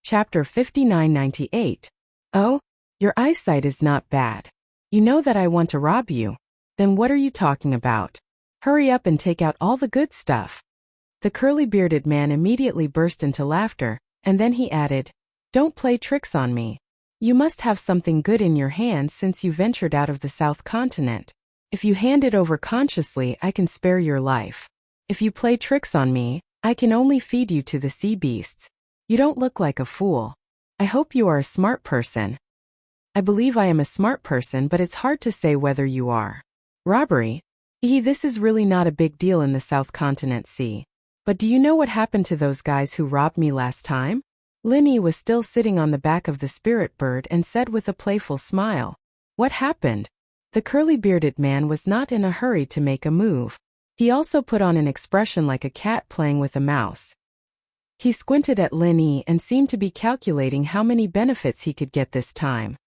Chapter 5998. Oh, your eyesight is not bad. You know that I want to rob you. Then what are you talking about? Hurry up and take out all the good stuff. The curly-bearded man immediately burst into laughter, and then he added, Don't play tricks on me. You must have something good in your hand since you ventured out of the South Continent. If you hand it over consciously, I can spare your life. If you play tricks on me, I can only feed you to the sea beasts. You don't look like a fool. I hope you are a smart person. I believe I am a smart person, but it's hard to say whether you are. Robbery? This is really not a big deal in the South Continent Sea. But do you know what happened to those guys who robbed me last time? Linny was still sitting on the back of the spirit bird and said with a playful smile. What happened? The curly-bearded man was not in a hurry to make a move. He also put on an expression like a cat playing with a mouse. He squinted at Linny and seemed to be calculating how many benefits he could get this time.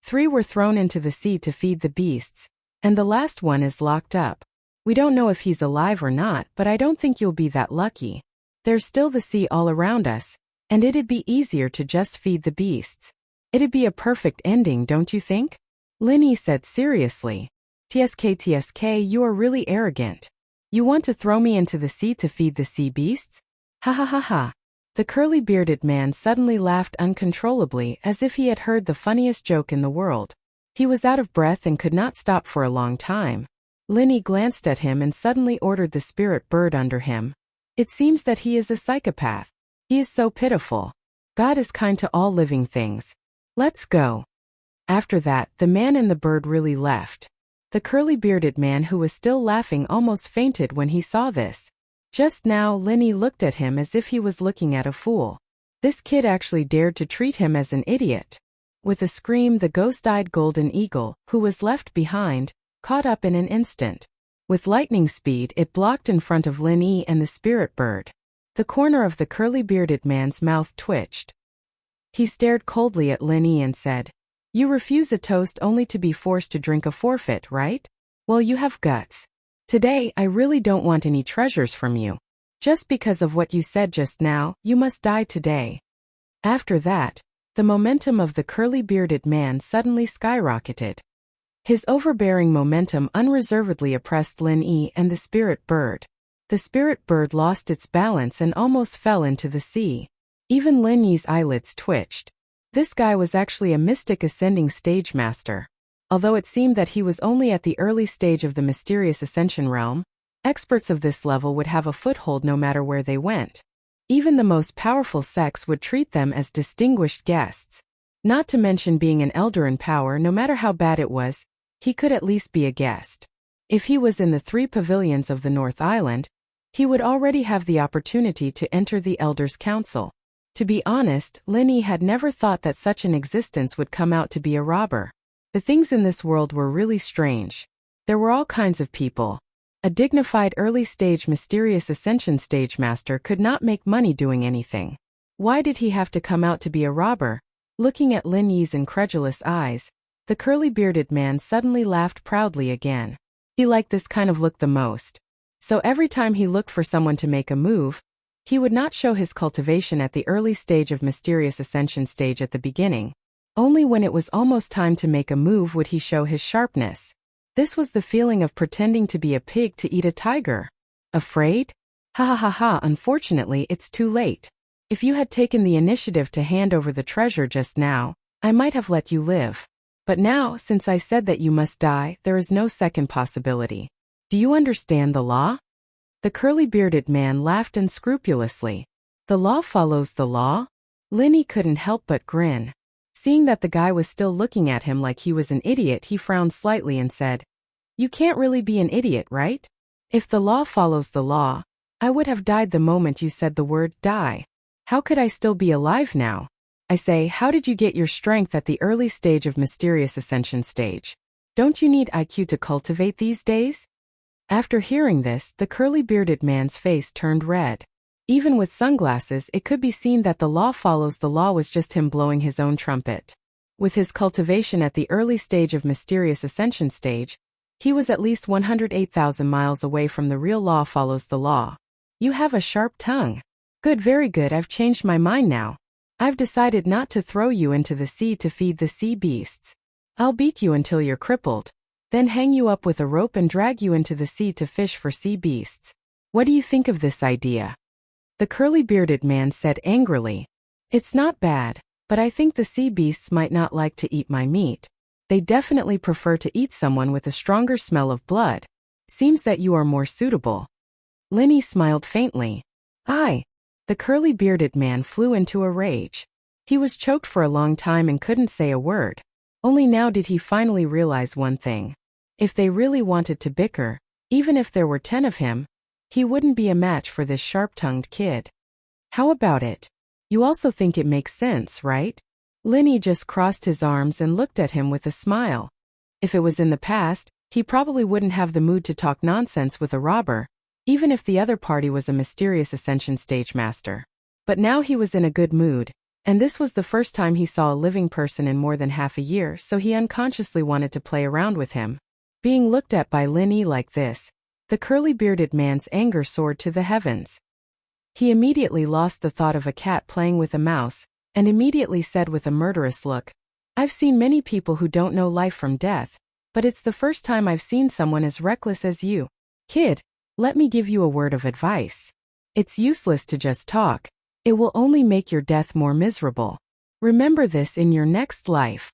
3 were thrown into the sea to feed the beasts, and the last one is locked up. We don't know if he's alive or not, but I don't think you'll be that lucky. There's still the sea all around us, and it'd be easier to just feed the beasts. It'd be a perfect ending, don't you think? Linny said seriously. TSK, you are really arrogant. You want to throw me into the sea to feed the sea beasts? Ha ha ha ha. The curly-bearded man suddenly laughed uncontrollably as if he had heard the funniest joke in the world. He was out of breath and could not stop for a long time. Linny glanced at him and suddenly ordered the spirit bird under him. It seems that he is a psychopath. He is so pitiful. God is kind to all living things. Let's go. After that, the man and the bird really left. The curly-bearded man, who was still laughing, almost fainted when he saw this. Just now, Linny looked at him as if he was looking at a fool. This kid actually dared to treat him as an idiot. With a scream, the ghost-eyed golden eagle, who was left behind, caught up in an instant. With lightning speed, it blocked in front of Linny and the spirit bird. The corner of the curly-bearded man's mouth twitched. He stared coldly at Linny and said, You refuse a toast only to be forced to drink a forfeit, right? Well, you have guts. Today, I really don't want any treasures from you. Just because of what you said just now, you must die today. After that, the momentum of the curly-bearded man suddenly skyrocketed. His overbearing momentum unreservedly oppressed Linny and the spirit bird. The spirit bird lost its balance and almost fell into the sea. Even Linny's eyelids twitched. This guy was actually a mystic ascending stage master. Although it seemed that he was only at the early stage of the mysterious ascension realm, experts of this level would have a foothold no matter where they went. Even the most powerful sects would treat them as distinguished guests. Not to mention being an elder in power, no matter how bad it was, he could at least be a guest. If he was in the 3 pavilions of the North Island, he would already have the opportunity to enter the Elders' Council. To be honest, Linny had never thought that such an existence would come out to be a robber. The things in this world were really strange. There were all kinds of people. A dignified early-stage mysterious ascension stage master could not make money doing anything. Why did he have to come out to be a robber? Looking at Linny's incredulous eyes, the curly-bearded man suddenly laughed proudly again. He liked this kind of look the most. So every time he looked for someone to make a move, he would not show his cultivation at the early stage of mysterious ascension stage at the beginning. Only when it was almost time to make a move would he show his sharpness. This was the feeling of pretending to be a pig to eat a tiger. Afraid? Ha ha ha ha, unfortunately it's too late. If you had taken the initiative to hand over the treasure just now, I might have let you live. But now, since I said that you must die, there is no second possibility. Do you understand the law? The curly-bearded man laughed unscrupulously. The law follows the law? Linny couldn't help but grin. Seeing that the guy was still looking at him like he was an idiot, he frowned slightly and said, You can't really be an idiot, right? If the law follows the law, I would have died the moment you said the word die. How could I still be alive now? I say, how did you get your strength at the early stage of mysterious ascension stage? Don't you need IQ to cultivate these days? After hearing this, the curly-bearded man's face turned red. Even with sunglasses, it could be seen that the law follows the law was just him blowing his own trumpet. With his cultivation at the early stage of mysterious ascension stage, he was at least 108,000 miles away from the real law follows the law. You have a sharp tongue. Good, very good, I've changed my mind now. I've decided not to throw you into the sea to feed the sea beasts. I'll beat you until you're crippled, then hang you up with a rope and drag you into the sea to fish for sea beasts. What do you think of this idea?" The curly-bearded man said angrily. "It's not bad, but I think the sea beasts might not like to eat my meat. They definitely prefer to eat someone with a stronger smell of blood. Seems that you are more suitable." Linny smiled faintly. "I." The curly-bearded man flew into a rage. He was choked for a long time and couldn't say a word. Only now did he finally realize one thing. If they really wanted to bicker, even if there were 10 of him, he wouldn't be a match for this sharp-tongued kid. "How about it? You also think it makes sense, right?" Linny just crossed his arms and looked at him with a smile. If it was in the past, he probably wouldn't have the mood to talk nonsense with a robber, even if the other party was a mysterious Ascension stage master. But now he was in a good mood, and this was the first time he saw a living person in more than half a year, so he unconsciously wanted to play around with him. Being looked at by Linny like this, the curly-bearded man's anger soared to the heavens. He immediately lost the thought of a cat playing with a mouse, and immediately said with a murderous look, "I've seen many people who don't know life from death, but it's the first time I've seen someone as reckless as you. Kid, let me give you a word of advice. It's useless to just talk. It will only make your death more miserable. Remember this in your next life."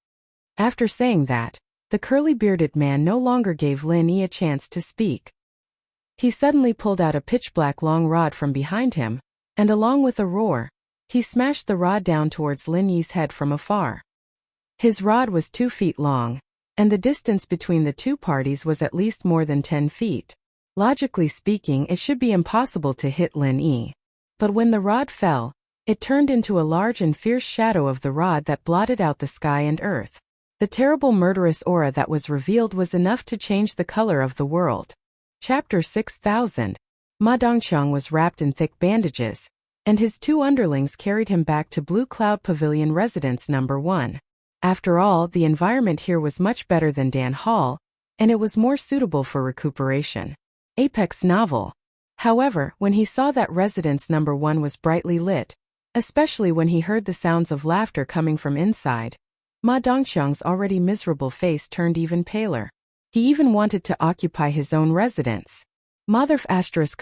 After saying that, the curly-bearded man no longer gave Linny a chance to speak. He suddenly pulled out a pitch-black long rod from behind him, and along with a roar, he smashed the rod down towards Linny's head from afar. His rod was 2 feet long, and the distance between the two parties was at least more than 10 feet. Logically speaking, it should be impossible to hit Linny. But when the rod fell, it turned into a large and fierce shadow of the rod that blotted out the sky and earth. The terrible murderous aura that was revealed was enough to change the color of the world. Chapter 6000. Ma Dongqiang was wrapped in thick bandages, and his 2 underlings carried him back to Blue Cloud Pavilion Residence No. 1. After all, the environment here was much better than Dan Hall, and it was more suitable for recuperation. Apex novel. However, when he saw that Residence No. 1 was brightly lit, especially when he heard the sounds of laughter coming from inside, Ma Dongqiang's already miserable face turned even paler. He even wanted to occupy his own residence. Mother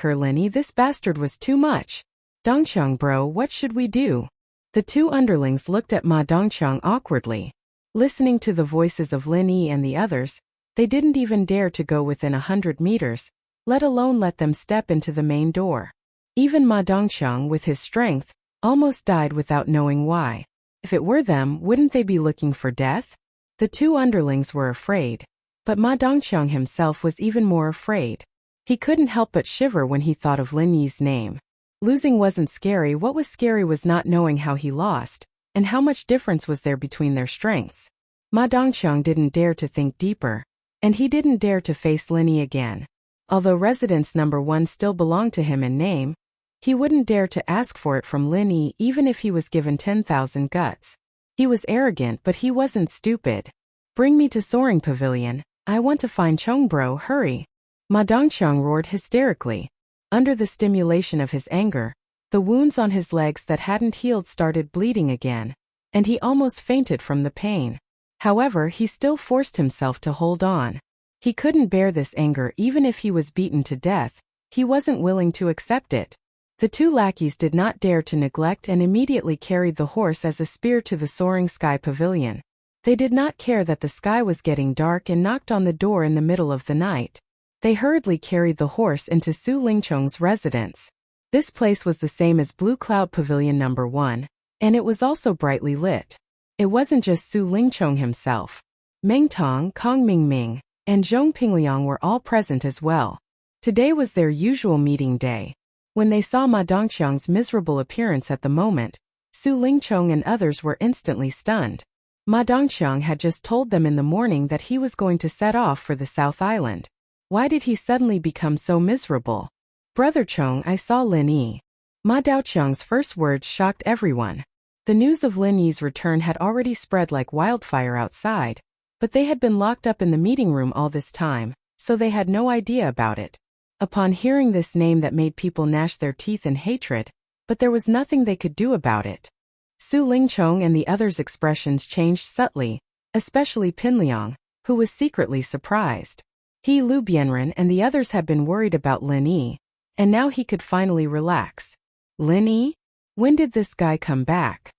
Linny, this bastard was too much. Dongqiang bro, what should we do? The 2 underlings looked at Ma Dongqiang awkwardly. Listening to the voices of Linny and the others, they didn't even dare to go within 100 meters, let alone let them step into the main door. Even Ma Dongqiang, with his strength, almost died without knowing why. If it were them, wouldn't they be looking for death? The 2 underlings were afraid. But Ma Dongqiang himself was even more afraid. He couldn't help but shiver when he thought of Lin Yi's name. Losing wasn't scary, what was scary was not knowing how he lost, and how much difference was there between their strengths. Ma Dongqiang didn't dare to think deeper, and he didn't dare to face Lin Yi again. Although Residence No. 1 still belonged to him in name, he wouldn't dare to ask for it from Lin Yi even if he was given 10,000 guts. He was arrogant, but he wasn't stupid. "Bring me to Soaring Pavilion. I want to find Chong bro, hurry." Ma Dongqiang roared hysterically. Under the stimulation of his anger, the wounds on his legs that hadn't healed started bleeding again, and he almost fainted from the pain. However, he still forced himself to hold on. He couldn't bear this anger even if he was beaten to death. He wasn't willing to accept it. The 2 lackeys did not dare to neglect and immediately carried the horse as a spear to the Soaring Sky Pavilion. They did not care that the sky was getting dark and knocked on the door in the middle of the night. They hurriedly carried the horse into Su Lingchong's residence. This place was the same as Blue Cloud Pavilion No. 1, and it was also brightly lit. It wasn't just Su Lingchong himself. Meng Tong, Kong Mingming, and Zhong Pingliang were all present as well. Today was their usual meeting day. When they saw Ma Dongqiang's miserable appearance at the moment, Su Lingchong and others were instantly stunned. Ma Dongqiang had just told them in the morning that he was going to set off for the South Island. Why did he suddenly become so miserable? "Brother Chong, I saw Lin Yi." Ma Dongqiang's first words shocked everyone. The news of Lin Yi's return had already spread like wildfire outside, but they had been locked up in the meeting room all this time, so they had no idea about it. Upon hearing this name that made people gnash their teeth in hatred, but there was nothing they could do about it. Su Lingchong and the others' expressions changed subtly, especially Pinliang, who was secretly surprised. He, Lu Bianren, and the others had been worried about Lin Yi, and now he could finally relax. Lin Yi? When did this guy come back?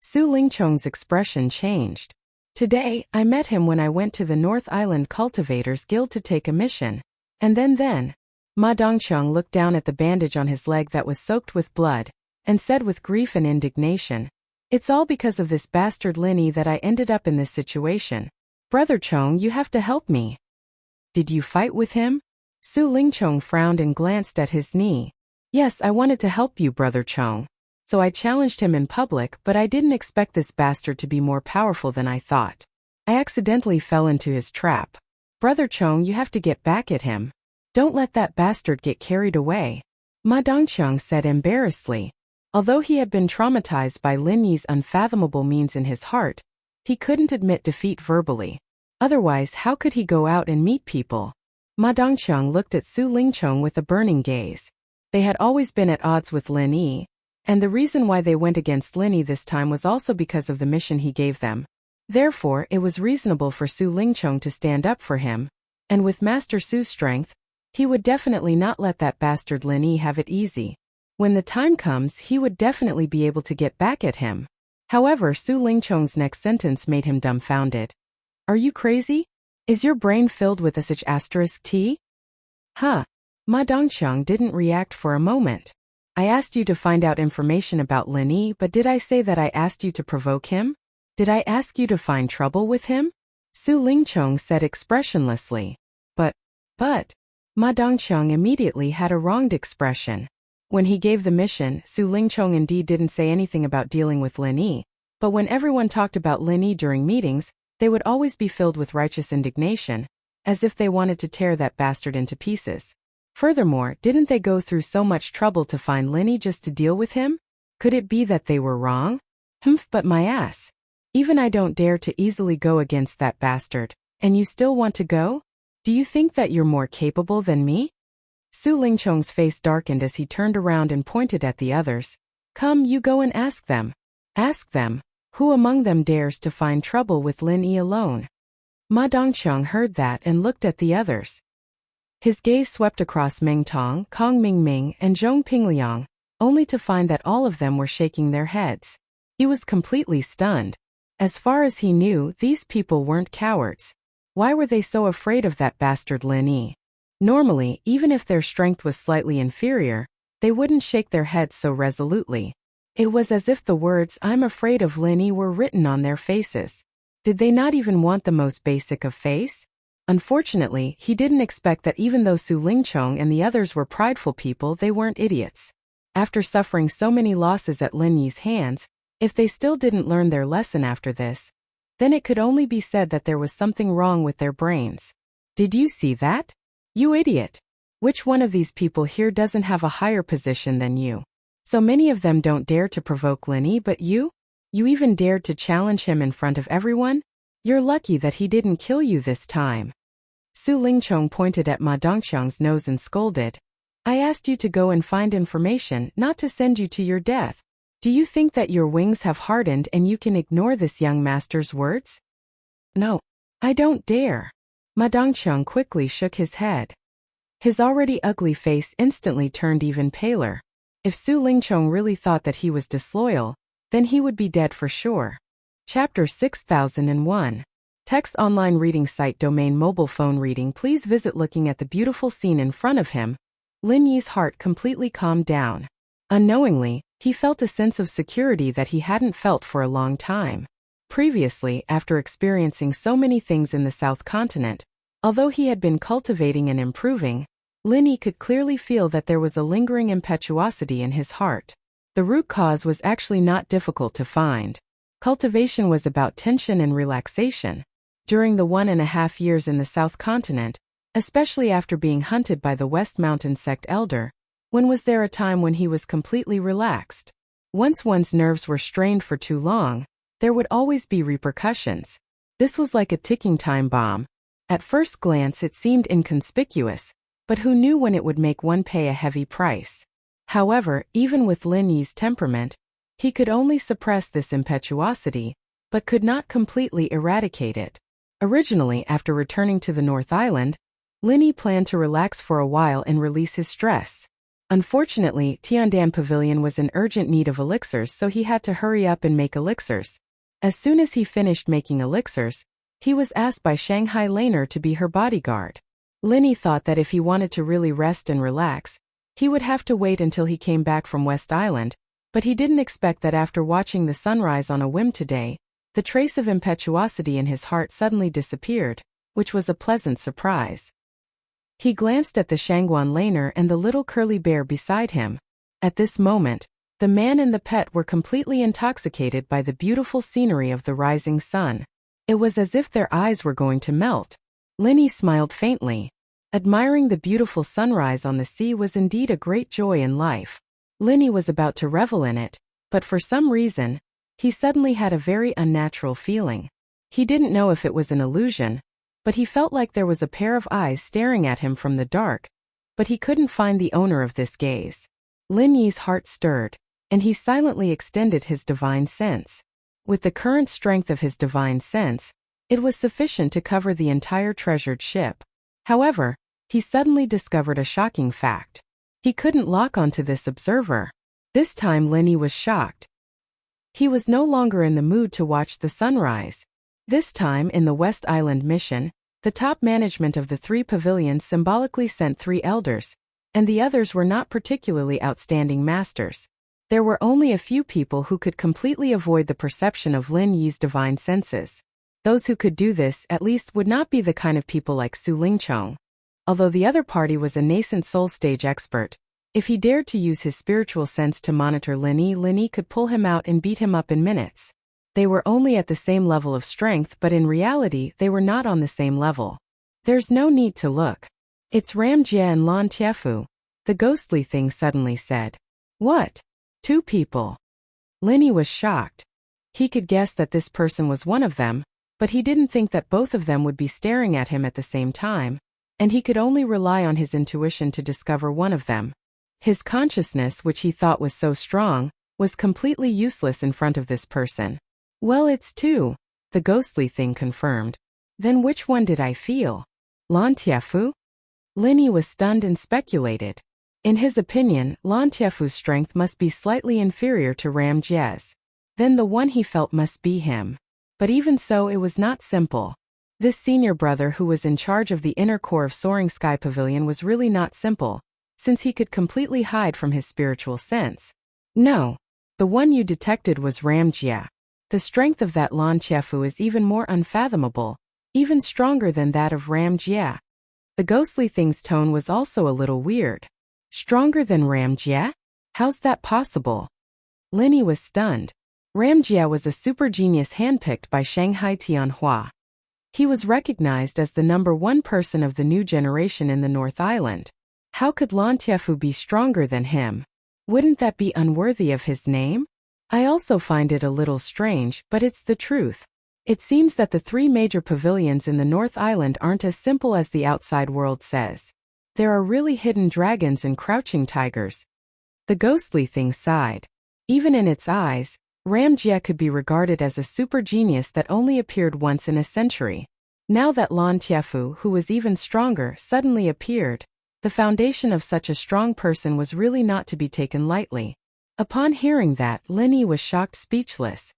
Su Lingchong's expression changed. Today, I met him when I went to the North Island Cultivators Guild to take a mission. And then. Ma Dongqiang looked down at the bandage on his leg that was soaked with blood, and said with grief and indignation, "It's all because of this bastard Lin Yi that I ended up in this situation. Brother Chong, you have to help me." "Did you fight with him?" Su Lingchong frowned and glanced at his knee. "Yes, I wanted to help you, Brother Chong. So I challenged him in public, but I didn't expect this bastard to be more powerful than I thought. I accidentally fell into his trap. Brother Chong, you have to get back at him. Don't let that bastard get carried away," Ma Dongqiang said embarrassedly. Although he had been traumatized by Lin Yi's unfathomable means in his heart, he couldn't admit defeat verbally. Otherwise, how could he go out and meet people? Ma Dongqiang looked at Su Lingchong with a burning gaze. They had always been at odds with Lin Yi, and the reason why they went against Lin Yi this time was also because of the mission he gave them. Therefore, it was reasonable for Su Lingchong to stand up for him, and with Master Su's strength, he would definitely not let that bastard Lin Yi have it easy. When the time comes, he would definitely be able to get back at him. However, Su Lingchong's next sentence made him dumbfounded. "Are you crazy? Is your brain filled with a such asterisk T?" "Huh." Ma Dongqiang didn't react for a moment. "I asked you to find out information about Lin Yi, but did I say that I asked you to provoke him? Did I ask you to find trouble with him?" Su Lingchong said expressionlessly. But, Ma Dongqiang immediately had a wronged expression. When he gave the mission, Su Lingchong indeed didn't say anything about dealing with Lin Yi, but when everyone talked about Lin Yi during meetings, they would always be filled with righteous indignation, as if they wanted to tear that bastard into pieces. Furthermore, didn't they go through so much trouble to find Lin Yi just to deal with him? Could it be that they were wrong? But my ass. Even I don't dare to easily go against that bastard, and you still want to go? Do you think that you're more capable than me? Su Lingchong's face darkened as he turned around and pointed at the others. "Come, you go and ask them. Ask them, who among them dares to find trouble with Lin Yi alone?" Ma Dongqiang heard that and looked at the others. His gaze swept across Meng Tong, Kong Mingming, and Zhong Pingliang, only to find that all of them were shaking their heads. He was completely stunned. As far as he knew, these people weren't cowards. Why were they so afraid of that bastard Lin Yi? Normally, even if their strength was slightly inferior, they wouldn't shake their heads so resolutely. It was as if the words "I'm afraid of Lin Yi" were written on their faces. Did they not even want the most basic of face? Unfortunately, he didn't expect that even though Su Lingchong and the others were prideful people, they weren't idiots. After suffering so many losses at Lin Yi's hands, if they still didn't learn their lesson after this, then it could only be said that there was something wrong with their brains. "Did you see that? You idiot! Which one of these people here doesn't have a higher position than you? So many of them don't dare to provoke Lin Yi, but you? You even dared to challenge him in front of everyone? You're lucky that he didn't kill you this time." Su Lingchong pointed at Ma Dongqiang's nose and scolded. "I asked you to go and find information, not to send you to your death. Do you think that your wings have hardened and you can ignore this young master's words?" "No, I don't dare." Ma Dongqiang quickly shook his head. His already ugly face instantly turned even paler. If Su Lingchong really thought that he was disloyal, then he would be dead for sure. Chapter 6001. Text online reading site domain mobile phone reading. Please visit. Looking at the beautiful scene in front of him, Lin Yi's heart completely calmed down. Unknowingly, he felt a sense of security that he hadn't felt for a long time. Previously, after experiencing so many things in the South Continent, although he had been cultivating and improving, Lin Yi could clearly feel that there was a lingering impetuosity in his heart. The root cause was actually not difficult to find. Cultivation was about tension and relaxation. During the 1.5 years in the South Continent, especially after being hunted by the West Mountain sect elder, when was there a time when he was completely relaxed? Once one's nerves were strained for too long, there would always be repercussions. This was like a ticking time bomb. At first glance it seemed inconspicuous, but who knew when it would make one pay a heavy price? However, even with Lin Yi's temperament, He could only suppress this impetuosity, but could not completely eradicate it. Originally, after returning to the North Island, Linny planned to relax for a while and release his stress. Unfortunately, Tiandan Pavilion was in urgent need of elixirs, so he had to hurry up and make elixirs. As soon as he finished making elixirs, he was asked by Shanghai Laner to be her bodyguard. Linny thought that if he wanted to really rest and relax, he would have to wait until he came back from West Island, but he didn't expect that after watching the sunrise on a whim today, the trace of impetuosity in his heart suddenly disappeared, which was a pleasant surprise. He glanced at the Shangguan Laner and the little curly bear beside him. At this moment, the man and the pet were completely intoxicated by the beautiful scenery of the rising sun. It was as if their eyes were going to melt. Linny smiled faintly. Admiring the beautiful sunrise on the sea was indeed a great joy in life. Linny was about to revel in it, but for some reason, he suddenly had a very unnatural feeling. He didn't know if it was an illusion, but he felt like there was a pair of eyes staring at him from the dark, but he couldn't find the owner of this gaze. Lin Yi's heart stirred, and he silently extended his divine sense. With the current strength of his divine sense, it was sufficient to cover the entire treasured ship. However, he suddenly discovered a shocking fact. He couldn't lock onto this observer. This time Lin Yi was shocked. He was no longer in the mood to watch the sunrise. This time in the West Island mission, the top management of the 3 pavilions symbolically sent 3 elders, and the others were not particularly outstanding masters. There were only a few people who could completely avoid the perception of Lin Yi's divine senses. Those who could do this at least would not be the kind of people like Su Lingchong. Although the other party was a nascent soul stage expert, if he dared to use his spiritual sense to monitor Lin Yi could pull him out and beat him up in minutes. They were only at the same level of strength, but in reality they were not on the same level. There's no need to look. It's Ram Jie and Lan Tiefu, the ghostly thing suddenly said. What? 2 people? Lin Yi was shocked. He could guess that this person was one of them, but he didn't think that both of them would be staring at him at the same time, and he could only rely on his intuition to discover one of them. His consciousness, which he thought was so strong, was completely useless in front of this person. Well, it's 2, the ghostly thing confirmed. Then which one did I feel? Lan Tiefu? Lin Yi was stunned and speculated. In his opinion, Lan Tiefu's strength must be slightly inferior to Ram Jie's. Then the one he felt must be him. But even so, it was not simple. This senior brother who was in charge of the inner core of Soaring Sky Pavilion was really not simple, since he could completely hide from his spiritual sense. No, the one you detected was Ram Jie. The strength of that Lan Tiefu is even more unfathomable, even stronger than that of Ram Jie. The ghostly thing's tone was also a little weird. Stronger than Ram Jie? How's that possible? Lin Yi was stunned. Ram Jie was a super genius handpicked by Shanghai Tianhua. He was recognized as the #1 person of the new generation in the North Island. How could Lan Tiefu be stronger than him? Wouldn't that be unworthy of his name? I also find it a little strange, but it's the truth. It seems that the 3 major pavilions in the North Island aren't as simple as the outside world says. There are really hidden dragons and crouching tigers. The ghostly thing sighed. Even in its eyes, Ram Jie could be regarded as a super genius that only appeared once in a century. Now that Lan Tiefu, who was even stronger, suddenly appeared, the foundation of such a strong person was really not to be taken lightly. Upon hearing that, Lin Yi was shocked speechless.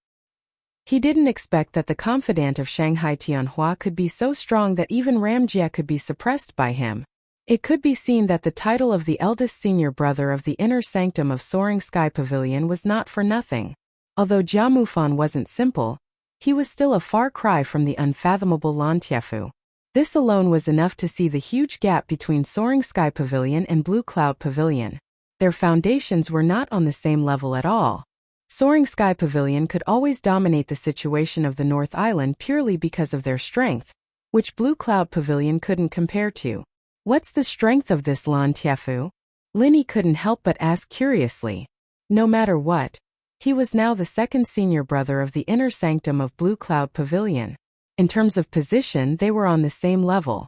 He didn't expect that the confidant of Shanghai Tianhua could be so strong that even Ram Jie could be suppressed by him. It could be seen that the title of the eldest senior brother of the inner sanctum of Soaring Sky Pavilion was not for nothing. Although Jia Mufan wasn't simple, he was still a far cry from the unfathomable Lan Tiefu. This alone was enough to see the huge gap between Soaring Sky Pavilion and Blue Cloud Pavilion. Their foundations were not on the same level at all. Soaring Sky Pavilion could always dominate the situation of the North Island purely because of their strength, which Blue Cloud Pavilion couldn't compare to. What's the strength of this Lan Tiefu? Lin Yi couldn't help but ask curiously. No matter what, he was now the 2nd senior brother of the inner sanctum of Blue Cloud Pavilion. In terms of position, they were on the same level.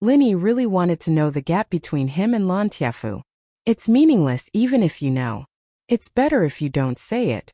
Lin Yi really wanted to know the gap between him and Lan Tiefu. It's meaningless even if you know. It's better if you don't say it.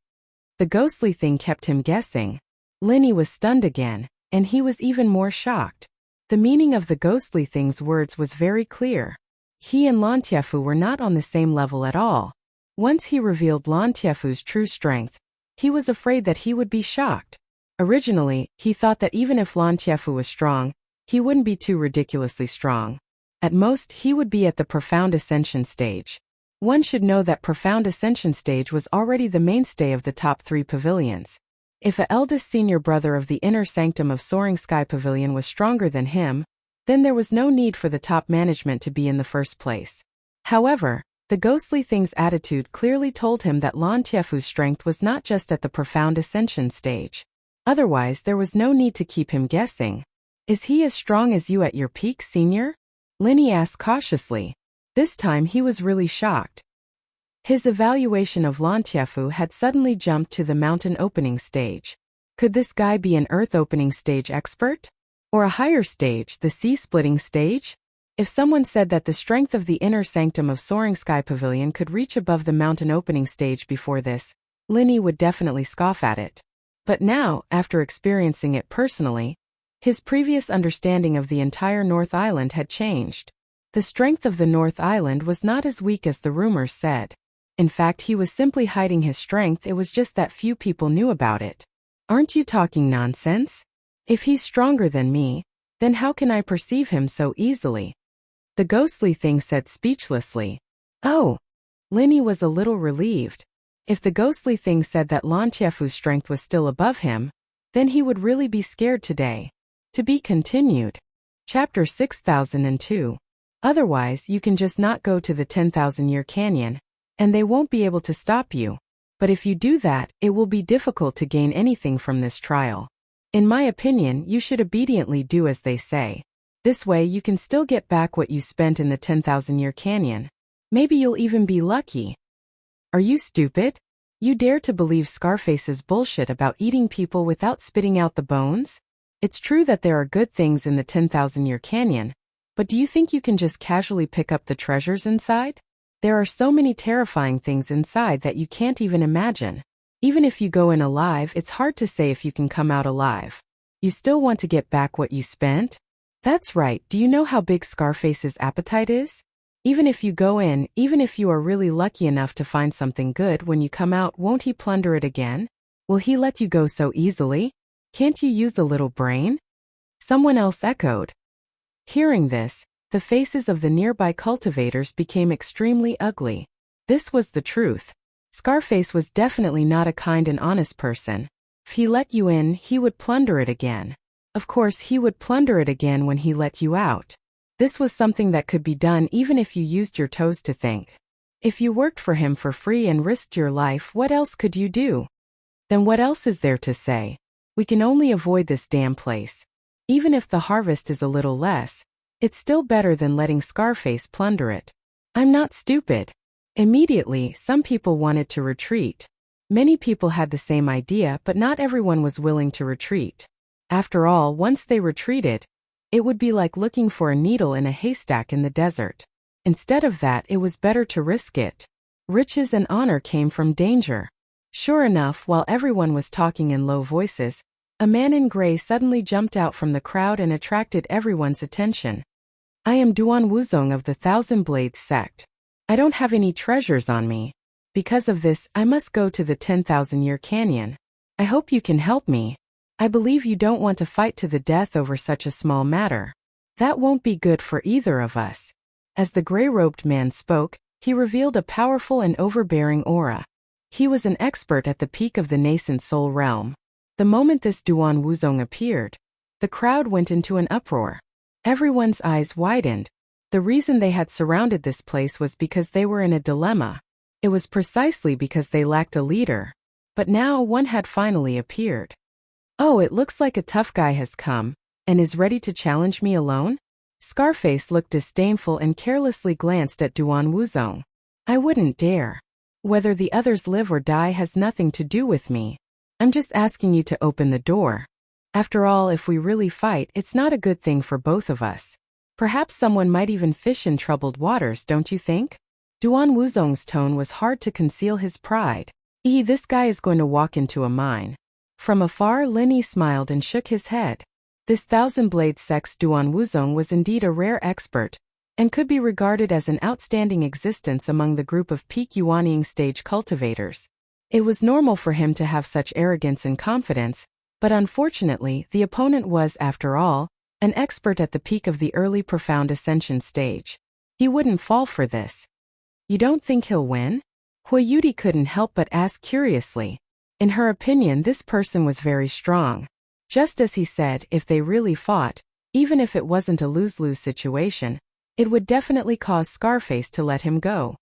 The ghostly thing kept him guessing. Linny was stunned again, and he was even more shocked. The meaning of the ghostly thing's words was very clear. He and Lan Tiefu were not on the same level at all. Once he revealed Lan Tiefu's true strength, he was afraid that he would be shocked. Originally, he thought that even if Lan Tiefu was strong, he wouldn't be too ridiculously strong. At most, he would be at the profound ascension stage. One should know that profound ascension stage was already the mainstay of the top 3 pavilions. If a eldest senior brother of the inner sanctum of Soaring Sky Pavilion was stronger than him, then there was no need for the top management to be in the first place. However, the ghostly thing's attitude clearly told him that Lan Tiefu's strength was not just at the profound ascension stage. Otherwise, there was no need to keep him guessing. Is he as strong as you at your peak, senior? Linny asked cautiously. This time he was really shocked. His evaluation of Lan Tiefu had suddenly jumped to the mountain opening stage. Could this guy be an earth opening stage expert? Or a higher stage, the sea-splitting stage? If someone said that the strength of the inner sanctum of Soaring Sky Pavilion could reach above the mountain opening stage before this, Linny would definitely scoff at it. But now, after experiencing it personally, his previous understanding of the entire North Island had changed. The strength of the North Island was not as weak as the rumors said. In fact, he was simply hiding his strength, it was just that few people knew about it. Aren't you talking nonsense? If he's stronger than me, then how can I perceive him so easily? The ghostly thing said speechlessly. Oh! Linny was a little relieved. If the ghostly thing said that Lan Tiefu's strength was still above him, then he would really be scared today. To be continued. Chapter 6002. Otherwise, you can just not go to the 10,000-year canyon, and they won't be able to stop you. But if you do that, it will be difficult to gain anything from this trial. In my opinion, you should obediently do as they say. This way you can still get back what you spent in the 10,000-year canyon. Maybe you'll even be lucky. Are you stupid? You dare to believe Scarface's bullshit about eating people without spitting out the bones? It's true that there are good things in the 10,000-year canyon, but do you think you can just casually pick up the treasures inside? There are so many terrifying things inside that you can't even imagine. Even if you go in alive, it's hard to say if you can come out alive. You still want to get back what you spent? That's right, do you know how big Scarface's appetite is? Even if you go in, even if you are really lucky enough to find something good, when you come out, won't he plunder it again? Will he let you go so easily? Can't you use a little brain? Someone else echoed. Hearing this, the faces of the nearby cultivators became extremely ugly. This was the truth. Scarface was definitely not a kind and honest person. If he let you in, he would plunder it again. Of course, he would plunder it again when he let you out. This was something that could be done even if you used your toes to think. If you worked for him for free and risked your life, what else could you do? Then what else is there to say? We can only avoid this damn place. Even if the harvest is a little less, it's still better than letting Scarface plunder it. I'm not stupid. Immediately, some people wanted to retreat. Many people had the same idea, but not everyone was willing to retreat. After all, once they retreated, it would be like looking for a needle in a haystack in the desert. Instead of that, it was better to risk it. Riches and honor came from danger. Sure enough, while everyone was talking in low voices, a man in gray suddenly jumped out from the crowd and attracted everyone's attention. I am Duan Wuzong of the Thousand Blades sect. I don't have any treasures on me. Because of this, I must go to the 10,000-year canyon. I hope you can help me. I believe you don't want to fight to the death over such a small matter. That won't be good for either of us. As the gray-robed man spoke, he revealed a powerful and overbearing aura. He was an expert at the peak of the nascent soul realm. The moment this Duan Wuzong appeared, the crowd went into an uproar. Everyone's eyes widened. The reason they had surrounded this place was because they were in a dilemma. It was precisely because they lacked a leader. But now one had finally appeared. Oh, it looks like a tough guy has come, and is ready to challenge me alone? Scarface looked disdainful and carelessly glanced at Duan Wuzong. I wouldn't dare. Whether the others live or die has nothing to do with me. I'm just asking you to open the door. After all, if we really fight, it's not a good thing for both of us. Perhaps someone might even fish in troubled waters, don't you think? Duan Wuzong's tone was hard to conceal his pride. This guy is going to walk into a mine. From afar, Linny smiled and shook his head. This thousand-blade sex Duan Wuzong was indeed a rare expert, and could be regarded as an outstanding existence among the group of peak Yuanying stage cultivators. It was normal for him to have such arrogance and confidence, but unfortunately, the opponent was, after all, an expert at the peak of the early profound ascension stage. He wouldn't fall for this. You don't think he'll win? Huayuti couldn't help but ask curiously. In her opinion, this person was very strong. Just as he said, if they really fought, even if it wasn't a lose-lose situation, it would definitely cause Scarface to let him go.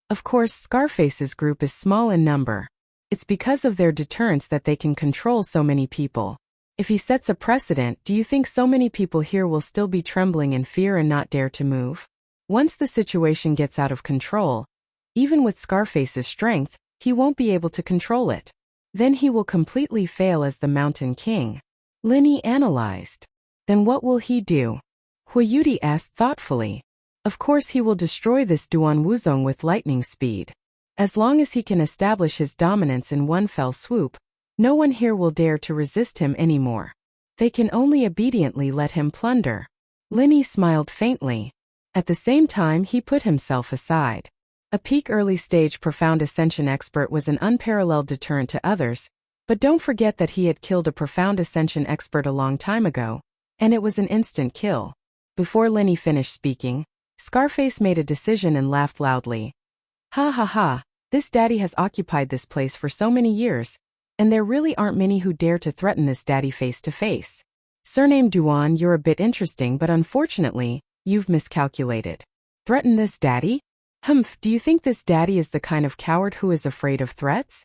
Of course, Scarface's group is small in number. It's because of their deterrence that they can control so many people. If he sets a precedent, do you think so many people here will still be trembling in fear and not dare to move? Once the situation gets out of control, even with Scarface's strength, he won't be able to control it. Then he will completely fail as the Mountain King. Linny analyzed. Then what will he do? Huayuti asked thoughtfully. Of course he will destroy this Duan Wuzong with lightning speed. As long as he can establish his dominance in one fell swoop, no one here will dare to resist him anymore. They can only obediently let him plunder. Linny smiled faintly. At the same time he put himself aside. A peak early stage profound ascension expert was an unparalleled deterrent to others, but don't forget that he had killed a profound ascension expert a long time ago, and it was an instant kill. Before Linny finished speaking, Scarface made a decision and laughed loudly. Ha ha ha, this daddy has occupied this place for so many years, and there really aren't many who dare to threaten this daddy face to face. Surname Duan, you're a bit interesting, but unfortunately, you've miscalculated. Threaten this daddy? Humph, do you think this daddy is the kind of coward who is afraid of threats?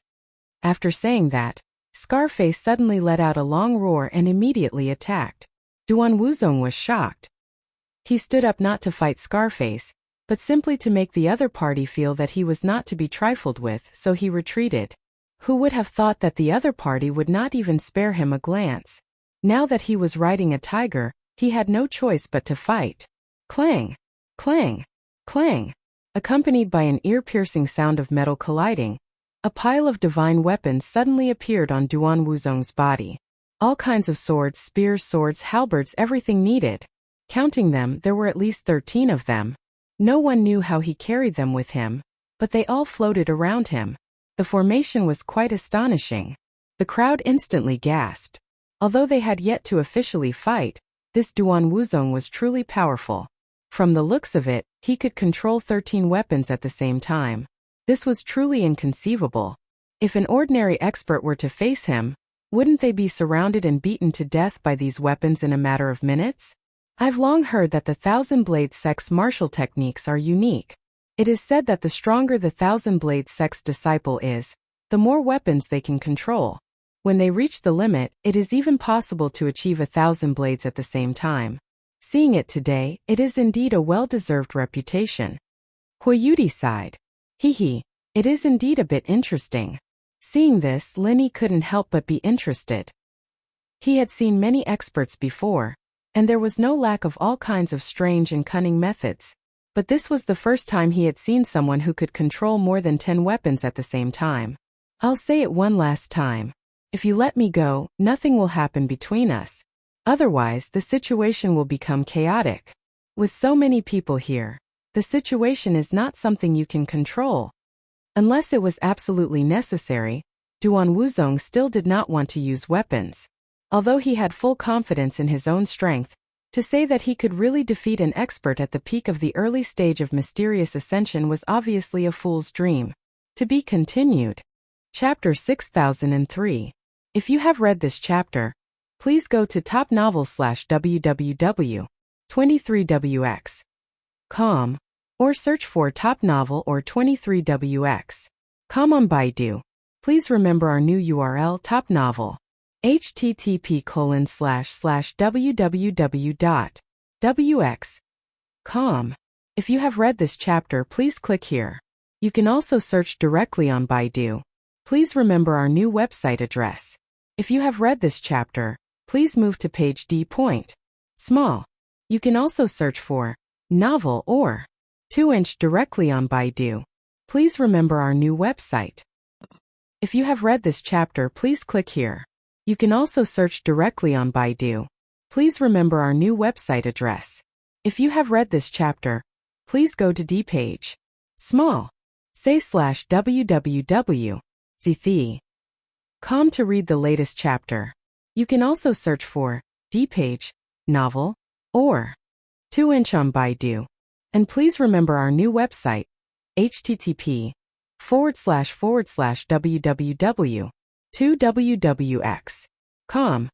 After saying that, Scarface suddenly let out a long roar and immediately attacked. Duan Wuzong was shocked. He stood up not to fight Scarface, but simply to make the other party feel that he was not to be trifled with, so he retreated. Who would have thought that the other party would not even spare him a glance? Now that he was riding a tiger, he had no choice but to fight. Clang! Clang! Clang! Accompanied by an ear-piercing sound of metal colliding, a pile of divine weapons suddenly appeared on Duan Wuzong's body. All kinds of swords, spears, swords, halberds, everything needed. Counting them, there were at least 13 of them. No one knew how he carried them with him, but they all floated around him. The formation was quite astonishing. The crowd instantly gasped. Although they had yet to officially fight, this Duan Wuzong was truly powerful. From the looks of it, he could control 13 weapons at the same time. This was truly inconceivable. If an ordinary expert were to face him, wouldn't they be surrounded and beaten to death by these weapons in a matter of minutes? I've long heard that the thousand-blade sex martial techniques are unique. It is said that the stronger the thousand-blade sex disciple is, the more weapons they can control. When they reach the limit, it is even possible to achieve 1,000 blades at the same time. Seeing it today, it is indeed a well-deserved reputation. Huayuti sighed. Hee, it is indeed a bit interesting. Seeing this, Linny couldn't help but be interested. He had seen many experts before, and there was no lack of all kinds of strange and cunning methods. But this was the first time he had seen someone who could control more than 10 weapons at the same time. I'll say it one last time. If you let me go, nothing will happen between us. Otherwise, the situation will become chaotic. With so many people here, the situation is not something you can control. Unless it was absolutely necessary, Duan Wuzong still did not want to use weapons. Although he had full confidence in his own strength, to say that he could really defeat an expert at the peak of the early stage of mysterious ascension was obviously a fool's dream. To be continued. Chapter 6003. If you have read this chapter, please go to topnovel/www.23wx.com or search for Top Novel or 23wx.com on Baidu. Please remember our new URL, Top Novel. http://www.wx.com. If you have read this chapter, please click here. You can also search directly on Baidu. Please remember our new website address. If you have read this chapter, please move to page D.Small. You can also search for novel or 2-inch directly on Baidu. Please remember our new website. If you have read this chapter, please click here. You can also search directly on Baidu. Please remember our new website address. If you have read this chapter, please go to D page. Small. Say /www.z.com to read the latest chapter. You can also search for D page, novel, or 2-inch on Baidu. And please remember our new website, http://www.2wwx.com.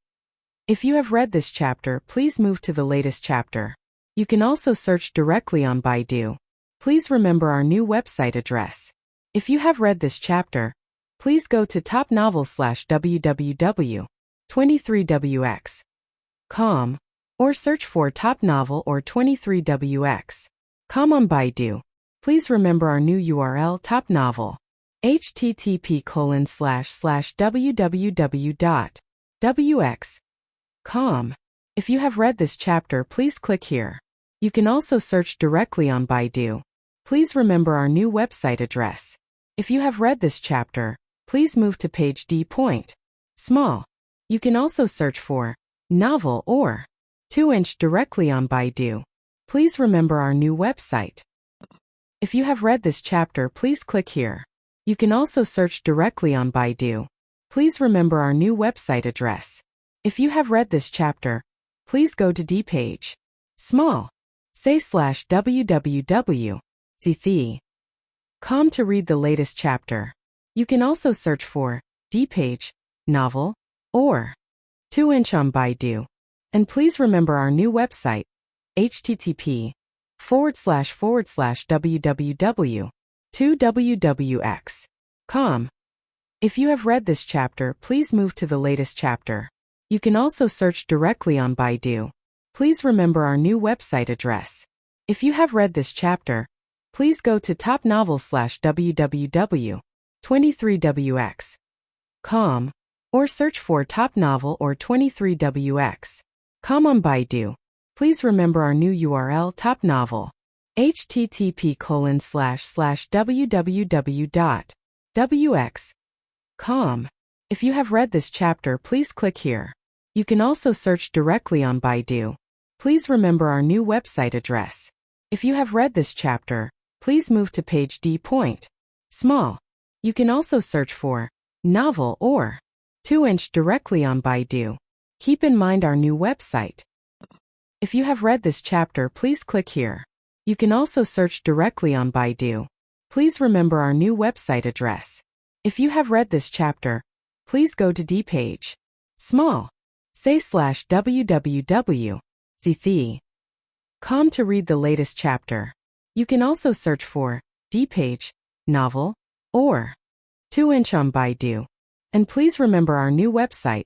If you have read this chapter, please move to the latest chapter. You can also search directly on Baidu. Please remember our new website address. If you have read this chapter, please go to top novel/www.23wx.com or search for top novel or 23wx.com on Baidu. Please remember our new URL, top novel, http://www.wx.com. If you have read this chapter, please click here. You can also search directly on Baidu. Please remember our new website address. If you have read this chapter, please move to page D point. Small. You can also search for novel or 2-inch directly on Baidu. Please remember our new website. If you have read this chapter, please click here. You can also search directly on Baidu. Please remember our new website address. If you have read this chapter, please go to D page. Small. Say /www.z.com to read the latest chapter. You can also search for D page, novel, or 2-inch on Baidu. And please remember our new website, http://www.2wwx.com. If you have read this chapter, please move to the latest chapter. You can also search directly on Baidu. Please remember our new website address. If you have read this chapter, please go to top novel/www.23wx.com or search for top novel or 23wx.com on Baidu. Please remember our new URL, top novel, http://www.wx.com. If you have read this chapter, please click here. You can also search directly on Baidu. Please remember our new website address. If you have read this chapter, please move to page D point. Small. You can also search for novel or 2-inch directly on Baidu. Keep in mind our new website. If you have read this chapter, please click here. You can also search directly on Baidu. Please remember our new website address. If you have read this chapter, please go to D page. Small. Say /www.z.com to read the latest chapter. You can also search for D page, novel, or 2-inch on Baidu. And please remember our new website,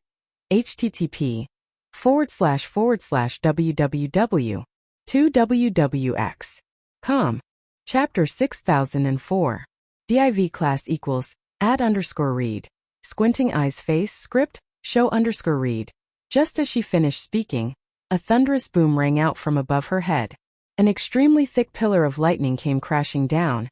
http://www.2wwx.com. Chapter 6004. Div class equals add_read. Squinting eyes face script show_read. Just as she finished speaking, a thunderous boom rang out from above her head. An extremely thick pillar of lightning came crashing down,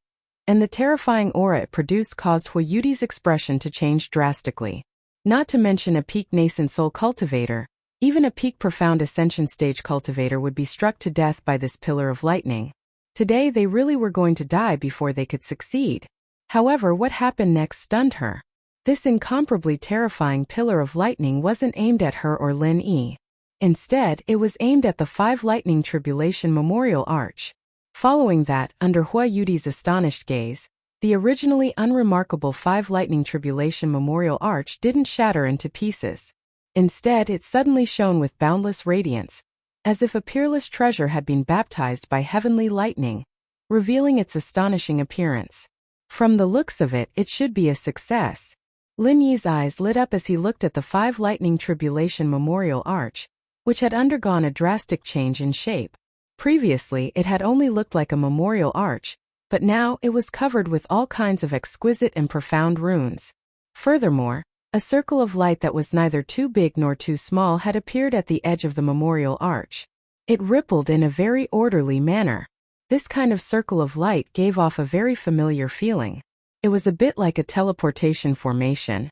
and the terrifying aura it produced caused Huayudi's expression to change drastically. Not to mention a peak nascent soul cultivator, even a peak profound ascension stage cultivator would be struck to death by this pillar of lightning. Today they really were going to die before they could succeed. However, what happened next stunned her. This incomparably terrifying pillar of lightning wasn't aimed at her or Lin Yi. Instead, it was aimed at the 5 Lightning Tribulation Memorial Arch. Following that, under Huayudi's astonished gaze, the originally unremarkable 5 Lightning Tribulation Memorial Arch didn't shatter into pieces. Instead, it suddenly shone with boundless radiance, as if a peerless treasure had been baptized by heavenly lightning, revealing its astonishing appearance. From the looks of it, it should be a success. Lin Yi's eyes lit up as he looked at the 5 Lightning Tribulation Memorial Arch, which had undergone a drastic change in shape. Previously, it had only looked like a memorial arch, but now it was covered with all kinds of exquisite and profound runes. Furthermore, a circle of light that was neither too big nor too small had appeared at the edge of the memorial arch. It rippled in a very orderly manner. This kind of circle of light gave off a very familiar feeling. It was a bit like a teleportation formation.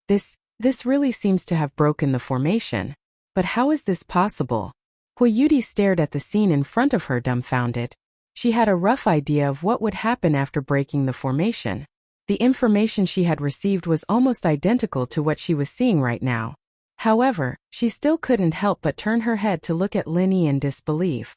This really seems to have broken the formation. But how is this possible? Huiyuti stared at the scene in front of her dumbfounded. She had a rough idea of what would happen after breaking the formation. The information she had received was almost identical to what she was seeing right now. However, she still couldn't help but turn her head to look at Lin Yi in disbelief.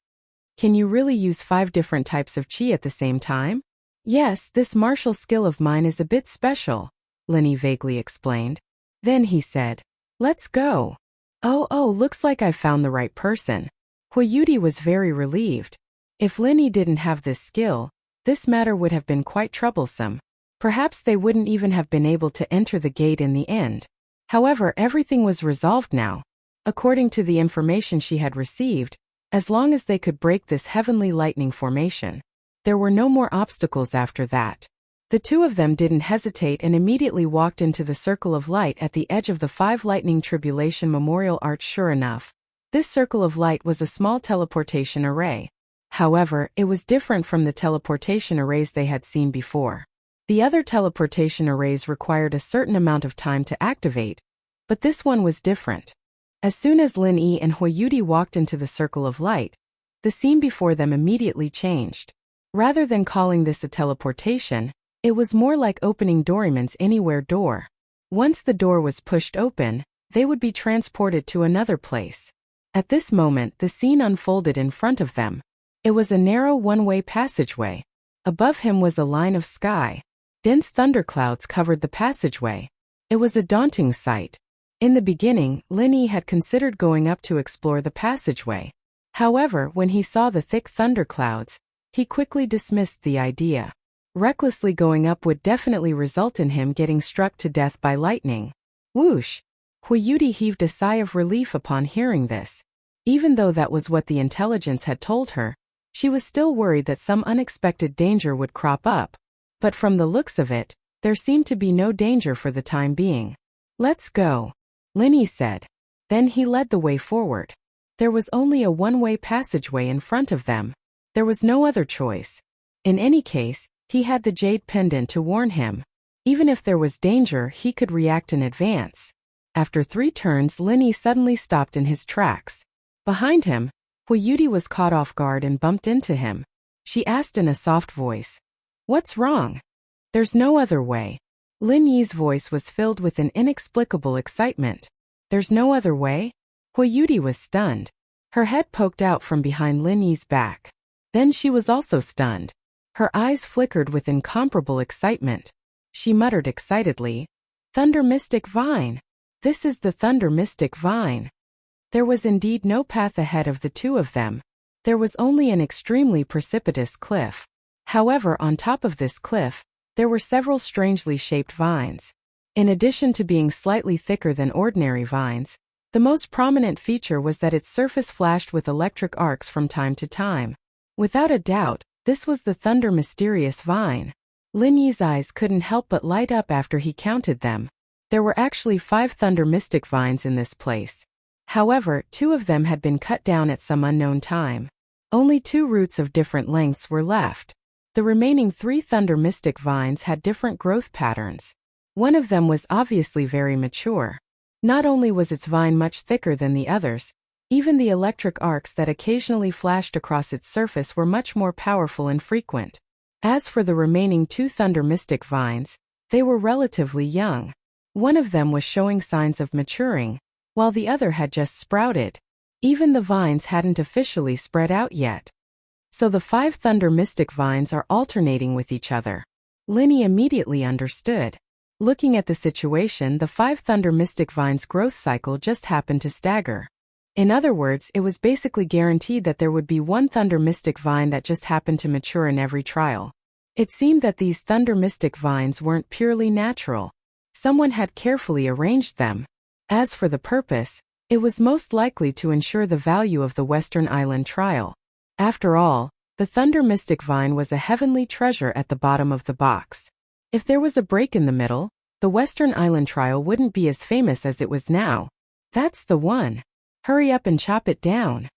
Can you really use 5 different types of qi at the same time? Yes, this martial skill of mine is a bit special, Lin Yi vaguely explained. Then he said, let's go. Oh, looks like I found the right person. Huiyuti was very relieved. If Lin Yi didn't have this skill, this matter would have been quite troublesome. Perhaps they wouldn't even have been able to enter the gate in the end. However, everything was resolved now. According to the information she had received, as long as they could break this heavenly lightning formation, there were no more obstacles after that. The two of them didn't hesitate and immediately walked into the circle of light at the edge of the 5 lightning tribulation memorial arch. Sure enough, this circle of light was a small teleportation array. However, it was different from the teleportation arrays they had seen before. The other teleportation arrays required a certain amount of time to activate, but this one was different. As soon as Lin Yi and Huiyuti walked into the circle of light, the scene before them immediately changed. Rather than calling this a teleportation, it was more like opening Doraemon's anywhere door. Once the door was pushed open, they would be transported to another place. At this moment, the scene unfolded in front of them. It was a narrow one-way passageway. Above him was a line of sky. Dense thunderclouds covered the passageway. It was a daunting sight. In the beginning, Lin Yi had considered going up to explore the passageway. However, when he saw the thick thunderclouds, he quickly dismissed the idea. Recklessly going up would definitely result in him getting struck to death by lightning. Whoosh! Huiyuti heaved a sigh of relief upon hearing this. Even though that was what the intelligence had told her, she was still worried that some unexpected danger would crop up. But from the looks of it, there seemed to be no danger for the time being. Let's go, Lin Yi said. Then he led the way forward. There was only a one-way passageway in front of them. There was no other choice. In any case, he had the jade pendant to warn him. Even if there was danger, he could react in advance. After 3 turns, Lin Yi suddenly stopped in his tracks. Behind him, Huiyuti was caught off guard and bumped into him. She asked in a soft voice, "What's wrong?" "There's no other way." Lin Yi's voice was filled with an inexplicable excitement. "There's no other way?" Huiyuti was stunned. Her head poked out from behind Lin Yi's back. Then she was also stunned. Her eyes flickered with incomparable excitement. She muttered excitedly, "Thunder Mystic Vine! This is the Thunder Mystic Vine!" There was indeed no path ahead of the two of them. There was only an extremely precipitous cliff. However, on top of this cliff, there were several strangely shaped vines. In addition to being slightly thicker than ordinary vines, the most prominent feature was that its surface flashed with electric arcs from time to time. Without a doubt, this was the Thunder Mysterious Vine. Lin Yi's eyes couldn't help but light up after he counted them. There were actually 5 Thunder Mystic Vines in this place. However, 2 of them had been cut down at some unknown time. Only 2 roots of different lengths were left. The remaining 3 Thunder Mystic Vines had different growth patterns. One of them was obviously very mature. Not only was its vine much thicker than the others, even the electric arcs that occasionally flashed across its surface were much more powerful and frequent. As for the remaining 2 Thunder Mystic Vines, they were relatively young. One of them was showing signs of maturing, while the other had just sprouted. Even the vines hadn't officially spread out yet. So the 5 Thunder Mystic Vines are alternating with each other. Lin Yi immediately understood. Looking at the situation, the 5 Thunder Mystic Vines' growth cycle just happened to stagger. In other words, it was basically guaranteed that there would be 1 Thunder Mystic Vine that just happened to mature in every trial. It seemed that these Thunder Mystic Vines weren't purely natural. Someone had carefully arranged them. As for the purpose, it was most likely to ensure the value of the Western Island trial. After all, the Thunder Mystic Vine was a heavenly treasure at the bottom of the box. If there was a break in the middle, the Western Island trial wouldn't be as famous as it was now. That's the one. Hurry up and chop it down.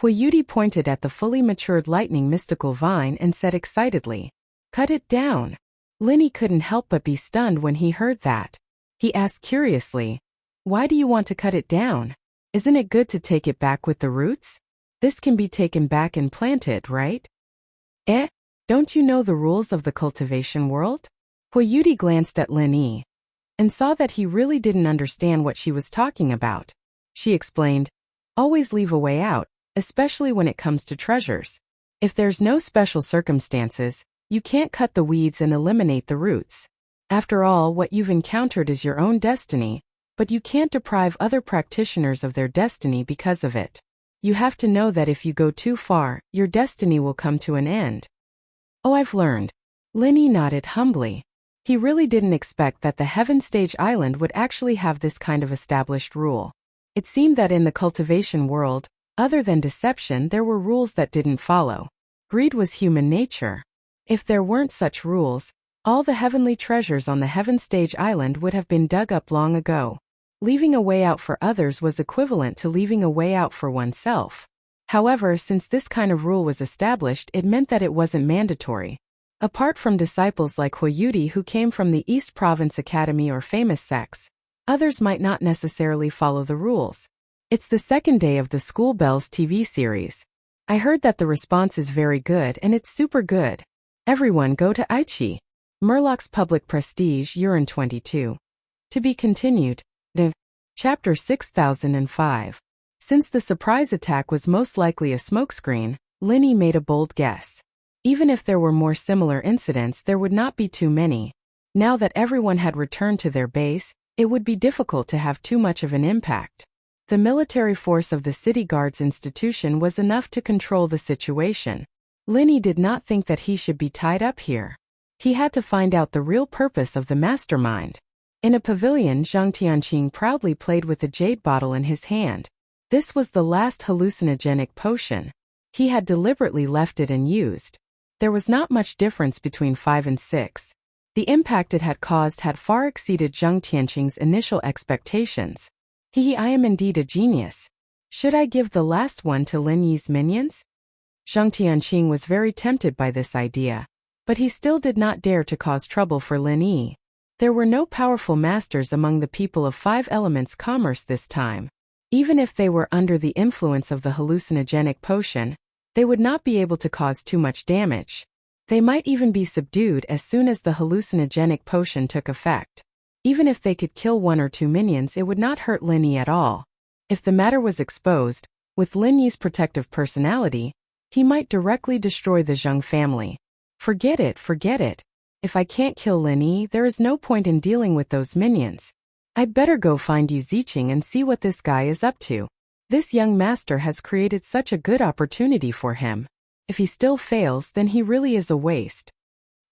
Huiyuti pointed at the fully matured lightning mystical vine and said excitedly, "Cut it down." Linny couldn't help but be stunned when he heard that. He asked curiously, "Why do you want to cut it down? Isn't it good to take it back with the roots? This can be taken back and planted, right?" "Eh? Don't you know the rules of the cultivation world?" Huiyuti glanced at Linny and saw that he really didn't understand what she was talking about. She explained, "Always leave a way out, especially when it comes to treasures. If there's no special circumstances, you can't cut the weeds and eliminate the roots. After all, what you've encountered is your own destiny, but you can't deprive other practitioners of their destiny because of it. You have to know that if you go too far, your destiny will come to an end." "Oh, I've learned." Linny nodded humbly. He really didn't expect that the Heaven Stage Island would actually have this kind of established rule. It seemed that in the cultivation world, other than deception, there were rules that didn't follow. Greed was human nature. If there weren't such rules, all the heavenly treasures on the Heaven Stage Island would have been dug up long ago. Leaving a way out for others was equivalent to leaving a way out for oneself. However, since this kind of rule was established, it meant that it wasn't mandatory. Apart from disciples like Huiyuti who came from the East Province Academy or famous sects, others might not necessarily follow the rules. It's the second day of the School Bells TV series. I heard that the response is very good and it's super good. Everyone go to Aichi. Murloc's Public Prestige Urine 22. To be continued. Chapter 6005. Since the surprise attack was most likely a smokescreen, Linny made a bold guess. Even if there were more similar incidents, there would not be too many. Now that everyone had returned to their base, it would be difficult to have too much of an impact. The military force of the City Guards institution was enough to control the situation. Linny did not think that he should be tied up here. He had to find out the real purpose of the mastermind. In a pavilion, Zhang Tianqing proudly played with a jade bottle in his hand. This was the last hallucinogenic potion. He had deliberately left it unused. There was not much difference between 5 and 6. The impact it had caused had far exceeded Zhang Tianqing's initial expectations. I am indeed a genius. Should I give the last one to Lin Yi's minions? Zhang Tianqing was very tempted by this idea, but he still did not dare to cause trouble for Lin Yi. There were no powerful masters among the people of 5 Elements commerce this time. Even if they were under the influence of the hallucinogenic potion, they would not be able to cause too much damage. They might even be subdued as soon as the hallucinogenic potion took effect. Even if they could kill 1 or 2 minions, it would not hurt Lin Yi at all. If the matter was exposed, with Lin Yi's protective personality, he might directly destroy the Zheng family. Forget it. If I can't kill Lin Yi, there is no point in dealing with those minions. I'd better go find Yu Ziqing and see what this guy is up to. This young master has created such a good opportunity for him. If he still fails, then he really is a waste.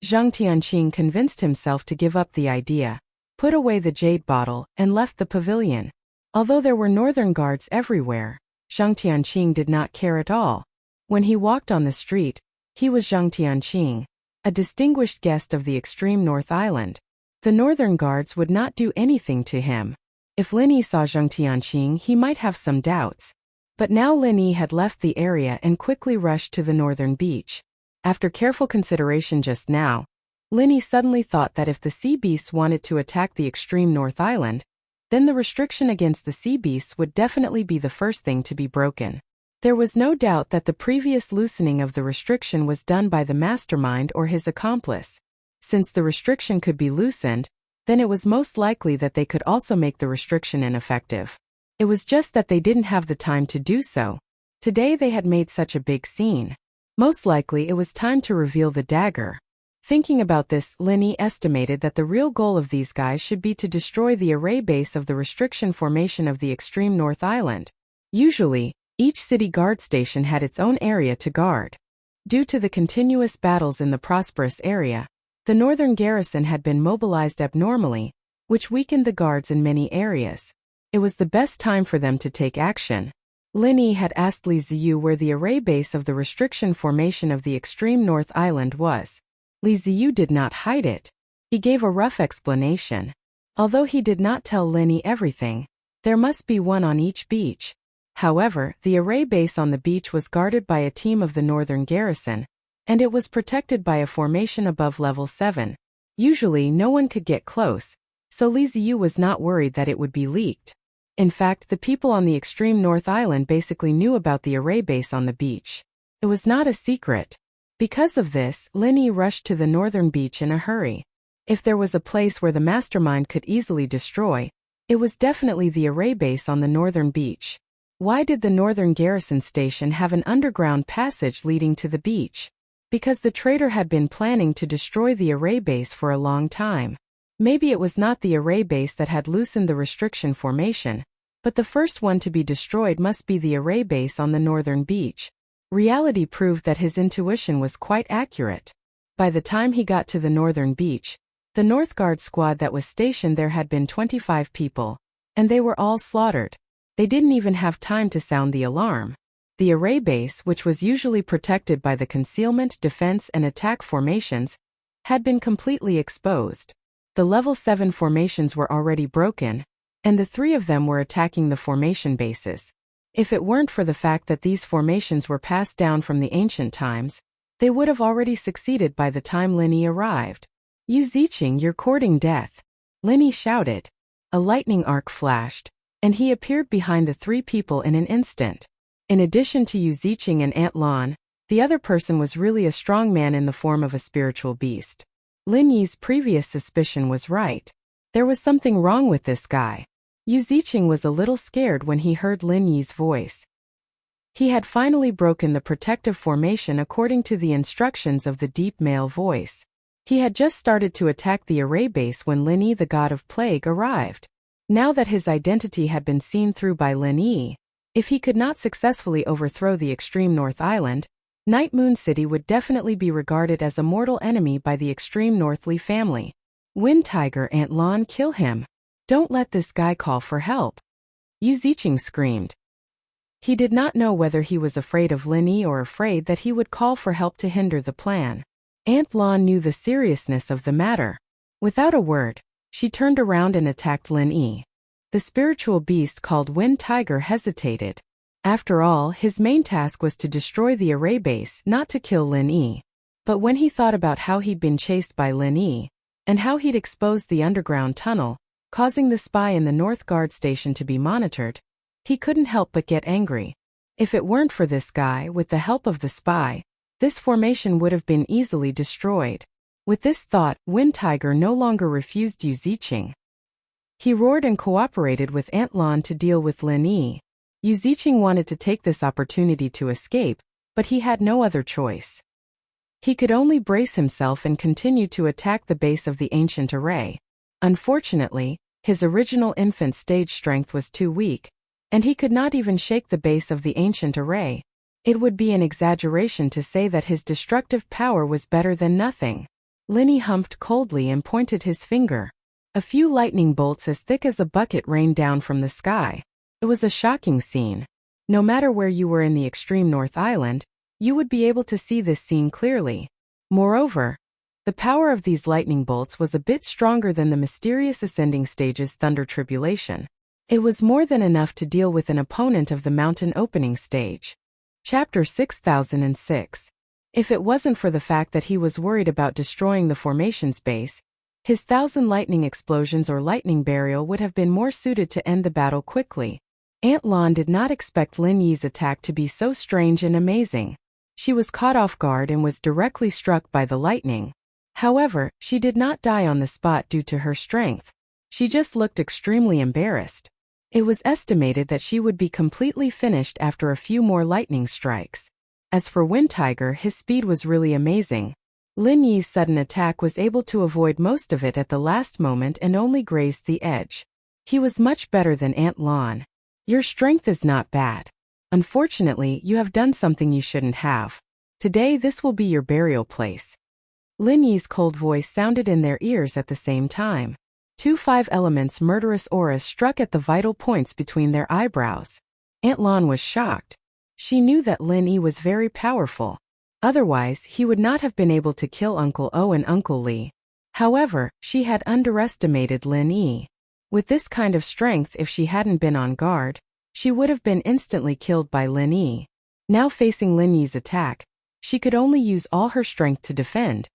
Zhang Tianqing convinced himself to give up the idea, put away the jade bottle, and left the pavilion. Although there were northern guards everywhere, Zhang Tianqing did not care at all. When he walked on the street, he was Zhang Tianqing, a distinguished guest of the extreme North Island. The northern guards would not do anything to him. If Lin Yi saw Zhang Tianqing, he might have some doubts. But now Lin Yi had left the area and quickly rushed to the northern beach. After careful consideration just now, Lin Yi suddenly thought that if the sea beasts wanted to attack the extreme North Island, then the restriction against the sea beasts would definitely be the first thing to be broken. There was no doubt that the previous loosening of the restriction was done by the mastermind or his accomplice. Since the restriction could be loosened, then it was most likely that they could also make the restriction ineffective. It was just that they didn't have the time to do so. Today they had made such a big scene. Most likely it was time to reveal the dagger. Thinking about this, Lin Yi estimated that the real goal of these guys should be to destroy the array base of the restriction formation of the extreme North Island. Usually, each city guard station had its own area to guard. Due to the continuous battles in the prosperous area, the northern garrison had been mobilized abnormally, which weakened the guards in many areas. It was the best time for them to take action. Lin Yi had asked Li Ziyu where the array base of the restriction formation of the extreme North Island was. Li Ziyu did not hide it. He gave a rough explanation. Although he did not tell Lin Yi everything, there must be one on each beach. However, the array base on the beach was guarded by a team of the northern garrison, and it was protected by a formation above level 7. Usually, no one could get close, so Li Ziyu was not worried that it would be leaked. In fact, the people on the extreme North Island basically knew about the array base on the beach. It was not a secret. Because of this, Lin Yi rushed to the northern beach in a hurry. If there was a place where the mastermind could easily destroy, it was definitely the array base on the northern beach. Why did the northern garrison station have an underground passage leading to the beach? Because the traitor had been planning to destroy the array base for a long time. Maybe it was not the array base that had loosened the restriction formation, but the first one to be destroyed must be the array base on the northern beach. Reality proved that his intuition was quite accurate. By the time he got to the northern beach, the North Guard squad that was stationed there had been 25 people, and they were all slaughtered. They didn't even have time to sound the alarm. The array base, which was usually protected by the concealment, defense, and attack formations, had been completely exposed. The level 7 formations were already broken, and the 3 of them were attacking the formation bases. If it weren't for the fact that these formations were passed down from the ancient times, they would have already succeeded by the time Lin Yi arrived. "Yu Ziqing, you're courting death," Lin Yi shouted. A lightning arc flashed, and he appeared behind the 3 people in an instant. In addition to Yu Ziqing and Aunt Lan, the other person was really a strong man in the form of a spiritual beast. Lin Yi's previous suspicion was right. There was something wrong with this guy. Yu Ziqing was a little scared when he heard Lin Yi's voice. He had finally broken the protective formation according to the instructions of the deep male voice. He had just started to attack the array base when Lin Yi, the god of plague, arrived. Now that his identity had been seen through by Lin Yi, if he could not successfully overthrow the extreme North Island, Night Moon City would definitely be regarded as a mortal enemy by the extreme North Li family. Wind Tiger, Aunt Lan, kill him. Don't let this guy call for help, Yu Ziqing screamed. He did not know whether he was afraid of Lin Yi or afraid that he would call for help to hinder the plan. Aunt Lan knew the seriousness of the matter. Without a word, she turned around and attacked Lin Yi. The spiritual beast called Wind Tiger hesitated. After all, his main task was to destroy the array base, not to kill Lin Yi. But when he thought about how he'd been chased by Lin Yi, and how he'd exposed the underground tunnel, causing the spy in the North Guard station to be monitored, he couldn't help but get angry. If it weren't for this guy, with the help of the spy, this formation would have been easily destroyed. With this thought, Wind Tiger no longer refused Yu Ziqing. He roared and cooperated with Aunt Lan to deal with Lin Yi. Yu Ziqing wanted to take this opportunity to escape, but he had no other choice. He could only brace himself and continue to attack the base of the ancient array. Unfortunately, his original infant stage strength was too weak, and he could not even shake the base of the ancient array. It would be an exaggeration to say that his destructive power was better than nothing. Lin Yi humped coldly and pointed his finger. A few lightning bolts as thick as a bucket rained down from the sky. It was a shocking scene. No matter where you were in the extreme North Island, you would be able to see this scene clearly. Moreover, the power of these lightning bolts was a bit stronger than the mysterious ascending stage's thunder tribulation. It was more than enough to deal with an opponent of the mountain opening stage. Chapter 6006. If it wasn't for the fact that he was worried about destroying the formation's base, his 1,000 lightning explosions or lightning burial would have been more suited to end the battle quickly. Aunt Lan did not expect Lin Yi's attack to be so strange and amazing. She was caught off guard and was directly struck by the lightning. However, she did not die on the spot due to her strength. She just looked extremely embarrassed. It was estimated that she would be completely finished after a few more lightning strikes. As for Wind Tiger, his speed was really amazing. Lin Yi's sudden attack was able to avoid most of it at the last moment and only grazed the edge. He was much better than Aunt Lan. Your strength is not bad. Unfortunately, you have done something you shouldn't have. Today this will be your burial place. Lin Yi's cold voice sounded in their ears at the same time. 2 5 elements murderous auras struck at the vital points between their eyebrows. Aunt Lan was shocked. She knew that Lin Yi was very powerful. Otherwise, he would not have been able to kill Uncle O and Uncle Li. However, she had underestimated Lin Yi. With this kind of strength, if she hadn't been on guard, she would have been instantly killed by Lin Yi. Now facing Lin Yi's attack, she could only use all her strength to defend.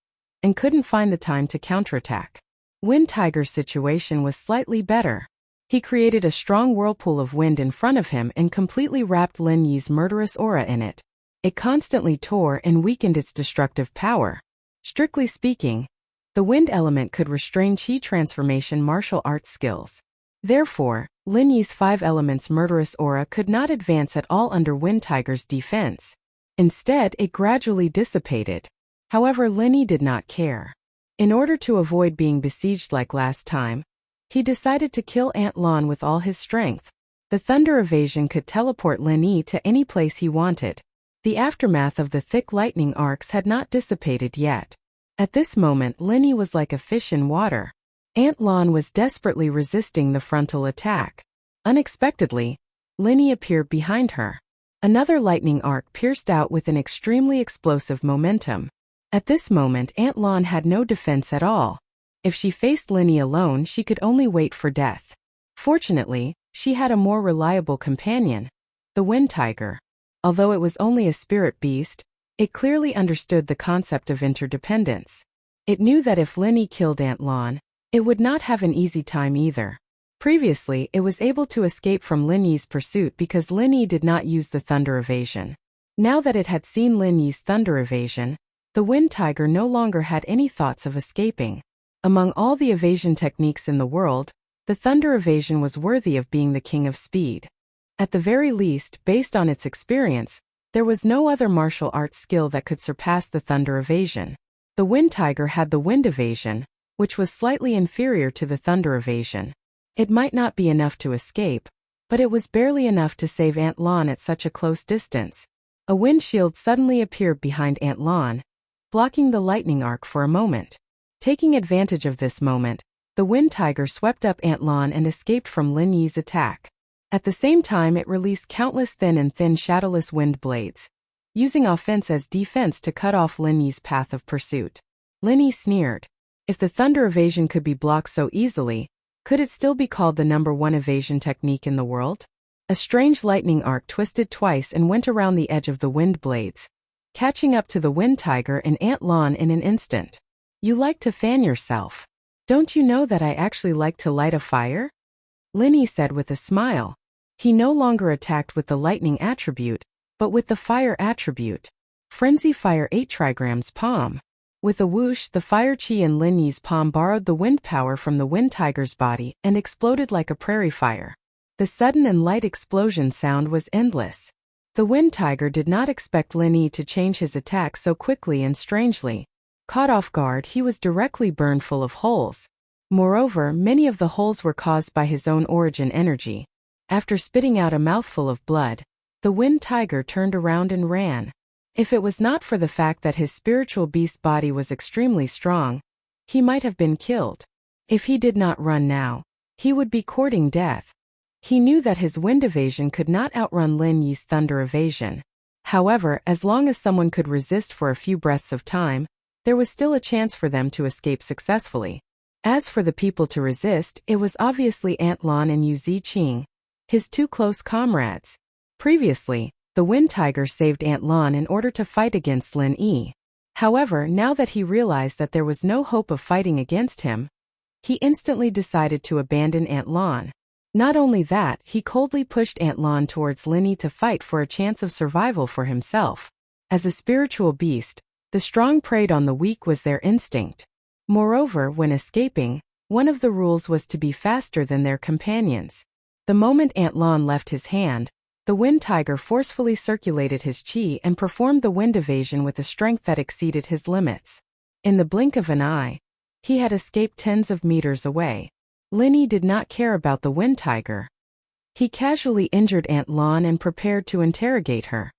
and couldn't find the time to counterattack. Wind Tiger's situation was slightly better. He created a strong whirlpool of wind in front of him and completely wrapped Lin Yi's murderous aura in it. It constantly tore and weakened its destructive power. Strictly speaking, the wind element could restrain Qi transformation martial arts skills. Therefore, Lin Yi's 5 elements murderous aura could not advance at all under Wind Tiger's defense. Instead, it gradually dissipated. However, Lin Yi did not care. In order to avoid being besieged like last time, he decided to kill Aunt Lan with all his strength. The thunder evasion could teleport Lin Yi to any place he wanted. The aftermath of the thick lightning arcs had not dissipated yet. At this moment, Lin Yi was like a fish in water. Aunt Lan was desperately resisting the frontal attack. Unexpectedly, Lin Yi appeared behind her. Another lightning arc pierced out with an extremely explosive momentum. At this moment, Aunt Lan had no defense at all. If she faced Lin Yi alone, she could only wait for death. Fortunately, she had a more reliable companion, the Wind Tiger. Although it was only a spirit beast, it clearly understood the concept of interdependence. It knew that if Lin Yi killed Aunt Lan, it would not have an easy time either. Previously, it was able to escape from Lin Yi's pursuit because Lin Yi did not use the thunder evasion. Now that it had seen Lin Yi's thunder evasion, the Wind Tiger no longer had any thoughts of escaping. Among all the evasion techniques in the world, the thunder evasion was worthy of being the king of speed. At the very least, based on its experience, there was no other martial arts skill that could surpass the thunder evasion. The Wind Tiger had the wind evasion, which was slightly inferior to the thunder evasion. It might not be enough to escape, but it was barely enough to save Aunt Lan at such a close distance. A wind shield suddenly appeared behind Aunt Lan, blocking the lightning arc for a moment. Taking advantage of this moment, the Wind Tiger swept up Aunt Lan and escaped from Lin Yi's attack. At the same time, it released countless thin and thin shadowless wind blades, using offense as defense to cut off Lin Yi's path of pursuit. Lin Yi sneered. If the thunder evasion could be blocked so easily, could it still be called the #1 evasion technique in the world? A strange lightning arc twisted twice and went around the edge of the wind blades, catching up to the Wind Tiger and Aunt Lan in an instant. You like to fan yourself. Don't you know that I actually like to light a fire? Lin Yi said with a smile. He no longer attacked with the lightning attribute, but with the fire attribute. Frenzy Fire 8 trigrams palm. With a whoosh, the fire chi in Lin Yi's palm borrowed the wind power from the Wind Tiger's body and exploded like a prairie fire. The sudden and light explosion sound was endless. The Wind Tiger did not expect Lin Yi to change his attack so quickly and strangely. Caught off guard, he was directly burned full of holes. Moreover, many of the holes were caused by his own origin energy. After spitting out a mouthful of blood, the Wind Tiger turned around and ran. If it was not for the fact that his spiritual beast body was extremely strong, he might have been killed. If he did not run now, he would be courting death. He knew that his wind evasion could not outrun Lin Yi's thunder evasion. However, as long as someone could resist for a few breaths of time, there was still a chance for them to escape successfully. As for the people to resist, it was obviously Aunt Lan and Yu Ziqing, his 2 close comrades. Previously, the Wind Tiger saved Aunt Lan in order to fight against Lin Yi. However, now that he realized that there was no hope of fighting against him, he instantly decided to abandon Aunt Lan. Not only that, he coldly pushed Aunt Lan towards Lin Yi to fight for a chance of survival for himself. As a spiritual beast, the strong preyed on the weak was their instinct. Moreover, when escaping, one of the rules was to be faster than their companions. The moment Aunt Lan left his hand, the Wind Tiger forcefully circulated his chi and performed the wind evasion with a strength that exceeded his limits. In the blink of an eye, he had escaped tens of meters away. Lin Yi did not care about the Wind Tiger. He casually injured Aunt Lan and prepared to interrogate her.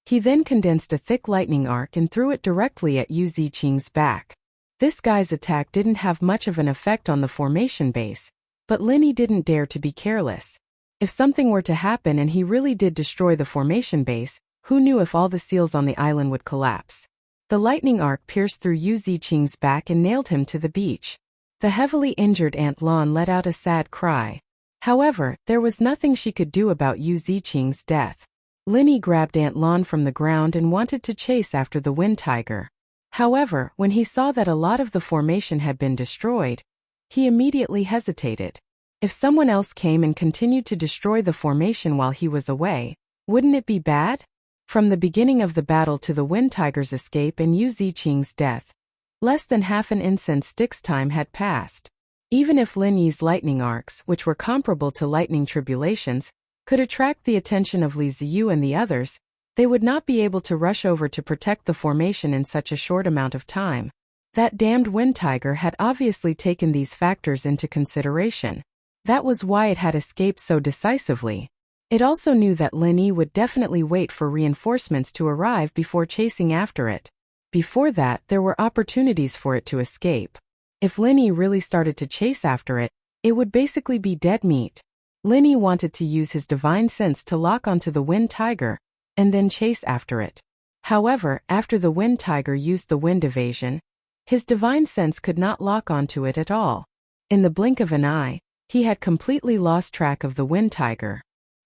He then condensed a thick lightning arc and threw it directly at Yu Ziqing's back. This guy's attack didn't have much of an effect on the formation base, but Lin Yi didn't dare to be careless. If something were to happen and he really did destroy the formation base, who knew if all the seals on the island would collapse? The lightning arc pierced through Yu Ziqing's back and nailed him to the beach. The heavily injured Aunt Lan let out a sad cry. However, there was nothing she could do about Yu Ziqing's death. Lin Yi grabbed Aunt Lan from the ground and wanted to chase after the Wind Tiger. However, when he saw that a lot of the formation had been destroyed, he immediately hesitated. If someone else came and continued to destroy the formation while he was away, wouldn't it be bad? From the beginning of the battle to the Wind Tiger's escape and Yu Ziqing's death, less than half an incense stick's time had passed. Even if Lin Yi's lightning arcs, which were comparable to lightning tribulations, could attract the attention of Li Ziyu and the others, they would not be able to rush over to protect the formation in such a short amount of time. That damned Wind Tiger had obviously taken these factors into consideration. That was why it had escaped so decisively. It also knew that Lin Yi would definitely wait for reinforcements to arrive before chasing after it. Before that, there were opportunities for it to escape. If Lin Yi really started to chase after it, it would basically be dead meat. Lin Yi wanted to use his divine sense to lock onto the Wind Tiger, and then chase after it. However, after the Wind Tiger used the wind evasion, his divine sense could not lock onto it at all. In the blink of an eye, he had completely lost track of the Wind Tiger.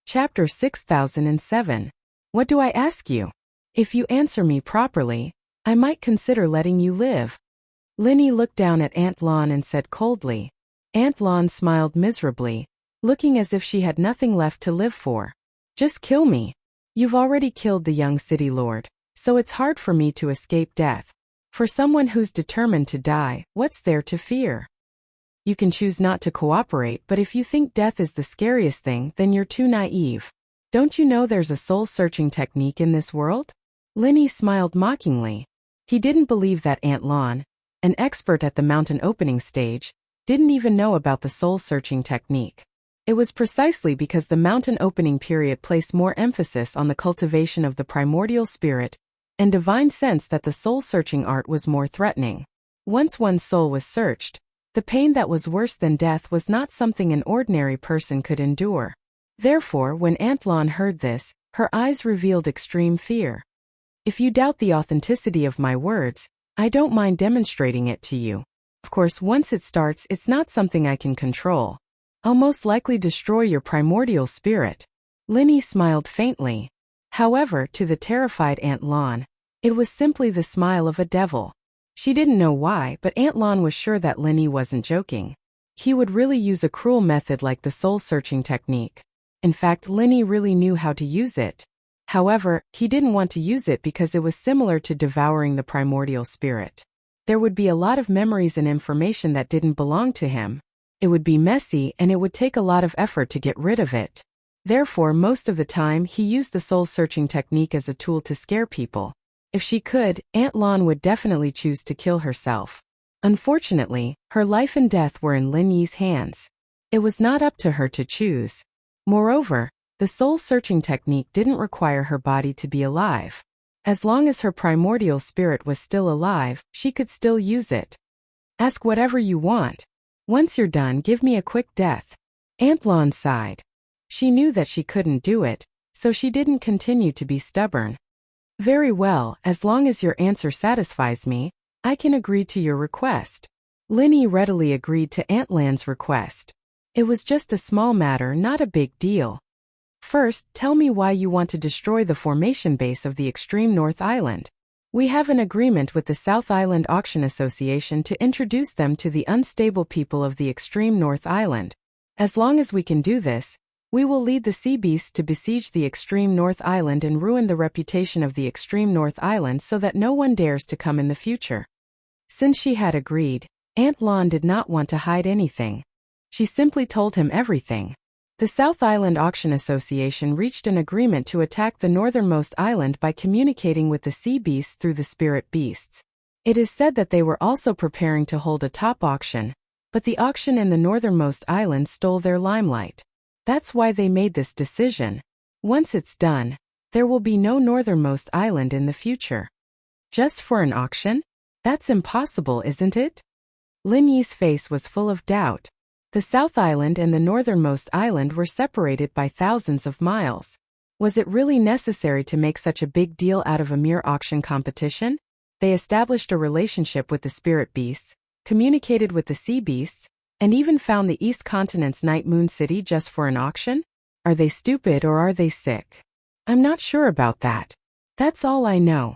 Chapter 6007. What do I ask you? If you answer me properly, I might consider letting you live. Lin Yi looked down at Aunt Lan and said coldly. Aunt Lan smiled miserably, looking as if she had nothing left to live for. Just kill me. You've already killed the young city lord, so it's hard for me to escape death. For someone who's determined to die, what's there to fear? You can choose not to cooperate, but if you think death is the scariest thing, then you're too naive. Don't you know there's a soul-searching technique in this world? Lin Yi smiled mockingly. He didn't believe that Aunt Lan, an expert at the mountain opening stage, didn't even know about the soul-searching technique. It was precisely because the mountain opening period placed more emphasis on the cultivation of the primordial spirit and divine sense that the soul-searching art was more threatening. Once one's soul was searched, the pain that was worse than death was not something an ordinary person could endure. Therefore, when Aunt Lan heard this, her eyes revealed extreme fear. If you doubt the authenticity of my words, I don't mind demonstrating it to you. Of course, once it starts, it's not something I can control. I'll most likely destroy your primordial spirit. Lin Yi smiled faintly. However, to the terrified Aunt Lan, it was simply the smile of a devil. She didn't know why, but Aunt Lan was sure that Lin Yi wasn't joking. He would really use a cruel method like the soul-searching technique. In fact, Lin Yi really knew how to use it. However, he didn't want to use it because it was similar to devouring the primordial spirit. There would be a lot of memories and information that didn't belong to him. It would be messy and it would take a lot of effort to get rid of it. Therefore, most of the time, he used the soul-searching technique as a tool to scare people. If she could, Aunt Lan would definitely choose to kill herself. Unfortunately, her life and death were in Lin Yi's hands. It was not up to her to choose. Moreover, the soul-searching technique didn't require her body to be alive. As long as her primordial spirit was still alive, she could still use it. Ask whatever you want. Once you're done, give me a quick death. Aunt Lan sighed. She knew that she couldn't do it, so she didn't continue to be stubborn. Very well, as long as your answer satisfies me, I can agree to your request. Lin Yi readily agreed to Aunt Lan's request. It was just a small matter, not a big deal. First, tell me why you want to destroy the formation base of the extreme North Island. We have an agreement with the South Island Auction Association to introduce them to the unstable people of the extreme North Island. As long as we can do this, we will lead the sea beasts to besiege the extreme North Island and ruin the reputation of the extreme North Island so that no one dares to come in the future. Since she had agreed, Aunt Lan did not want to hide anything. She simply told him everything. The South Island Auction Association reached an agreement to attack the northernmost island by communicating with the sea beasts through the spirit beasts. It is said that they were also preparing to hold a top auction, but the auction in the northernmost island stole their limelight. That's why they made this decision. Once it's done, there will be no northernmost island in the future. Just for an auction? That's impossible, isn't it? Lin Yi's face was full of doubt. The South Island and the northernmost island were separated by thousands of miles. Was it really necessary to make such a big deal out of a mere auction competition? They established a relationship with the spirit beasts, communicated with the sea beasts, and even found the East Continent's Night Moon City just for an auction? Are they stupid or are they sick? I'm not sure about that. That's all I know.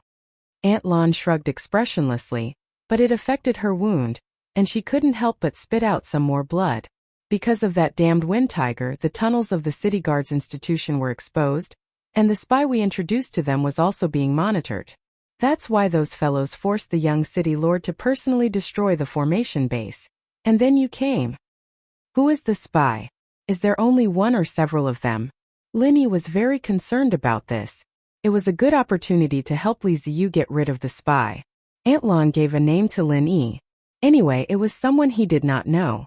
Aunt Lon shrugged expressionlessly, but it affected her wound, and she couldn't help but spit out some more blood. Because of that damned wind tiger, the tunnels of the City Guards institution were exposed, and the spy we introduced to them was also being monitored. That's why those fellows forced the young city lord to personally destroy the formation base. And then you came. Who is the spy? Is there only one or several of them? Linny was very concerned about this. It was a good opportunity to help Li Ziyu get rid of the spy. Aunt Lon gave a name to Lin Yi. Anyway, it was someone he did not know.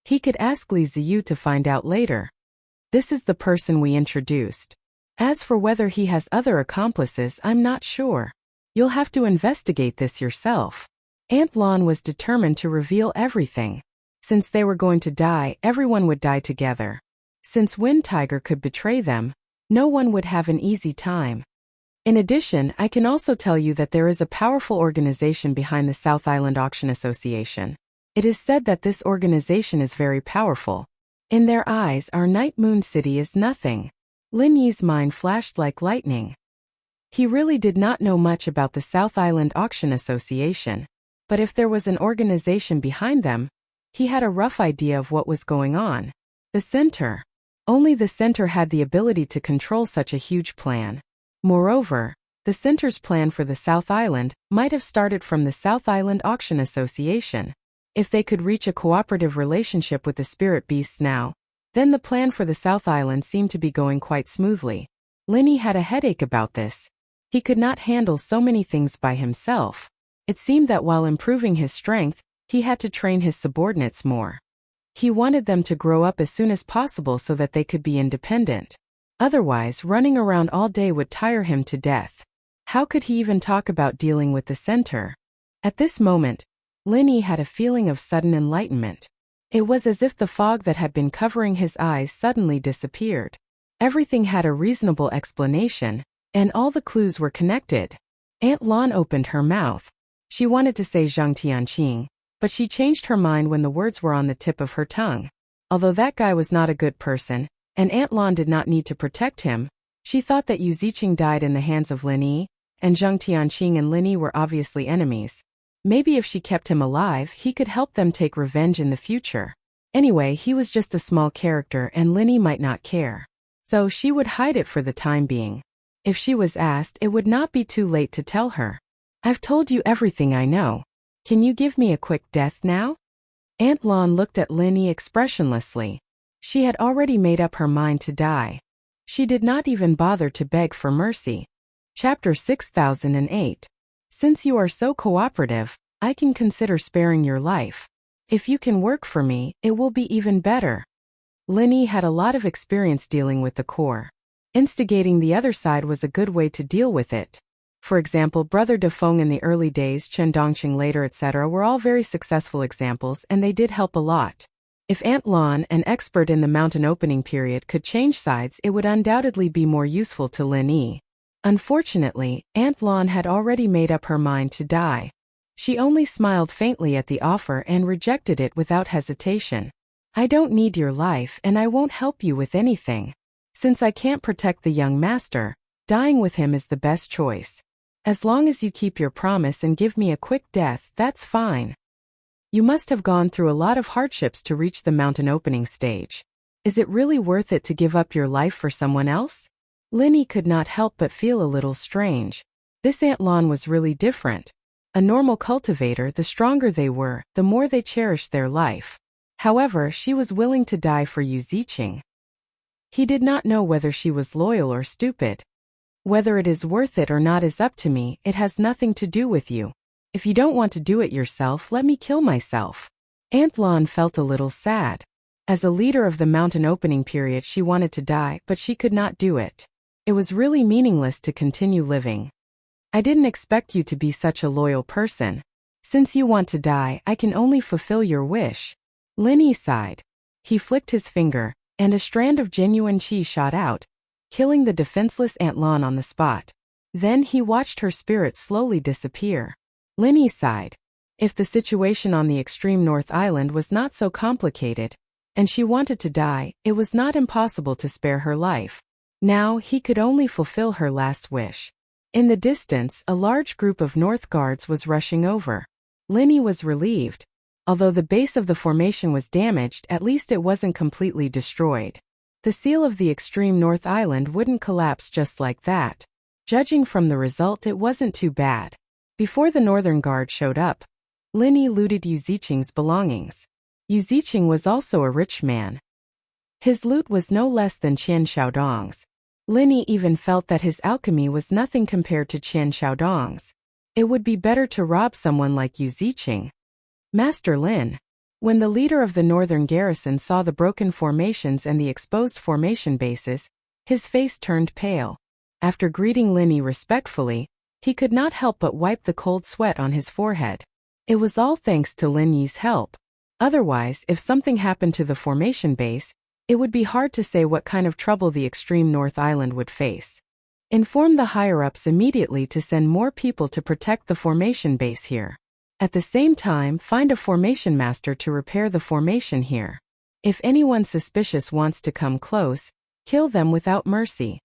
He could ask Li Ziyu to find out later. This is the person we introduced. As for whether he has other accomplices, I'm not sure. You'll have to investigate this yourself. Aunt Lon was determined to reveal everything. Since they were going to die, everyone would die together. Since Wind Tiger could betray them, no one would have an easy time. In addition, I can also tell you that there is a powerful organization behind the South Island Auction Association. It is said that this organization is very powerful. In their eyes, our Night Moon City is nothing. Lin Yi's mind flashed like lightning. He really did not know much about the South Island Auction Association, but if there was an organization behind them, he had a rough idea of what was going on. The center. Only the center had the ability to control such a huge plan. Moreover, the center's plan for the South Island might have started from the South Island Auction Association. If they could reach a cooperative relationship with the spirit beasts now, then the plan for the South Island seemed to be going quite smoothly. Linny had a headache about this. He could not handle so many things by himself. It seemed that while improving his strength, he had to train his subordinates more. He wanted them to grow up as soon as possible so that they could be independent. Otherwise, running around all day would tire him to death. How could he even talk about dealing with the center? At this moment, Linny had a feeling of sudden enlightenment. It was as if the fog that had been covering his eyes suddenly disappeared. Everything had a reasonable explanation, and all the clues were connected. Aunt Lon opened her mouth. She wanted to say Zhang Tianqing, but she changed her mind when the words were on the tip of her tongue. Although that guy was not a good person, and Aunt Lon did not need to protect him, she thought that Yu Ziqing died in the hands of Lin Yi, and Zhang Tianqing and Lin Yi were obviously enemies. Maybe if she kept him alive, he could help them take revenge in the future. Anyway, he was just a small character and Lin Yi might not care. So she would hide it for the time being. If she was asked, it would not be too late to tell her. I've told you everything I know. Can you give me a quick death now? Aunt Lon looked at Lin Yi expressionlessly. She had already made up her mind to die. She did not even bother to beg for mercy. Chapter 6008. Since you are so cooperative, I can consider sparing your life. If you can work for me, it will be even better. Lin Yi had a lot of experience dealing with the core. Instigating the other side was a good way to deal with it. For example, Brother Defeng in the early days, Chen Dongqing later, etc. were all very successful examples and they did help a lot. If Aunt Lon, an expert in the mountain opening period, could change sides, it would undoubtedly be more useful to Lin Yi. Unfortunately, Aunt Lon had already made up her mind to die. She only smiled faintly at the offer and rejected it without hesitation. I don't need your life and I won't help you with anything. Since I can't protect the young master, dying with him is the best choice. As long as you keep your promise and give me a quick death, that's fine. You must have gone through a lot of hardships to reach the mountain opening stage. Is it really worth it to give up your life for someone else? Lin Yi could not help but feel a little strange. This Aunt Lon was really different. A normal cultivator, the stronger they were, the more they cherished their life. However, she was willing to die for Yu Ziqing. He did not know whether she was loyal or stupid. Whether it is worth it or not is up to me, it has nothing to do with you. If you don't want to do it yourself, let me kill myself. Aunt Lon felt a little sad. As a leader of the mountain opening period, she wanted to die, but she could not do it. It was really meaningless to continue living. I didn't expect you to be such a loyal person. Since you want to die, I can only fulfill your wish. Lin Yi sighed. He flicked his finger, and a strand of genuine qi shot out, killing the defenseless Aunt Lon on the spot. Then he watched her spirit slowly disappear. Lin Yi sighed. If the situation on the extreme North Island was not so complicated, and she wanted to die, it was not impossible to spare her life. Now he could only fulfill her last wish. In the distance, a large group of North Guards was rushing over. Linny was relieved. Although the base of the formation was damaged, at least it wasn't completely destroyed. The seal of the extreme North Island wouldn't collapse just like that. Judging from the result, it wasn't too bad. Before the Northern Guard showed up, Linny looted Yu Ziqing's belongings. Yu Ziqing was also a rich man. His loot was no less than Qian Xiaodong's. Linny even felt that his alchemy was nothing compared to Qian Xiaodong's. It would be better to rob someone like Yu Ziqing. Master Lin. When the leader of the northern garrison saw the broken formations and the exposed formation bases, his face turned pale. After greeting Linny respectfully, he could not help but wipe the cold sweat on his forehead. It was all thanks to Lin Yi's help. Otherwise, if something happened to the formation base, it would be hard to say what kind of trouble the extreme North Island would face. Inform the higher-ups immediately to send more people to protect the formation base here. At the same time, find a formation master to repair the formation here. If anyone suspicious wants to come close, kill them without mercy.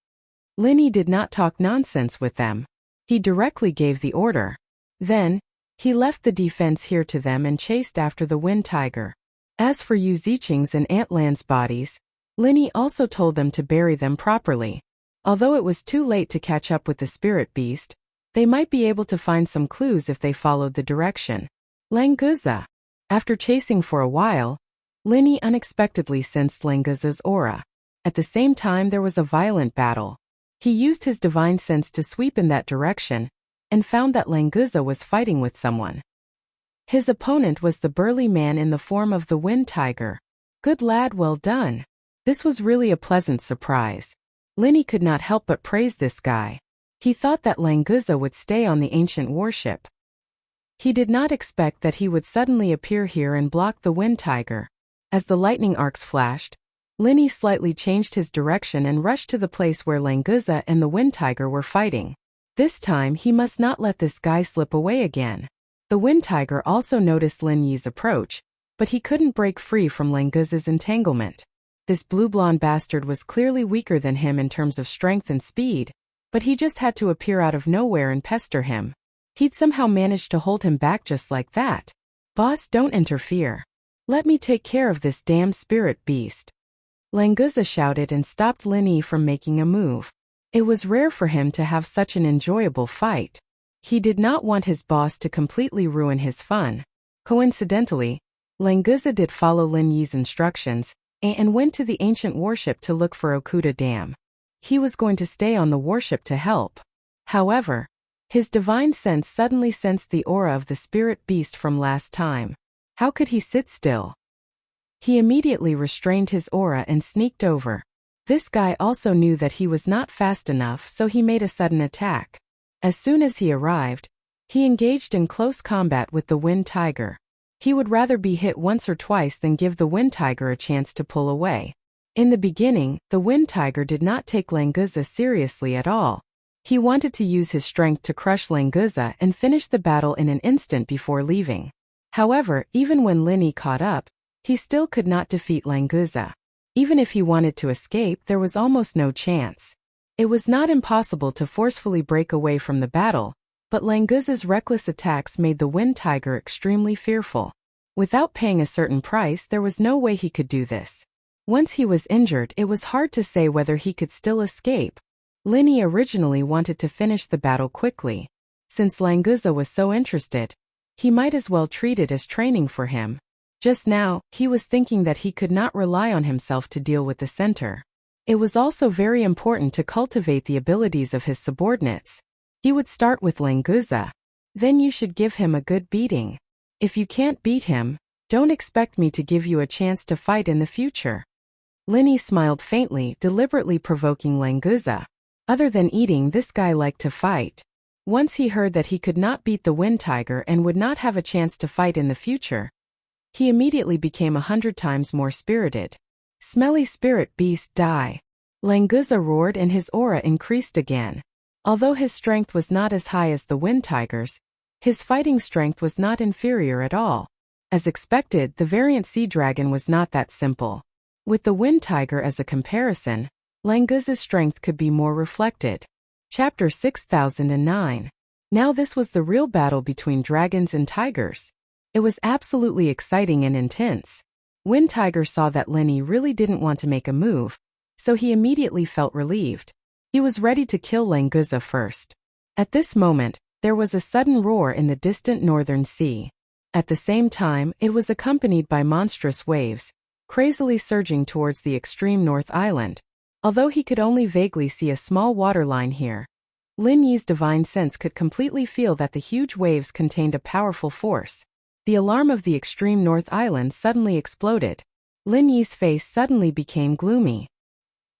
Linny did not talk nonsense with them. He directly gave the order. Then, he left the defense here to them and chased after the Wind Tiger. As for Yu Ziqing's and Antlan's bodies, Linny also told them to bury them properly. Although it was too late to catch up with the spirit beast, they might be able to find some clues if they followed the direction. Languza. After chasing for a while, Linny unexpectedly sensed Languza's aura. At the same time, there was a violent battle. He used his divine sense to sweep in that direction, and found that Languza was fighting with someone. His opponent was the burly man in the form of the Wind Tiger. Good lad, well done. This was really a pleasant surprise. Linny could not help but praise this guy. He thought that Languza would stay on the ancient warship. He did not expect that he would suddenly appear here and block the Wind Tiger. As the lightning arcs flashed, Linny slightly changed his direction and rushed to the place where Languza and the Wind Tiger were fighting. This time he must not let this guy slip away again. The Wind Tiger also noticed Lin Yi's approach, but he couldn't break free from Languza's entanglement. This blue-blonde bastard was clearly weaker than him in terms of strength and speed, but he just had to appear out of nowhere and pester him. He'd somehow managed to hold him back just like that. Boss, don't interfere. Let me take care of this damn spirit beast. Languza shouted and stopped Lin Yi from making a move. It was rare for him to have such an enjoyable fight. He did not want his boss to completely ruin his fun. Coincidentally, Languza did follow Lin Yi's instructions, and went to the ancient warship to look for Okuda Dam. He was going to stay on the warship to help. However, his divine sense suddenly sensed the aura of the spirit beast from last time. How could he sit still? He immediately restrained his aura and sneaked over. This guy also knew that he was not fast enough, so he made a sudden attack. As soon as he arrived, he engaged in close combat with the Wind Tiger. He would rather be hit once or twice than give the Wind Tiger a chance to pull away. In the beginning, the Wind Tiger did not take Languza seriously at all. He wanted to use his strength to crush Languza and finish the battle in an instant before leaving. However, even when Lin Yi caught up, he still could not defeat Languza. Even if he wanted to escape, there was almost no chance. It was not impossible to forcefully break away from the battle, but Languza's reckless attacks made the Wind Tiger extremely fearful. Without paying a certain price, there was no way he could do this. Once he was injured, it was hard to say whether he could still escape. Lin Yi originally wanted to finish the battle quickly. Since Languza was so interested, he might as well treat it as training for him. Just now, he was thinking that he could not rely on himself to deal with the center. It was also very important to cultivate the abilities of his subordinates. He would start with Languza. Then you should give him a good beating. If you can't beat him, don't expect me to give you a chance to fight in the future. Lin Yi smiled faintly, deliberately provoking Languza. Other than eating, this guy liked to fight. Once he heard that he could not beat the Wind Tiger and would not have a chance to fight in the future, he immediately became 100 times more spirited. Smelly spirit beast, die. Languza roared and his aura increased again. Although his strength was not as high as the Wind Tiger's, his fighting strength was not inferior at all. As expected, the variant sea dragon was not that simple. With the Wind Tiger as a comparison, Languza's strength could be more reflected. Chapter 6009. Now this was the real battle between dragons and tigers. It was absolutely exciting and intense. Wind Tiger saw that Linny really didn't want to make a move, so he immediately felt relieved. He was ready to kill Languza first. At this moment, there was a sudden roar in the distant northern sea. At the same time, it was accompanied by monstrous waves, crazily surging towards the extreme North Island. Although he could only vaguely see a small waterline here, Lin Yi's divine sense could completely feel that the huge waves contained a powerful force. The alarm of the extreme North Island suddenly exploded. Lin Yi's face suddenly became gloomy.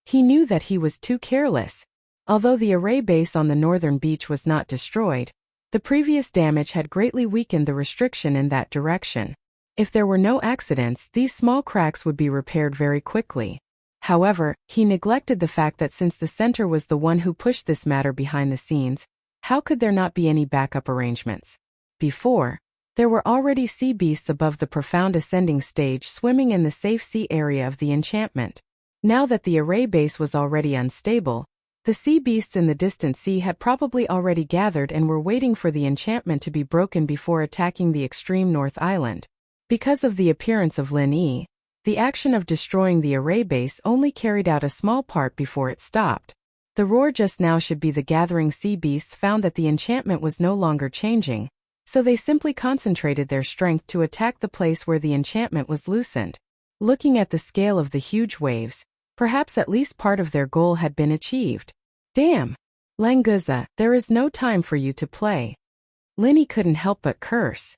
He knew that he was too careless. Although the array base on the northern beach was not destroyed, the previous damage had greatly weakened the restriction in that direction. If there were no accidents, these small cracks would be repaired very quickly. However, he neglected the fact that since the center was the one who pushed this matter behind the scenes, how could there not be any backup arrangements? Before, there were already sea beasts above the profound ascending stage swimming in the safe sea area of the enchantment. Now that the array base was already unstable, the sea beasts in the distant sea had probably already gathered and were waiting for the enchantment to be broken before attacking the extreme North Island. Because of the appearance of Lin Yi, the action of destroying the array base only carried out a small part before it stopped. The roar just now should be the gathering sea beasts found that the enchantment was no longer changing, so they simply concentrated their strength to attack the place where the enchantment was loosened. Looking at the scale of the huge waves, perhaps at least part of their goal had been achieved. Damn! Languza, there is no time for you to play. Linny couldn't help but curse.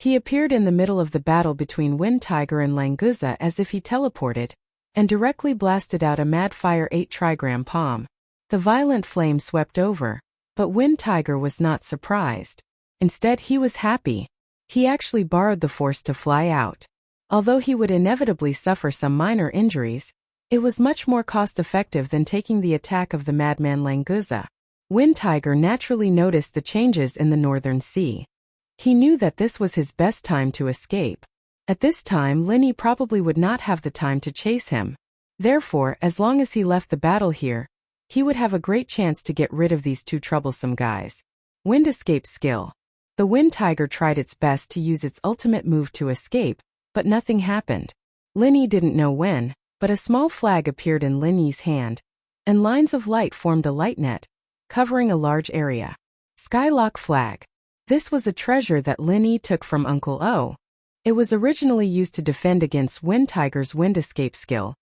He appeared in the middle of the battle between Wind Tiger and Languza as if he teleported, and directly blasted out a mad fire 8 trigram palm. The violent flame swept over, but Wind Tiger was not surprised. Instead, he was happy. He actually borrowed the force to fly out. Although he would inevitably suffer some minor injuries, it was much more cost-effective than taking the attack of the madman Languza. Wind Tiger naturally noticed the changes in the northern sea. He knew that this was his best time to escape. At this time, Linny probably would not have the time to chase him. Therefore, as long as he left the battle here, he would have a great chance to get rid of these two troublesome guys. Wind escape skill. The Wind Tiger tried its best to use its ultimate move to escape, but nothing happened. Linny didn't know when, but a small flag appeared in Linny's hand, and lines of light formed a light net, covering a large area. Skylock flag. This was a treasure that Linny took from Uncle O. It was originally used to defend against Wind Tiger's wind escape skill,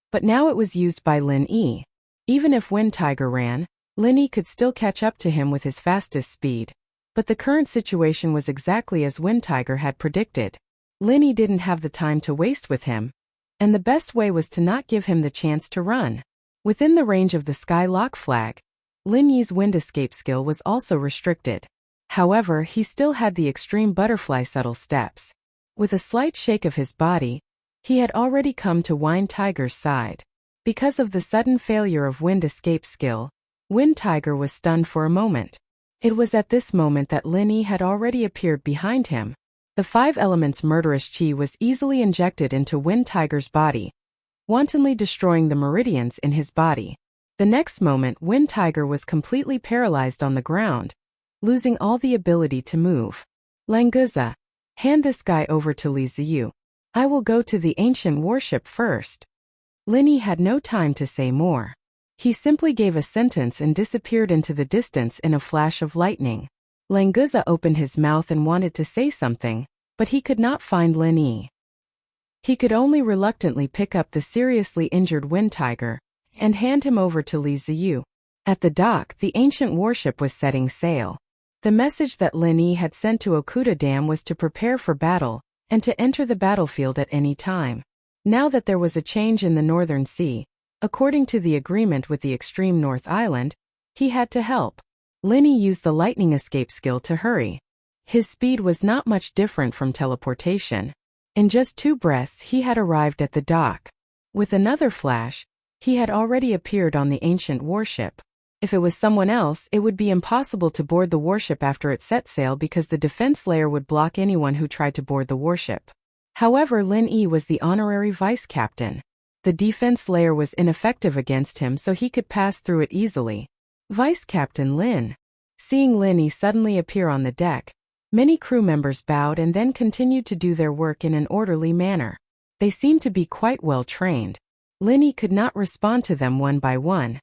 but now it was used by Lin Yi. Even if Wind Tiger ran, Linny could still catch up to him with his fastest speed. But the current situation was exactly as Wind Tiger had predicted. Linny didn't have the time to waste with him, and the best way was to not give him the chance to run. Within the range of the Skylock flag, Lin Yi's wind escape skill was also restricted. However, he still had the extreme butterfly subtle steps. With a slight shake of his body, he had already come to Wind Tiger's side. Because of the sudden failure of wind escape skill, Wind Tiger was stunned for a moment. It was at this moment that Lin Yi had already appeared behind him. The 5 elements murderous chi was easily injected into Wind Tiger's body, wantonly destroying the meridians in his body. The next moment, Wind Tiger was completely paralyzed on the ground, losing all the ability to move. Languza, hand this guy over to Li Ziyu. I will go to the ancient warship first. Linny had no time to say more. He simply gave a sentence and disappeared into the distance in a flash of lightning. Languza opened his mouth and wanted to say something, but he could not find Lin Yi. He could only reluctantly pick up the seriously injured Wind Tiger and hand him over to Li Ziyu. At the dock, the ancient warship was setting sail. The message that Lin Yi had sent to Okuda Dam was to prepare for battle and to enter the battlefield at any time. Now that there was a change in the northern sea, according to the agreement with the extreme North Island, he had to help. Lin Yi used the lightning escape skill to hurry. His speed was not much different from teleportation. In just 2 breaths he had arrived at the dock. With another flash, he had already appeared on the ancient warship. If it was someone else, it would be impossible to board the warship after it set sail because the defense layer would block anyone who tried to board the warship. However, Lin Yi was the honorary vice captain. The defense layer was ineffective against him, so he could pass through it easily. Vice Captain Lin. Seeing Linny suddenly appear on the deck, many crew members bowed and then continued to do their work in an orderly manner. They seemed to be quite well trained. Linny could not respond to them one by one.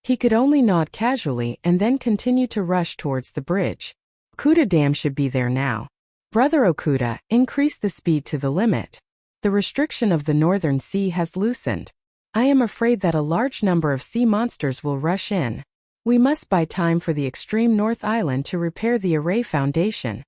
He could only nod casually and then continue to rush towards the bridge. Okuda Dam should be there now. Brother Okuda, increase the speed to the limit. The restriction of the northern sea has loosened. I am afraid that a large number of sea monsters will rush in. We must buy time for the extreme North Island to repair the array foundation.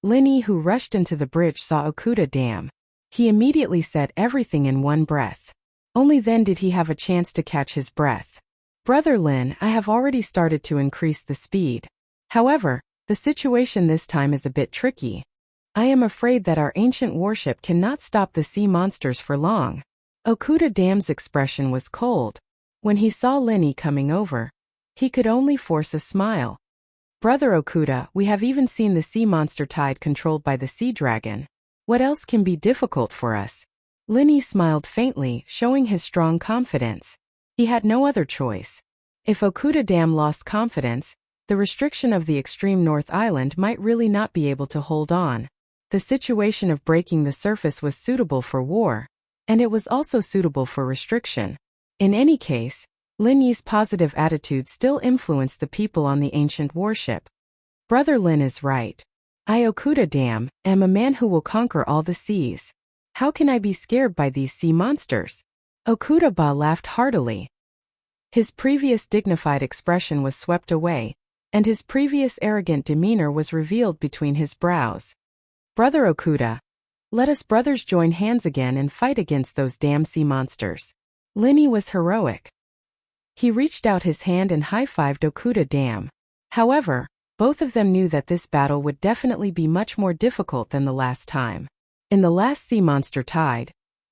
Linny, who rushed into the bridge, saw Okuda Dam. He immediately said everything in one breath. Only then did he have a chance to catch his breath. Brother Lin, I have already started to increase the speed. However, the situation this time is a bit tricky. I am afraid that our ancient warship cannot stop the sea monsters for long. Okuda Dam's expression was cold. When he saw Linny coming over, he could only force a smile. Brother Okuda, we have even seen the sea monster tide controlled by the sea dragon. What else can be difficult for us? Linny smiled faintly, showing his strong confidence. He had no other choice. If Okuda Dam lost confidence, the restriction of the extreme North Island might really not be able to hold on. The situation of breaking the surface was suitable for war, and it was also suitable for restriction. In any case, Linny's positive attitude still influenced the people on the ancient warship. Brother Lin is right. I, Okuda Dam, am a man who will conquer all the seas. How can I be scared by these sea monsters? Okuda Ba laughed heartily. His previous dignified expression was swept away, and his previous arrogant demeanor was revealed between his brows. Brother Okuda, let us brothers join hands again and fight against those damn sea monsters. Linny was heroic. He reached out his hand and high-fived Okuda Dam. However, both of them knew that this battle would definitely be much more difficult than the last time. In the last sea monster tide,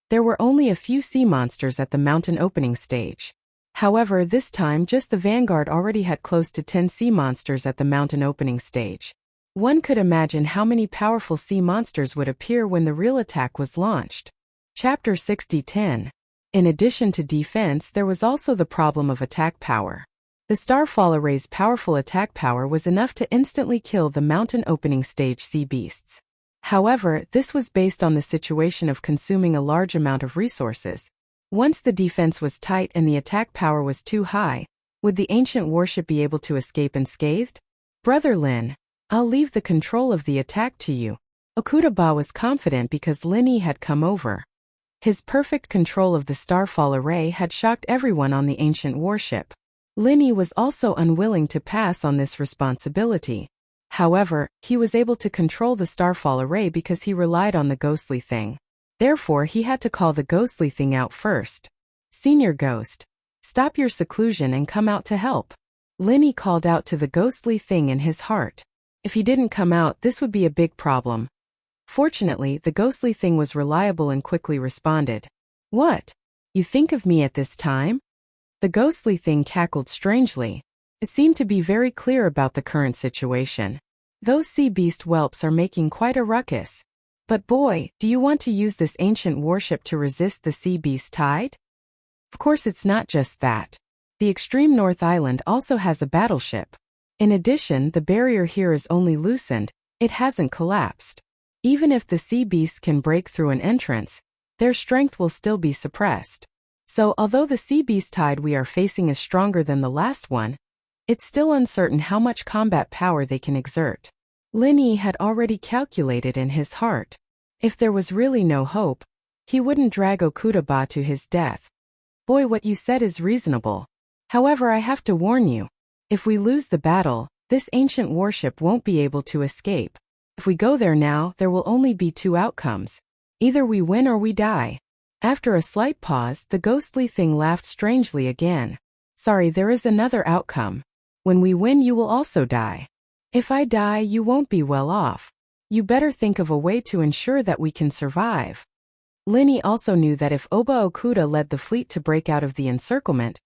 there were only a few sea monsters at the mountain opening stage. However, this time just the vanguard already had close to 10 sea monsters at the mountain opening stage. One could imagine how many powerful sea monsters would appear when the real attack was launched. Chapter 60:10. In addition to defense, there was also the problem of attack power. The Starfall Array's powerful attack power was enough to instantly kill the mountain opening stage sea beasts. However, this was based on the situation of consuming a large amount of resources. Once the defense was tight and the attack power was too high, would the ancient warship be able to escape unscathed? Brother Lin, I'll leave the control of the attack to you. Okuda Ba was confident because Linny had come over. His perfect control of the Starfall Array had shocked everyone on the ancient warship. Linny was also unwilling to pass on this responsibility. However, he was able to control the Starfall Array because he relied on the ghostly thing. Therefore, he had to call the ghostly thing out first. Senior Ghost, stop your seclusion and come out to help. Linny called out to the ghostly thing in his heart. If he didn't come out, this would be a big problem. Fortunately, the ghostly thing was reliable and quickly responded. What? You think of me at this time? The ghostly thing cackled strangely. It seemed to be very clear about the current situation. Those sea beast whelps are making quite a ruckus. But boy, do you want to use this ancient warship to resist the sea beast tide? Of course, it's not just that. The extreme North Island also has a battleship. In addition, the barrier here is only loosened, it hasn't collapsed. Even if the sea beasts can break through an entrance, their strength will still be suppressed. So, although the sea beast tide we are facing is stronger than the last one, it's still uncertain how much combat power they can exert. Linny had already calculated in his heart. If there was really no hope, he wouldn't drag Okuda Ba to his death. Boy, what you said is reasonable. However, I have to warn you. If we lose the battle, this ancient warship won't be able to escape. If we go there now, there will only be two outcomes. Either we win or we die. After a slight pause, the ghostly thing laughed strangely again. Sorry, there is another outcome. When we win, you will also die. If I die, you won't be well off. You better think of a way to ensure that we can survive. Linny also knew that if Oba Okuda led the fleet to break out of the encirclement,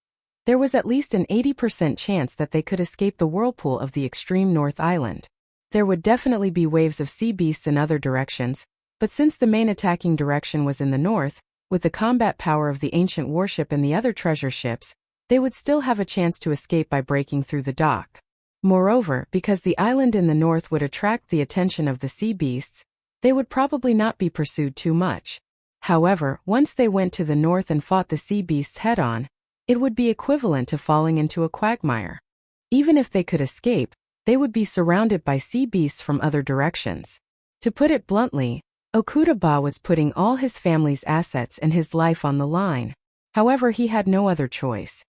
there was at least an 80% chance that they could escape the whirlpool of the extreme North Island. There would definitely be waves of sea beasts in other directions, but since the main attacking direction was in the north, with the combat power of the ancient warship and the other treasure ships, they would still have a chance to escape by breaking through the dock. Moreover, because the island in the north would attract the attention of the sea beasts, they would probably not be pursued too much. However, once they went to the north and fought the sea beasts head-on, it would be equivalent to falling into a quagmire. Even if they could escape, they would be surrounded by sea beasts from other directions. To put it bluntly, Okuda was putting all his family's assets and his life on the line. However, he had no other choice.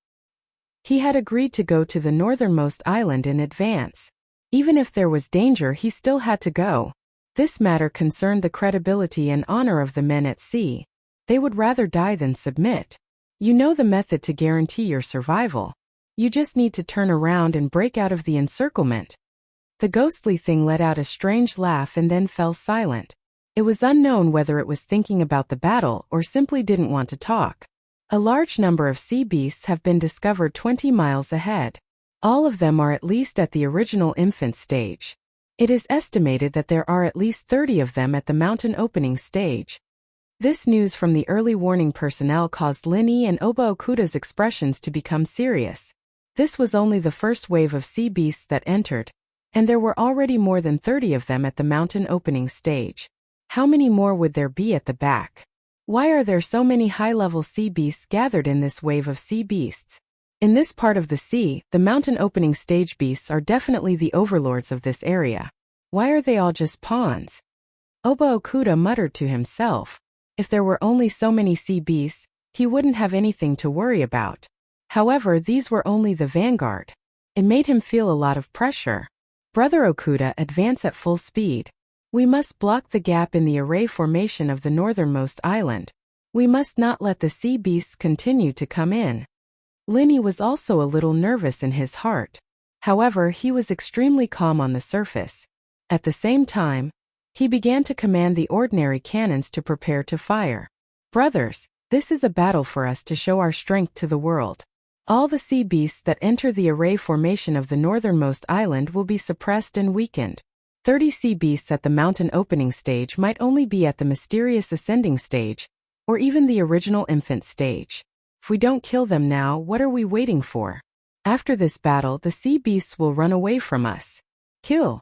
He had agreed to go to the northernmost island in advance. Even if there was danger, he still had to go. This matter concerned the credibility and honor of the men at sea. They would rather die than submit. You know the method to guarantee your survival. You just need to turn around and break out of the encirclement. The ghostly thing let out a strange laugh and then fell silent. It was unknown whether it was thinking about the battle or simply didn't want to talk. A large number of sea beasts have been discovered 20 miles ahead. All of them are at least at the original infant stage. It is estimated that there are at least 30 of them at the mountain opening stage. This news from the early warning personnel caused Linny and Oba Okuda's expressions to become serious. This was only the first wave of sea beasts that entered, and there were already more than 30 of them at the mountain opening stage. How many more would there be at the back? Why are there so many high-level sea beasts gathered in this wave of sea beasts? In this part of the sea, the mountain opening stage beasts are definitely the overlords of this area. Why are they all just pawns? Oba Okuda muttered to himself. If there were only so many sea beasts, he wouldn't have anything to worry about. However, these were only the vanguard. It made him feel a lot of pressure. Brother Okuda, advance at full speed. We must block the gap in the array formation of the northernmost island. We must not let the sea beasts continue to come in. Linny was also a little nervous in his heart. However, he was extremely calm on the surface. At the same time, he began to command the ordinary cannons to prepare to fire. Brothers, this is a battle for us to show our strength to the world. All the sea beasts that enter the array formation of the northernmost island will be suppressed and weakened. 30 sea beasts at the mountain opening stage might only be at the mysterious ascending stage, or even the original infant stage. If we don't kill them now, what are we waiting for? After this battle, the sea beasts will run away from us. Kill.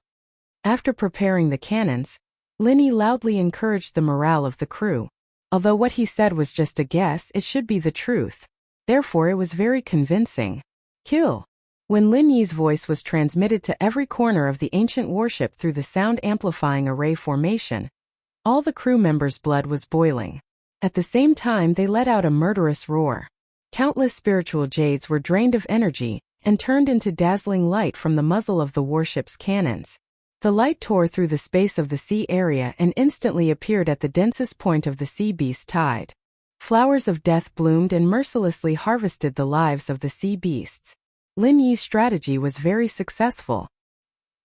After preparing the cannons, Linny loudly encouraged the morale of the crew. Although what he said was just a guess, it should be the truth. Therefore, it was very convincing. Kill. When Lin Yi's voice was transmitted to every corner of the ancient warship through the sound-amplifying array formation, all the crew members' blood was boiling. At the same time, they let out a murderous roar. Countless spiritual jades were drained of energy and turned into dazzling light from the muzzle of the warship's cannons. The light tore through the space of the sea area and instantly appeared at the densest point of the sea beast tide. Flowers of death bloomed and mercilessly harvested the lives of the sea beasts. Lin Yi's strategy was very successful.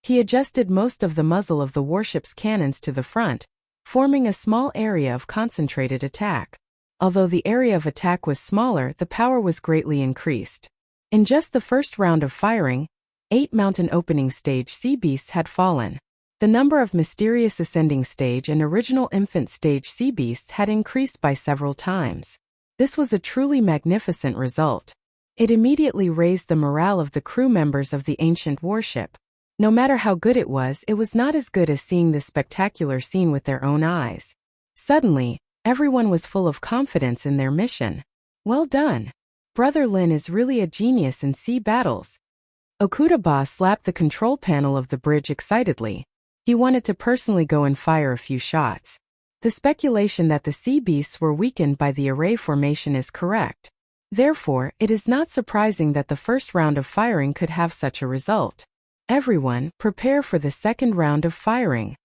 He adjusted most of the muzzle of the warship's cannons to the front, forming a small area of concentrated attack. Although the area of attack was smaller, the power was greatly increased. In just the first round of firing, 8 mountain opening stage sea beasts had fallen. The number of mysterious ascending stage and original infant stage sea beasts had increased by several times. This was a truly magnificent result. It immediately raised the morale of the crew members of the ancient warship. No matter how good it was not as good as seeing this spectacular scene with their own eyes. Suddenly, everyone was full of confidence in their mission. Well done. Brother Lin is really a genius in sea battles. Okuda slapped the control panel of the bridge excitedly. He wanted to personally go and fire a few shots. The speculation that the sea beasts were weakened by the array formation is correct. Therefore, it is not surprising that the first round of firing could have such a result. Everyone, prepare for the second round of firing.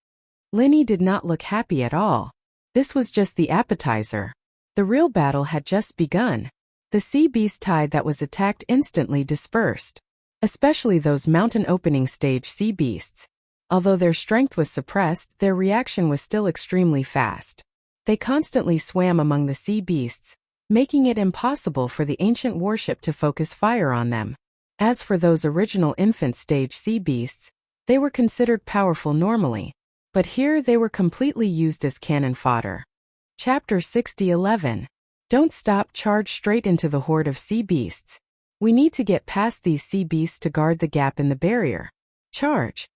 Linny did not look happy at all. This was just the appetizer. The real battle had just begun. The sea beast tide that was attacked instantly dispersed. Especially those mountain opening stage sea beasts. Although their strength was suppressed, their reaction was still extremely fast. They constantly swam among the sea beasts, making it impossible for the ancient warship to focus fire on them. As for those original infant stage sea beasts, they were considered powerful normally, but here they were completely used as cannon fodder. Chapter 60:11. Don't stop, charge straight into the horde of sea beasts. We need to get past these sea beasts to guard the gap in the barrier. Charge!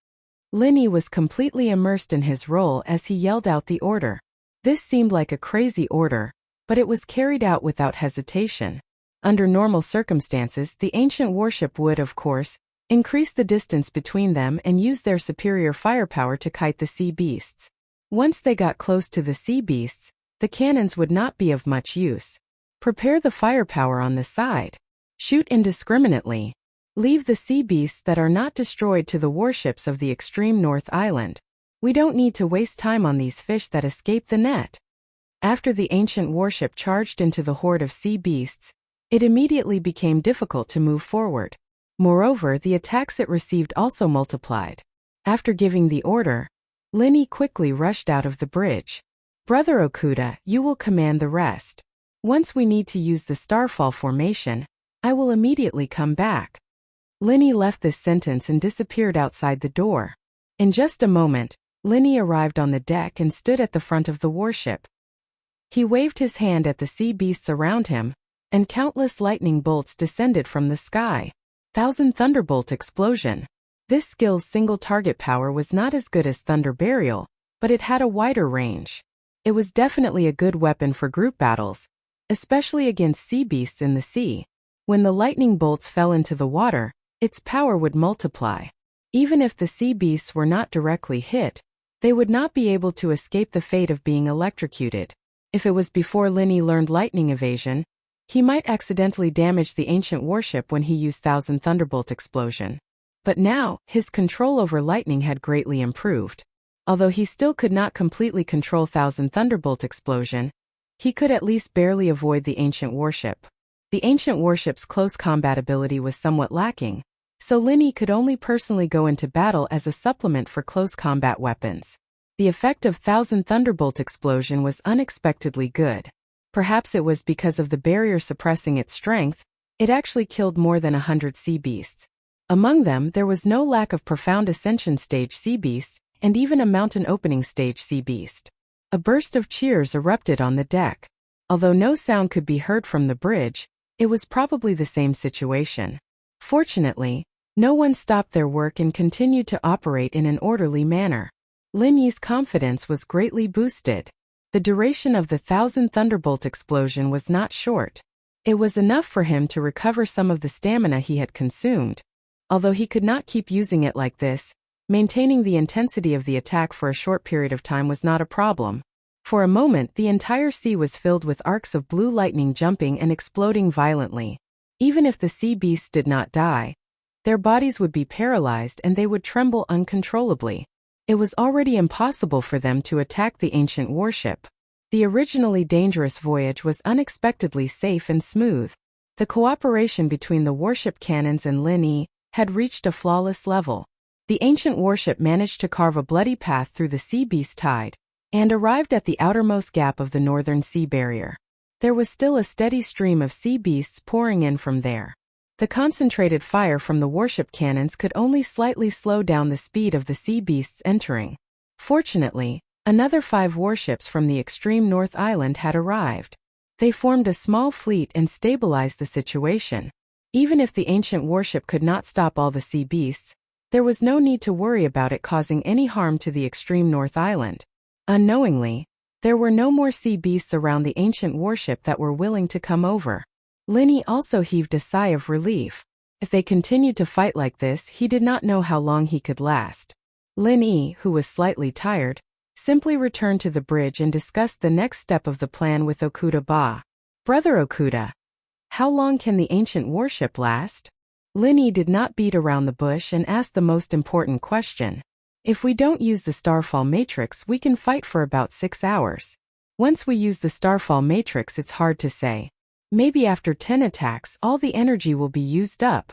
Linny was completely immersed in his role as he yelled out the order. This seemed like a crazy order, but it was carried out without hesitation. Under normal circumstances, the ancient warship would, of course, increase the distance between them and use their superior firepower to kite the sea beasts. Once they got close to the sea beasts, the cannons would not be of much use. Prepare the firepower on the side. Shoot indiscriminately. Leave the sea beasts that are not destroyed to the warships of the extreme North Island. We don't need to waste time on these fish that escape the net. After the ancient warship charged into the horde of sea beasts, it immediately became difficult to move forward. Moreover, the attacks it received also multiplied. After giving the order, Linny quickly rushed out of the bridge. Brother Okuda, you will command the rest. Once we need to use the starfall formation, I will immediately come back. Linny left this sentence and disappeared outside the door. In just a moment, Linny arrived on the deck and stood at the front of the warship. He waved his hand at the sea beasts around him, and countless lightning bolts descended from the sky. 1,000 Thunderbolt Explosion. This skill's single target power was not as good as Thunder Burial, but it had a wider range. It was definitely a good weapon for group battles, especially against sea beasts in the sea. When the lightning bolts fell into the water, its power would multiply. Even if the sea beasts were not directly hit, they would not be able to escape the fate of being electrocuted. If it was before Linny learned lightning evasion, he might accidentally damage the ancient warship when he used 1,000 Thunderbolt Explosion. But now, his control over lightning had greatly improved. Although he still could not completely control 1,000 Thunderbolt Explosion, he could at least barely avoid the ancient warship. The ancient warship's close combat ability was somewhat lacking, so Linny could only personally go into battle as a supplement for close combat weapons. The effect of 1,000 Thunderbolt Explosion was unexpectedly good. Perhaps it was because of the barrier suppressing its strength, it actually killed more than 100 sea beasts. Among them, there was no lack of profound ascension stage sea beasts, and even a mountain opening stage sea beast. A burst of cheers erupted on the deck. Although no sound could be heard from the bridge, it was probably the same situation. Fortunately, no one stopped their work and continued to operate in an orderly manner. Linny's confidence was greatly boosted. The duration of the 1,000 Thunderbolt Explosion was not short. It was enough for him to recover some of the stamina he had consumed. Although he could not keep using it like this, maintaining the intensity of the attack for a short period of time was not a problem. For a moment, the entire sea was filled with arcs of blue lightning jumping and exploding violently. Even if the sea beasts did not die, their bodies would be paralyzed and they would tremble uncontrollably. It was already impossible for them to attack the ancient warship. The originally dangerous voyage was unexpectedly safe and smooth. The cooperation between the warship cannons and Linny had reached a flawless level. The ancient warship managed to carve a bloody path through the sea beast tide, and arrived at the outermost gap of the northern sea barrier. There was still a steady stream of sea beasts pouring in from there. The concentrated fire from the warship cannons could only slightly slow down the speed of the sea beasts entering. Fortunately, another 5 warships from the extreme North Island had arrived. They formed a small fleet and stabilized the situation. Even if the ancient warship could not stop all the sea beasts, there was no need to worry about it causing any harm to the extreme North Island. Unknowingly, there were no more sea beasts around the ancient warship that were willing to come over. Linny also heaved a sigh of relief. If they continued to fight like this, he did not know how long he could last. Linny, who was slightly tired, simply returned to the bridge and discussed the next step of the plan with Okuda. Brother Okuda, how long can the ancient warship last? Linny did not beat around the bush and asked the most important question. If we don't use the Starfall Matrix, we can fight for about 6 hours. Once we use the Starfall Matrix, it's hard to say. Maybe after 10 attacks, all the energy will be used up.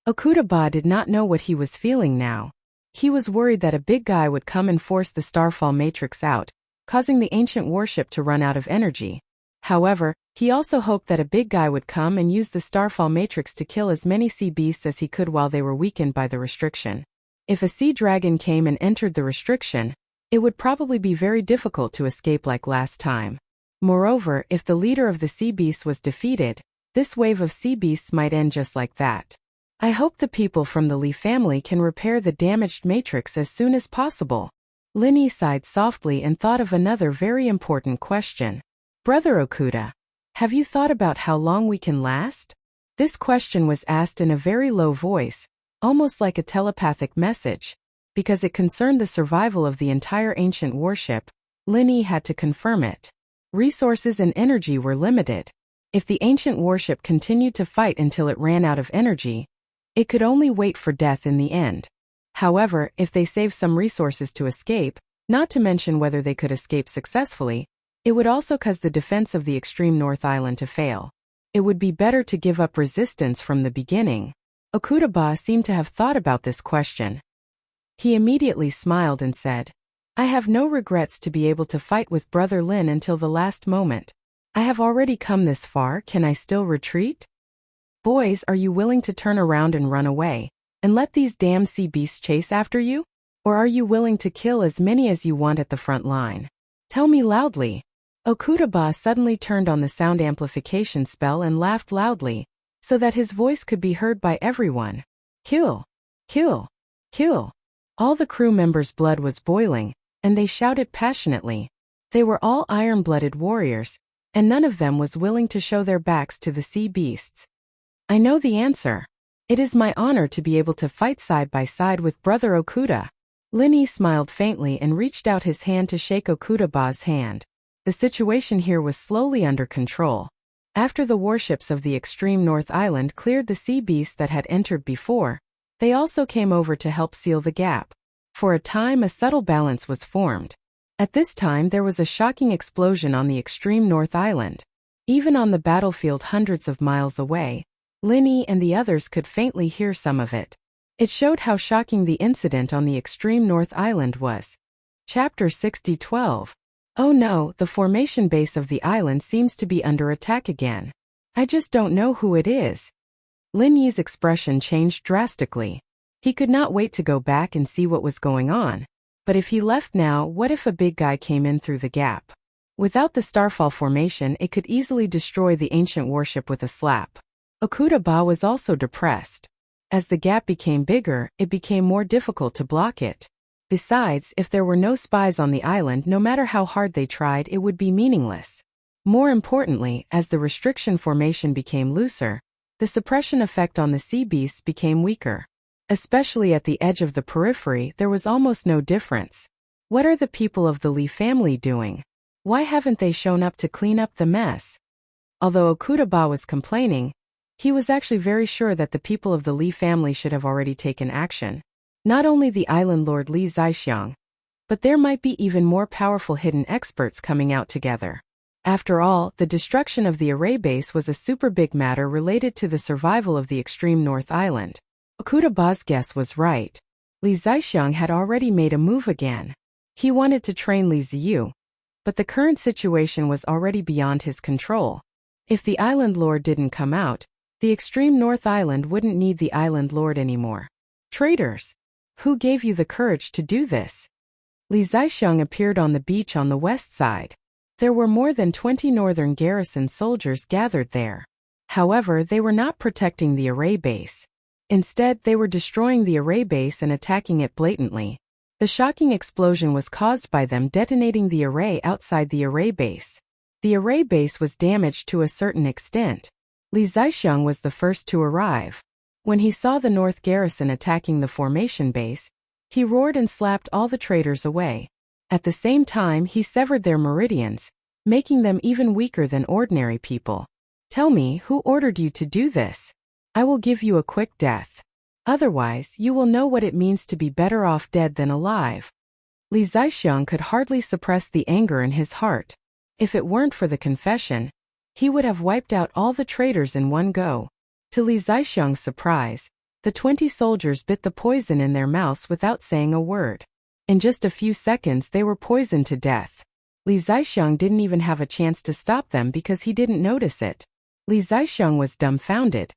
Okuda did not know what he was feeling now. He was worried that a big guy would come and force the Starfall Matrix out, causing the ancient warship to run out of energy. However, he also hoped that a big guy would come and use the Starfall Matrix to kill as many sea beasts as he could while they were weakened by the restriction. If a sea dragon came and entered the restriction, it would probably be very difficult to escape like last time. Moreover, if the leader of the sea beasts was defeated, This wave of sea beasts might end just like that. I hope the people from the Lee family can repair the damaged matrix as soon as possible. Lin Yi sighed softly and thought of another very important question. Brother Okuda, have you thought about how long we can last? This question was asked in a very low voice, almost like a telepathic message. Because it concerned the survival of the entire ancient warship, Lin Yi had to confirm it. Resources and energy were limited. If the ancient warship continued to fight until it ran out of energy, it could only wait for death in the end. However, if they saved some resources to escape, not to mention whether they could escape successfully, it would also cause the defense of the extreme North Island to fail. It would be better to give up resistance from the beginning. Okuda seemed to have thought about this question. He immediately smiled and said, I have no regrets to be able to fight with Brother Lin until the last moment. I have already come this far, can I still retreat? Boys, are you willing to turn around and run away, and let these damn sea beasts chase after you? Or are you willing to kill as many as you want at the front line? Tell me loudly. Okuda suddenly turned on the sound amplification spell and laughed loudly, so that his voice could be heard by everyone. Kill! Kill! Kill! All the crew members' blood was boiling, and they shouted passionately. They were all iron-blooded warriors, and none of them was willing to show their backs to the sea beasts. I know the answer. It is my honor to be able to fight side by side with Brother Okuda. Lin Yi smiled faintly and reached out his hand to shake Okuda's hand. The situation here was slowly under control. After the warships of the extreme North Island cleared the sea beasts that had entered before, they also came over to help seal the gap. For a time, a subtle balance was formed. At this time, there was a shocking explosion on the extreme North Island. Even on the battlefield hundreds of miles away, Lin Yi and the others could faintly hear some of it. It showed how shocking the incident on the extreme North Island was. Chapter 60:12. Oh no, the formation base of the island seems to be under attack again. I just don't know who it is. Lin Yi's expression changed drastically. He could not wait to go back and see what was going on. But if he left now, what if a big guy came in through the gap? Without the Starfall formation, it could easily destroy the ancient warship with a slap. Okuda was also depressed. As the gap became bigger, it became more difficult to block it. Besides, if there were no spies on the island, no matter how hard they tried, it would be meaningless. More importantly, as the restriction formation became looser, the suppression effect on the sea beasts became weaker. Especially at the edge of the periphery, there was almost no difference. What are the people of the Lee family doing? Why haven't they shown up to clean up the mess? Although Okuda was complaining, he was actually very sure that the people of the Lee family should have already taken action. Not only the island lord Li Zixiang, but there might be even more powerful hidden experts coming out together. After all, the destruction of the array base was a super big matter related to the survival of the extreme North Island. Okuda's guess was right. Li Zixiang had already made a move again. He wanted to train Li Ziyu, but the current situation was already beyond his control. If the island lord didn't come out, the extreme North Island wouldn't need the island lord anymore. Traitors! Who gave you the courage to do this? Li Zixiang appeared on the beach on the west side. There were more than 20 northern garrison soldiers gathered there. However, they were not protecting the array base. Instead, they were destroying the array base and attacking it blatantly. The shocking explosion was caused by them detonating the array outside the array base. The array base was damaged to a certain extent. Li Zixiang was the first to arrive. When he saw the North Garrison attacking the formation base, he roared and slapped all the traitors away. At the same time, he severed their meridians, making them even weaker than ordinary people. Tell me, who ordered you to do this? I will give you a quick death. Otherwise, you will know what it means to be better off dead than alive. Li Zixiang could hardly suppress the anger in his heart. If it weren't for the confession, he would have wiped out all the traitors in one go. To Li Zixiang's surprise, the 20 soldiers bit the poison in their mouths without saying a word. In just a few seconds they were poisoned to death. Li Zixiang didn't even have a chance to stop them because he didn't notice it. Li Zixiang was dumbfounded.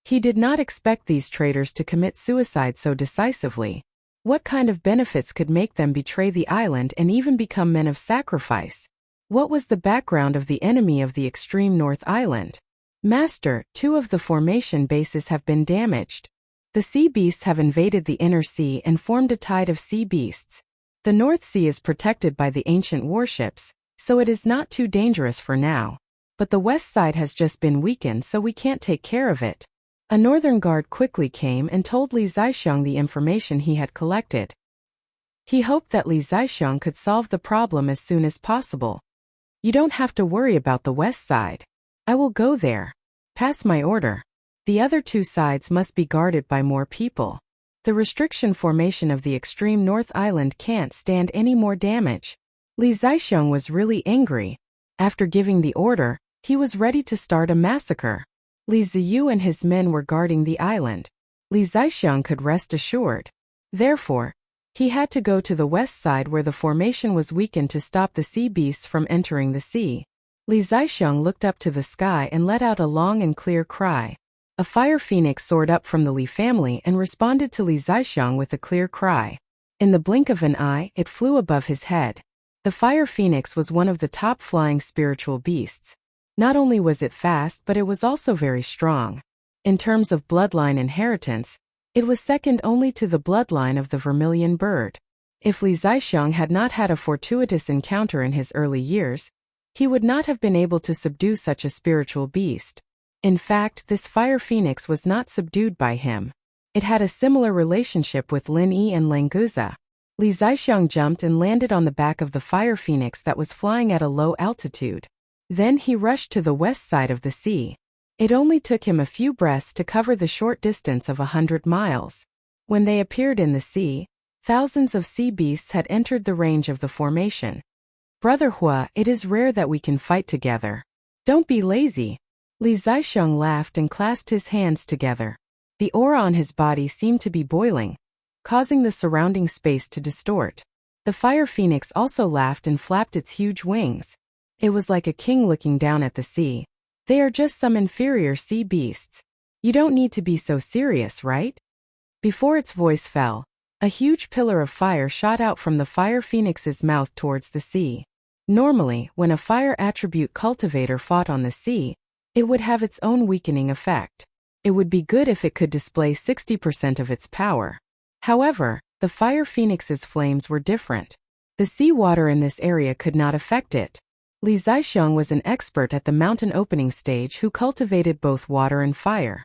He did not expect these traitors to commit suicide so decisively. What kind of benefits could make them betray the island and even become men of sacrifice? What was the background of the enemy of the extreme North Island? Master, 2 of the formation bases have been damaged. The sea beasts have invaded the inner sea and formed a tide of sea beasts. The North Sea is protected by the ancient warships, so it is not too dangerous for now. But the west side has just been weakened, so we can't take care of it. A northern guard quickly came and told Li Zixiang the information he had collected. He hoped that Li Zixiang could solve the problem as soon as possible. You don't have to worry about the west side. I will go there. Pass my order. The other 2 sides must be guarded by more people. The restriction formation of the extreme North Island can't stand any more damage. Li Zixiang was really angry. After giving the order, he was ready to start a massacre. Li Ziyu and his men were guarding the island. Li Zixiang could rest assured. Therefore, he had to go to the west side where the formation was weakened to stop the sea beasts from entering the sea. Li Zixiang looked up to the sky and let out a long and clear cry. A fire phoenix soared up from the Li family and responded to Li Zixiang with a clear cry. In the blink of an eye, it flew above his head. The fire phoenix was one of the top flying spiritual beasts. Not only was it fast, but it was also very strong. In terms of bloodline inheritance, it was second only to the bloodline of the vermilion bird. If Li Zixiang had not had a fortuitous encounter in his early years, he would not have been able to subdue such a spiritual beast. In fact, this fire phoenix was not subdued by him. It had a similar relationship with Lin Yi and Languza. Li Zixiang jumped and landed on the back of the fire phoenix that was flying at a low altitude. Then he rushed to the west side of the sea. It only took him a few breaths to cover the short distance of 100 miles. When they appeared in the sea, thousands of sea beasts had entered the range of the formation. Brother Hua, it is rare that we can fight together. Don't be lazy. Li Zixiang laughed and clasped his hands together. The aura on his body seemed to be boiling, causing the surrounding space to distort. The fire phoenix also laughed and flapped its huge wings. It was like a king looking down at the sea. They are just some inferior sea beasts. You don't need to be so serious, right? Before its voice fell, a huge pillar of fire shot out from the fire phoenix's mouth towards the sea. Normally, when a fire attribute cultivator fought on the sea, it would have its own weakening effect. It would be good if it could display 60% of its power. However, the fire phoenix's flames were different. The sea water in this area could not affect it. Li Zixiang was an expert at the mountain opening stage who cultivated both water and fire.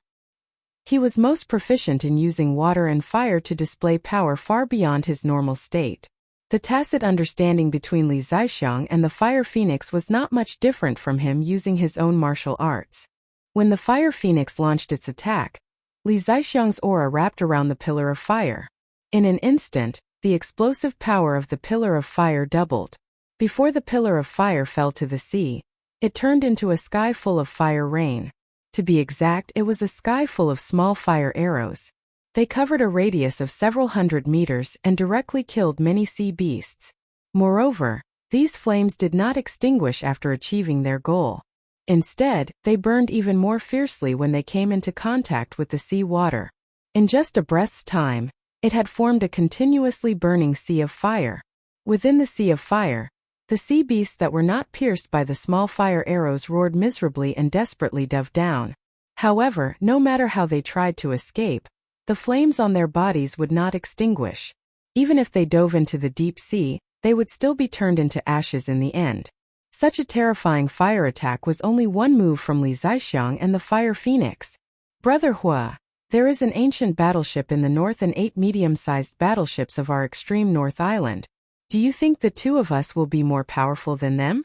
He was most proficient in using water and fire to display power far beyond his normal state. The tacit understanding between Li Zixiang and the fire phoenix was not much different from him using his own martial arts. When the fire phoenix launched its attack, Li Zixiang's aura wrapped around the pillar of fire. In an instant, the explosive power of the pillar of fire doubled. Before the pillar of fire fell to the sea, it turned into a sky full of fire rain. To be exact, it was a sky full of small fire arrows. They covered a radius of several hundred meters and directly killed many sea beasts. Moreover, these flames did not extinguish after achieving their goal. Instead, they burned even more fiercely when they came into contact with the sea water. In just a breath's time, it had formed a continuously burning sea of fire. Within the sea of fire, the sea beasts that were not pierced by the small fire arrows roared miserably and desperately dove down. However, no matter how they tried to escape, the flames on their bodies would not extinguish. Even if they dove into the deep sea, they would still be turned into ashes in the end. Such a terrifying fire attack was only one move from Li Zixiang and the fire phoenix. Brother Hua, there is an ancient battleship in the north and 8 medium-sized battleships of our extreme North Island. Do you think the 2 of us will be more powerful than them?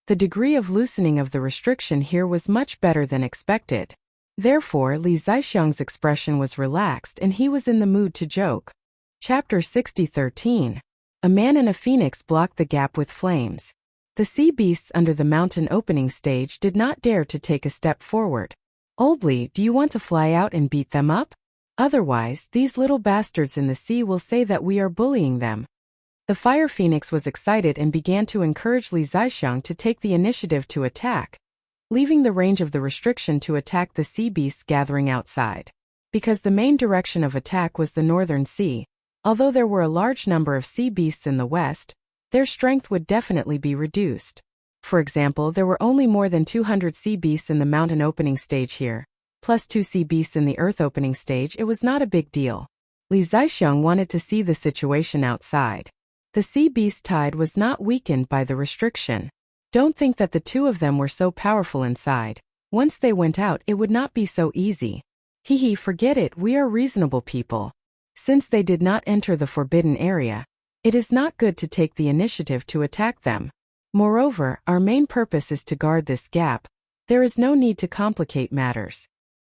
The degree of loosening of the restriction here was much better than expected. Therefore, Li Zixiang's expression was relaxed and he was in the mood to joke. Chapter 60:13. A man and a phoenix blocked the gap with flames. The sea beasts under the mountain opening stage did not dare to take a step forward. Old Li, do you want to fly out and beat them up? Otherwise, these little bastards in the sea will say that we are bullying them. The fire phoenix was excited and began to encourage Li Zixiang to take the initiative to attack, leaving the range of the restriction to attack the sea beasts gathering outside. Because the main direction of attack was the northern sea, although there were a large number of sea beasts in the west, their strength would definitely be reduced. For example, there were only more than 200 sea beasts in the mountain opening stage here, plus 2 sea beasts in the earth opening stage. It was not a big deal. Li Zixiang wanted to see the situation outside. The sea beast tide was not weakened by the restriction. Don't think that the two of them were so powerful inside. Once they went out, it would not be so easy. Hehe, forget it, we are reasonable people. Since they did not enter the forbidden area, it is not good to take the initiative to attack them. Moreover, our main purpose is to guard this gap. There is no need to complicate matters.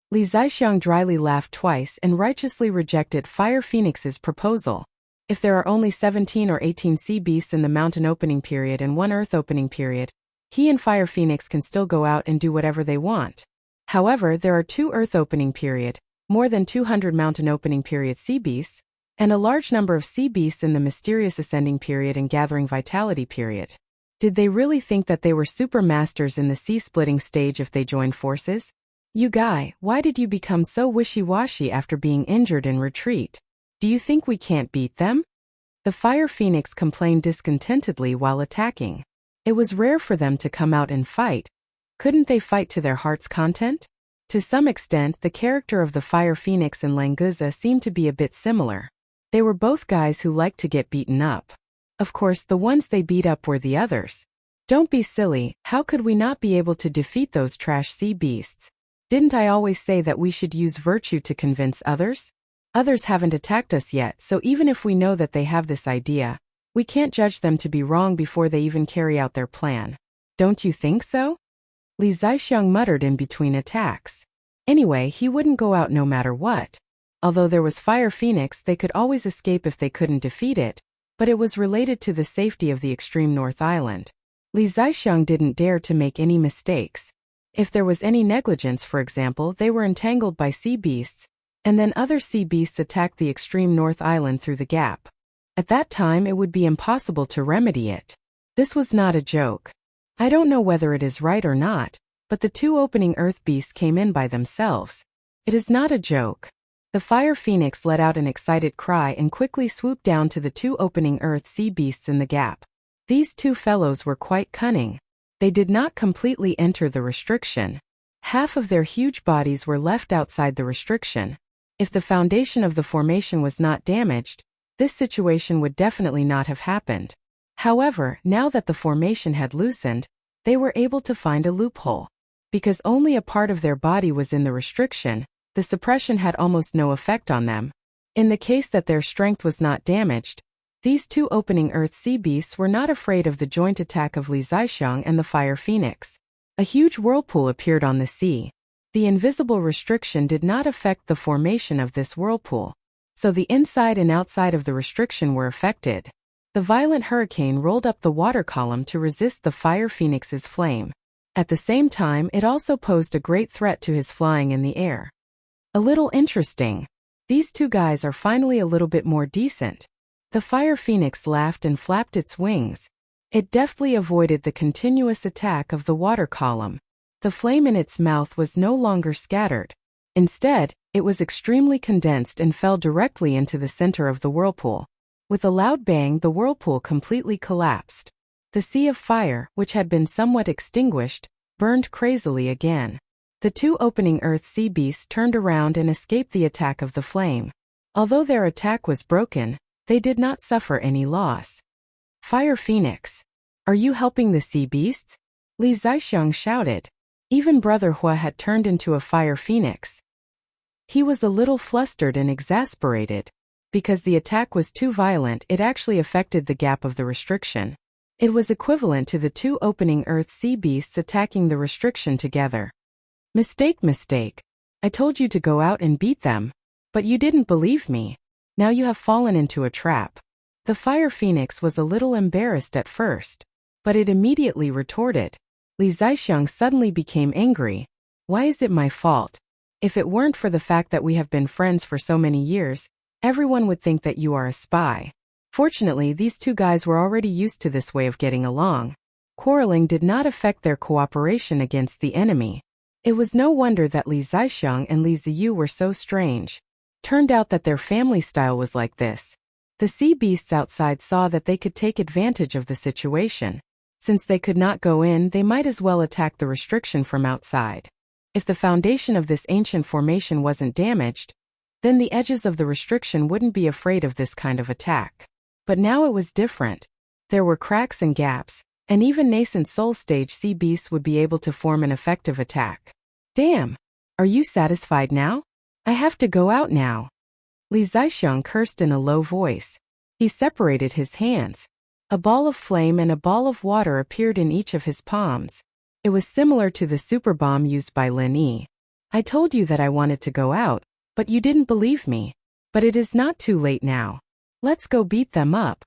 Li Zixiang dryly laughed twice and righteously rejected Fire Phoenix's proposal. If there are only 17 or 18 sea beasts in the mountain opening period and 1 earth opening period, he and Fire Phoenix can still go out and do whatever they want. However, there are 2 earth opening period, more than 200 mountain opening period sea beasts, and a large number of sea beasts in the mysterious ascending period and gathering vitality period. Did they really think that they were super masters in the sea-splitting stage if they joined forces? You guy, why did you become so wishy-washy after being injured in retreat? Do you think we can't beat them? The Fire Phoenix complained discontentedly while attacking. It was rare for them to come out and fight. Couldn't they fight to their heart's content? To some extent, the character of the Fire Phoenix and Languza seemed to be a bit similar. They were both guys who liked to get beaten up. Of course, the ones they beat up were the others. Don't be silly, how could we not be able to defeat those trash sea beasts? Didn't I always say that we should use virtue to convince others? Others haven't attacked us yet, so even if we know that they have this idea, we can't judge them to be wrong before they even carry out their plan. Don't you think so? Li Zixiang muttered in between attacks. Anyway, he wouldn't go out no matter what. Although there was Fire Phoenix, they could always escape if they couldn't defeat it, but it was related to the safety of the extreme North Island. Li Zixiang didn't dare to make any mistakes. If there was any negligence, for example, they were entangled by sea beasts, and then other sea beasts attacked the extreme North Island through the gap. At that time, it would be impossible to remedy it. This was not a joke. I don't know whether it is right or not, but the 2 opening earth beasts came in by themselves. It is not a joke. The Fire Phoenix let out an excited cry and quickly swooped down to the 2 opening earth sea beasts in the gap. These 2 fellows were quite cunning. They did not completely enter the restriction. Half of their huge bodies were left outside the restriction. If the foundation of the formation was not damaged, this situation would definitely not have happened. However, now that the formation had loosened, they were able to find a loophole. Because only a part of their body was in the restriction, the suppression had almost no effect on them. In the case that their strength was not damaged, these 2 opening earth sea beasts were not afraid of the joint attack of Li Zixiang and the Fire Phoenix. A huge whirlpool appeared on the sea. The invisible restriction did not affect the formation of this whirlpool, so the inside and outside of the restriction were affected. The violent hurricane rolled up the water column to resist the Fire Phoenix's flame. At the same time, it also posed a great threat to his flying in the air. A little interesting. These 2 guys are finally a little bit more decent. The Fire Phoenix laughed and flapped its wings. It deftly avoided the continuous attack of the water column. The flame in its mouth was no longer scattered. Instead, it was extremely condensed and fell directly into the center of the whirlpool. With a loud bang, the whirlpool completely collapsed. The sea of fire, which had been somewhat extinguished, burned crazily again. The 2 opening earth sea beasts turned around and escaped the attack of the flame. Although their attack was broken, they did not suffer any loss. Fire Phoenix, are you helping the sea beasts? Li Zixiang shouted. Even Brother Hua had turned into a Fire Phoenix. He was a little flustered and exasperated. Because the attack was too violent, it actually affected the gap of the restriction. It was equivalent to the 2 opening earth sea beasts attacking the restriction together. Mistake. I told you to go out and beat them. But you didn't believe me. Now you have fallen into a trap. The Fire Phoenix was a little embarrassed at first, but it immediately retorted. Li Zixiang suddenly became angry. Why is it my fault? If it weren't for the fact that we have been friends for so many years, everyone would think that you are a spy. Fortunately, these 2 guys were already used to this way of getting along. Quarreling did not affect their cooperation against the enemy. It was no wonder that Li Zixiang and Li Ziyu were so strange. Turned out that their family style was like this. The sea beasts outside saw that they could take advantage of the situation. Since they could not go in, they might as well attack the restriction from outside. If the foundation of this ancient formation wasn't damaged, then the edges of the restriction wouldn't be afraid of this kind of attack. But now it was different. There were cracks and gaps, and even nascent soul stage sea beasts would be able to form an effective attack. Damn! Are you satisfied now? I have to go out now. Li Zixiang cursed in a low voice. He separated his hands. A ball of flame and a ball of water appeared in each of his palms. It was similar to the super bomb used by Lin Yi. I told you that I wanted to go out, but you didn't believe me. But it is not too late now. Let's go beat them up.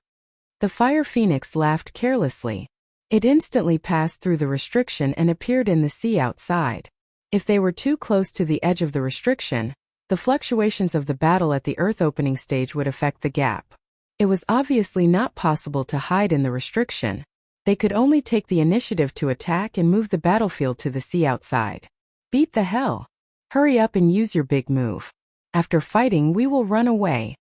The fire phoenix laughed carelessly. It instantly passed through the restriction and appeared in the sea outside. If they were too close to the edge of the restriction, the fluctuations of the battle at the Earth opening stage would affect the gap. It was obviously not possible to hide in the restriction. They could only take the initiative to attack and move the battlefield to the sea outside. Beat the hell. Hurry up and use your big move. After fighting, we will run away.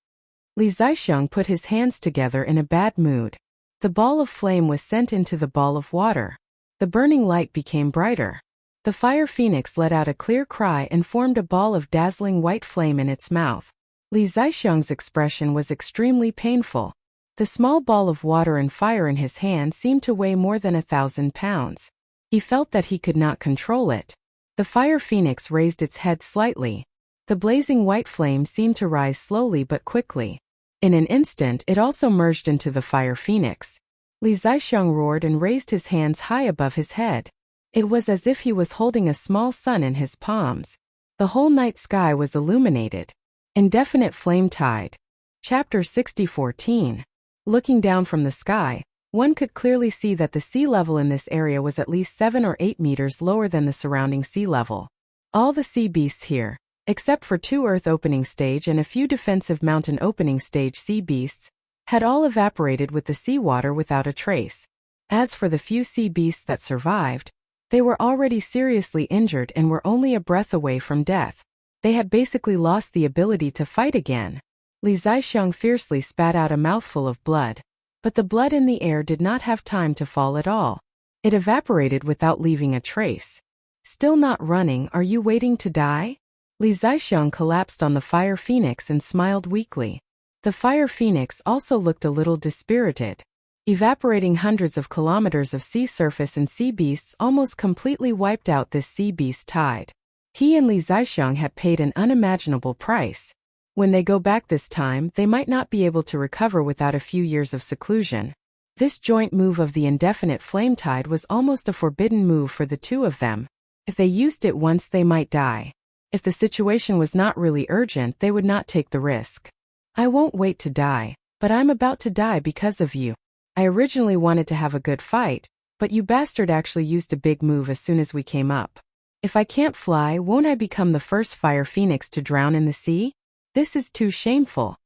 Li Zixiang put his hands together in a bad mood. The ball of flame was sent into the ball of water. The burning light became brighter. The fire phoenix let out a clear cry and formed a ball of dazzling white flame in its mouth. Li Zixiang's expression was extremely painful. The small ball of water and fire in his hand seemed to weigh more than 1,000 pounds. He felt that he could not control it. The fire phoenix raised its head slightly. The blazing white flame seemed to rise slowly but quickly. In an instant, it also merged into the fire phoenix. Li Zixiang roared and raised his hands high above his head. It was as if he was holding a small sun in his palms. The whole night sky was illuminated. Indefinite flame tide. Chapter 60:14. Looking down from the sky, one could clearly see that the sea level in this area was at least 7 or 8 meters lower than the surrounding sea level. All the sea beasts here, except for 2 Earth opening stage and a few defensive mountain opening stage sea beasts, had all evaporated with the seawater without a trace. As for the few sea beasts that survived, they were already seriously injured and were only a breath away from death. They had basically lost the ability to fight again. Li Zixiang fiercely spat out a mouthful of blood. But the blood in the air did not have time to fall at all. It evaporated without leaving a trace. Still not running, are you waiting to die? Li Zixiang collapsed on the fire phoenix and smiled weakly. The fire phoenix also looked a little dispirited. Evaporating hundreds of kilometers of sea surface and sea beasts almost completely wiped out this sea beast tide. He and Li Zixiang had paid an unimaginable price. When they go back this time, they might not be able to recover without a few years of seclusion. This joint move of the indefinite flame tide was almost a forbidden move for the two of them. If they used it once, they might die. If the situation was not really urgent, they would not take the risk. I won't wait to die, but I'm about to die because of you. I originally wanted to have a good fight, but you bastard actually used a big move as soon as we came up. If I can't fly, won't I become the first fire phoenix to drown in the sea? This is too shameful.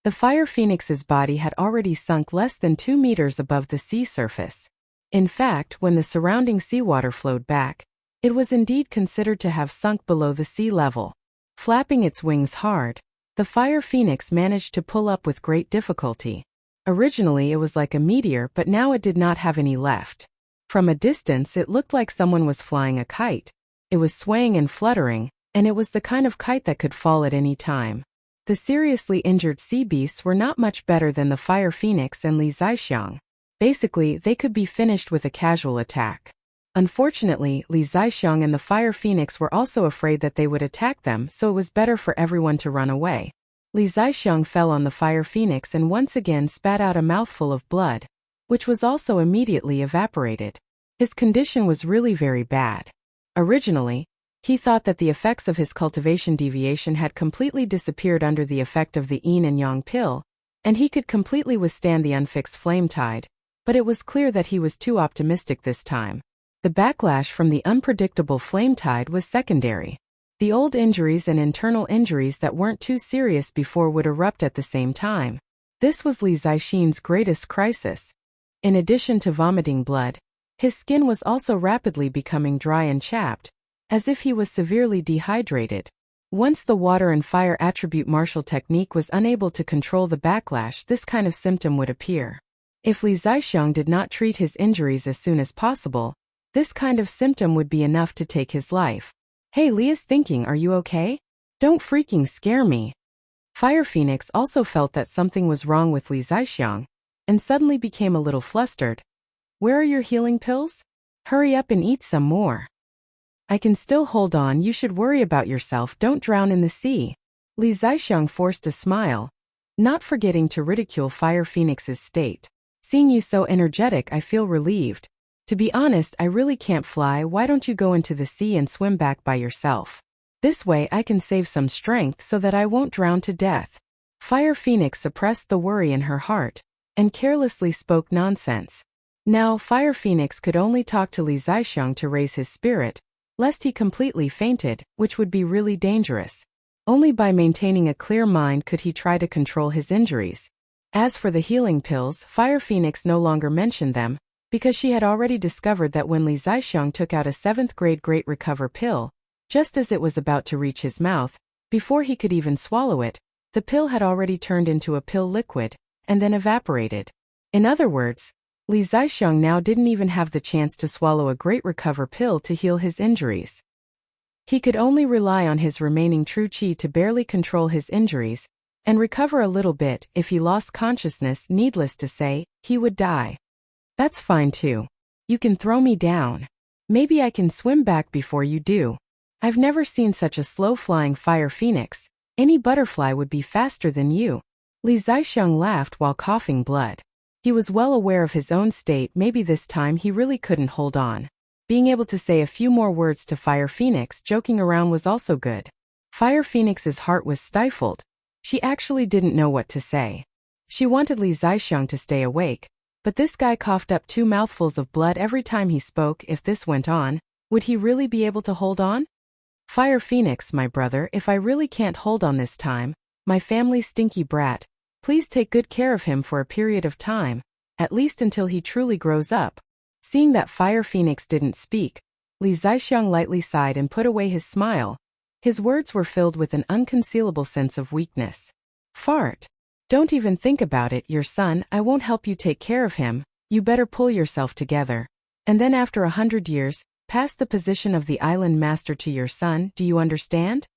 The fire phoenix's body had already sunk less than 2 meters above the sea surface. In fact, when the surrounding seawater flowed back, it was indeed considered to have sunk below the sea level. Flapping its wings hard, the fire phoenix managed to pull up with great difficulty. Originally it was like a meteor, but now it did not have any left. From a distance it looked like someone was flying a kite. It was swaying and fluttering, and it was the kind of kite that could fall at any time. The seriously injured sea beasts were not much better than the fire phoenix and Li Zixiang. Basically, they could be finished with a casual attack. Unfortunately, Li Zixiang and the fire phoenix were also afraid that they would attack them, so it was better for everyone to run away. Li Zixiang fell on the fire phoenix and once again spat out a mouthful of blood, which was also immediately evaporated. His condition was really very bad. Originally, he thought that the effects of his cultivation deviation had completely disappeared under the effect of the yin and yang pill, and he could completely withstand the unfixed flame tide, but it was clear that he was too optimistic this time. The backlash from the unpredictable flame tide was secondary. The old injuries and internal injuries that weren't too serious before would erupt at the same time. This was Li Zixiang's greatest crisis. In addition to vomiting blood, his skin was also rapidly becoming dry and chapped, as if he was severely dehydrated. Once the water and fire attribute martial technique was unable to control the backlash, this kind of symptom would appear. If Li Zixiang did not treat his injuries as soon as possible, this kind of symptom would be enough to take his life. Hey, Li is thinking, are you okay? Don't freaking scare me. Fire Phoenix also felt that something was wrong with Li Zixiang, and suddenly became a little flustered. Where are your healing pills? Hurry up and eat some more. I can still hold on, you should worry about yourself, don't drown in the sea. Li Zixiang forced a smile, not forgetting to ridicule Fire Phoenix's state. Seeing you so energetic, I feel relieved. To be honest, I really can't fly, why don't you go into the sea and swim back by yourself? This way I can save some strength so that I won't drown to death. Fire Phoenix suppressed the worry in her heart, and carelessly spoke nonsense. Now, Fire Phoenix could only talk to Li Zixiang to raise his spirit, lest he completely fainted, which would be really dangerous. Only by maintaining a clear mind could he try to control his injuries. As for the healing pills, Fire Phoenix no longer mentioned them, because she had already discovered that when Li Zixiang took out a 7th grade Great Recover pill, just as it was about to reach his mouth, before he could even swallow it, the pill had already turned into a pill liquid, and then evaporated. In other words, Li Zixiang now didn't even have the chance to swallow a Great Recover pill to heal his injuries. He could only rely on his remaining true qi to barely control his injuries, and recover a little bit. If he lost consciousness, needless to say, he would die. That's fine too. You can throw me down. Maybe I can swim back before you do. I've never seen such a slow-flying Fire Phoenix. Any butterfly would be faster than you. Li Zixiang laughed while coughing blood. He was well aware of his own state, maybe this time he really couldn't hold on. Being able to say a few more words to Fire Phoenix joking around was also good. Fire Phoenix's heart was stifled. She actually didn't know what to say. She wanted Li Zixiang to stay awake, but this guy coughed up 2 mouthfuls of blood every time he spoke. If this went on, would he really be able to hold on? Fire Phoenix, my brother, if I really can't hold on this time, my family's stinky brat, please take good care of him for a period of time, at least until he truly grows up. Seeing that Fire Phoenix didn't speak, Li Zixiang lightly sighed and put away his smile. His words were filled with an unconcealable sense of weakness. Fart. Don't even think about it, your son, I won't help you take care of him, you better pull yourself together. And then after 100 years, pass the position of the island master to your son, do you understand?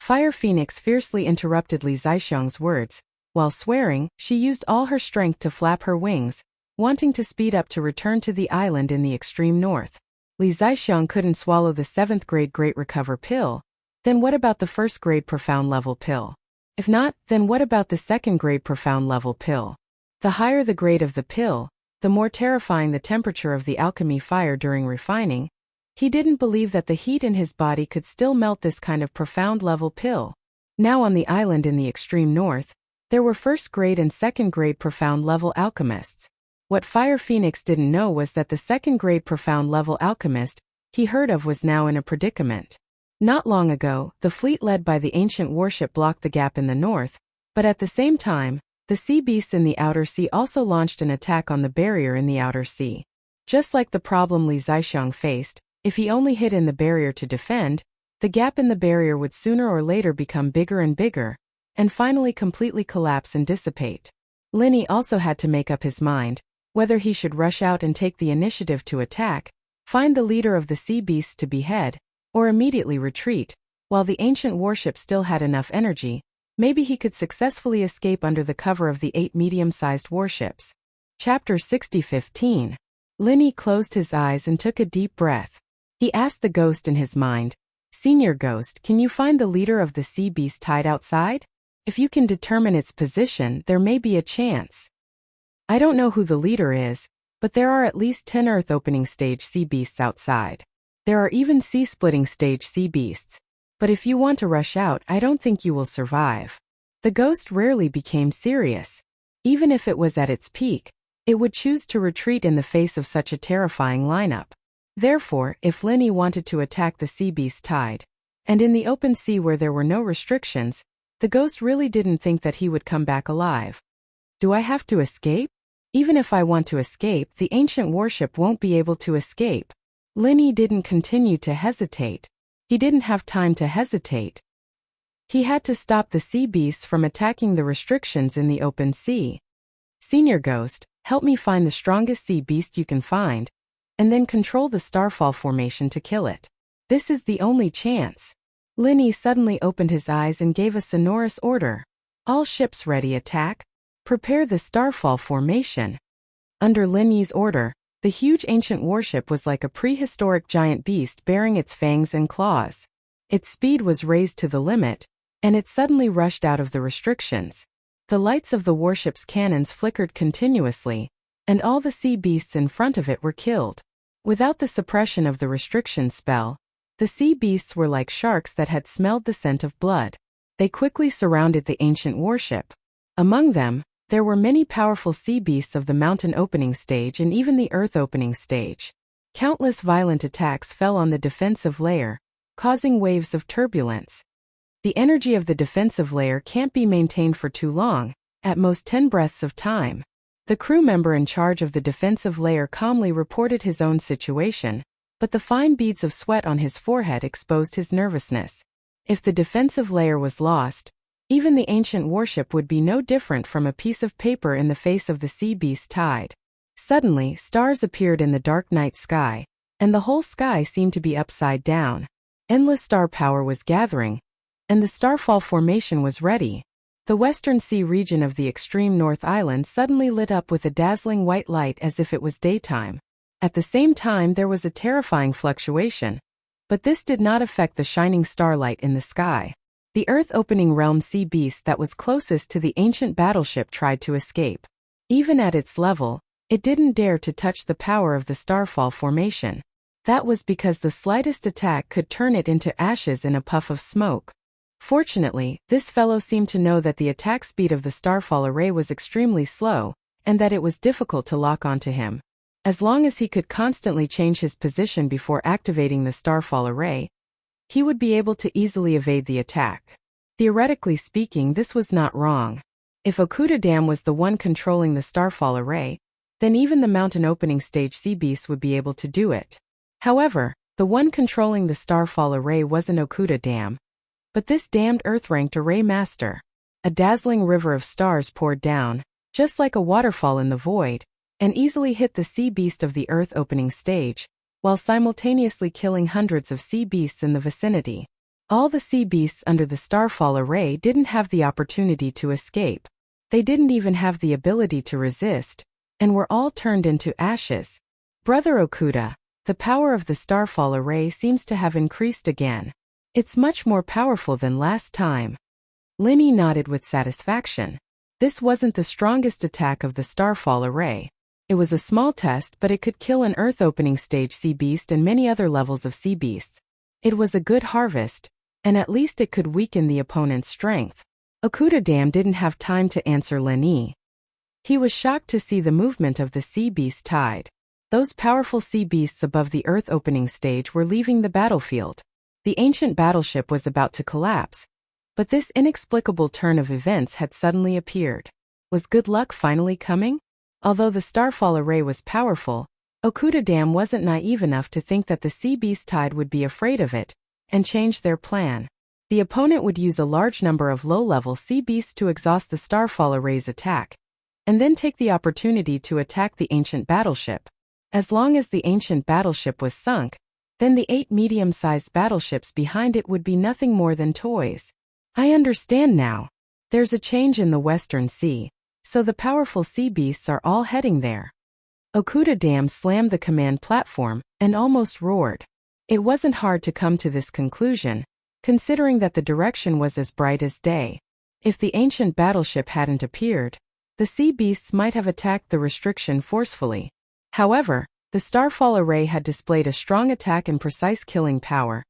Fire Phoenix fiercely interrupted Li Zixiang's words. While swearing, she used all her strength to flap her wings, wanting to speed up to return to the island in the extreme north. Li Zixiang couldn't swallow the 7th grade Great Recover pill. Then what about the 1st grade Profound Level pill? If not, then what about the 2nd grade Profound Level pill? The higher the grade of the pill, the more terrifying the temperature of the alchemy fire during refining. He didn't believe that the heat in his body could still melt this kind of Profound Level pill. Now on the island in the extreme north, there were 1st grade and 2nd grade Profound Level alchemists. What Fire Phoenix didn't know was that the 2nd grade Profound Level alchemist he heard of was now in a predicament. Not long ago, the fleet led by the ancient warship blocked the gap in the north, but at the same time, the sea beasts in the outer sea also launched an attack on the barrier in the outer sea. Just like the problem Li Zixiang faced, if he only hid in the barrier to defend, the gap in the barrier would sooner or later become bigger and bigger, and finally completely collapse and dissipate. Linny also had to make up his mind, whether he should rush out and take the initiative to attack, find the leader of the sea beasts to behead, or immediately retreat. While the ancient warship still had enough energy, maybe he could successfully escape under the cover of the 8 medium-sized warships. Chapter 60:15. Linny closed his eyes and took a deep breath. He asked the ghost in his mind, Senior Ghost, can you find the leader of the sea beast tied outside? If you can determine its position, there may be a chance. I don't know who the leader is, but there are at least 10 Earth opening stage sea beasts outside. There are even sea-splitting stage sea beasts. But if you want to rush out, I don't think you will survive. The ghost rarely became serious. Even if it was at its peak, it would choose to retreat in the face of such a terrifying lineup. Therefore, if Linny wanted to attack the sea beast tied, and in the open sea where there were no restrictions, the ghost really didn't think that he would come back alive. Do I have to escape? Even if I want to escape, the ancient warship won't be able to escape. Linny didn't continue to hesitate. He didn't have time to hesitate. He had to stop the sea beasts from attacking the restrictions in the open sea. Senior Ghost, Help me find the strongest sea beast you can find, and then control the starfall formation to kill it. This is the only chance. Linny suddenly opened his eyes and gave a sonorous order. All ships ready, attack. Prepare the starfall formation. Under Linny's order, the huge ancient warship was like a prehistoric giant beast bearing its fangs and claws. Its speed was raised to the limit, and it suddenly rushed out of the restrictions. The lights of the warship's cannons flickered continuously, and all the sea beasts in front of it were killed. Without the suppression of the restriction spell, the sea beasts were like sharks that had smelled the scent of blood. They quickly surrounded the ancient warship. Among them, there were many powerful sea beasts of the mountain opening stage and even the earth opening stage. Countless violent attacks fell on the defensive layer, causing waves of turbulence. The energy of the defensive layer can't be maintained for too long, at most 10 breaths of time. The crew member in charge of the defensive layer calmly reported his own situation, but the fine beads of sweat on his forehead exposed his nervousness. If the defensive layer was lost, even the ancient warship would be no different from a piece of paper in the face of the sea beast tide. Suddenly, stars appeared in the dark night sky, and the whole sky seemed to be upside down. Endless star power was gathering, and the starfall formation was ready. The western sea region of the extreme North Island suddenly lit up with a dazzling white light as if it was daytime. At the same time, there was a terrifying fluctuation, but this did not affect the shining starlight in the sky. The Earth-opening realm sea beast that was closest to the ancient battleship tried to escape. Even at its level, it didn't dare to touch the power of the starfall formation. That was because the slightest attack could turn it into ashes in a puff of smoke. Fortunately, this fellow seemed to know that the attack speed of the starfall array was extremely slow, and that it was difficult to lock onto him. As long as he could constantly change his position before activating the starfall array, he would be able to easily evade the attack. Theoretically speaking, this was not wrong. If Okuda Dam was the one controlling the starfall array, then even the mountain opening stage sea beasts would be able to do it. However, the one controlling the starfall array wasn't Okuda Dam, but this damned Earth-ranked array master. A dazzling river of stars poured down, just like a waterfall in the void, and easily hit the sea beast of the Earth opening stage, while simultaneously killing hundreds of sea beasts in the vicinity. All the sea beasts under the starfall array didn't have the opportunity to escape. They didn't even have the ability to resist, and were all turned into ashes. Brother Okuda, the power of the starfall array seems to have increased again. It's much more powerful than last time. Linny nodded with satisfaction. This wasn't the strongest attack of the starfall array. It was a small test, but it could kill an Earth-opening stage sea beast and many other levels of sea beasts. It was a good harvest, and at least it could weaken the opponent's strength. Okuda Dam didn't have time to answer Linny. He was shocked to see the movement of the sea beast tide. Those powerful sea beasts above the Earth-opening stage were leaving the battlefield. The ancient battleship was about to collapse, but this inexplicable turn of events had suddenly appeared. Was good luck finally coming? Although the starfall array was powerful, Okuda Dam wasn't naive enough to think that the sea beast tide would be afraid of it and change their plan. The opponent would use a large number of low-level sea beasts to exhaust the starfall array's attack, and then take the opportunity to attack the ancient battleship. As long as the ancient battleship was sunk, then the 8 medium-sized battleships behind it would be nothing more than toys. I understand now. There's a change in the Western Sea, so the powerful sea beasts are all heading there. Okuda Dam slammed the command platform and almost roared. It wasn't hard to come to this conclusion, considering that the direction was as bright as day. If the ancient battleship hadn't appeared, the sea beasts might have attacked the restriction forcefully. However, the starfall array had displayed a strong attack and precise killing power,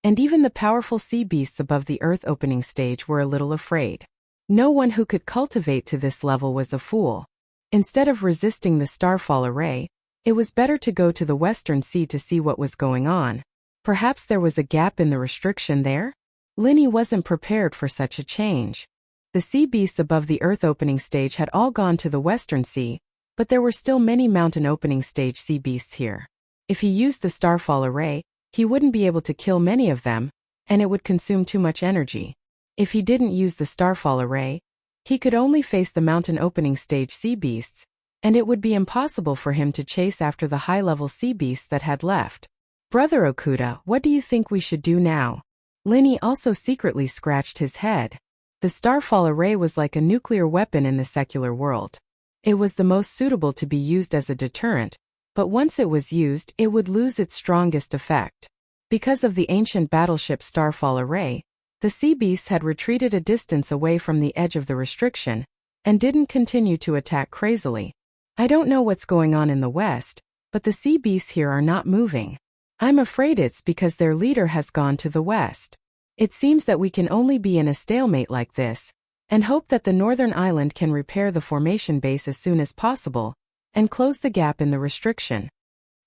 and even the powerful sea beasts above the Earth opening stage were a little afraid. No one who could cultivate to this level was a fool. Instead of resisting the starfall array, it was better to go to the Western Sea to see what was going on. Perhaps there was a gap in the restriction there? Linny wasn't prepared for such a change. The sea beasts above the Earth opening stage had all gone to the Western Sea, but there were still many mountain opening stage sea beasts here. If he used the starfall array, he wouldn't be able to kill many of them, and it would consume too much energy. If he didn't use the starfall array, he could only face the mountain opening stage sea beasts, and it would be impossible for him to chase after the high-level sea beasts that had left. Brother Okuda, what do you think we should do now? Linny also secretly scratched his head. The Starfall Array was like a nuclear weapon in the secular world. It was the most suitable to be used as a deterrent, but once it was used, it would lose its strongest effect. Because of the ancient battleship Starfall Array, the sea beasts had retreated a distance away from the edge of the restriction, and didn't continue to attack crazily. I don't know what's going on in the west, but the sea beasts here are not moving. I'm afraid it's because their leader has gone to the west. It seems that we can only be in a stalemate like this, and hope that the northern island can repair the formation base as soon as possible, and close the gap in the restriction.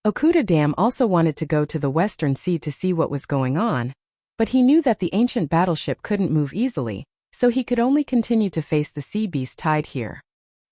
Okuda Dam also wanted to go to the western sea to see what was going on, but he knew that the ancient battleship couldn't move easily, so he could only continue to face the sea beast tide here.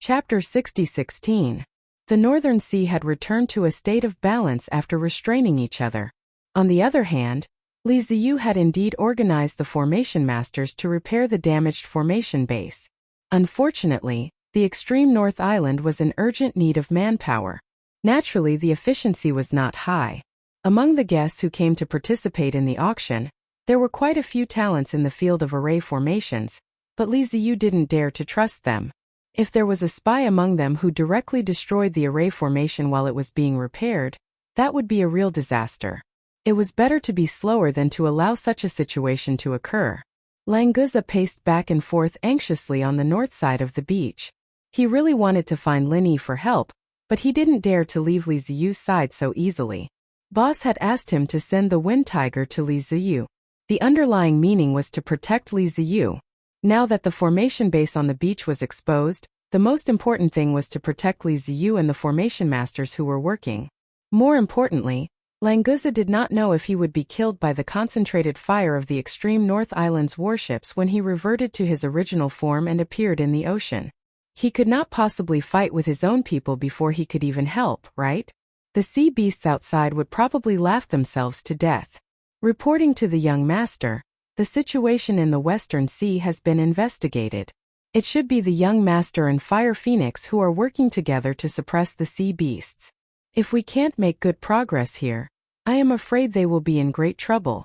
Chapter 60:16. The Northern Sea had returned to a state of balance after restraining each other. On the other hand, Li Ziyu had indeed organized the formation masters to repair the damaged formation base. Unfortunately, the extreme North Island was in urgent need of manpower. Naturally, the efficiency was not high. Among the guests who came to participate in the auction, there were quite a few talents in the field of array formations, but Li Ziyu didn't dare to trust them. If there was a spy among them who directly destroyed the array formation while it was being repaired, that would be a real disaster. It was better to be slower than to allow such a situation to occur. Languza paced back and forth anxiously on the north side of the beach. He really wanted to find Linny for help, but he didn't dare to leave Li Ziyu's side so easily. Boss had asked him to send the Wind Tiger to Li Ziyu. The underlying meaning was to protect Li Ziyu. Now that the formation base on the beach was exposed, the most important thing was to protect Li Ziyu and the formation masters who were working. More importantly, Languza did not know if he would be killed by the concentrated fire of the extreme North Island's warships when he reverted to his original form and appeared in the ocean. He could not possibly fight with his own people before he could even help, right? The sea beasts outside would probably laugh themselves to death. Reporting to the young master, the situation in the Western Sea has been investigated. It should be the young master and Fire Phoenix who are working together to suppress the sea beasts. If we can't make good progress here, I am afraid they will be in great trouble.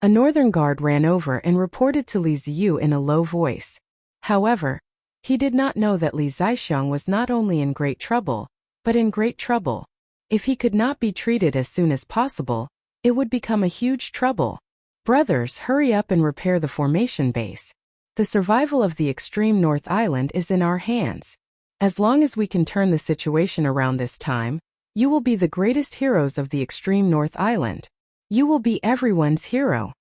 A northern guard ran over and reported to Li Ziyu in a low voice. However, he did not know that Li Zixiong was not only in great trouble, but in great trouble. If he could not be treated as soon as possible, it would become a huge trouble. Brothers, hurry up and repair the formation base. The survival of the extreme North Island is in our hands. As long as we can turn the situation around this time, you will be the greatest heroes of the extreme North Island. You will be everyone's hero.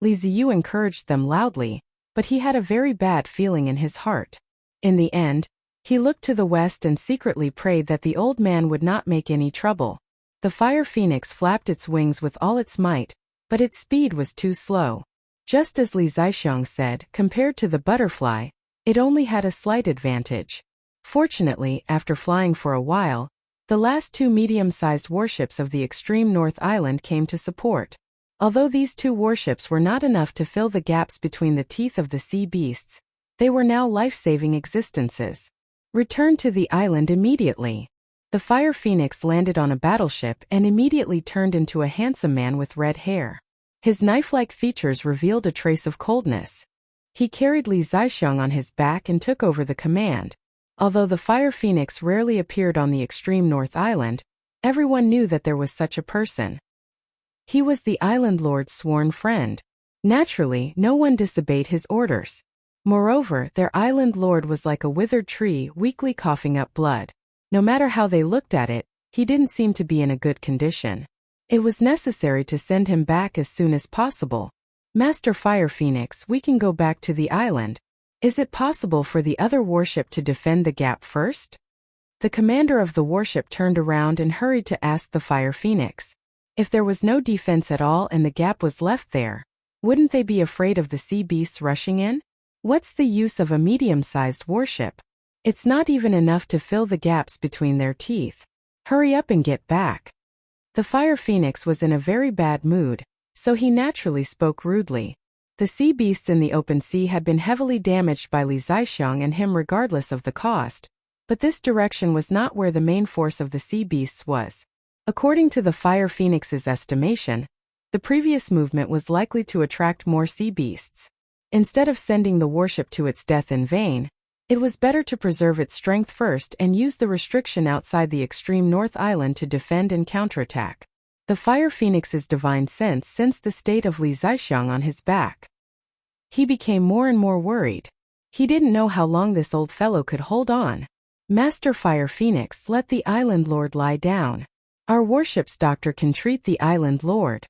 Li Ziyu encouraged them loudly, but he had a very bad feeling in his heart. In the end, he looked to the west and secretly prayed that the old man would not make any trouble. The Fire Phoenix flapped its wings with all its might, but its speed was too slow. Just as Li Zixiong said, compared to the butterfly, it only had a slight advantage. Fortunately, after flying for a while, the last two medium-sized warships of the extreme North Island came to support. Although these two warships were not enough to fill the gaps between the teeth of the sea beasts, they were now life-saving existences. Return to the island immediately. The Fire Phoenix landed on a battleship and immediately turned into a handsome man with red hair. His knife-like features revealed a trace of coldness. He carried Li Zixiong on his back and took over the command. Although the Fire Phoenix rarely appeared on the extreme North Island, everyone knew that there was such a person. He was the island lord's sworn friend. Naturally, no one disobeyed his orders. Moreover, their island lord was like a withered tree weakly coughing up blood. No matter how they looked at it, he didn't seem to be in a good condition. It was necessary to send him back as soon as possible. Master Fire Phoenix, we can go back to the island. Is it possible for the other warship to defend the gap first? The commander of the warship turned around and hurried to ask the Fire Phoenix. If there was no defense at all and the gap was left there, wouldn't they be afraid of the sea beasts rushing in? What's the use of a medium-sized warship? It's not even enough to fill the gaps between their teeth. Hurry up and get back. The Fire Phoenix was in a very bad mood, so he naturally spoke rudely. The sea beasts in the open sea had been heavily damaged by Li Zixiong and him regardless of the cost, But this direction was not where the main force of the sea beasts was. According to the Fire Phoenix's estimation, the previous movement was likely to attract more sea beasts. Instead of sending the warship to its death in vain, it was better to preserve its strength first and use the restriction outside the extreme North Island to defend and counterattack. The Fire Phoenix's divine sense sensed the state of Li Zixiang on his back. He became more and more worried. He didn't know how long this old fellow could hold on. Master Fire Phoenix, let the Island Lord lie down. Our warship's doctor can treat the Island Lord.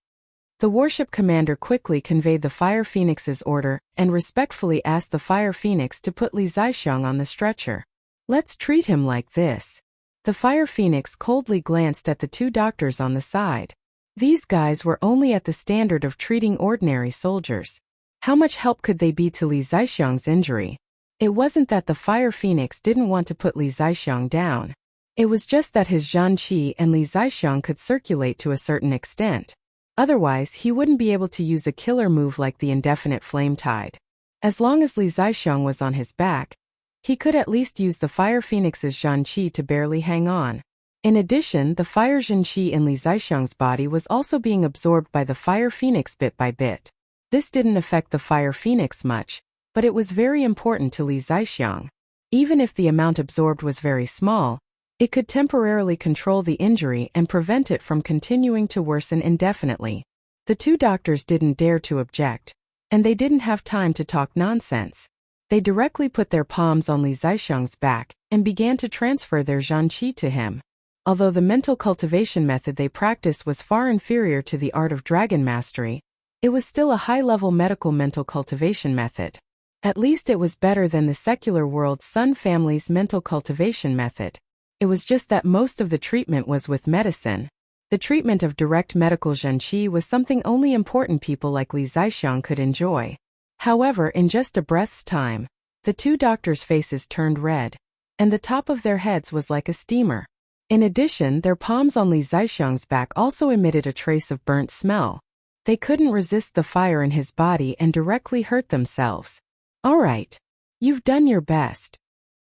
The warship commander quickly conveyed the Fire Phoenix's order and respectfully asked the Fire Phoenix to put Li Zixiang on the stretcher. Let's treat him like this. The Fire Phoenix coldly glanced at the two doctors on the side. These guys were only at the standard of treating ordinary soldiers. How much help could they be to Li Zixiang's injury? It wasn't that the Fire Phoenix didn't want to put Li Zixiang down. It was just that his Zhan Qi and Li Zixiang could circulate to a certain extent. Otherwise, he wouldn't be able to use a killer move like the indefinite flame tide. As long as Li Zixiang was on his back, he could at least use the Fire Phoenix's Zhan Qi to barely hang on. In addition, the Fire Zhan Qi in Li Zixiang's body was also being absorbed by the Fire Phoenix bit by bit. This didn't affect the Fire Phoenix much, but it was very important to Li Zixiang. Even if the amount absorbed was very small, it could temporarily control the injury and prevent it from continuing to worsen indefinitely. The two doctors didn't dare to object, and they didn't have time to talk nonsense. They directly put their palms on Li Zixiang's back and began to transfer their Zhan Qi to him. Although the mental cultivation method they practiced was far inferior to the art of dragon mastery, it was still a high-level medical mental cultivation method. At least it was better than the secular world's Sun family's mental cultivation method. It was just that most of the treatment was with medicine. The treatment of direct medical Zhan Qi was something only important people like Li Zixiang could enjoy. However, in just a breath's time, the two doctors' faces turned red, and the top of their heads was like a steamer. In addition, their palms on Li Zixiang's back also emitted a trace of burnt smell. They couldn't resist the fire in his body and directly hurt themselves. All right. You've done your best.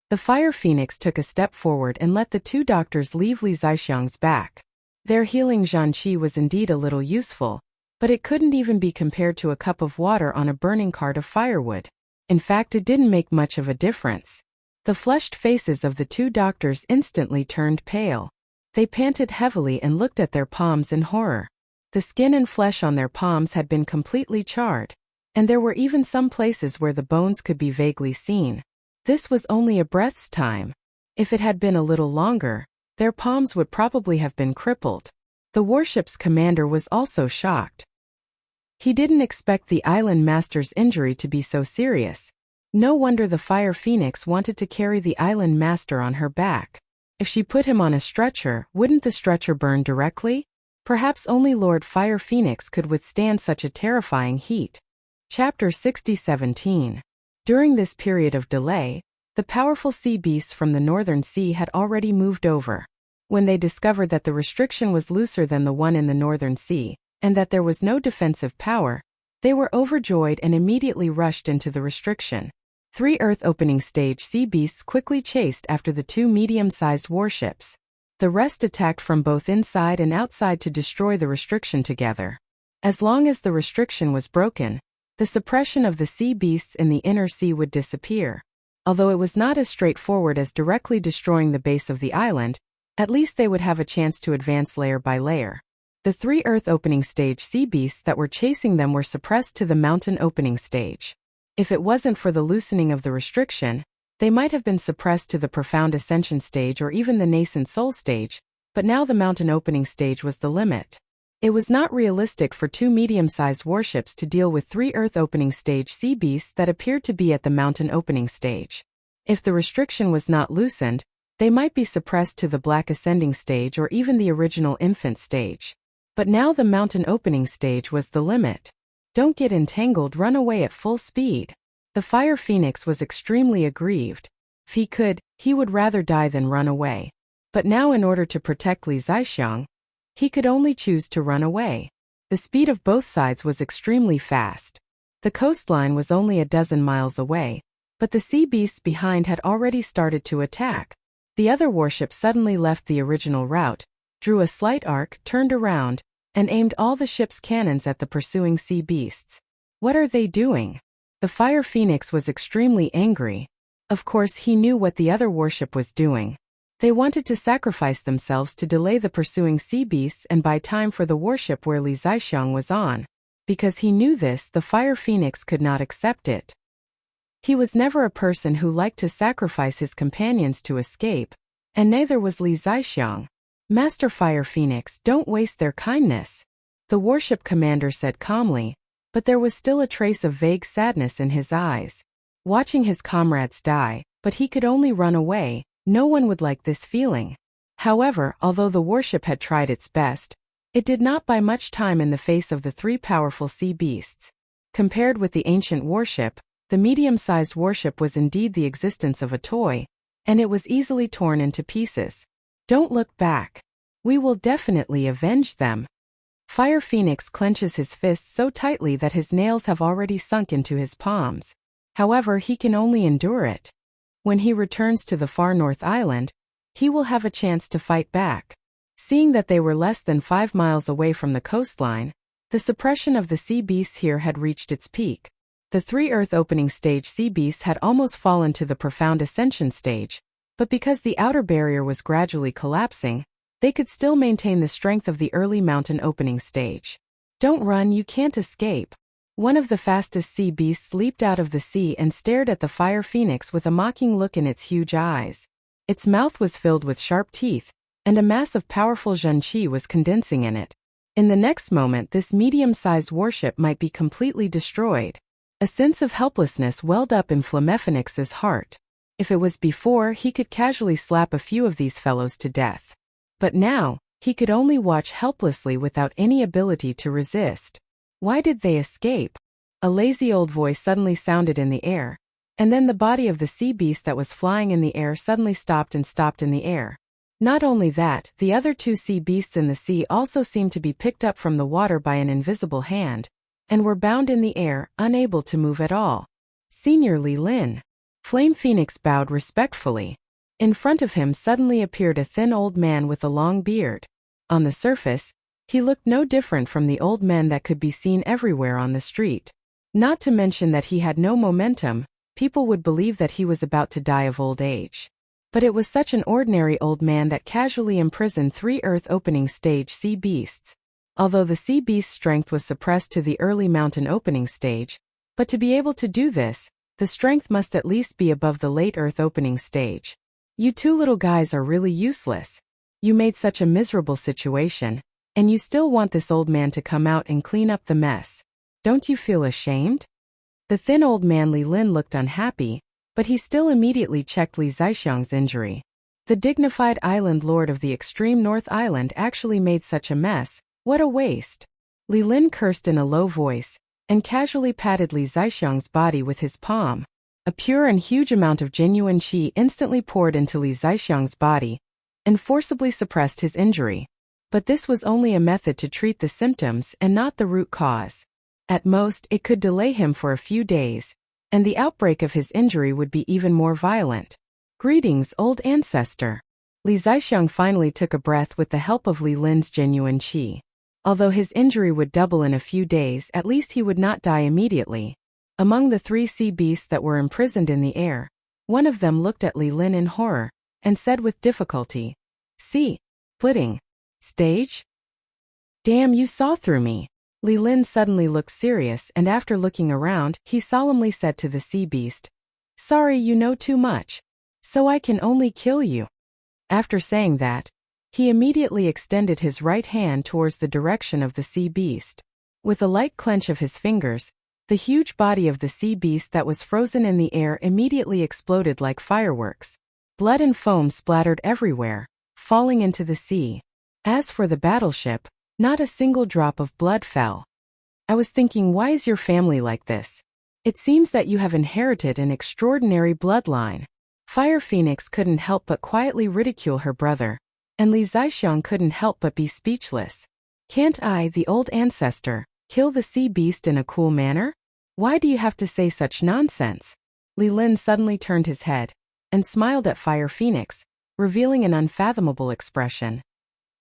The Fire Phoenix took a step forward and let the two doctors leave Li Zixiang's back. Their healing Zhan Qi was indeed a little useful, but it couldn't even be compared to a cup of water on a burning cart of firewood. In fact, it didn't make much of a difference. The flushed faces of the two doctors instantly turned pale. They panted heavily and looked at their palms in horror. The skin and flesh on their palms had been completely charred, and there were even some places where the bones could be vaguely seen. This was only a breath's time. If it had been a little longer, their palms would probably have been crippled. The warship's commander was also shocked. He didn't expect the island master's injury to be so serious. No wonder the Fire Phoenix wanted to carry the island master on her back. If she put him on a stretcher, wouldn't the stretcher burn directly? Perhaps only Lord Fire Phoenix could withstand such a terrifying heat. Chapter 60-17. During this period of delay, the powerful sea beasts from the Northern Sea had already moved over. When they discovered that the restriction was looser than the one in the Northern Sea, and that there was no defensive power, they were overjoyed and immediately rushed into the restriction. 3 Earth-opening stage sea beasts quickly chased after the 2 medium-sized warships. The rest attacked from both inside and outside to destroy the restriction together. As long as the restriction was broken, the suppression of the sea beasts in the inner sea would disappear. Although it was not as straightforward as directly destroying the base of the island, at least they would have a chance to advance layer by layer. The 3 Earth-opening stage sea beasts that were chasing them were suppressed to the mountain opening stage. If it wasn't for the loosening of the restriction, they might have been suppressed to the profound ascension stage or even the nascent soul stage, but now the mountain opening stage was the limit. It was not realistic for 2 medium-sized warships to deal with 3 Earth-opening stage sea beasts that appeared to be at the mountain opening stage. If the restriction was not loosened, they might be suppressed to the black ascending stage or even the original infant stage. But now the mountain opening stage was the limit. Don't get entangled, run away at full speed. The Fire Phoenix was extremely aggrieved. If he could, he would rather die than run away. But now in order to protect Li Zixiang, he could only choose to run away. The speed of both sides was extremely fast. The coastline was only a dozen miles away, but the sea beasts behind had already started to attack. The other warship suddenly left the original route, drew a slight arc, turned around, and aimed all the ship's cannons at the pursuing sea beasts. What are they doing? The Fire Phoenix was extremely angry. Of course, he knew what the other warship was doing. They wanted to sacrifice themselves to delay the pursuing sea beasts and buy time for the warship where Li Zixiang was on. Because he knew this, the Fire Phoenix could not accept it. He was never a person who liked to sacrifice his companions to escape, and neither was Li Zixiang. Master Fire Phoenix, don't waste their kindness, the warship commander said calmly, but there was still a trace of vague sadness in his eyes. Watching his comrades die, but he could only run away, no one would like this feeling. However, although the warship had tried its best, it did not buy much time in the face of the three powerful sea beasts. Compared with the ancient warship, the medium-sized warship was indeed the existence of a toy, and it was easily torn into pieces. Don't look back. We will definitely avenge them. Fire Phoenix clenches his fists so tightly that his nails have already sunk into his palms. However, he can only endure it. When he returns to the far north island, he will have a chance to fight back. Seeing that they were less than 5 miles away from the coastline, the suppression of the sea beasts here had reached its peak. The 3 Earth opening stage sea beasts had almost fallen to the profound ascension stage, but because the outer barrier was gradually collapsing, they could still maintain the strength of the early mountain opening stage. Don't run, you can't escape. One of the fastest sea beasts leaped out of the sea and stared at the Fire Phoenix with a mocking look in its huge eyes. Its mouth was filled with sharp teeth, and a mass of powerful zhenqi was condensing in it. In the next moment, this medium-sized warship might be completely destroyed. A sense of helplessness welled up in Flamephoenix's heart. If it was before, he could casually slap a few of these fellows to death. But now, he could only watch helplessly without any ability to resist. Why did they escape? A lazy old voice suddenly sounded in the air, and then the body of the sea beast that was flying in the air suddenly stopped in the air. Not only that, the other 2 sea beasts in the sea also seemed to be picked up from the water by an invisible hand, and were bound in the air, unable to move at all. Senior Li Lin. Flame Phoenix bowed respectfully. In front of him suddenly appeared a thin old man with a long beard. On the surface, he looked no different from the old men that could be seen everywhere on the street. Not to mention that he had no momentum, people would believe that he was about to die of old age. But it was such an ordinary old man that casually imprisoned 3 Earth opening stage sea beasts. Although the sea beast's strength was suppressed to the early mountain opening stage, but to be able to do this, the strength must at least be above the late Earth opening stage. You 2 little guys are really useless. You made such a miserable situation, and you still want this old man to come out and clean up the mess. Don't you feel ashamed? The thin old man Li Lin looked unhappy, but he still immediately checked Li Zixiang's injury. The dignified island lord of the extreme north island actually made such a mess. What a waste. Li Lin cursed in a low voice, and casually patted Li Zixiang's body with his palm. A pure and huge amount of genuine qi instantly poured into Li Zixiang's body, and forcibly suppressed his injury. But this was only a method to treat the symptoms and not the root cause. At most, it could delay him for a few days, and the outbreak of his injury would be even more violent. Greetings, old ancestor. Li Zixiang finally took a breath with the help of Li Lin's genuine qi. Although his injury would double in a few days, at least he would not die immediately. Among the 3 sea beasts that were imprisoned in the air, one of them looked at Li Lin in horror, and said with difficulty, "See, splitting stage? Damn, you saw through me." Li Lin suddenly looked serious, and after looking around, he solemnly said to the sea beast, "Sorry, you know too much. So I can only kill you." After saying that, he immediately extended his right hand towards the direction of the sea beast. With a light clench of his fingers, the huge body of the sea beast that was frozen in the air immediately exploded like fireworks. Blood and foam splattered everywhere, falling into the sea. As for the battleship, not a single drop of blood fell. I was thinking, why is your family like this? It seems that you have inherited an extraordinary bloodline. Fire Phoenix couldn't help but quietly ridicule her brother, and Li Zixiang couldn't help but be speechless. Can't I, the old ancestor, kill the sea beast in a cool manner? Why do you have to say such nonsense? Li Lin suddenly turned his head, and smiled at Fire Phoenix, revealing an unfathomable expression.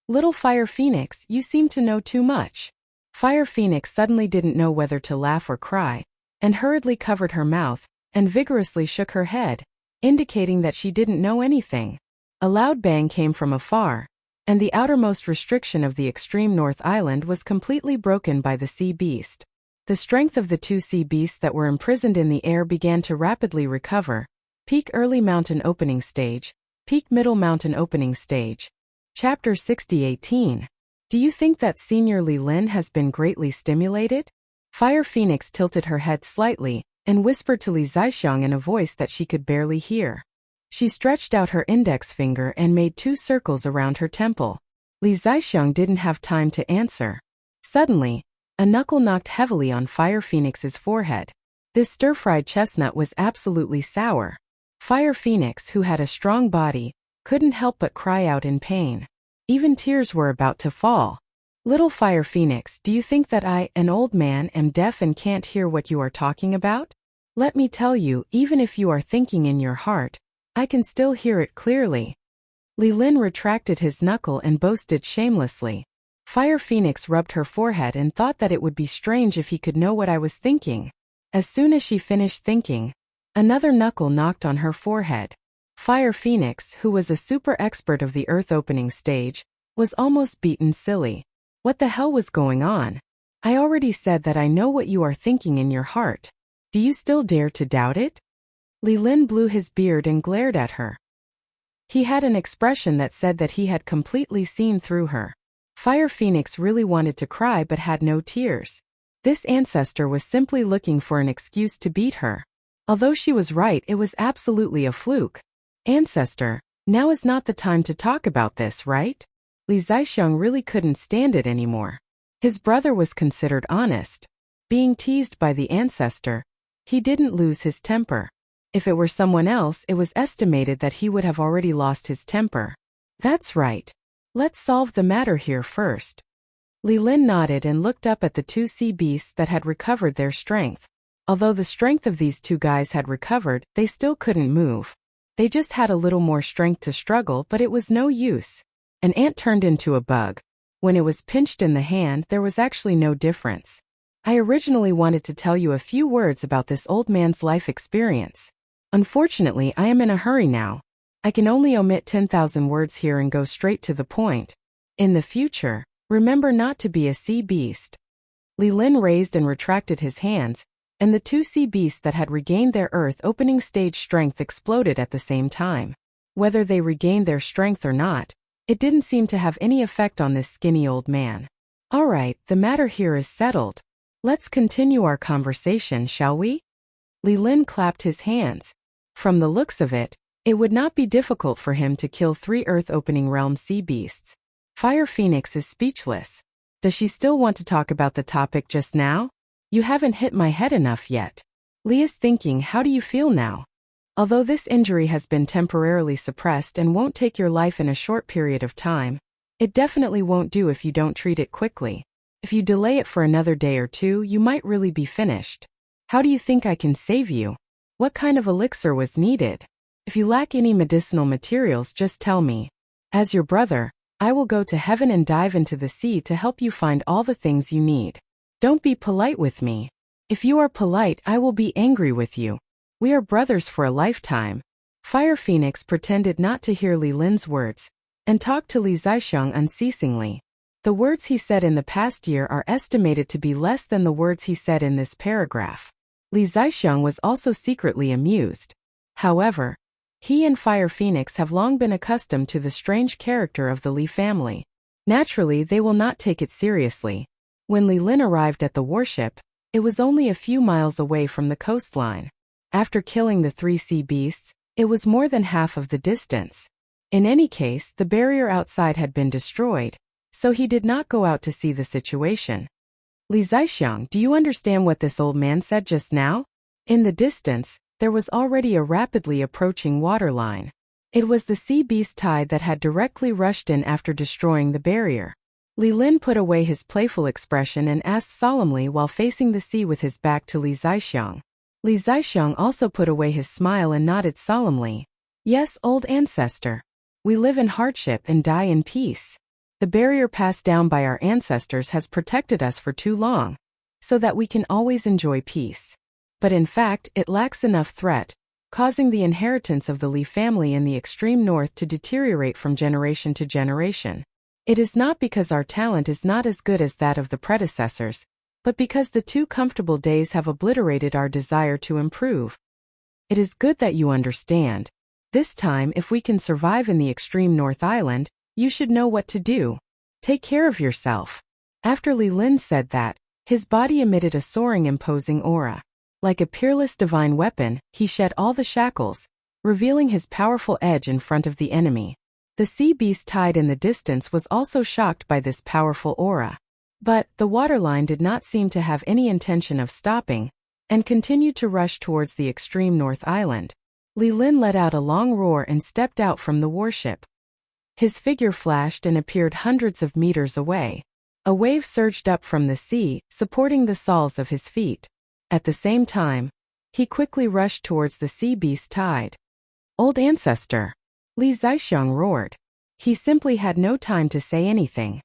Little Fire Phoenix, you seem to know too much. Fire Phoenix suddenly didn't know whether to laugh or cry, and hurriedly covered her mouth, and vigorously shook her head, indicating that she didn't know anything. A loud bang came from afar, and the outermost restriction of the extreme North Island was completely broken by the sea beast. The strength of the two sea beasts that were imprisoned in the air began to rapidly recover. Peak Early Mountain Opening Stage, Peak Middle Mountain Opening Stage. Chapter 60-18. Do you think that Senior Li Lin has been greatly stimulated? Fire Phoenix tilted her head slightly, and whispered to Li Zixiang in a voice that she could barely hear. She stretched out her index finger and made 2 circles around her temple. Li Zixiang didn't have time to answer. Suddenly, a knuckle knocked heavily on Fire Phoenix's forehead. This stir-fried chestnut was absolutely sour. Fire Phoenix, who had a strong body, couldn't help but cry out in pain. Even tears were about to fall. Little Fire Phoenix, do you think that I, an old man, am deaf and can't hear what you are talking about? Let me tell you, even if you are thinking in your heart, I can still hear it clearly. Li Lin retracted his knuckle and boasted shamelessly. Fire Phoenix rubbed her forehead and thought that it would be strange if he could know what I was thinking. As soon as she finished thinking, another knuckle knocked on her forehead. Fire Phoenix, who was a super expert of the Earth Opening Stage, was almost beaten silly. What the hell was going on? I already said that I know what you are thinking in your heart. Do you still dare to doubt it? Li Lin blew his beard and glared at her. He had an expression that said that he had completely seen through her. Fire Phoenix really wanted to cry but had no tears. This ancestor was simply looking for an excuse to beat her. Although she was right, it was absolutely a fluke. Ancestor, now is not the time to talk about this, right? Li Zixiang really couldn't stand it anymore. His brother was considered honest. Being teased by the ancestor, he didn't lose his temper. If it were someone else, it was estimated that he would have already lost his temper. That's right. Let's solve the matter here first. Li Lin nodded and looked up at the 2 sea beasts that had recovered their strength. Although the strength of these 2 guys had recovered, they still couldn't move. They just had a little more strength to struggle, but it was no use. An ant turned into a bug. When it was pinched in the hand, there was actually no difference. I originally wanted to tell you a few words about this old man's life experience. Unfortunately, I am in a hurry now. I can only omit 10,000 words here and go straight to the point. In the future, remember not to be a sea beast. Li Lin raised and retracted his hands, and the 2 sea beasts that had regained their Earth Opening Stage strength exploded at the same time. Whether they regained their strength or not, it didn't seem to have any effect on this skinny old man. All right, the matter here is settled. Let's continue our conversation, shall we? Li Lin clapped his hands. From the looks of it, it would not be difficult for him to kill 3 Earth Opening Realm sea beasts. Fire Phoenix is speechless. Does she still want to talk about the topic just now? You haven't hit my head enough yet. Li is thinking, how do you feel now? Although this injury has been temporarily suppressed and won't take your life in a short period of time, it definitely won't do if you don't treat it quickly. If you delay it for another day or 2, you might really be finished. How do you think I can save you? What kind of elixir was needed? If you lack any medicinal materials, just tell me. As your brother, I will go to heaven and dive into the sea to help you find all the things you need. Don't be polite with me. If you are polite, I will be angry with you. We are brothers for a lifetime. Fire Phoenix pretended not to hear Li Lin's words, and talked to Li Zixiang unceasingly. The words he said in the past year are estimated to be less than the words he said in this paragraph. Li Zixiang was also secretly amused. However, he and Fire Phoenix have long been accustomed to the strange character of the Li family. Naturally, they will not take it seriously. When Li Lin arrived at the warship, it was only a few miles away from the coastline. After killing the 3 sea beasts, it was more than half of the distance. In any case, the barrier outside had been destroyed, so he did not go out to see the situation. Li Zixiang, do you understand what this old man said just now? In the distance, there was already a rapidly approaching waterline. It was the sea beast tide that had directly rushed in after destroying the barrier. Li Lin put away his playful expression and asked solemnly while facing the sea with his back to Li Zixiang. Li Zixiang also put away his smile and nodded solemnly. Yes, old ancestor. We live in hardship and die in peace. The barrier passed down by our ancestors has protected us for too long, so that we can always enjoy peace. But in fact, it lacks enough threat, causing the inheritance of the Li family in the extreme north to deteriorate from generation to generation. It is not because our talent is not as good as that of the predecessors, but because the too comfortable days have obliterated our desire to improve. It is good that you understand. This time, if we can survive in the extreme North Island, you should know what to do. Take care of yourself. After Li Lin said that, his body emitted a soaring, imposing aura. Like a peerless divine weapon, he shed all the shackles, revealing his powerful edge in front of the enemy. The sea beast tied in the distance was also shocked by this powerful aura. But the waterline did not seem to have any intention of stopping, and continued to rush towards the extreme North Island. Li Lin let out a long roar and stepped out from the warship. His figure flashed and appeared hundreds of meters away. A wave surged up from the sea, supporting the soles of his feet. At the same time, he quickly rushed towards the sea beast tide. Old ancestor! Li Zixiang roared. He simply had no time to say anything.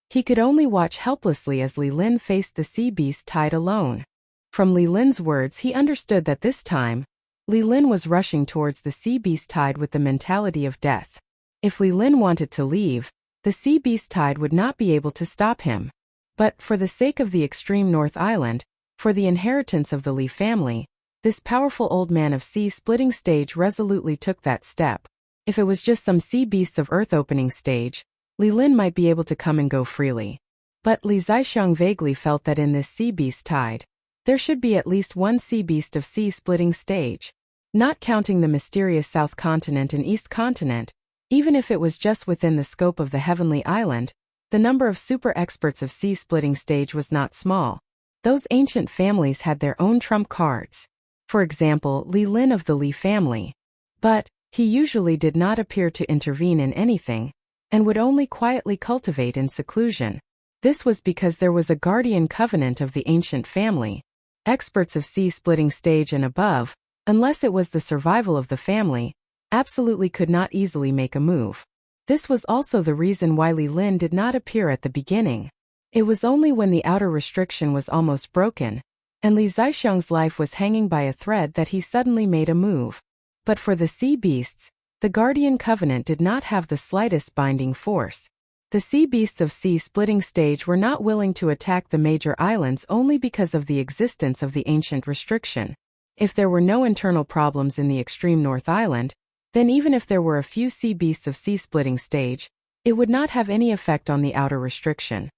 He could only watch helplessly as Li Lin faced the sea beast tide alone. From Li Lin's words, he understood that this time, Li Lin was rushing towards the sea beast tide with the mentality of death. If Li Lin wanted to leave, the sea beast tide would not be able to stop him. But for the sake of the extreme North Island, for the inheritance of the Li family, this powerful old man of sea-splitting stage resolutely took that step. If it was just some sea beasts of earth opening stage, Li Lin might be able to come and go freely. But Li Zixiang vaguely felt that in this sea beast tide, there should be at least one sea beast of sea-splitting stage. Not counting the mysterious South Continent and East Continent, even if it was just within the scope of the Heavenly Island, the number of super experts of sea-splitting stage was not small. Those ancient families had their own trump cards. For example, Li Lin of the Li family. But he usually did not appear to intervene in anything, and would only quietly cultivate in seclusion. This was because there was a guardian covenant of the ancient family. Experts of sea-splitting stage and above, unless it was the survival of the family, absolutely could not easily make a move. This was also the reason why Li Lin did not appear at the beginning. It was only when the outer restriction was almost broken, and Li Zixiang's life was hanging by a thread that he suddenly made a move. But for the sea beasts, the Guardian Covenant did not have the slightest binding force. The sea beasts of sea-splitting stage were not willing to attack the major islands only because of the existence of the ancient restriction. If there were no internal problems in the extreme North Island, then even if there were a few sea beasts of sea-splitting stage, it would not have any effect on the outer restriction.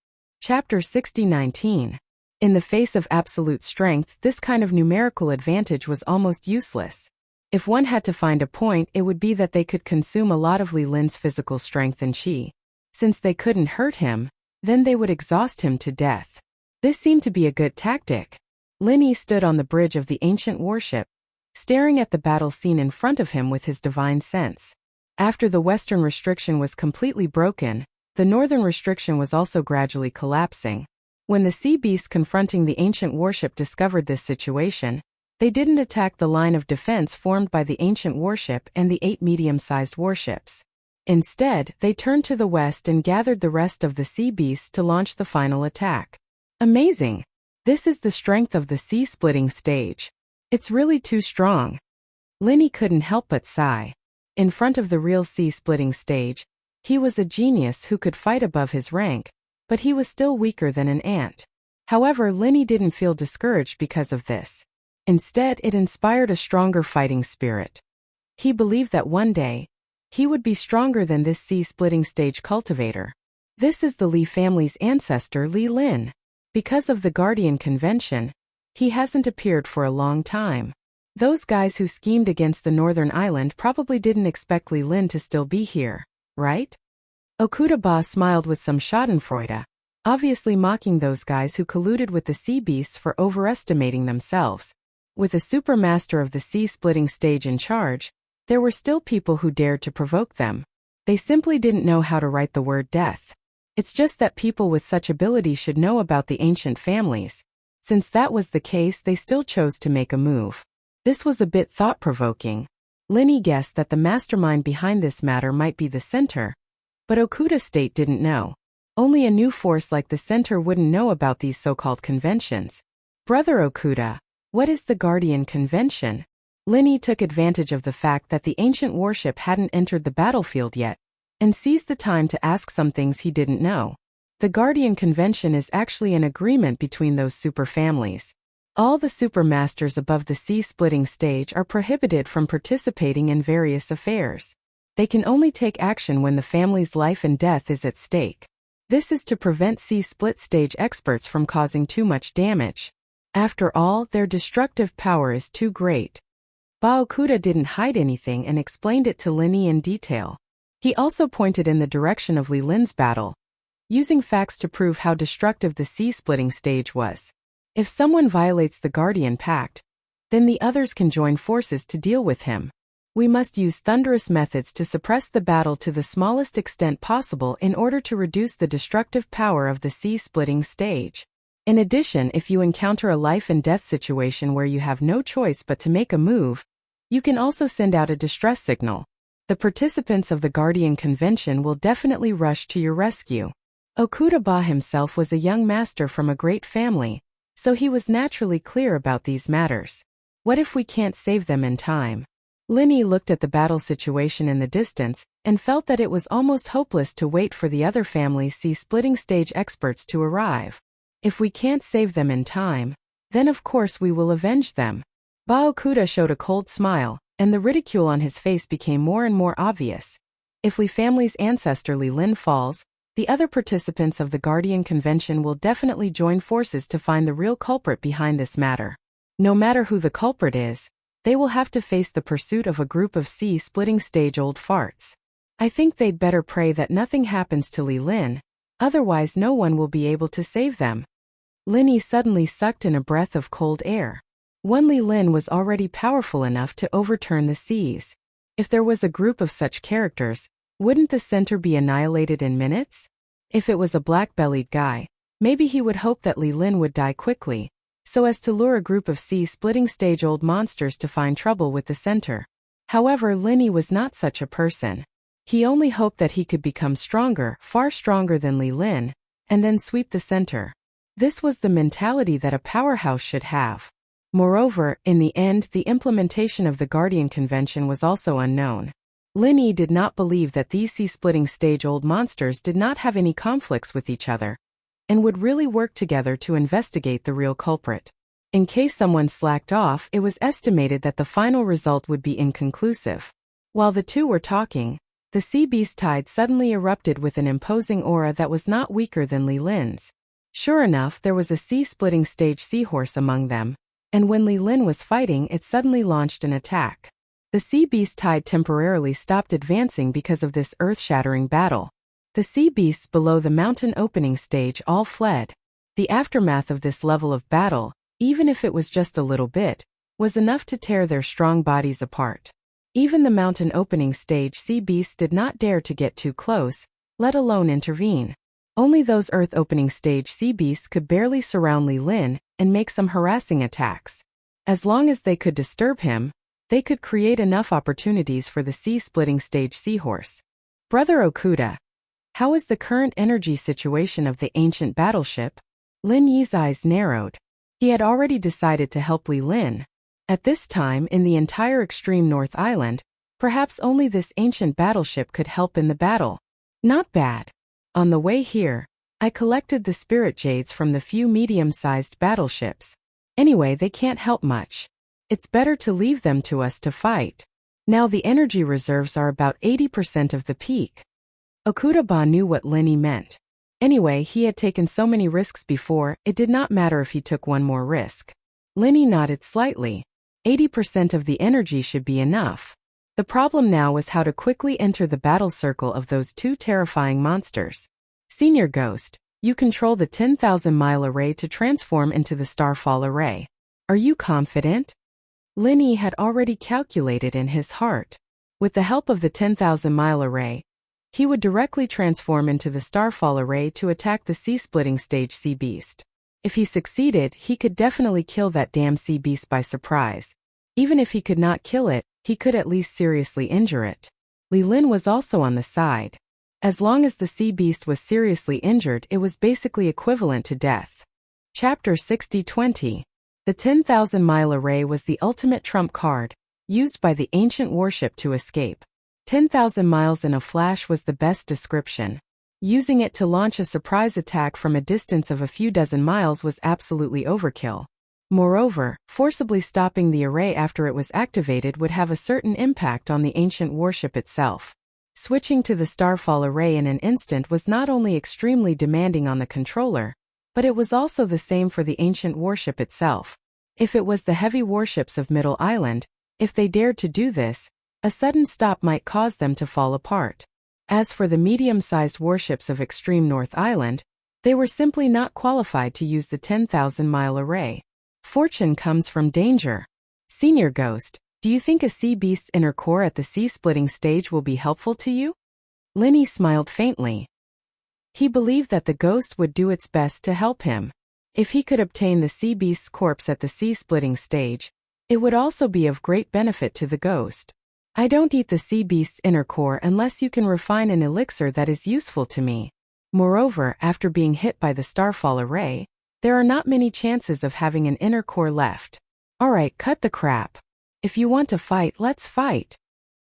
Chapter 60-19. In the face of absolute strength, this kind of numerical advantage was almost useless. If one had to find a point, it would be that they could consume a lot of Li Lin's physical strength and qi. Since they couldn't hurt him, then they would exhaust him to death. This seemed to be a good tactic. Lin Yi stood on the bridge of the ancient warship, staring at the battle scene in front of him with his divine sense. After the western restriction was completely broken, the northern restriction was also gradually collapsing. When the sea beasts confronting the ancient warship discovered this situation, they didn't attack the line of defense formed by the ancient warship and the 8 medium-sized warships. Instead, they turned to the west and gathered the rest of the sea beasts to launch the final attack. Amazing! This is the strength of the sea-splitting stage. It's really too strong. Lin Yi couldn't help but sigh. In front of the real sea-splitting stage, he was a genius who could fight above his rank, but he was still weaker than an ant. However, Lin Yi didn't feel discouraged because of this. Instead, it inspired a stronger fighting spirit. He believed that one day, he would be stronger than this sea-splitting stage cultivator. This is the Li family's ancestor, Li Lin. Because of the Guardian Convention, he hasn't appeared for a long time. Those guys who schemed against the Northern Island probably didn't expect Li Lin to still be here, right? Okuda Ba smiled with some schadenfreude, obviously mocking those guys who colluded with the sea beasts for overestimating themselves. With a supermaster of the sea-splitting stage in charge, there were still people who dared to provoke them. They simply didn't know how to write the word death. It's just that people with such ability should know about the ancient families. Since that was the case, they still chose to make a move. This was a bit thought-provoking. Linny guessed that the mastermind behind this matter might be the center, but Okuda State didn't know. Only a new force like the center wouldn't know about these so-called conventions. Brother Okuda, what is the Guardian Convention? Linny took advantage of the fact that the ancient warship hadn't entered the battlefield yet, and seized the time to ask some things he didn't know. The Guardian Convention is actually an agreement between those super families. All the super masters above the sea-splitting stage are prohibited from participating in various affairs. They can only take action when the family's life and death is at stake. This is to prevent sea-split stage experts from causing too much damage. After all, their destructive power is too great. Okuda didn't hide anything and explained it to Linny in detail. He also pointed in the direction of Li Lin's battle, using facts to prove how destructive the sea-splitting stage was. If someone violates the Guardian Pact, then the others can join forces to deal with him. We must use thunderous methods to suppress the battle to the smallest extent possible in order to reduce the destructive power of the sea-splitting stage. In addition, if you encounter a life-and-death situation where you have no choice but to make a move, you can also send out a distress signal. The participants of the Guardian Convention will definitely rush to your rescue. Okuda himself was a young master from a great family, so he was naturally clear about these matters. What if we can't save them in time? Linny looked at the battle situation in the distance and felt that it was almost hopeless to wait for the other family's sea-splitting stage experts to arrive. If we can't save them in time, then of course we will avenge them. Okuda showed a cold smile, and the ridicule on his face became more and more obvious. If Li family's ancestor Li Lin falls, the other participants of the Guardian Convention will definitely join forces to find the real culprit behind this matter. No matter who the culprit is, they will have to face the pursuit of a group of sea-splitting stage old farts. I think they'd better pray that nothing happens to Li Lin, otherwise no one will be able to save them. Linny suddenly sucked in a breath of cold air. Li Lin was already powerful enough to overturn the seas. If there was a group of such characters, wouldn't the center be annihilated in minutes? If it was a black-bellied guy, maybe he would hope that Li Lin would die quickly, so as to lure a group of sea-splitting stage old monsters to find trouble with the center. However, Linny was not such a person. He only hoped that he could become stronger, far stronger than Li Lin, and then sweep the center. This was the mentality that a powerhouse should have. Moreover, in the end, the implementation of the Guardian Convention was also unknown. Linny did not believe that these sea-splitting stage old monsters did not have any conflicts with each other, and would really work together to investigate the real culprit. In case someone slacked off, it was estimated that the final result would be inconclusive. While the two were talking, the sea beast tide suddenly erupted with an imposing aura that was not weaker than Li Lin's. Sure enough, there was a sea-splitting stage seahorse among them, and when Li Lin was fighting, it suddenly launched an attack. The sea beast tide temporarily stopped advancing because of this earth-shattering battle. The sea beasts below the mountain opening stage all fled. The aftermath of this level of battle, even if it was just a little bit, was enough to tear their strong bodies apart. Even the mountain opening stage sea beasts did not dare to get too close, let alone intervene. Only those earth opening stage sea beasts could barely surround Li Lin and make some harassing attacks. As long as they could disturb him, they could create enough opportunities for the sea-splitting stage seahorse. Brother Okuda, how is the current energy situation of the ancient battleship? Lin Yi's eyes narrowed. He had already decided to help Li Lin. At this time, in the entire extreme North Island, perhaps only this ancient battleship could help in the battle. Not bad. On the way here, I collected the spirit jades from the few medium-sized battleships. Anyway, they can't help much. It's better to leave them to us to fight. Now the energy reserves are about 80% of the peak. Okuda knew what Linny meant. Anyway, he had taken so many risks before, it did not matter if he took one more risk. Linny nodded slightly. 80% of the energy should be enough. The problem now was how to quickly enter the battle circle of those two terrifying monsters. Senior Ghost, you control the 10,000-mile array to transform into the Starfall array. Are you confident? Linny had already calculated in his heart. With the help of the 10,000-mile array, he would directly transform into the Starfall array to attack the sea-splitting stage sea beast. If he succeeded, he could definitely kill that damn sea beast by surprise. Even if he could not kill it, he could at least seriously injure it. Li Lin was also on the side. As long as the sea beast was seriously injured, it was basically equivalent to death. Chapter 60-20. The 10,000-mile array was the ultimate trump card, used by the ancient warship to escape. 10,000 miles in a flash was the best description. Using it to launch a surprise attack from a distance of a few dozen miles was absolutely overkill. Moreover, forcibly stopping the array after it was activated would have a certain impact on the ancient warship itself. Switching to the Starfall array in an instant was not only extremely demanding on the controller, but it was also the same for the ancient warship itself. If it was the heavy warships of Middle Island, if they dared to do this, a sudden stop might cause them to fall apart. As for the medium-sized warships of Extreme North Island, they were simply not qualified to use the 10,000-mile array. Fortune comes from danger. Senior Ghost, do you think a sea beast's inner core at the sea-splitting stage will be helpful to you? Linny smiled faintly. He believed that the ghost would do its best to help him. If he could obtain the sea beast's corpse at the sea-splitting stage, it would also be of great benefit to the ghost. I don't eat the sea beast's inner core unless you can refine an elixir that is useful to me. Moreover, after being hit by the Starfall array, there are not many chances of having an inner core left. Alright, cut the crap. If you want to fight, let's fight.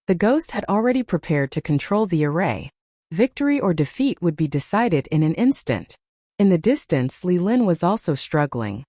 The ghost had already prepared to control the array. Victory or defeat would be decided in an instant. In the distance, Li Lin was also struggling.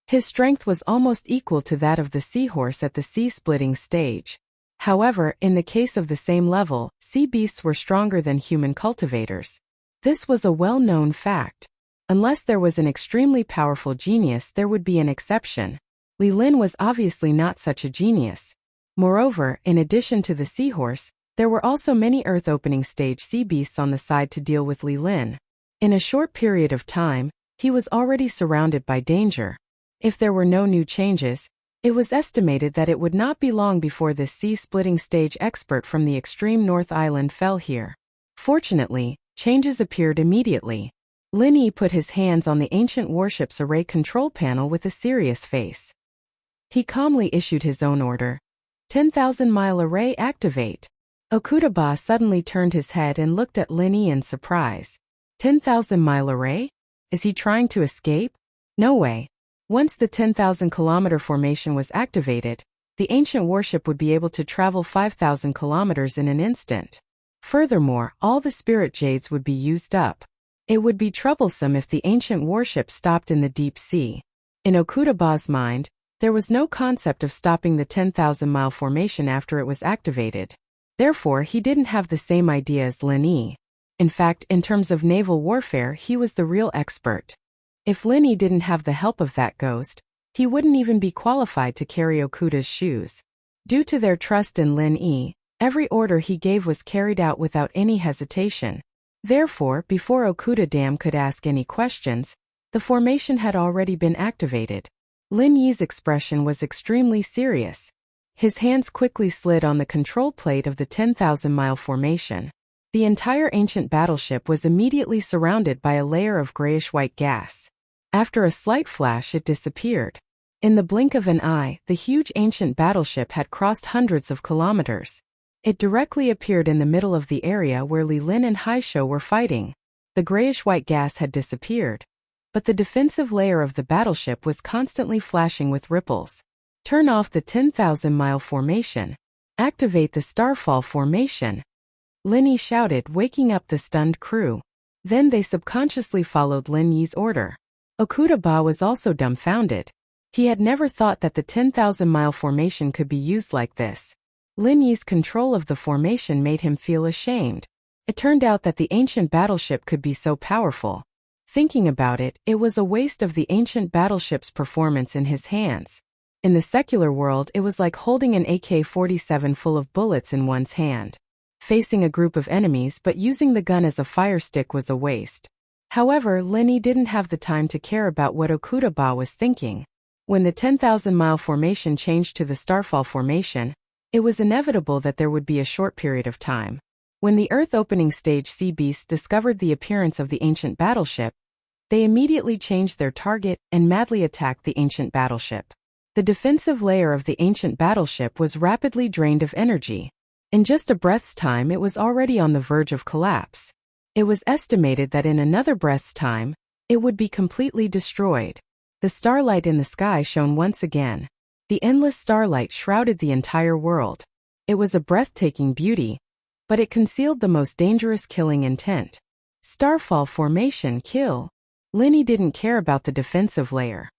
His strength was almost equal to that of the seahorse at the sea-splitting stage. However, in the case of the same level, sea beasts were stronger than human cultivators. This was a well-known fact. Unless there was an extremely powerful genius, there would be an exception. Li Lin was obviously not such a genius. Moreover, in addition to the seahorse, there were also many Earth-opening stage sea beasts on the side to deal with Li Lin. In a short period of time, he was already surrounded by danger. If there were no new changes, it was estimated that it would not be long before this sea-splitting stage expert from the extreme North Island fell here. Fortunately, changes appeared immediately. Lin Yi put his hands on the ancient warship's array control panel with a serious face. He calmly issued his own order. 10,000-mile array activate. Okudaba suddenly turned his head and looked at Lin Yi in surprise. 10,000-mile array? Is he trying to escape? No way. Once the 10,000-kilometer formation was activated, the ancient warship would be able to travel 5,000 kilometers in an instant. Furthermore, all the spirit jades would be used up. It would be troublesome if the ancient warship stopped in the deep sea. In Okudaba's mind, there was no concept of stopping the 10,000-mile formation after it was activated. Therefore, he didn't have the same idea as Lin Yi. In fact, in terms of naval warfare, he was the real expert. If Lin Yi didn't have the help of that ghost, he wouldn't even be qualified to carry Okuda's shoes. Due to their trust in Lin Yi, every order he gave was carried out without any hesitation. Therefore, before Okuda Dam could ask any questions, the formation had already been activated. Lin Yi's expression was extremely serious. His hands quickly slid on the control plate of the 10,000-mile formation. The entire ancient battleship was immediately surrounded by a layer of grayish-white gas. After a slight flash, it disappeared. In the blink of an eye, the huge ancient battleship had crossed hundreds of kilometers. It directly appeared in the middle of the area where Li Lin and Haisho were fighting. The grayish-white gas had disappeared, but the defensive layer of the battleship was constantly flashing with ripples. Turn off the 10,000-mile formation. Activate the Starfall formation. Lin Yi shouted, waking up the stunned crew. Then they subconsciously followed Lin Yi's order. Okudaba was also dumbfounded. He had never thought that the 10,000-mile formation could be used like this. Lin Yi's control of the formation made him feel ashamed. It turned out that the ancient battleship could be so powerful. Thinking about it, it was a waste of the ancient battleship's performance in his hands. In the secular world, it was like holding an AK-47 full of bullets in one's hand. Facing a group of enemies but using the gun as a fire stick was a waste. However, Lin Yi didn't have the time to care about what Okudaba was thinking. When the 10,000-mile formation changed to the Starfall formation, it was inevitable that there would be a short period of time. When the Earth-opening stage sea beasts discovered the appearance of the ancient battleship, they immediately changed their target and madly attacked the ancient battleship. The defensive layer of the ancient battleship was rapidly drained of energy. In just a breath's time, it was already on the verge of collapse. It was estimated that in another breath's time, it would be completely destroyed. The starlight in the sky shone once again. The endless starlight shrouded the entire world. It was a breathtaking beauty, but it concealed the most dangerous killing intent. Starfall formation kill. Linny didn't care about the defensive layer.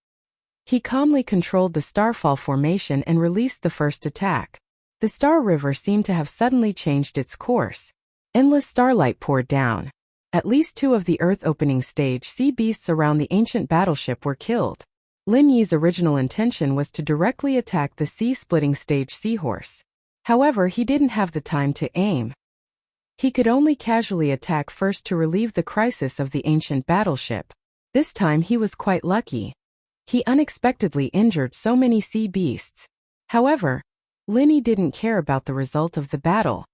He calmly controlled the starfall formation and released the first attack. The Star River seemed to have suddenly changed its course. Endless starlight poured down. At least 2 of the Earth-opening stage sea beasts around the ancient battleship were killed. Lin Yi's original intention was to directly attack the sea-splitting stage seahorse. However, he didn't have the time to aim. He could only casually attack first to relieve the crisis of the ancient battleship. This time he was quite lucky. He unexpectedly injured so many sea beasts. However, Linny didn't care about the result of the battle.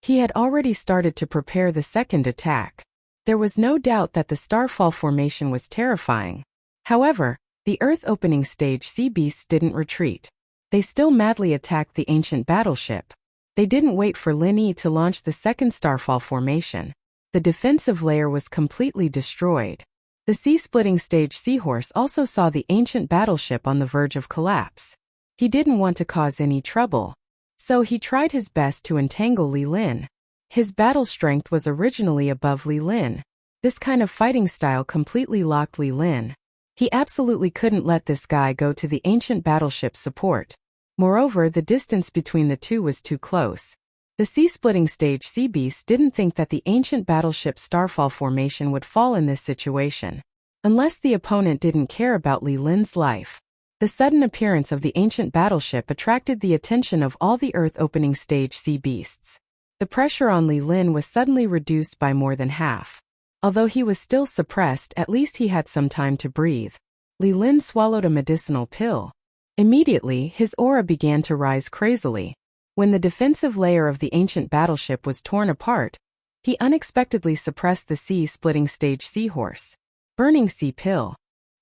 He had already started to prepare the second attack. There was no doubt that the starfall formation was terrifying. However, the Earth-opening stage sea beasts didn't retreat. They still madly attacked the ancient battleship. They didn't wait for Linny to launch the second starfall formation. The defensive layer was completely destroyed. The sea-splitting stage seahorse also saw the ancient battleship on the verge of collapse. He didn't want to cause any trouble, so he tried his best to entangle Li Lin. His battle strength was originally above Li Lin. This kind of fighting style completely locked Li Lin. He absolutely couldn't let this guy go to the ancient battleship's support. Moreover, the distance between the two was too close. The sea-splitting stage sea beast didn't think that the ancient battleship's starfall formation would fall in this situation. Unless the opponent didn't care about Li Lin's life. The sudden appearance of the ancient battleship attracted the attention of all the Earth-opening stage sea beasts. The pressure on Li Lin was suddenly reduced by more than half. Although he was still suppressed, at least he had some time to breathe. Li Lin swallowed a medicinal pill. Immediately, his aura began to rise crazily. When the defensive layer of the ancient battleship was torn apart, he unexpectedly suppressed the sea-splitting stage seahorse. Burning Sea Pill.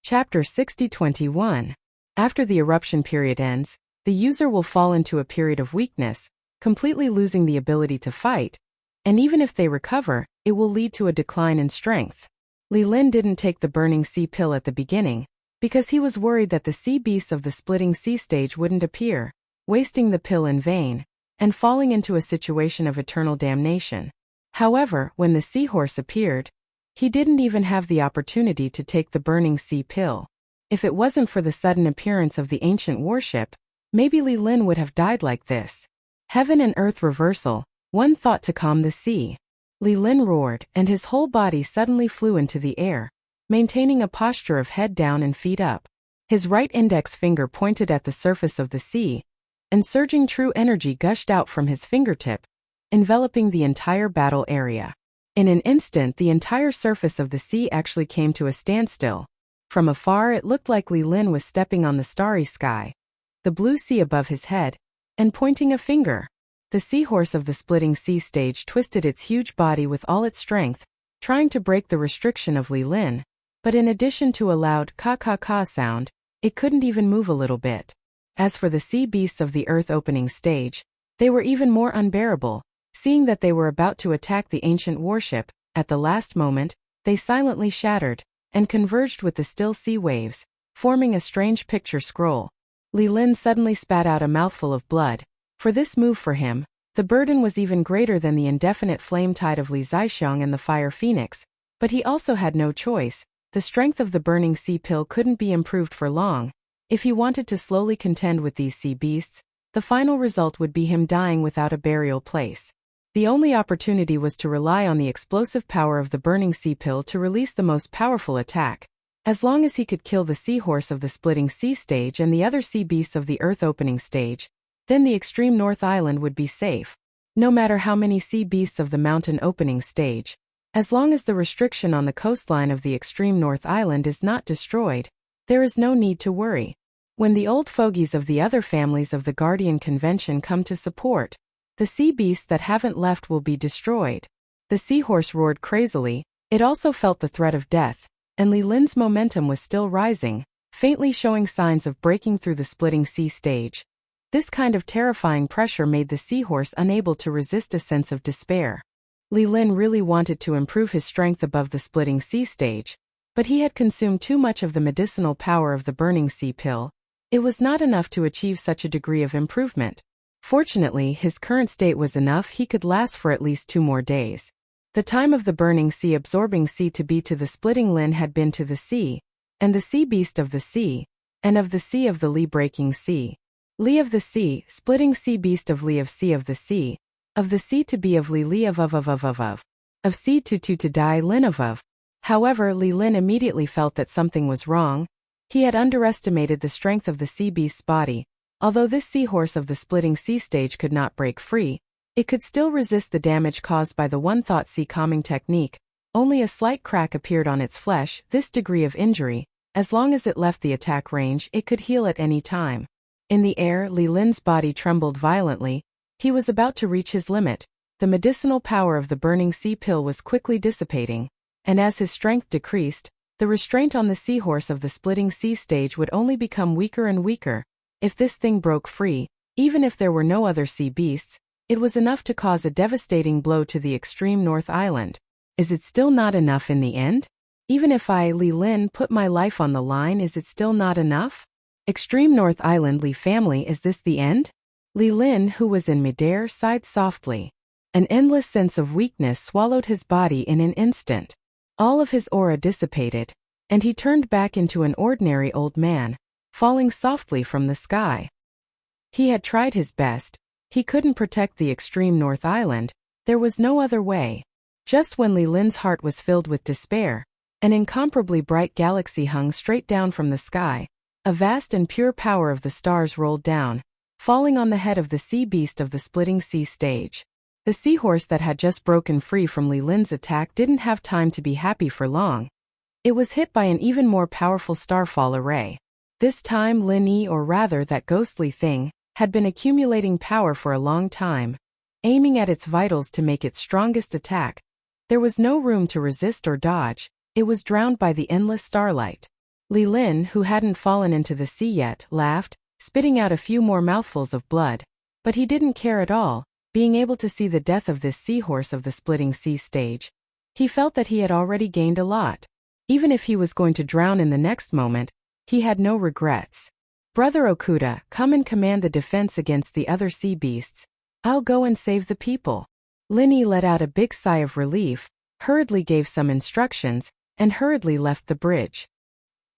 Chapter 60-21. After the eruption period ends, the user will fall into a period of weakness, completely losing the ability to fight, and even if they recover, it will lead to a decline in strength. Li Lin didn't take the Burning Sea Pill at the beginning, because he was worried that the sea beasts of the splitting sea stage wouldn't appear, wasting the pill in vain, and falling into a situation of eternal damnation. However, when the seahorse appeared, he didn't even have the opportunity to take the Burning Sea Pill. If it wasn't for the sudden appearance of the ancient warship, maybe Li Lin would have died like this. Heaven and earth reversal, one thought to calm the sea. Li Lin roared, and his whole body suddenly flew into the air, maintaining a posture of head down and feet up. His right index finger pointed at the surface of the sea, and surging true energy gushed out from his fingertip, enveloping the entire battle area. In an instant, the entire surface of the sea actually came to a standstill. From afar, it looked like Li Lin was stepping on the starry sky, the blue sea above his head, and pointing a finger. The seahorse of the splitting sea stage twisted its huge body with all its strength, trying to break the restriction of Li Lin, but in addition to a loud ka-ka-ka sound, it couldn't even move a little bit. As for the sea beasts of the Earth-opening stage, they were even more unbearable. Seeing that they were about to attack the ancient warship, at the last moment, they silently shattered, and converged with the still sea waves, forming a strange picture scroll. Li Lin suddenly spat out a mouthful of blood. For this move for him, the burden was even greater than the indefinite flame tide of Li Zixiang and the Fire Phoenix, but he also had no choice. The strength of the Burning Sea Pill couldn't be improved for long. If he wanted to slowly contend with these sea beasts, the final result would be him dying without a burial place. The only opportunity was to rely on the explosive power of the Burning Sea Pill to release the most powerful attack. As long as he could kill the seahorse of the splitting sea stage and the other sea beasts of the Earth-opening stage, then the extreme North Island would be safe. No matter how many sea beasts of the mountain-opening stage, as long as the restriction on the coastline of the extreme North Island is not destroyed, there is no need to worry. When the old fogies of the other families of the Guardian Convention come to support, the sea beasts that haven't left will be destroyed. The seahorse roared crazily. It also felt the threat of death, and Li Lin's momentum was still rising. faintly showing signs of breaking through the splitting sea stage. This kind of terrifying pressure made the seahorse unable to resist a sense of despair. Li Lin really wanted to improve his strength above the splitting sea stage, but he had consumed too much of the medicinal power of the burning sea pill. It was not enough to achieve such a degree of improvement. Fortunately, his current state was enough. He could last for at least 2 more days. The time of the burning sea absorbing sea to be to the splitting Lin had been to the sea, and the sea beast of the sea, and of the sea of the Li breaking sea. Li of the sea, splitting sea beast of Li of the sea to be of Li of sea to die Lin of. However, Li Lin immediately felt that something was wrong. He had underestimated the strength of the sea beast's body. Although this seahorse of the splitting sea stage could not break free, it could still resist the damage caused by the one-thought sea calming technique. Only a slight crack appeared on its flesh. This degree of injury, as long as it left the attack range, it could heal at any time. In the air, Li Lin's body trembled violently. He was about to reach his limit. The medicinal power of the burning sea pill was quickly dissipating, and as his strength decreased, the restraint on the seahorse of the splitting sea stage would only become weaker and weaker. If this thing broke free, even if there were no other sea beasts, it was enough to cause a devastating blow to the extreme North Island. Is it still not enough in the end? Even if I, Li Lin, put my life on the line, is it still not enough? Extreme North Island Li family, is this the end? Li Lin, who was in midair, sighed softly. An endless sense of weakness swallowed his body in an instant. All of his aura dissipated, and he turned back into an ordinary old man, falling softly from the sky. He had tried his best. He couldn't protect the extreme North Island. There was no other way. Just when Li Lin's heart was filled with despair, an incomparably bright galaxy hung straight down from the sky. A vast and pure power of the stars rolled down, falling on the head of the sea beast of the splitting sea stage. The seahorse that had just broken free from Li Lin's attack didn't have time to be happy for long. It was hit by an even more powerful starfall array. This time Lin Yi, or rather that ghostly thing, had been accumulating power for a long time, aiming at its vitals to make its strongest attack. There was no room to resist or dodge. It was drowned by the endless starlight. Li Lin, who hadn't fallen into the sea yet, laughed, spitting out a few more mouthfuls of blood. But he didn't care at all, being able to see the death of this seahorse of the splitting sea stage. He felt that he had already gained a lot. Even if he was going to drown in the next moment, he had no regrets. Brother Okuda, come and command the defense against the other sea beasts. I'll go and save the people. Lin Yi let out a big sigh of relief, hurriedly gave some instructions, and hurriedly left the bridge.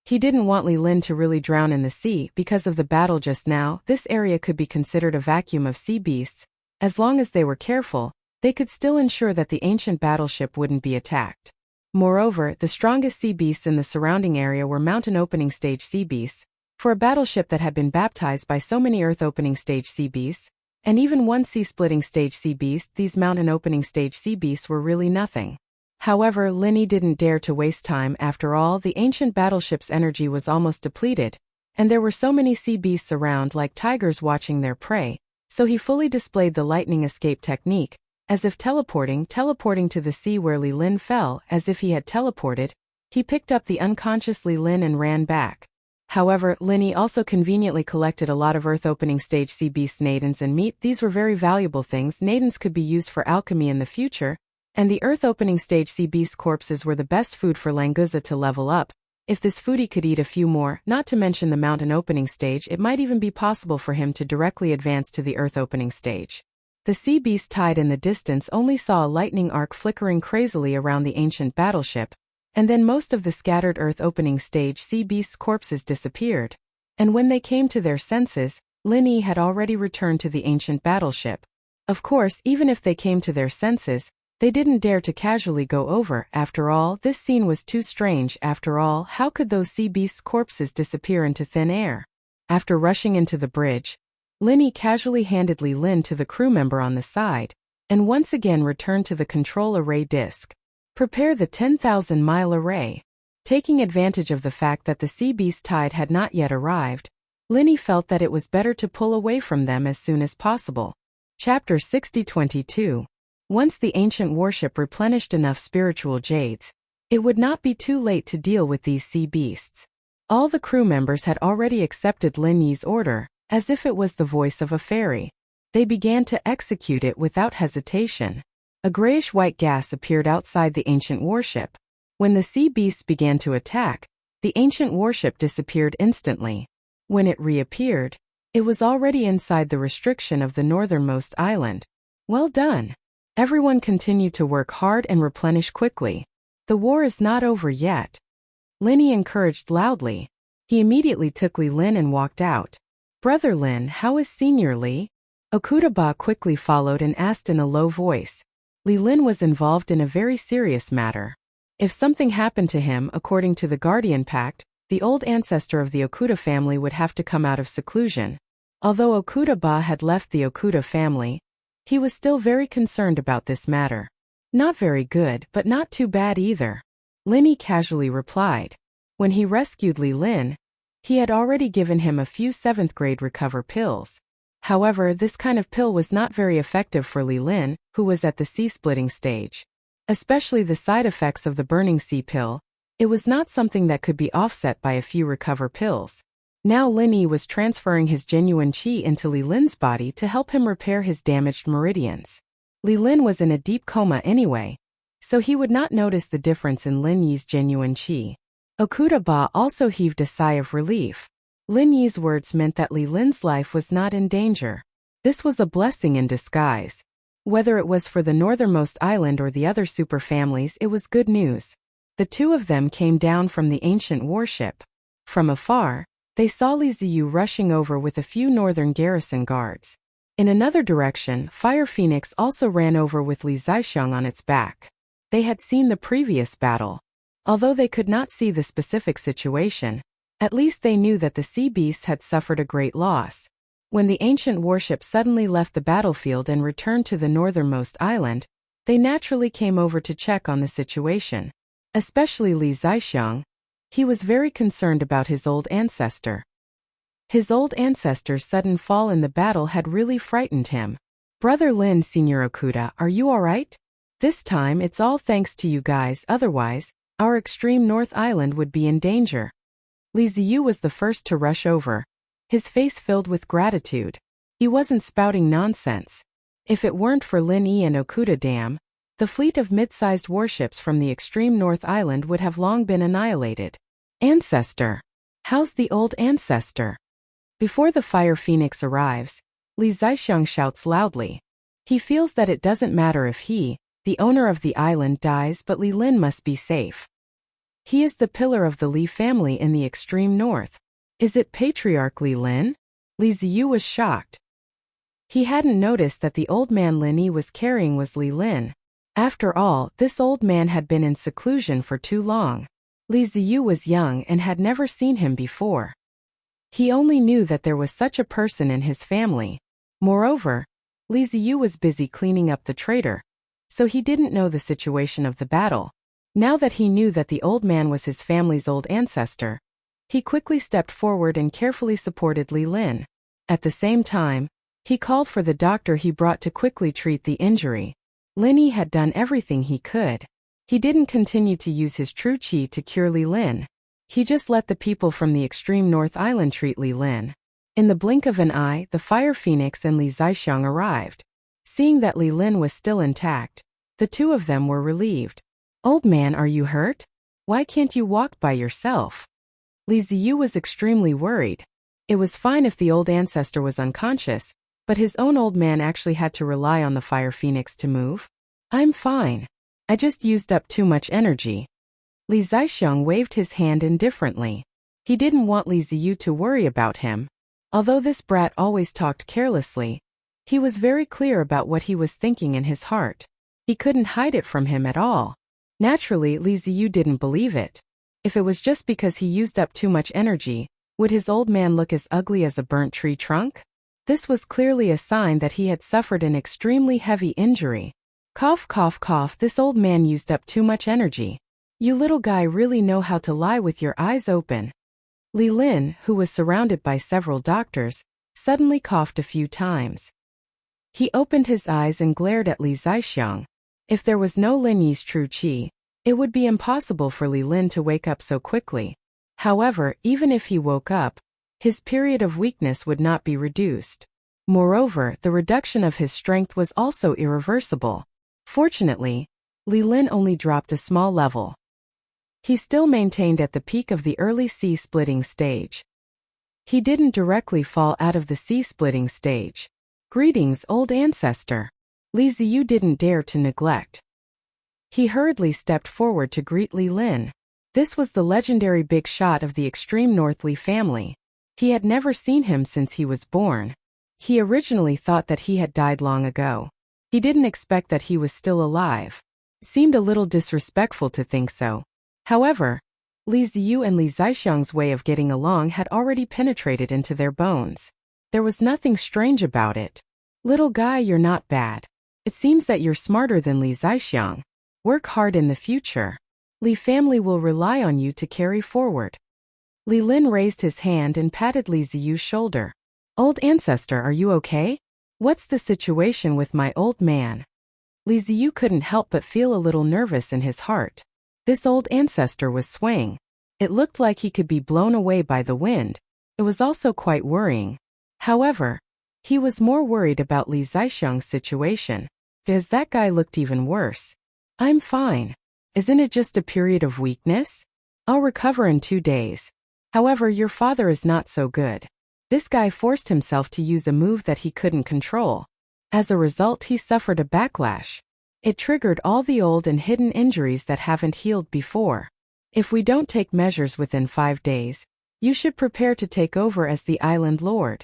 He didn't want Li Lin to really drown in the sea because of the battle just now. This area could be considered a vacuum of sea beasts. As long as they were careful, they could still ensure that the ancient battleship wouldn't be attacked. Moreover, the strongest sea beasts in the surrounding area were mountain opening stage sea beasts. For a battleship that had been baptized by so many earth opening stage sea beasts, and even one sea splitting stage sea beast, these mountain opening stage sea beasts were really nothing. However, Lin Yi didn't dare to waste time. After all, the ancient battleship's energy was almost depleted, and there were so many sea beasts around like tigers watching their prey, so he fully displayed the lightning escape technique, as if teleporting to the sea where Li Lin fell. As if he had teleported, he picked up the unconscious Li Lin and ran back. However, Lin Yi also conveniently collected a lot of earth-opening stage sea beasts nadens and meat. These were very valuable things. Nadens could be used for alchemy in the future, and the earth-opening stage sea beast corpses were the best food for Languza to level up. If this foodie could eat a few more, not to mention the mountain opening stage, it might even be possible for him to directly advance to the earth-opening stage. The sea beast tied in the distance only saw a lightning arc flickering crazily around the ancient battleship, and then most of the scattered earth-opening stage sea beasts' corpses disappeared. And when they came to their senses, Lin Yi had already returned to the ancient battleship. Of course, even if they came to their senses, they didn't dare to casually go over. After all, this scene was too strange. After all, how could those sea beasts' corpses disappear into thin air? After rushing into the bridge, Lin Yi casually handed Li Lin to the crew member on the side, and once again returned to the control array disk. Prepare the 10,000-mile array. Taking advantage of the fact that the sea beast tide had not yet arrived, Lin Yi felt that it was better to pull away from them as soon as possible. Chapter 6022. Once the ancient warship replenished enough spiritual jades, it would not be too late to deal with these sea beasts. All the crew members had already accepted Lin Yi's order, as if it was the voice of a fairy. They began to execute it without hesitation. A grayish-white gas appeared outside the ancient warship. When the sea beasts began to attack, the ancient warship disappeared instantly. When it reappeared, it was already inside the restriction of the northernmost island. Well done. Everyone continued to work hard and replenish quickly. The war is not over yet. Lin Yi encouraged loudly. He immediately took Li Lin and walked out. Brother Lin, how is Senior Li? Okuda-ba quickly followed and asked in a low voice. Li Lin was involved in a very serious matter. If something happened to him according to the Guardian Pact, the old ancestor of the Okuda family would have to come out of seclusion. Although Okuda-ba had left the Okuda family, he was still very concerned about this matter. Not very good, but not too bad either. Lin Yi casually replied. When he rescued Li Lin, he had already given him a few 7th-grade recover pills. However, this kind of pill was not very effective for Li Lin, who was at the sea-splitting stage. Especially the side effects of the burning sea pill, it was not something that could be offset by a few recover pills. Now Lin Yi was transferring his genuine qi into Li Lin's body to help him repair his damaged meridians. Li Lin was in a deep coma anyway, so he would not notice the difference in Lin Yi's genuine qi. Okuda-ba also heaved a sigh of relief. Lin Yi's words meant that Li Lin's life was not in danger. This was a blessing in disguise. Whether it was for the northernmost island or the other super families, it was good news. The two of them came down from the ancient warship. From afar, they saw Li Ziyu rushing over with a few northern garrison guards. In another direction, Fire Phoenix also ran over with Li Zixiang on its back. They had seen the previous battle. Although they could not see the specific situation, at least they knew that the sea beasts had suffered a great loss. When the ancient warship suddenly left the battlefield and returned to the northernmost island, they naturally came over to check on the situation. Especially Li Zixiang. He was very concerned about his old ancestor. His old ancestor's sudden fall in the battle had really frightened him. Brother Lin, Senior Okuda, are you alright? This time it's all thanks to you guys, otherwise, our extreme north island would be in danger. Li Ziyu was the first to rush over, his face filled with gratitude. He wasn't spouting nonsense. If it weren't for Lin Yi and Okuda Dam, the fleet of mid-sized warships from the extreme north island would have long been annihilated. Ancestor. How's the old ancestor? Before the Fire Phoenix arrives, Li Zixiang shouts loudly. He feels that it doesn't matter if he, the owner of the island, dies, but Li Lin must be safe. He is the pillar of the Li family in the extreme north. Is it Patriarch Li Lin? Li Ziyu was shocked. He hadn't noticed that the old man Lin Yi was carrying was Li Lin. After all, this old man had been in seclusion for too long. Li Ziyu was young and had never seen him before. He only knew that there was such a person in his family. Moreover, Li Ziyu was busy cleaning up the traitor, so he didn't know the situation of the battle. Now that he knew that the old man was his family's old ancestor, he quickly stepped forward and carefully supported Li Lin. At the same time, he called for the doctor he brought to quickly treat the injury. Lin Yi had done everything he could. He didn't continue to use his true qi to cure Li Lin. He just let the people from the extreme north island treat Li Lin. In the blink of an eye, the Fire Phoenix and Li Zixiang arrived. Seeing that Li Lin was still intact, the two of them were relieved. Old man, are you hurt? Why can't you walk by yourself? Li Ziyu was extremely worried. It was fine if the old ancestor was unconscious, but his own old man actually had to rely on the Fire Phoenix to move. I'm fine. I just used up too much energy. Li Zixiang waved his hand indifferently. He didn't want Li Ziyu to worry about him. Although this brat always talked carelessly, he was very clear about what he was thinking in his heart. He couldn't hide it from him at all. Naturally, Li Ziyu didn't believe it. If it was just because he used up too much energy, would his old man look as ugly as a burnt tree trunk? This was clearly a sign that he had suffered an extremely heavy injury. Cough, cough, cough, this old man used up too much energy. You little guy really know how to lie with your eyes open. Li Lin, who was surrounded by several doctors, suddenly coughed a few times. He opened his eyes and glared at Li Zixiang. If there was no Lin Yi's true qi, it would be impossible for Li Lin to wake up so quickly. However, even if he woke up, his period of weakness would not be reduced. Moreover, the reduction of his strength was also irreversible. Fortunately, Li Lin only dropped a small level. He still maintained at the peak of the early sea-splitting stage. He didn't directly fall out of the sea-splitting stage. Greetings, old ancestor. Li Ziyu didn't dare to neglect. He hurriedly stepped forward to greet Li Lin. This was the legendary big shot of the extreme North Li family. He had never seen him since he was born. He originally thought that he had died long ago. He didn't expect that he was still alive. It seemed a little disrespectful to think so. However, Li Ziyu and Li Zaixiang's way of getting along had already penetrated into their bones. There was nothing strange about it. Little guy, you're not bad. It seems that you're smarter than Li Zaixiang. Work hard in the future. Li family will rely on you to carry forward. Li Lin raised his hand and patted Li Ziyu's shoulder. Old ancestor, are you okay? What's the situation with my old man? Li Ziyu couldn't help but feel a little nervous in his heart. This old ancestor was swaying. It looked like he could be blown away by the wind. It was also quite worrying. However, he was more worried about Li Zaixiang's situation, because that guy looked even worse. I'm fine. Isn't it just a period of weakness? I'll recover in 2 days. However, your father is not so good. This guy forced himself to use a move that he couldn't control. As a result, he suffered a backlash. It triggered all the old and hidden injuries that haven't healed before. If we don't take measures within 5 days, you should prepare to take over as the island lord.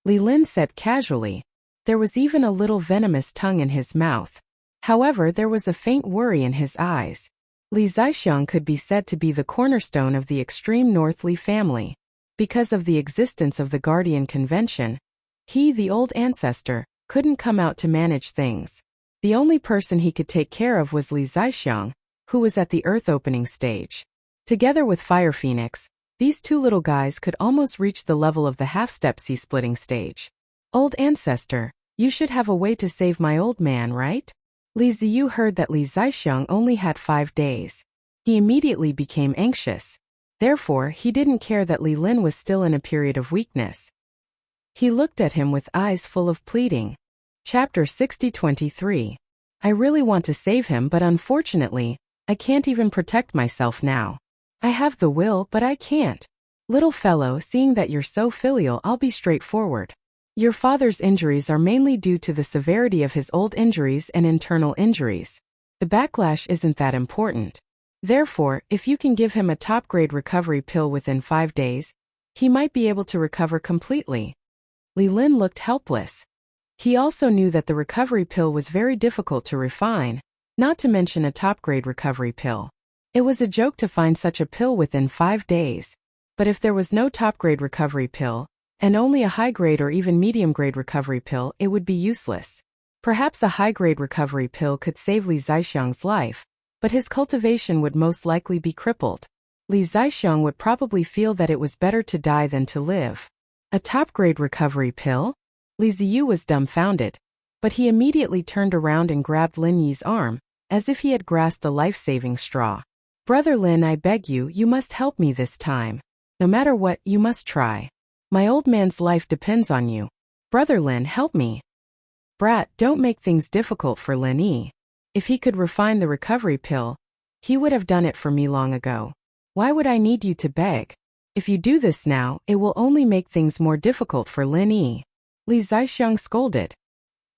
Li Lin said casually. There was even a little venomous tongue in his mouth. However, there was a faint worry in his eyes. Li Zaixiang could be said to be the cornerstone of the extreme North Li family. Because of the existence of the Guardian Convention, he, the old ancestor, couldn't come out to manage things. The only person he could take care of was Li Zaixiang, who was at the Earth opening stage. Together with Fire Phoenix, these two little guys could almost reach the level of the half-step sea-splitting stage. Old ancestor, you should have a way to save my old man, right? Li Ziyu heard that Li Zaixiang only had 5 days. He immediately became anxious. Therefore, he didn't care that Li Lin was still in a period of weakness. He looked at him with eyes full of pleading. Chapter 60-23. I really want to save him, but unfortunately, I can't even protect myself now. I have the will, but I can't. Little fellow, seeing that you're so filial, I'll be straightforward. Your father's injuries are mainly due to the severity of his old injuries and internal injuries. The backlash isn't that important. Therefore, if you can give him a top-grade recovery pill within 5 days, he might be able to recover completely. Li Lin looked helpless. He also knew that the recovery pill was very difficult to refine, not to mention a top-grade recovery pill. It was a joke to find such a pill within 5 days. But if there was no top-grade recovery pill, and only a high-grade or even medium-grade recovery pill, it would be useless. Perhaps a high-grade recovery pill could save Li Zaixiang's life, but his cultivation would most likely be crippled. Li Zaixiang would probably feel that it was better to die than to live. A top-grade recovery pill? Li Ziyu was dumbfounded, but he immediately turned around and grabbed Lin Yi's arm, as if he had grasped a life-saving straw. Brother Lin, I beg you, you must help me this time. No matter what, you must try. My old man's life depends on you. Brother Lin, help me. Brat, don't make things difficult for Lin Yi. If he could refine the recovery pill, he would have done it for me long ago. Why would I need you to beg? If you do this now, it will only make things more difficult for Lin Yi. Li Zaixiang scolded.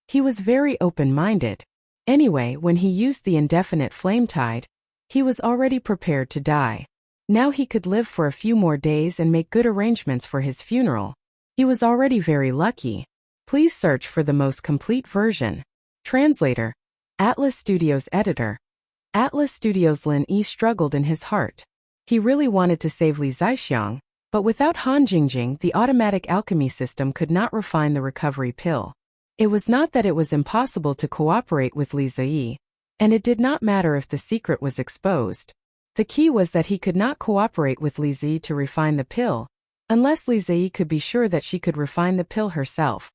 He was very open-minded. Anyway, when he used the indefinite flame tide, he was already prepared to die. Now he could live for a few more days and make good arrangements for his funeral. He was already very lucky. Please search for the most complete version. Translator. Atlas Studios editor. Atlas Studios. Lin Yi struggled in his heart. He really wanted to save Li Zaixiang, but without Han Jingjing, the automatic alchemy system could not refine the recovery pill. It was not that it was impossible to cooperate with Li Ziyi, and it did not matter if the secret was exposed. The key was that he could not cooperate with Li Ziyi to refine the pill, unless Li Ziyi could be sure that she could refine the pill herself.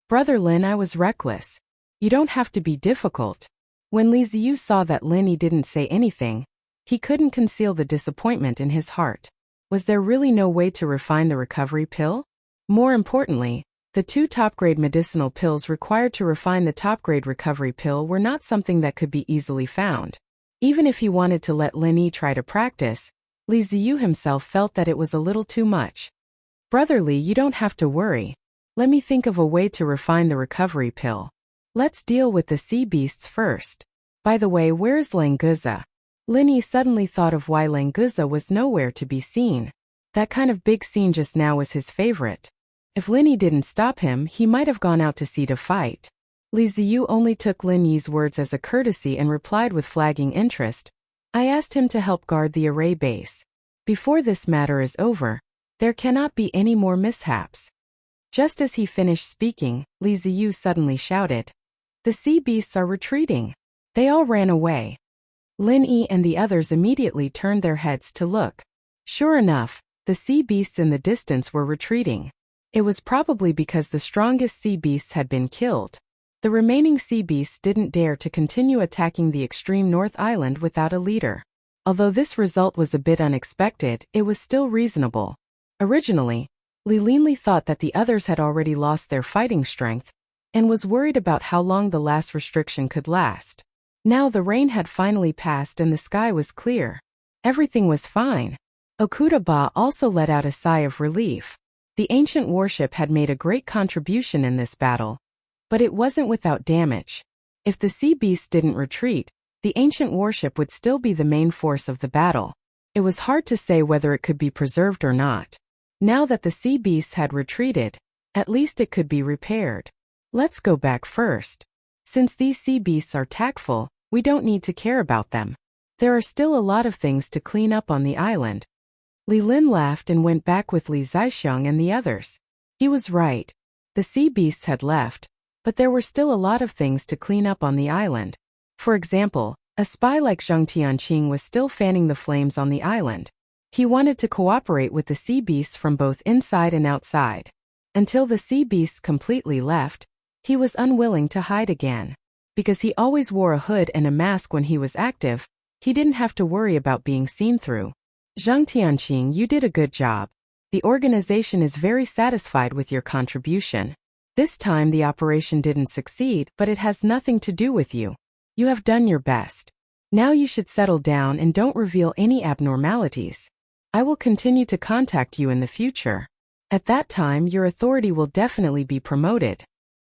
Brother Lin, I was reckless. You don't have to be difficult. When Li Ziyu saw that Lin Yi didn't say anything, he couldn't conceal the disappointment in his heart. Was there really no way to refine the recovery pill? More importantly, the 2 top-grade medicinal pills required to refine the top-grade recovery pill were not something that could be easily found. Even if he wanted to let Lin Yi try to practice, Li Ziyu himself felt that it was a little too much. Brother Li, you don't have to worry. Let me think of a way to refine the recovery pill. Let's deal with the sea beasts first. By the way, where's Languza? Lin Yi suddenly thought of why Languza was nowhere to be seen. That kind of big scene just now was his favorite. If Lin Yi didn't stop him, he might have gone out to sea to fight. Li Ziyu only took Lin Yi's words as a courtesy and replied with flagging interest. I asked him to help guard the array base. Before this matter is over, there cannot be any more mishaps. Just as he finished speaking, Li Ziyu suddenly shouted, the sea beasts are retreating. They all ran away. Lin Yi and the others immediately turned their heads to look. Sure enough, the sea beasts in the distance were retreating. It was probably because the strongest sea beasts had been killed. The remaining sea beasts didn't dare to continue attacking the extreme North Island without a leader. Although this result was a bit unexpected, it was still reasonable. Originally, Li Linli thought that the others had already lost their fighting strength, and was worried about how long the last restriction could last. Now the rain had finally passed and the sky was clear. Everything was fine. Okuda Ba also let out a sigh of relief. The ancient warship had made a great contribution in this battle. But it wasn't without damage. If the sea beasts didn't retreat, the ancient warship would still be the main force of the battle. It was hard to say whether it could be preserved or not. Now that the sea beasts had retreated, at least it could be repaired. Let's go back first. Since these sea beasts are tactful, we don't need to care about them. There are still a lot of things to clean up on the island. Li Lin laughed and went back with Li Zixiong and the others. He was right. The sea beasts had left, but there were still a lot of things to clean up on the island. For example, a spy like Zhang Tianqing was still fanning the flames on the island. He wanted to cooperate with the sea beasts from both inside and outside. Until the sea beasts completely left, he was unwilling to hide again. Because he always wore a hood and a mask when he was active, he didn't have to worry about being seen through. Zhang Tianqing, you did a good job. The organization is very satisfied with your contribution. This time the operation didn't succeed, but it has nothing to do with you. You have done your best. Now you should settle down and don't reveal any abnormalities. I will continue to contact you in the future. At that time your authority will definitely be promoted.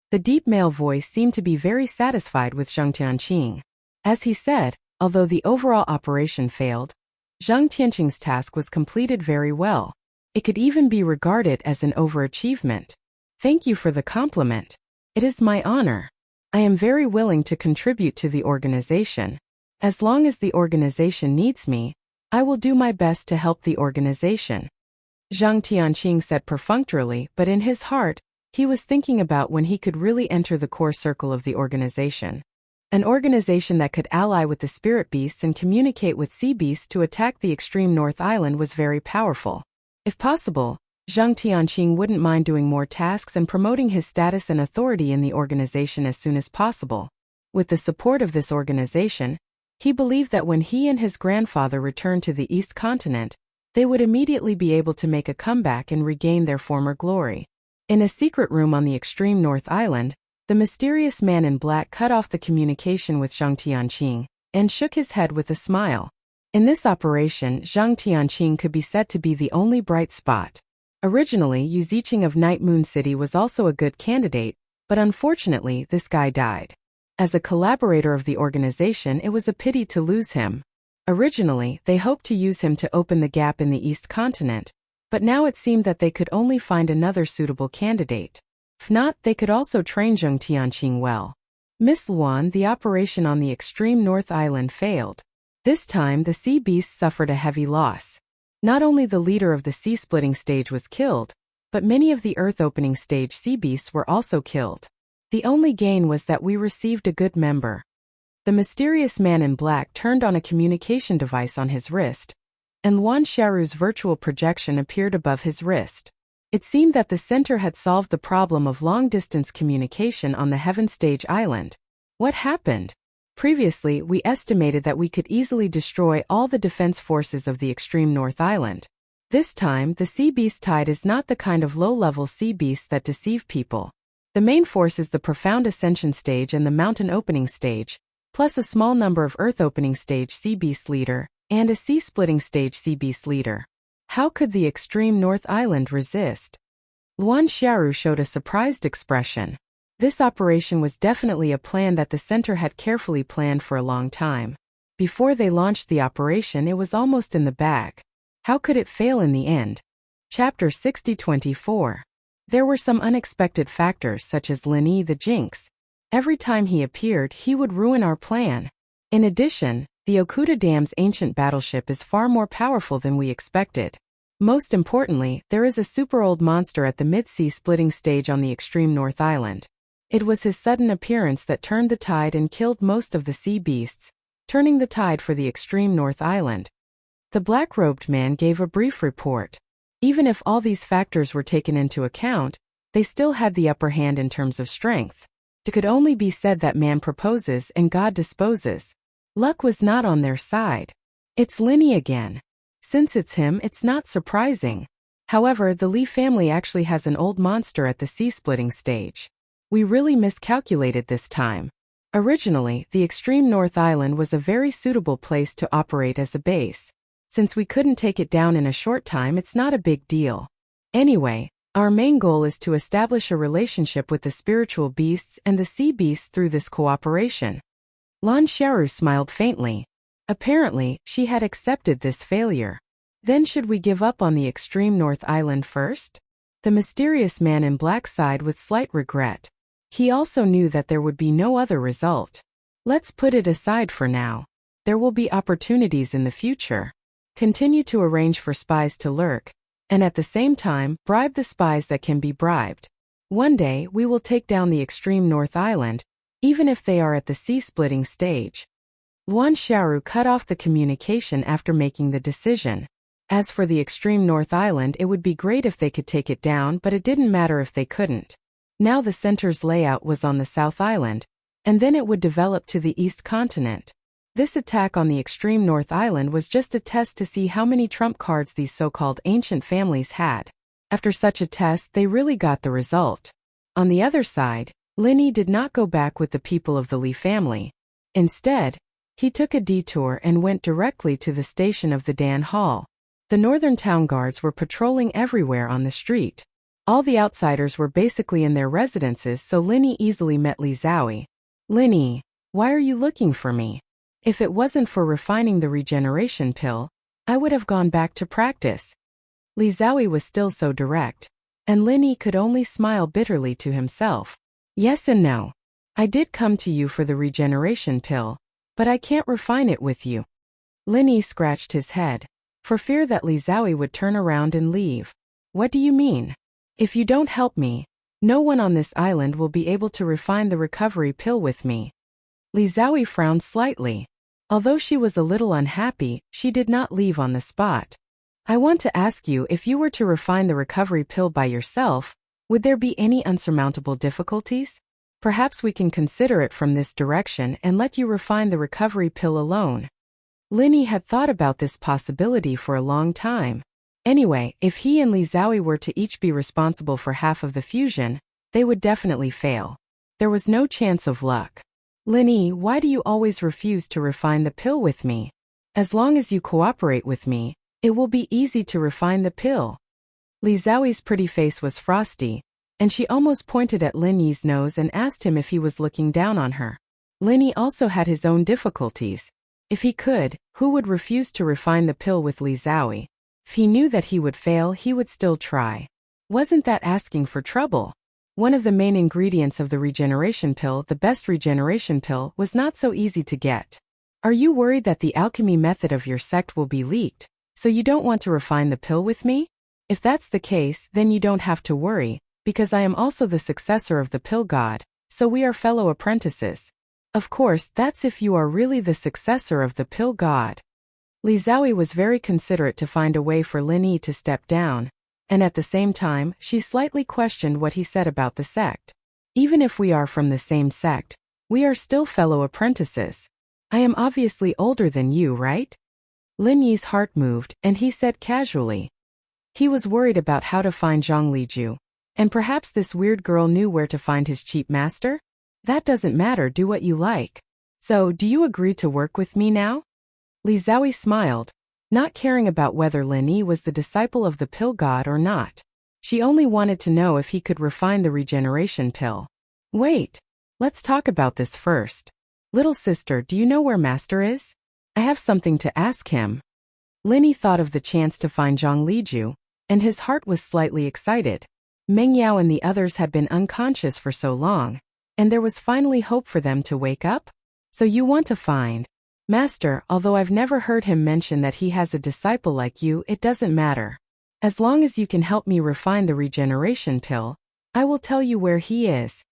The deep male voice seemed to be very satisfied with Zhang Tianqing. As he said, although the overall operation failed, Zhang Tianqing's task was completed very well. It could even be regarded as an overachievement. Thank you for the compliment. It is my honor. I am very willing to contribute to the organization. As long as the organization needs me, I will do my best to help the organization. Zhang Tianqing said perfunctorily, but in his heart, he was thinking about when he could really enter the core circle of the organization. An organization that could ally with the spirit beasts and communicate with sea beasts to attack the extreme North Island was very powerful. If possible, Zhang Tianqing wouldn't mind doing more tasks and promoting his status and authority in the organization as soon as possible. With the support of this organization, he believed that when he and his grandfather returned to the East Continent, they would immediately be able to make a comeback and regain their former glory. In a secret room on the extreme North Island, the mysterious man in black cut off the communication with Zhang Tianqing and shook his head with a smile. In this operation, Zhang Tianqing could be said to be the only bright spot. Originally, Yu Ziqing of Night Moon City was also a good candidate, but unfortunately this guy died. As a collaborator of the organization, it was a pity to lose him. Originally, they hoped to use him to open the gap in the East Continent, but now it seemed that they could only find another suitable candidate. If not, they could also train Zhang Tianqing well. Miss Luan, the operation on the extreme North Island failed. This time, the sea beasts suffered a heavy loss. Not only the leader of the sea-splitting stage was killed, but many of the earth-opening stage sea beasts were also killed. The only gain was that we received a good member. The mysterious man in black turned on a communication device on his wrist, and Luan Xiaoru's virtual projection appeared above his wrist. It seemed that the center had solved the problem of long-distance communication on the Heaven Stage Island. What happened? Previously, we estimated that we could easily destroy all the defense forces of the extreme North Island. This time, the sea beast tide is not the kind of low-level sea beasts that deceive people. The main force is the profound ascension stage and the mountain opening stage, plus a small number of earth opening stage sea beast leader, and a sea splitting stage sea beast leader. How could the extreme North Island resist? Luan Xiaoru showed a surprised expression. This operation was definitely a plan that the center had carefully planned for a long time. Before they launched the operation, it was almost in the bag. How could it fail in the end? Chapter 60-24. There were some unexpected factors such as Lin Yi the Jinx. Every time he appeared, he would ruin our plan. In addition, the Okuda Dam's ancient battleship is far more powerful than we expected. Most importantly, there is a super old monster at the mid-sea splitting stage on the extreme North Island. It was his sudden appearance that turned the tide and killed most of the sea beasts, turning the tide for the extreme North Island. The black-robed man gave a brief report. Even if all these factors were taken into account, they still had the upper hand in terms of strength. It could only be said that man proposes and God disposes. Luck was not on their side. It's Lin Yi again. Since it's him, it's not surprising. However, the Li family actually has an old monster at the sea-splitting stage. We really miscalculated this time. Originally, the extreme North Island was a very suitable place to operate as a base. Since we couldn't take it down in a short time, it's not a big deal. Anyway, our main goal is to establish a relationship with the spiritual beasts and the sea beasts through this cooperation. Lan Xiaoru smiled faintly. Apparently, she had accepted this failure. Then should we give up on the extreme North Island first? The mysterious man in black sighed with slight regret. He also knew that there would be no other result. Let's put it aside for now. There will be opportunities in the future. Continue to arrange for spies to lurk, and at the same time, bribe the spies that can be bribed. One day, we will take down the extreme North Island, even if they are at the sea-splitting stage. Luan Xiaoru cut off the communication after making the decision. As for the extreme North Island, it would be great if they could take it down, but it didn't matter if they couldn't. Now the center's layout was on the South Island, and then it would develop to the East Continent. This attack on the extreme North Island was just a test to see how many trump cards these so-called ancient families had. After such a test, they really got the result. On the other side, Lin Yi did not go back with the people of the Li family. Instead, he took a detour and went directly to the station of the Dan Hall. The northern town guards were patrolling everywhere on the street. All the outsiders were basically in their residences, so Lin Yi easily met Li Zhaoyi. Lin Yi, why are you looking for me? If it wasn't for refining the regeneration pill, I would have gone back to practice. Li Zhaoyi was still so direct, and Lin Yi could only smile bitterly to himself. Yes and no. I did come to you for the regeneration pill, but I can't refine it with you. Lin Yi scratched his head, for fear that Li Zhaoyi would turn around and leave. What do you mean? If you don't help me, no one on this island will be able to refine the recovery pill with me. Li Zhaoyi frowned slightly. Although she was a little unhappy, she did not leave on the spot. I want to ask you, if you were to refine the recovery pill by yourself, would there be any unsurmountable difficulties? Perhaps we can consider it from this direction and let you refine the recovery pill alone. Lin Yi had thought about this possibility for a long time. Anyway, if he and Li Zhaoyi were to each be responsible for half of the fusion, they would definitely fail. There was no chance of luck. Lin Yi, why do you always refuse to refine the pill with me? As long as you cooperate with me, it will be easy to refine the pill. Li Zhaoyi's pretty face was frosty, and she almost pointed at Lin Yi's nose and asked him if he was looking down on her. Lin Yi also had his own difficulties. If he could, who would refuse to refine the pill with Li Zhaoyi? If he knew that he would fail, he would still try. Wasn't that asking for trouble? One of the main ingredients of the regeneration pill, the best regeneration pill, was not so easy to get. Are you worried that the alchemy method of your sect will be leaked, so you don't want to refine the pill with me? If that's the case, then you don't have to worry, because I am also the successor of the pill god, so we are fellow apprentices. Of course, that's if you are really the successor of the pill god. Li Zhaoyi was very considerate to find a way for Lin Yi to step down, and at the same time, she slightly questioned what he said about the sect. Even if we are from the same sect, we are still fellow apprentices. I am obviously older than you, right? Lin Yi's heart moved, and he said casually, He was worried about how to find Zhang Liju. And perhaps this weird girl knew where to find his cheap master? That doesn't matter, do what you like. So, do you agree to work with me now? Li Xiaoyi smiled, not caring about whether Lin Yi was the disciple of the pill god or not. She only wanted to know if he could refine the regeneration pill. Wait, let's talk about this first. Little sister, do you know where master is? I have something to ask him. Lin Yi thought of the chance to find Zhang Liju, and his heart was slightly excited. Meng Yao and the others had been unconscious for so long, and there was finally hope for them to wake up? So you want to find Master, although I've never heard him mention that he has a disciple like you, it doesn't matter. As long as you can help me refine the regeneration pill, I will tell you where he is.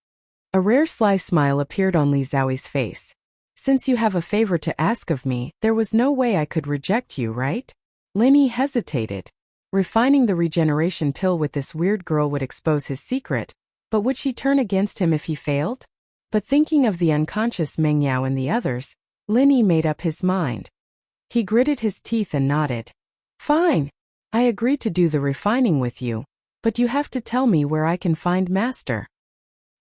A rare sly smile appeared on Li Xiaoyi's face. Since you have a favor to ask of me, there was no way I could reject you, right? Lin Yi hesitated. Refining the regeneration pill with this weird girl would expose his secret, but would she turn against him if he failed? But thinking of the unconscious Meng Yao and the others, Lin Yi made up his mind. He gritted his teeth and nodded. Fine. I agree to do the refining with you, but you have to tell me where I can find master.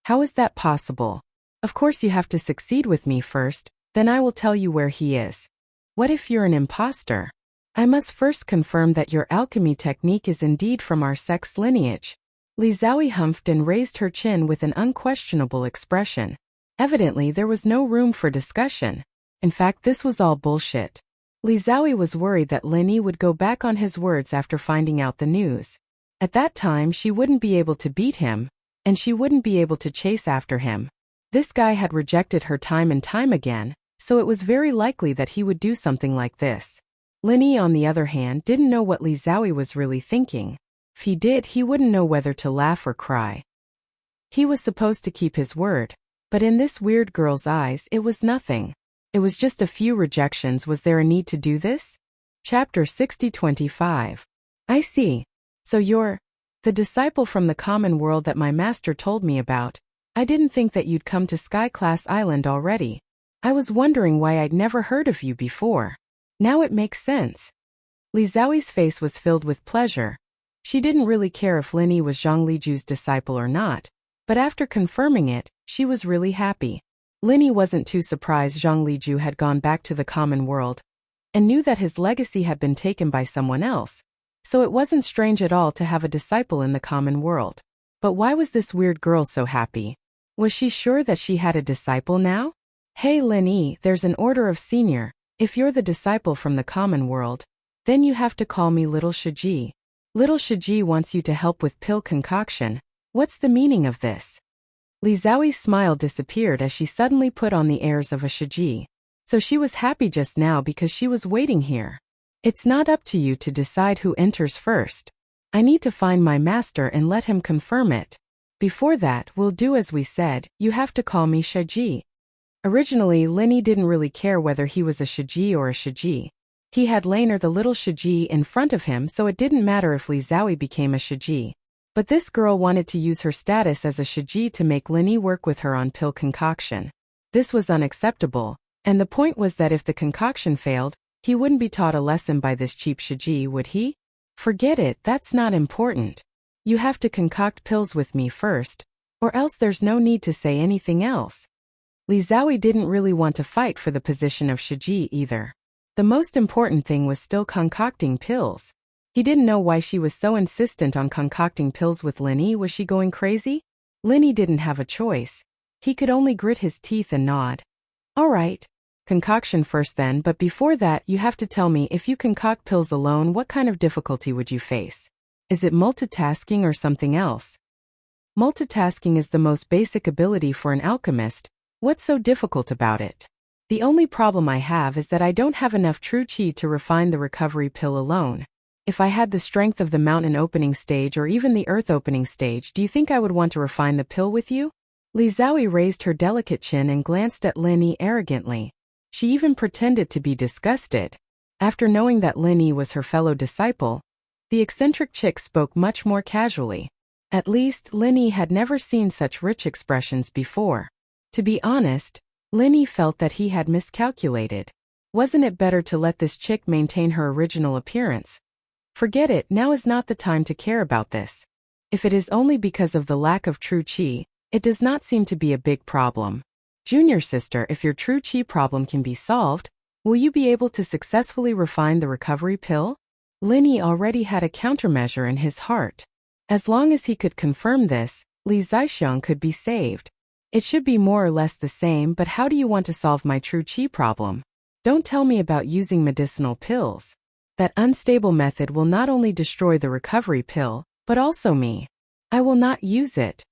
How is that possible? Of course you have to succeed with me first, then I will tell you where he is. What if you're an imposter? I must first confirm that your alchemy technique is indeed from our sex lineage. Li Xiaoyi humphed and raised her chin with an unquestionable expression. Evidently there was no room for discussion. In fact, this was all bullshit. Li Xiaoyi was worried that Lin Yi would go back on his words after finding out the news. At that time she wouldn't be able to beat him, and she wouldn't be able to chase after him. This guy had rejected her time and time again, so it was very likely that he would do something like this. Lin Yi, on the other hand, didn't know what Li Xiaoyi was really thinking. If he did, he wouldn't know whether to laugh or cry. He was supposed to keep his word, but in this weird girl's eyes, it was nothing. It was just a few rejections. Was there a need to do this? Chapter 60-25. I see. So you're the disciple from the common world that my master told me about. I didn't think that you'd come to Sky Class Island already. I was wondering why I'd never heard of you before. Now it makes sense. Li Xiaoyi's face was filled with pleasure. She didn't really care if Lin Yi was Zhang Liju's disciple or not, but after confirming it, she was really happy. Lin Yi wasn't too surprised Zhang Liju had gone back to the common world, and knew that his legacy had been taken by someone else, so it wasn't strange at all to have a disciple in the common world. But why was this weird girl so happy? Was she sure that she had a disciple now? Hey Lin Yi, there's an order of senior. If you're the disciple from the common world, then you have to call me Little Shiji. Little Shiji wants you to help with pill concoction. What's the meaning of this? Li Xiaoyi's smile disappeared as she suddenly put on the airs of a Shiji. So she was happy just now because she was waiting here. It's not up to you to decide who enters first. I need to find my master and let him confirm it. Before that, we'll do as we said, you have to call me Shiji. Originally, Lin Yi didn't really care whether he was a Shiji or a Shiji. He had Laner the little Shiji in front of him, so it didn't matter if Li Xiaoyi became a Shiji. But this girl wanted to use her status as a Shiji to make Lin Yi work with her on pill concoction. This was unacceptable, and the point was that if the concoction failed, he wouldn't be taught a lesson by this cheap Shiji, would he? Forget it, that's not important. You have to concoct pills with me first, or else there's no need to say anything else. Li Xiaoyi didn't really want to fight for the position of Shiji either. The most important thing was still concocting pills. He didn't know why she was so insistent on concocting pills with Lin Yi. Was she going crazy? Lin Yi didn't have a choice. He could only grit his teeth and nod. All right. Concoction first then, but before that you have to tell me, if you concoct pills alone, what kind of difficulty would you face? Is it multitasking or something else? Multitasking is the most basic ability for an alchemist. What's so difficult about it? The only problem I have is that I don't have enough true qi to refine the recovery pill alone. If I had the strength of the mountain opening stage or even the earth opening stage, do you think I would want to refine the pill with you? Li Xiaoyi raised her delicate chin and glanced at Lin Yi arrogantly. She even pretended to be disgusted. After knowing that Lin Yi was her fellow disciple, the eccentric chick spoke much more casually. At least, Lin Yi had never seen such rich expressions before. To be honest, Lin Yi felt that he had miscalculated. Wasn't it better to let this chick maintain her original appearance? Forget it, now is not the time to care about this. If it is only because of the lack of true qi, it does not seem to be a big problem. Junior sister, if your true qi problem can be solved, will you be able to successfully refine the recovery pill? Linny already had a countermeasure in his heart. As long as he could confirm this, Li Zixiang could be saved. It should be more or less the same, but how do you want to solve my true qi problem? Don't tell me about using medicinal pills. That unstable method will not only destroy the recovery pill, but also me. I will not use it.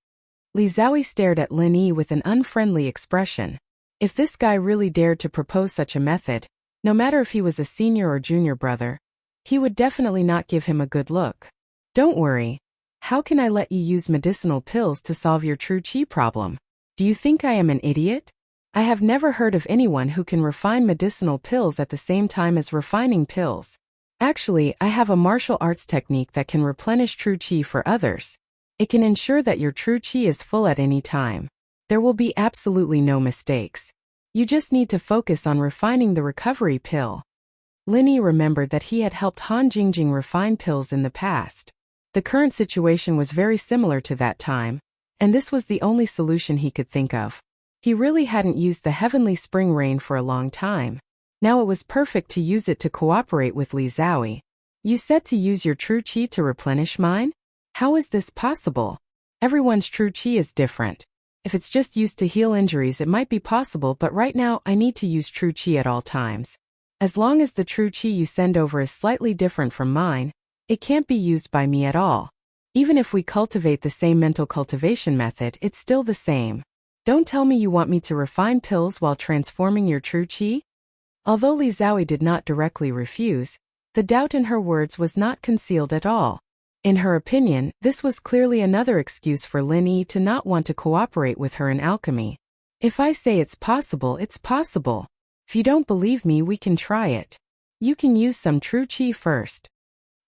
Li Zhaoyi stared at Lin Yi with an unfriendly expression. If this guy really dared to propose such a method, no matter if he was a senior or junior brother, he would definitely not give him a good look. Don't worry. How can I let you use medicinal pills to solve your true qi problem? Do you think I am an idiot? I have never heard of anyone who can refine medicinal pills at the same time as refining pills. Actually, I have a martial arts technique that can replenish true qi for others. It can ensure that your true qi is full at any time. There will be absolutely no mistakes. You just need to focus on refining the recovery pill. Lin Yi remembered that he had helped Han Jingjing refine pills in the past. The current situation was very similar to that time, and this was the only solution he could think of. He really hadn't used the heavenly spring rain for a long time. Now it was perfect to use it to cooperate with Li Zhaoyi. You said to use your true qi to replenish mine? How is this possible? Everyone's true qi is different. If it's just used to heal injuries, it might be possible, but right now I need to use true qi at all times. As long as the true qi you send over is slightly different from mine, it can't be used by me at all. Even if we cultivate the same mental cultivation method, it's still the same. Don't tell me you want me to refine pills while transforming your true qi? Although Li Zhaoyi did not directly refuse, the doubt in her words was not concealed at all. In her opinion, this was clearly another excuse for Lin Yi to not want to cooperate with her in alchemy. If I say it's possible, it's possible. If you don't believe me, we can try it. You can use some true qi first.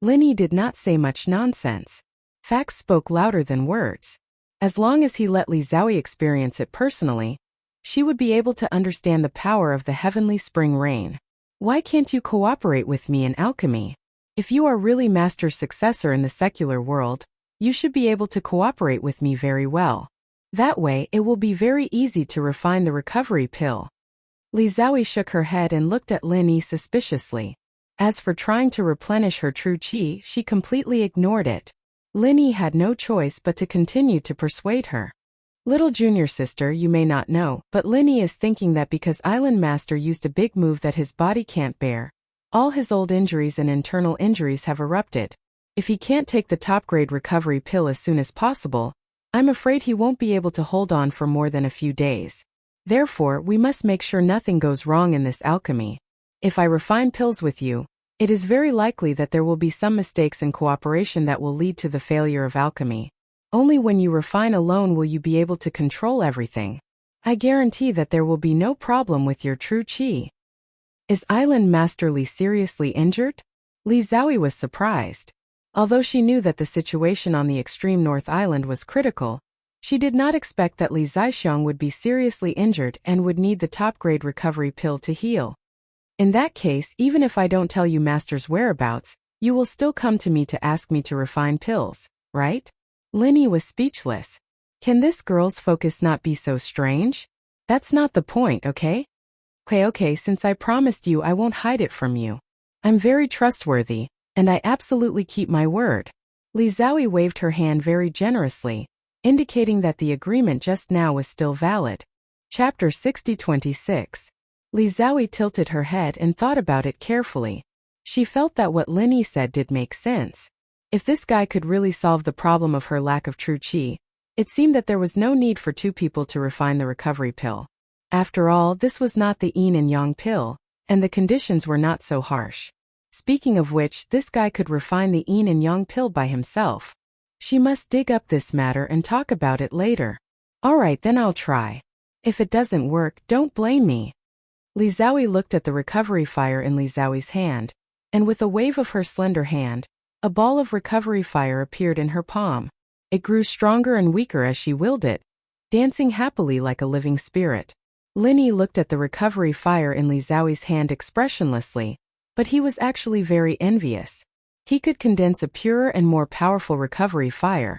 Lin Yi did not say much nonsense. Facts spoke louder than words. As long as he let Li Zhaoyi experience it personally, she would be able to understand the power of the heavenly spring rain. Why can't you cooperate with me in alchemy? If you are really master's successor in the secular world, you should be able to cooperate with me very well. That way, it will be very easy to refine the recovery pill. Li Zhaoyi shook her head and looked at Lin Yi suspiciously. As for trying to replenish her true qi, she completely ignored it. Lin Yi had no choice but to continue to persuade her. Little junior sister, you may not know, but Lin Yi is thinking that because Island Master used a big move that his body can't bear, all his old injuries and internal injuries have erupted. If he can't take the top-grade recovery pill as soon as possible, I'm afraid he won't be able to hold on for more than a few days. Therefore, we must make sure nothing goes wrong in this alchemy. If I refine pills with you, it is very likely that there will be some mistakes in cooperation that will lead to the failure of alchemy. Only when you refine alone will you be able to control everything. I guarantee that there will be no problem with your true qi. Is Island Master Li seriously injured? Li Zhaoyi was surprised. Although she knew that the situation on the extreme North Island was critical, she did not expect that Li Zixiang would be seriously injured and would need the top-grade recovery pill to heal. In that case, even if I don't tell you Master's whereabouts, you will still come to me to ask me to refine pills, right? Lin Yi was speechless. Can this girl's focus not be so strange? That's not the point, okay? Okay, since I promised you I won't hide it from you. I'm very trustworthy, and I absolutely keep my word. Li Zhaoyi waved her hand very generously, indicating that the agreement just now was still valid. Chapter 60:26. Li Zhaoyi tilted her head and thought about it carefully. She felt that what Lin Yi said did make sense. If this guy could really solve the problem of her lack of true qi, it seemed that there was no need for two people to refine the recovery pill. After all, this was not the yin and yang pill, and the conditions were not so harsh. Speaking of which, this guy could refine the yin and yang pill by himself. She must dig up this matter and talk about it later. Alright, then I'll try. If it doesn't work, don't blame me. Li Zhaoyi looked at the recovery fire in Li Zhaoyi's hand, and with a wave of her slender hand, a ball of recovery fire appeared in her palm. It grew stronger and weaker as she willed it, dancing happily like a living spirit. Lin Yi looked at the recovery fire in Li Zhaoyi's hand expressionlessly, but he was actually very envious. He could condense a purer and more powerful recovery fire,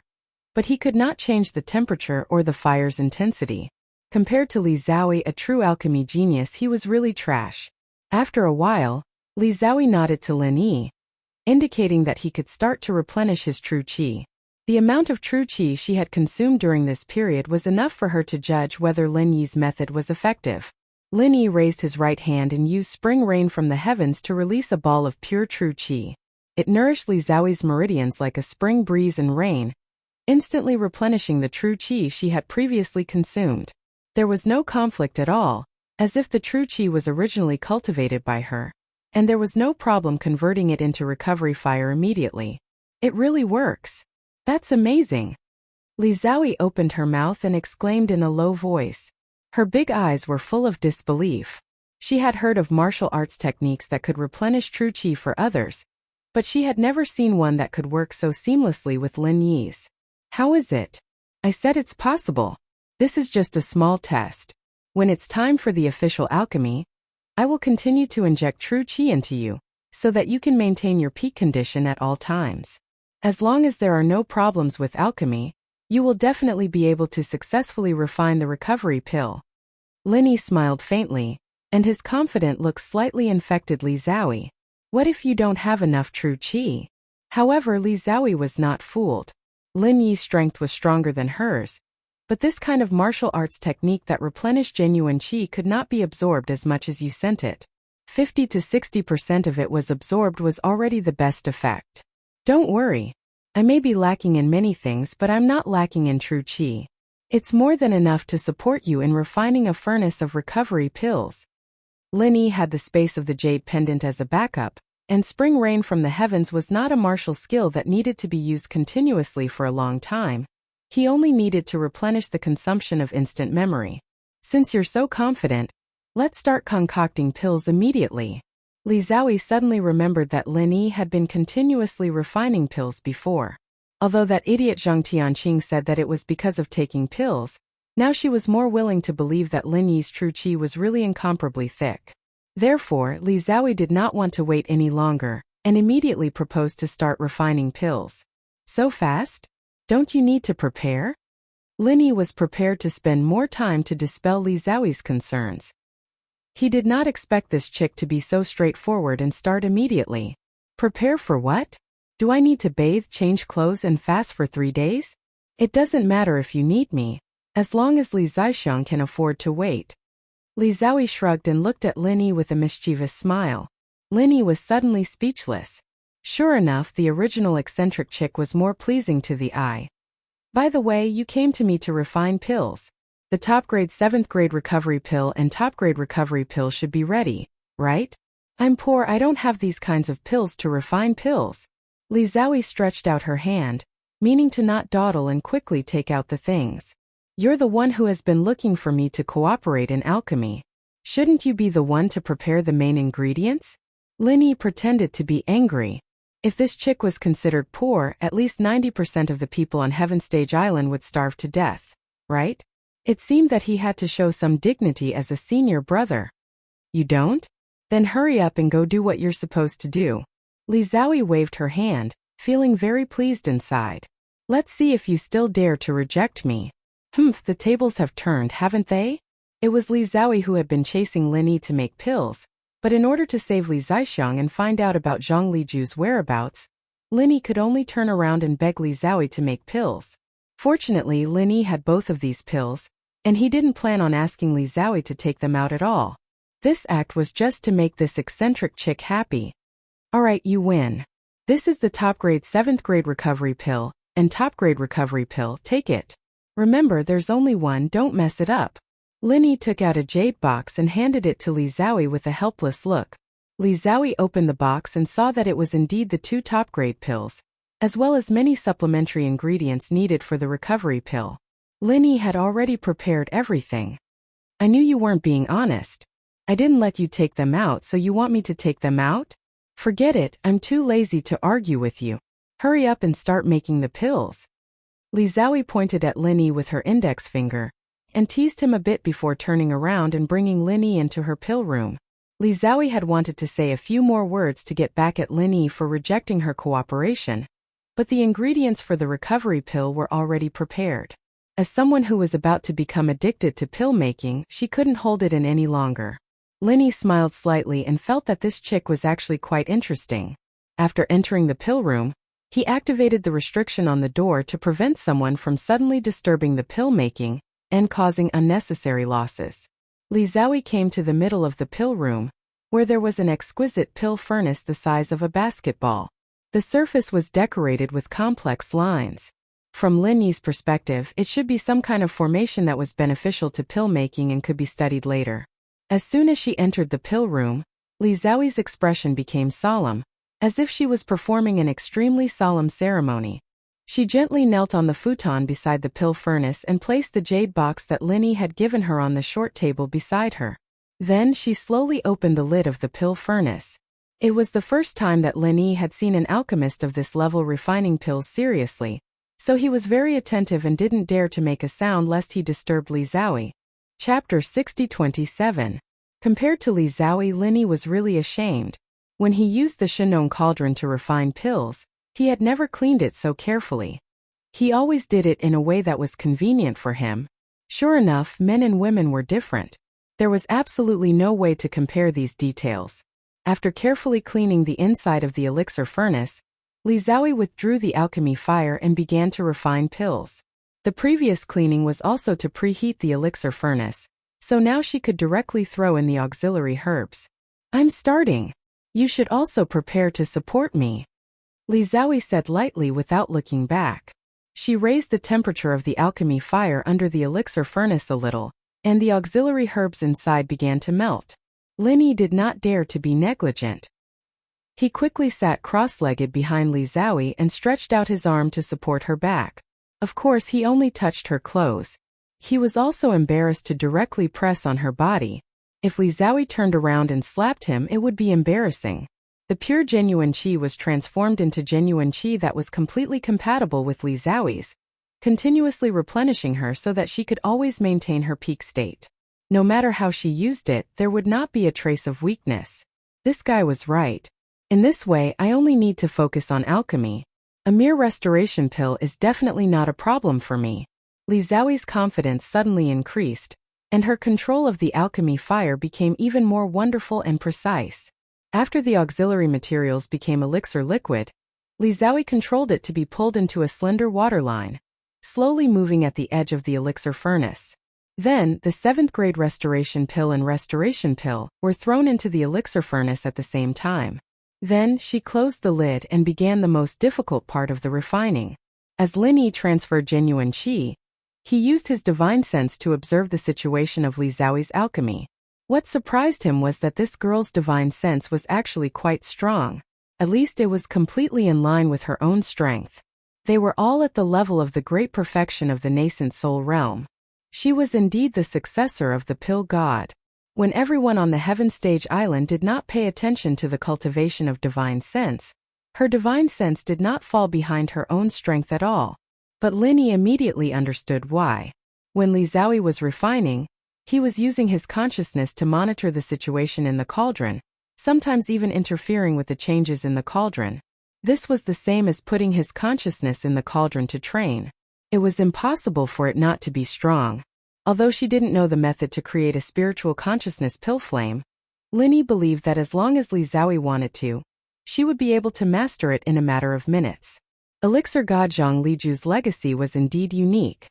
but he could not change the temperature or the fire's intensity. Compared to Li Xiaoyi, a true alchemy genius, he was really trash. After a while, Li Xiaoyi nodded to Lin Yi, indicating that he could start to replenish his true qi. The amount of true qi she had consumed during this period was enough for her to judge whether Lin Yi's method was effective. Lin Yi raised his right hand and used spring rain from the heavens to release a ball of pure true qi. It nourished Li Xiaoyi's meridians like a spring breeze and rain, instantly replenishing the true qi she had previously consumed. There was no conflict at all, as if the true qi was originally cultivated by her, and there was no problem converting it into recovery fire immediately. It really works. That's amazing. Li Xiaoyi opened her mouth and exclaimed in a low voice. Her big eyes were full of disbelief. She had heard of martial arts techniques that could replenish true qi for others, but she had never seen one that could work so seamlessly with Lin Yi's. How is it? I said it's possible. This is just a small test. When it's time for the official alchemy, I will continue to inject true qi into you, so that you can maintain your peak condition at all times. As long as there are no problems with alchemy, you will definitely be able to successfully refine the recovery pill. Lin Yi smiled faintly, and his confident look slightly infected Li Xiaoyi. What if you don't have enough true qi? However, Li Xiaoyi was not fooled. Lin Yi's strength was stronger than hers, but this kind of martial arts technique that replenished genuine qi could not be absorbed as much as you sent it. 50 to 60% of it was absorbed was already the best effect. Don't worry. I may be lacking in many things, but I'm not lacking in true qi. It's more than enough to support you in refining a furnace of recovery pills. Lin Yi had the space of the jade pendant as a backup, and spring rain from the heavens was not a martial skill that needed to be used continuously for a long time. He only needed to replenish the consumption of instant memory. Since you're so confident, let's start concocting pills immediately. Li Xiaoyi suddenly remembered that Lin Yi had been continuously refining pills before. Although that idiot Zhang Tianqing said that it was because of taking pills, now she was more willing to believe that Lin Yi's true qi was really incomparably thick. Therefore, Li Xiaoyi did not want to wait any longer, and immediately proposed to start refining pills. So fast? Don't you need to prepare? Lin Yi was prepared to spend more time to dispel Li Xiaoyi's concerns. He did not expect this chick to be so straightforward and start immediately. Prepare for what? Do I need to bathe, change clothes, and fast for 3 days? It doesn't matter if you need me, as long as Li Zaixiang can afford to wait. Li Xiaoyi shrugged and looked at Lin Yi with a mischievous smile. Lin Yi was suddenly speechless. Sure enough, the original eccentric chick was more pleasing to the eye. By the way, you came to me to refine pills. The top-grade 7th-grade recovery pill and top-grade recovery pill should be ready, right? I'm poor, I don't have these kinds of pills to refine pills. Li Xiaoyi stretched out her hand, meaning to not dawdle and quickly take out the things. You're the one who has been looking for me to cooperate in alchemy. Shouldn't you be the one to prepare the main ingredients? Lin Yi pretended to be angry. If this chick was considered poor, at least 90% of the people on Heaven Stage Island would starve to death, right? It seemed that he had to show some dignity as a senior brother. You don't? Then hurry up and go do what you're supposed to do. Li Xiaoyi waved her hand, feeling very pleased inside. Let's see if you still dare to reject me. The tables have turned, haven't they? It was Li Xiaoyi who had been chasing Lin Yi to make pills, but in order to save Li Zaixiang and find out about Zhang Liju's whereabouts, Lin Yi could only turn around and beg Li Xiaoyi to make pills. Fortunately, Lin Yi had both of these pills, and he didn't plan on asking Li Xiaoyi to take them out at all. This act was just to make this eccentric chick happy. Alright, you win. This is the top-grade 7th-grade recovery pill, and top-grade recovery pill, take it. Remember, there's only one, don't mess it up. Lin Yi took out a jade box and handed it to Li Xiaoyi with a helpless look. Li Xiaoyi opened the box and saw that it was indeed the 2 top-grade pills, as well as many supplementary ingredients needed for the recovery pill. Lin Yi had already prepared everything. I knew you weren't being honest. I didn't let you take them out, so you want me to take them out? Forget it, I'm too lazy to argue with you. Hurry up and start making the pills. Li Xiaoyi pointed at Lin Yi with her index finger, and teased him a bit before turning around and bringing Lin Yi into her pill room. Li Xiaoyi had wanted to say a few more words to get back at Lin Yi for rejecting her cooperation, but the ingredients for the recovery pill were already prepared. As someone who was about to become addicted to pill making, she couldn't hold it in any longer. Lin Yi smiled slightly and felt that this chick was actually quite interesting. After entering the pill room, he activated the restriction on the door to prevent someone from suddenly disturbing the pill making and causing unnecessary losses. Li Xiaoyi came to the middle of the pill room, where there was an exquisite pill furnace the size of a basketball. The surface was decorated with complex lines. From Lin Yi's perspective, it should be some kind of formation that was beneficial to pill making and could be studied later. As soon as she entered the pill room, Li Xiaoyi's expression became solemn, as if she was performing an extremely solemn ceremony. She gently knelt on the futon beside the pill furnace and placed the jade box that Lin Yi had given her on the short table beside her. Then she slowly opened the lid of the pill furnace. It was the first time that Lin Yi had seen an alchemist of this level refining pills seriously, so he was very attentive and didn't dare to make a sound lest he disturb Li Xiaoyi. Chapter 60:27. Compared to Li Xiaoyi, Lin Yi was really ashamed. When he used the Shenong cauldron to refine pills, he had never cleaned it so carefully. He always did it in a way that was convenient for him. Sure enough, men and women were different. There was absolutely no way to compare these details. After carefully cleaning the inside of the elixir furnace, Li Xiaoyi withdrew the alchemy fire and began to refine pills. The previous cleaning was also to preheat the elixir furnace, so now she could directly throw in the auxiliary herbs. "I'm starting. You should also prepare to support me," Li Xiaoyi said lightly without looking back. She raised the temperature of the alchemy fire under the elixir furnace a little, and the auxiliary herbs inside began to melt. Lin Yi did not dare to be negligent. He quickly sat cross-legged behind Li Xiaoyi and stretched out his arm to support her back. Of course, he only touched her clothes. He was also embarrassed to directly press on her body. If Li Xiaoyi turned around and slapped him, it would be embarrassing. The pure genuine qi was transformed into genuine qi that was completely compatible with Li Xiaoyi's, continuously replenishing her so that she could always maintain her peak state. No matter how she used it, there would not be a trace of weakness. This guy was right. In this way, I only need to focus on alchemy. A mere restoration pill is definitely not a problem for me. Li Xiaoyi's confidence suddenly increased, and her control of the alchemy fire became even more wonderful and precise. After the auxiliary materials became elixir liquid, Li Xiaoyi controlled it to be pulled into a slender waterline, slowly moving at the edge of the elixir furnace. Then, the 7th grade restoration pill and restoration pill were thrown into the elixir furnace at the same time. Then, she closed the lid and began the most difficult part of the refining. As Lin Yi transferred genuine qi, he used his divine sense to observe the situation of Li Xiaoyi's alchemy. What surprised him was that this girl's divine sense was actually quite strong. At least it was completely in line with her own strength. They were all at the level of the great perfection of the nascent soul realm. She was indeed the successor of the pill god. When everyone on the Heaven Stage Island did not pay attention to the cultivation of divine sense, her divine sense did not fall behind her own strength at all. But Lin Yi immediately understood why. When Li Xiaoyi was refining, he was using his consciousness to monitor the situation in the cauldron, sometimes even interfering with the changes in the cauldron. This was the same as putting his consciousness in the cauldron to train. It was impossible for it not to be strong. Although she didn't know the method to create a spiritual consciousness pill flame, Lin Yi believed that as long as Li Xiaoyi wanted to, she would be able to master it in a matter of minutes. Elixir god Zhang Liju's legacy was indeed unique.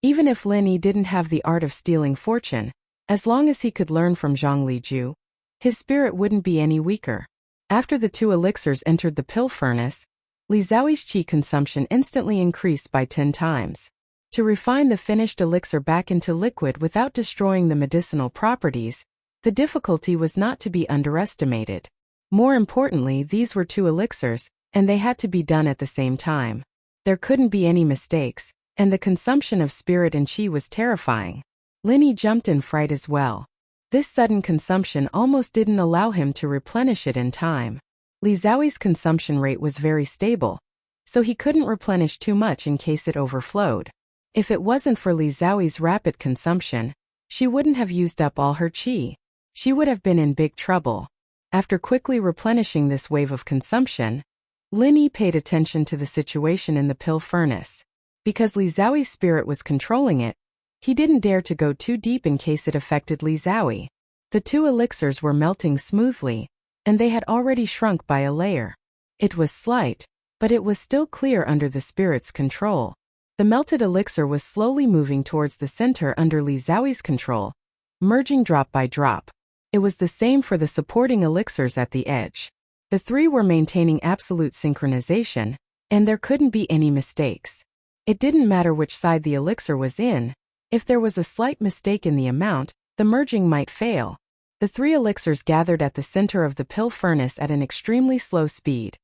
Even if Lin Yi didn't have the art of stealing fortune, as long as he could learn from Zhang Liju, his spirit wouldn't be any weaker. After the 2 elixirs entered the pill furnace, Li Xiaoyi's qi consumption instantly increased by 10 times. To refine the finished elixir back into liquid without destroying the medicinal properties, the difficulty was not to be underestimated. More importantly, these were 2 elixirs, and they had to be done at the same time. There couldn't be any mistakes, and the consumption of spirit and qi was terrifying. Lin Yi jumped in fright as well. This sudden consumption almost didn't allow him to replenish it in time. Li Xiaoyi's consumption rate was very stable, so he couldn't replenish too much in case it overflowed. If it wasn't for Li Xiaoyi's rapid consumption, she wouldn't have used up all her qi. she would have been in big trouble. After quickly replenishing this wave of consumption, Lin Yi paid attention to the situation in the pill furnace. Because Li Xiaoyi's spirit was controlling it, he didn't dare to go too deep in case it affected Li Xiaoyi. The two elixirs were melting smoothly, and they had already shrunk by a layer. It was slight, but it was still clear under the spirit's control. The melted elixir was slowly moving towards the center under Li Xiaoyi's control, merging drop by drop. It was the same for the supporting elixirs at the edge. The three were maintaining absolute synchronization, and there couldn't be any mistakes. It didn't matter which side the elixir was in. If there was a slight mistake in the amount, the merging might fail. The three elixirs gathered at the center of the pill furnace at an extremely slow speed.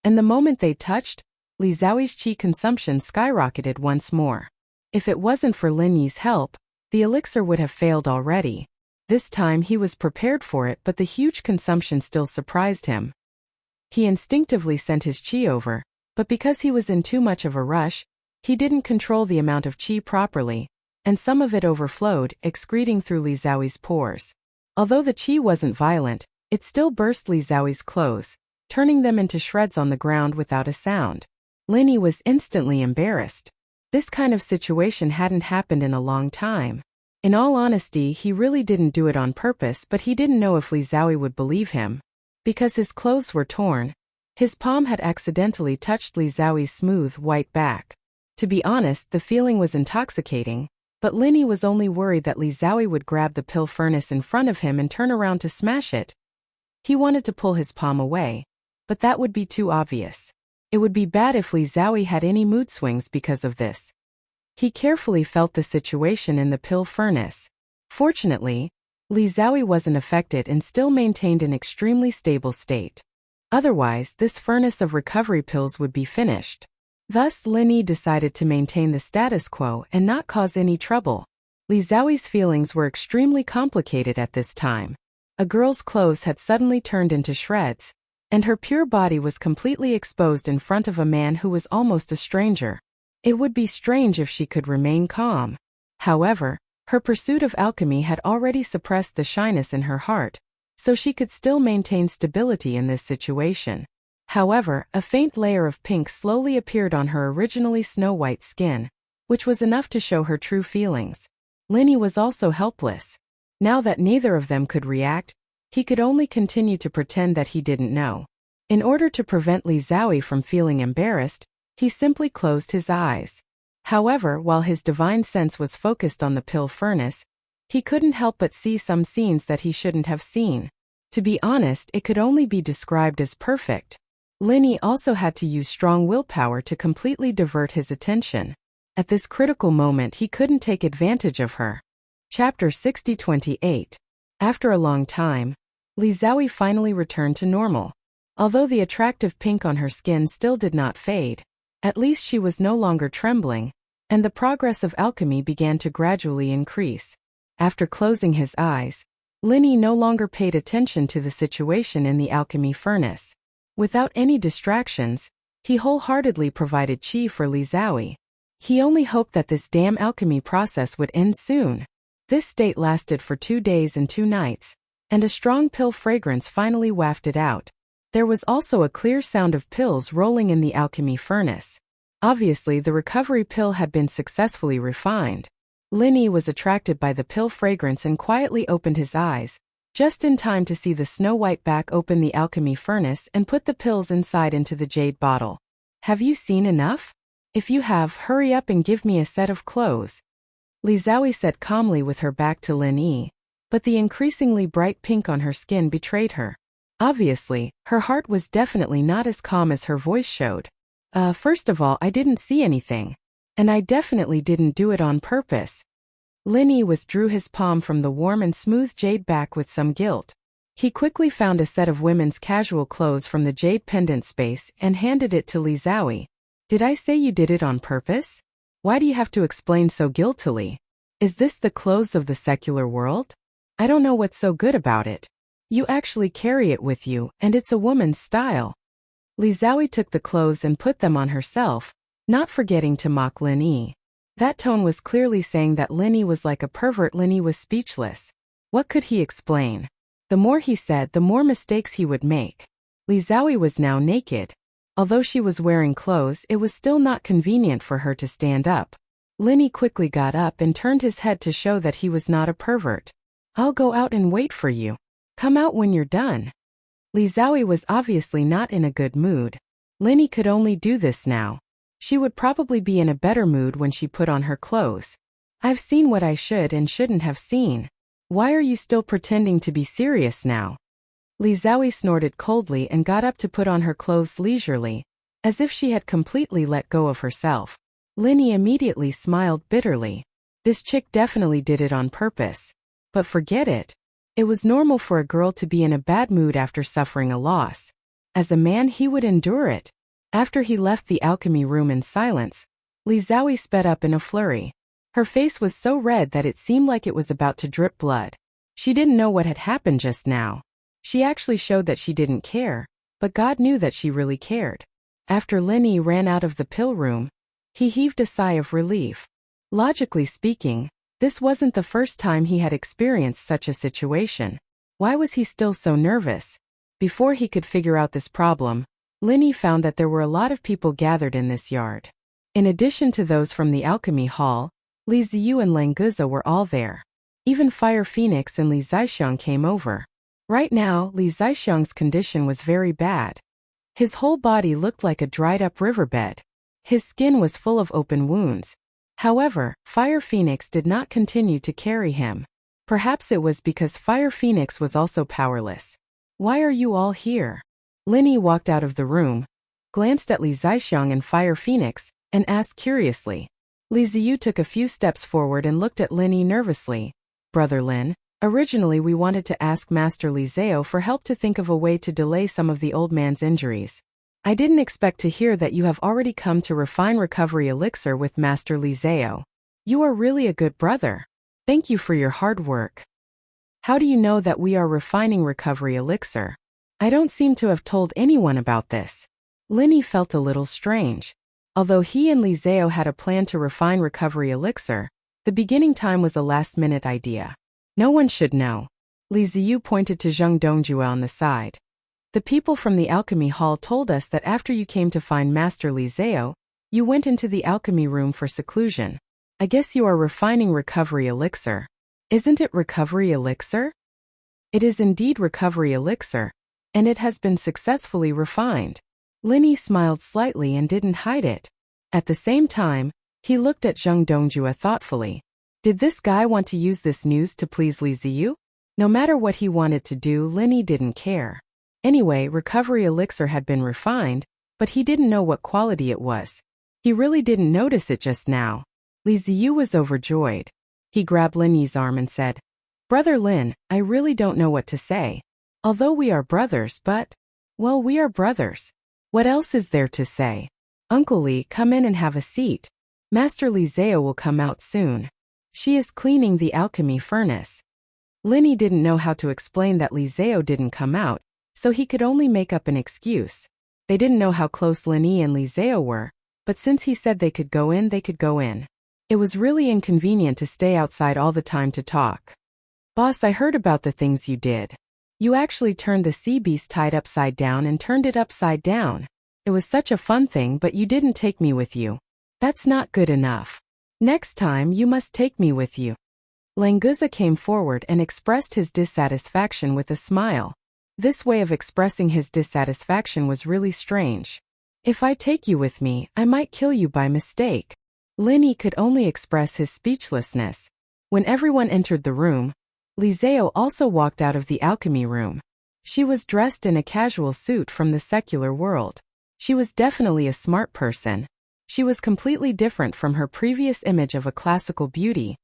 And the moment they touched, Li Xiaoyi's qi consumption skyrocketed once more. If it wasn't for Lin Yi's help, the elixir would have failed already. This time he was prepared for it, but the huge consumption still surprised him. He instinctively sent his qi over, but because he was in too much of a rush, he didn't control the amount of qi properly, and some of it overflowed, excreting through Li Xiaoyi's pores. Although the qi wasn't violent, it still burst Li Xiaoyi's clothes, turning them into shreds on the ground without a sound. Lin Yi was instantly embarrassed. This kind of situation hadn't happened in a long time. In all honesty, he really didn't do it on purpose, but he didn't know if Li Xiaoyi would believe him. Because his clothes were torn, his palm had accidentally touched Li Xiaoyi's smooth, white back. To be honest, the feeling was intoxicating, but Lin Yi was only worried that Li Xiaoyi would grab the pill furnace in front of him and turn around to smash it. He wanted to pull his palm away, but that would be too obvious. It would be bad if Li Xiaoyi had any mood swings because of this. He carefully felt the situation in the pill furnace. Fortunately, Li Xiaoyi wasn't affected and still maintained an extremely stable state. Otherwise, this furnace of recovery pills would be finished. Thus, Lin Yi decided to maintain the status quo and not cause any trouble. Li Xiaoyi's feelings were extremely complicated at this time. A girl's clothes had suddenly turned into shreds, and her pure body was completely exposed in front of a man who was almost a stranger. It would be strange if she could remain calm. However, her pursuit of alchemy had already suppressed the shyness in her heart, so she could still maintain stability in this situation. However, a faint layer of pink slowly appeared on her originally snow-white skin, which was enough to show her true feelings. Lin Yi was also helpless. Now that neither of them could react, he could only continue to pretend that he didn't know. In order to prevent Li Xiaoyi from feeling embarrassed, he simply closed his eyes. However, while his divine sense was focused on the pill furnace, he couldn't help but see some scenes that he shouldn't have seen. To be honest, it could only be described as perfect. Lin Yi also had to use strong willpower to completely divert his attention. At this critical moment, he couldn't take advantage of her. Chapter 60-28. After a long time, Li Xiaoyi finally returned to normal. Although the attractive pink on her skin still did not fade, at least she was no longer trembling, and the progress of alchemy began to gradually increase. After closing his eyes, Lin Yi no longer paid attention to the situation in the alchemy furnace. Without any distractions, he wholeheartedly provided qi for Li Xiaoyi. He only hoped that this damn alchemy process would end soon. This state lasted for 2 days and 2 nights, and a strong pill fragrance finally wafted out. There was also a clear sound of pills rolling in the alchemy furnace. Obviously, the recovery pill had been successfully refined. Lin Yi was attracted by the pill fragrance and quietly opened his eyes, just in time to see the snow-white back open the alchemy furnace and put the pills inside into the jade bottle. Have you seen enough? If you have, hurry up and give me a set of clothes. Li Xiaoyi said calmly with her back to Lin Yi, but the increasingly bright pink on her skin betrayed her. Obviously, her heart was definitely not as calm as her voice showed. First of all, I didn't see anything. And I definitely didn't do it on purpose. Lin Yi withdrew his palm from the warm and smooth jade back with some guilt. He quickly found a set of women's casual clothes from the jade pendant space and handed it to Li Xiaoyi. Did I say you did it on purpose? Why do you have to explain so guiltily? Is this the clothes of the secular world? I don't know what's so good about it. You actually carry it with you, and it's a woman's style. Li Xiaoyi took the clothes and put them on herself, not forgetting to mock Lin Yi. That tone was clearly saying that Lin Yi was like a pervert. Lin Yi was speechless. What could he explain? The more he said, the more mistakes he would make. Li Xiaoyi was now naked. Although she was wearing clothes, it was still not convenient for her to stand up. Linny quickly got up and turned his head to show that he was not a pervert. "I'll go out and wait for you. Come out when you're done." Li Xiaoyi was obviously not in a good mood. Linny could only do this now. She would probably be in a better mood when she put on her clothes. "I've seen what I should and shouldn't have seen. Why are you still pretending to be serious now?" Li Xiaoyi snorted coldly and got up to put on her clothes leisurely, as if she had completely let go of herself. Linny immediately smiled bitterly. This chick definitely did it on purpose. But forget it. It was normal for a girl to be in a bad mood after suffering a loss. As a man, he would endure it. After he left the alchemy room in silence, Li Xiaoyi sped up in a flurry. Her face was so red that it seemed like it was about to drip blood. She didn't know what had happened just now. She actually showed that she didn't care, but God knew that she really cared. After Linny ran out of the pill room, he heaved a sigh of relief. Logically speaking, this wasn't the first time he had experienced such a situation. Why was he still so nervous? Before he could figure out this problem, Linny found that there were a lot of people gathered in this yard. In addition to those from the alchemy hall, Li Ziyu and Languza were all there. Even Fire Phoenix and Li Zaixiang came over. Right now, Li Zaixiang's condition was very bad. His whole body looked like a dried-up riverbed. His skin was full of open wounds. However, Fire Phoenix did not continue to carry him. Perhaps it was because Fire Phoenix was also powerless. "Why are you all here?" Linny walked out of the room, glanced at Li Zaixiang and Fire Phoenix, and asked curiously. Li Ziyu took a few steps forward and looked at Linny nervously. "Brother Lin, originally we wanted to ask Master Li Zao for help to think of a way to delay some of the old man's injuries. I didn't expect to hear that you have already come to refine recovery elixir with Master Li Zao. You are really a good brother. Thank you for your hard work." "How do you know that we are refining recovery elixir? I don't seem to have told anyone about this." Linny felt a little strange. Although he and Li Zao had a plan to refine recovery elixir, the beginning time was a last-minute idea. No one should know. Li Ziyu pointed to Zheng Dongjue on the side. "The people from the alchemy hall told us that after you came to find Master Li Zao, you went into the alchemy room for seclusion. I guess you are refining recovery elixir. Isn't it recovery elixir?" "It is indeed recovery elixir, and it has been successfully refined." Linny smiled slightly and didn't hide it. At the same time, he looked at Zheng Dongjue thoughtfully. Did this guy want to use this news to please Li Ziyu? No matter what he wanted to do, Linny didn't care. Anyway, recovery elixir had been refined, but he didn't know what quality it was. He really didn't notice it just now. Li Ziyu was overjoyed. He grabbed Linny's arm and said, "Brother Lin, I really don't know what to say. Although we are brothers, well, we are brothers. What else is there to say? Uncle Li, come in and have a seat. Master Li Zao will come out soon. She is cleaning the alchemy furnace." Linny didn't know how to explain that Li Zao didn't come out, so he could only make up an excuse. They didn't know how close Linny and Li Zao were, but since he said they could go in, they could go in. It was really inconvenient to stay outside all the time to talk. "Boss, I heard about the things you did. You actually turned the sea beast tied upside down and turned it upside down. It was such a fun thing, but you didn't take me with you. That's not good enough. Next time you must take me with you." Languza came forward and expressed his dissatisfaction with a smile. This way of expressing his dissatisfaction was really strange. "If I take you with me, I might kill you by mistake." Linny could only express his speechlessness. When everyone entered the room, Li Zao also walked out of the alchemy room. She was dressed in a casual suit from the secular world. She was definitely a smart person. She was completely different from her previous image of a classical beauty,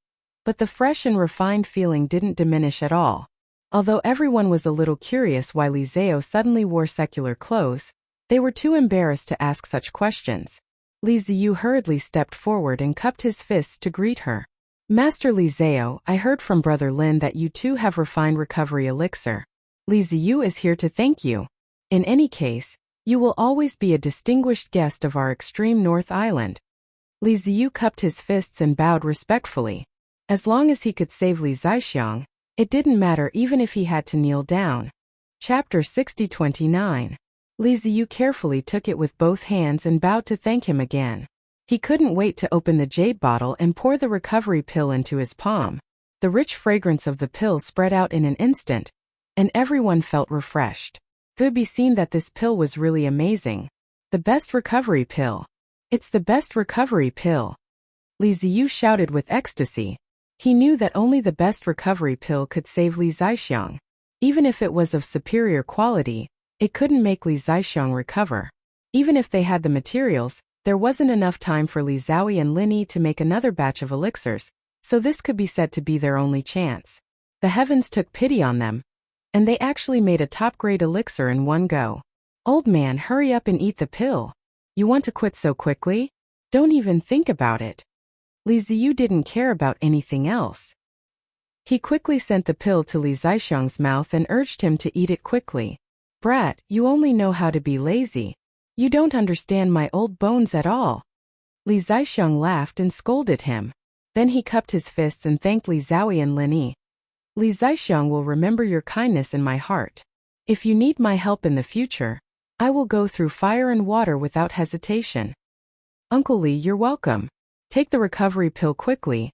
but the fresh and refined feeling didn't diminish at all. Although everyone was a little curious why Li Zao suddenly wore secular clothes, they were too embarrassed to ask such questions. Li Ziyu hurriedly stepped forward and cupped his fists to greet her. "Master Li Zao, I heard from Brother Lin that you too have refined recovery elixir. Li Ziyu is here to thank you. In any case, you will always be a distinguished guest of our extreme North Island." Li Ziyu cupped his fists and bowed respectfully. As long as he could save Li Zaixiang, It didn't matter even if he had to kneel down. Chapter 60-29. Li Ziyu carefully took it with both hands and bowed to thank him again. He couldn't wait to open the jade bottle and pour the recovery pill into his palm. The rich fragrance of the pill spread out in an instant, and everyone felt refreshed. It could be seen that this pill was really amazing. The best recovery pill. It's the best recovery pill. Li Ziyu shouted with ecstasy. He knew that only the best recovery pill could save Li Zixiang. Even if it was of superior quality, it couldn't make Li Zixiang recover. Even if they had the materials, there wasn't enough time for Li Zhaoyi and Lin Yi to make another batch of elixirs, so this could be said to be their only chance. The heavens took pity on them, and they actually made a top-grade elixir in one go. Old man, hurry up and eat the pill. You want to quit so quickly? Don't even think about it. Li Ziyu didn't care about anything else. He quickly sent the pill to Li Zixiang's mouth and urged him to eat it quickly. Brat, you only know how to be lazy. You don't understand my old bones at all. Li Zixiang laughed and scolded him. Then he cupped his fists and thanked Li Zhaoyi and Lin Yi. Li Zixiang will remember your kindness in my heart. If you need my help in the future, I will go through fire and water without hesitation. Uncle Li, you're welcome. Take the recovery pill quickly,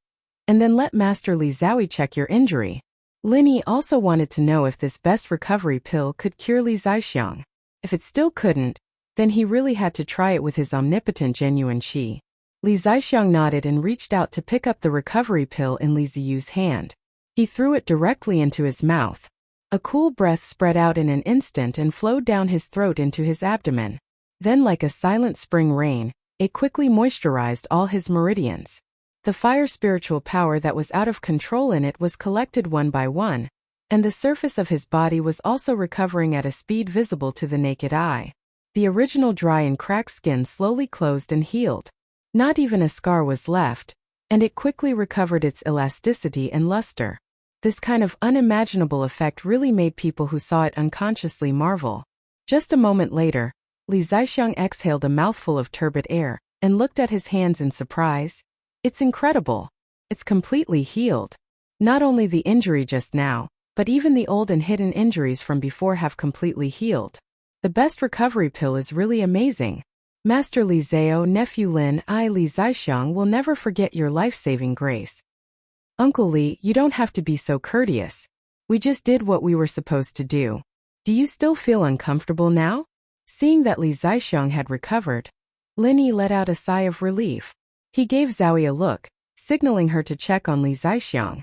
and then let Master Li Zhaoyi check your injury. Lin Yi also wanted to know if this best recovery pill could cure Li Zixiang. If it still couldn't, then he really had to try it with his omnipotent genuine qi. Li Zixiang nodded and reached out to pick up the recovery pill in Li Ziyu's hand. He threw it directly into his mouth. A cool breath spread out in an instant and flowed down his throat into his abdomen. Then, like a silent spring rain, it quickly moisturized all his meridians. The fire spiritual power that was out of control in it was collected one by one, and the surface of his body was also recovering at a speed visible to the naked eye. The original dry and cracked skin slowly closed and healed. Not even a scar was left, and it quickly recovered its elasticity and luster. This kind of unimaginable effect really made people who saw it unconsciously marvel. Just a moment later, Li Zixiang exhaled a mouthful of turbid air and looked at his hands in surprise. It's incredible. It's completely healed. Not only the injury just now, but even the old and hidden injuries from before have completely healed. The best recovery pill is really amazing. Master Li Zhao, nephew Lin, I Li Zixiang will never forget your life-saving grace. Uncle Li, you don't have to be so courteous. We just did what we were supposed to do. Do you still feel uncomfortable now? Seeing that Li Zixiang had recovered, Lin Yi let out a sigh of relief. He gave Zhaoyi a look, signaling her to check on Li Zixiang.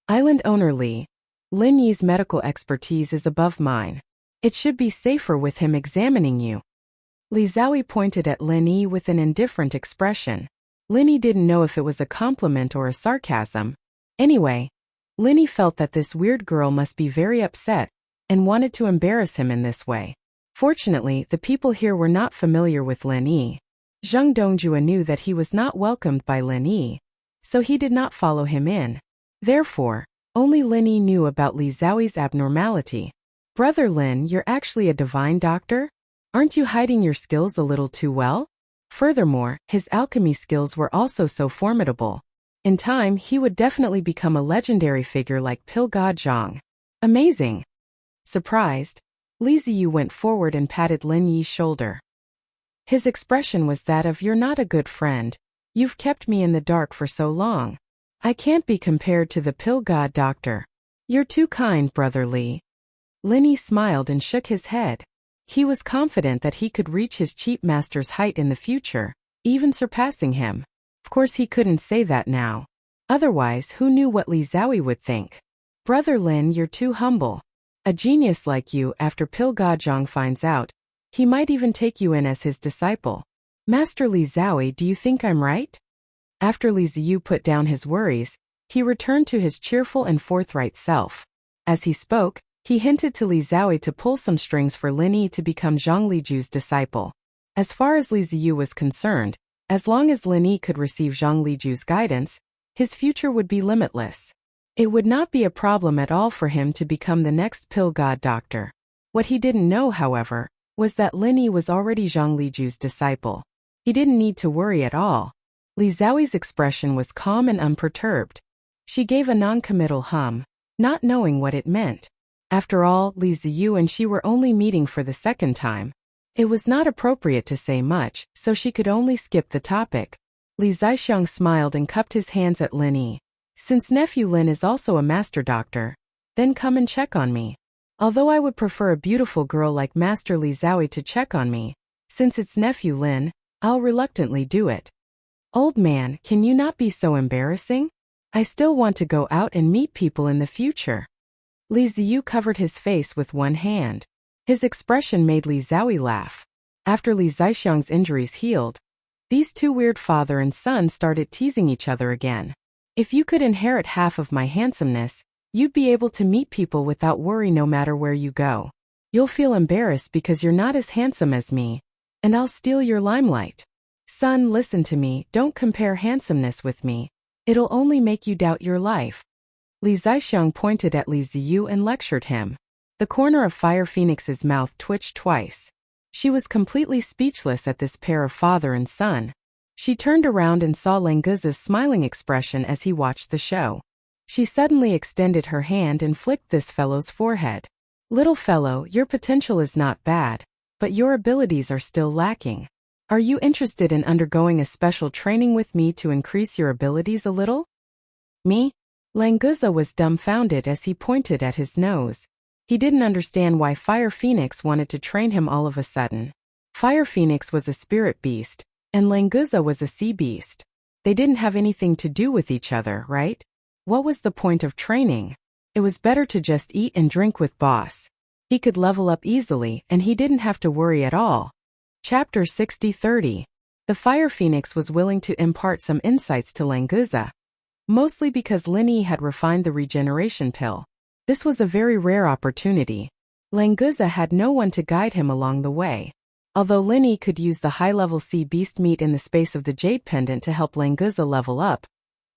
Island owner Li, Lin Yi's medical expertise is above mine. It should be safer with him examining you. Li Zhaoyi pointed at Lin Yi with an indifferent expression. Lin Yi didn't know if it was a compliment or a sarcasm. Anyway, Lin Yi felt that this weird girl must be very upset and wanted to embarrass him in this way. Fortunately, the people here were not familiar with Lin Yi. Zheng Dongjue knew that he was not welcomed by Lin Yi, so he did not follow him in. Therefore, only Lin Yi knew about Li Zhaoyi's abnormality. Brother Lin, you're actually a divine doctor? Aren't you hiding your skills a little too well? Furthermore, his alchemy skills were also so formidable. In time, he would definitely become a legendary figure like Pill God Zhang. Amazing! Surprised, Li Ziyu went forward and patted Lin Yi's shoulder. His expression was that of, you're not a good friend. You've kept me in the dark for so long. I can't be compared to the Pill God Doctor. You're too kind, Brother Li. Lin Yi smiled and shook his head. He was confident that he could reach his cheap master's height in the future, even surpassing him. Of course he couldn't say that now. Otherwise, who knew what Li Zhaoyi would think? Brother Lin, you're too humble. A genius like you, after Pill God Zhang finds out, he might even take you in as his disciple. Master Li Zhaoyi, do you think I'm right? After Li Ziyu put down his worries, he returned to his cheerful and forthright self. As he spoke, he hinted to Li Zhaoyi to pull some strings for Lin Yi to become Zhang Liju's disciple. As far as Li Ziyu was concerned, as long as Lin Yi could receive Zhang Liju's guidance, his future would be limitless. It would not be a problem at all for him to become the next Pill God Doctor. What he didn't know, however, was that Lin Yi was already Zhang Liju's disciple. He didn't need to worry at all. Li Zhaoyi's expression was calm and unperturbed. She gave a non-committal hum. not knowing what it meant. After all, Li Ziyu and she were only meeting for the second time. It was not appropriate to say much, so she could only skip the topic. Li Zixiang smiled and cupped his hands at Lin Yi. Since nephew Lin is also a master doctor, then come and check on me. Although I would prefer a beautiful girl like Master Li Zhaoyi to check on me, since it's nephew Lin, I'll reluctantly do it. Old man, can you not be so embarrassing? I still want to go out and meet people in the future. Li Ziyu covered his face with one hand. His expression made Li Zhaoyi laugh. After Li Zixiang's injuries healed, these two weird father and son started teasing each other again. If you could inherit half of my handsomeness, you'd be able to meet people without worry no matter where you go. You'll feel embarrassed because you're not as handsome as me, and I'll steal your limelight. Son, listen to me, don't compare handsomeness with me. It'll only make you doubt your life. Li Zixiang pointed at Li Ziyu and lectured him. The corner of Fire Phoenix's mouth twitched twice. She was completely speechless at this pair of father and son. She turned around and saw Languza's smiling expression as he watched the show. She suddenly extended her hand and flicked this fellow's forehead. Little fellow, your potential is not bad, but your abilities are still lacking. Are you interested in undergoing a special training with me to increase your abilities a little? Me? Languza was dumbfounded as he pointed at his nose. He didn't understand why Fire Phoenix wanted to train him all of a sudden. Fire Phoenix was a spirit beast, and Languza was a sea beast. They didn't have anything to do with each other, right? What was the point of training? It was better to just eat and drink with boss. He could level up easily and he didn't have to worry at all. Chapter 60-30. The Fire Phoenix was willing to impart some insights to Languza, mostly because Lin Yi had refined the regeneration pill. This was a very rare opportunity. Languza had no one to guide him along the way. Although Lin Yi could use the high-level sea beast meat in the space of the jade pendant to help Languza level up,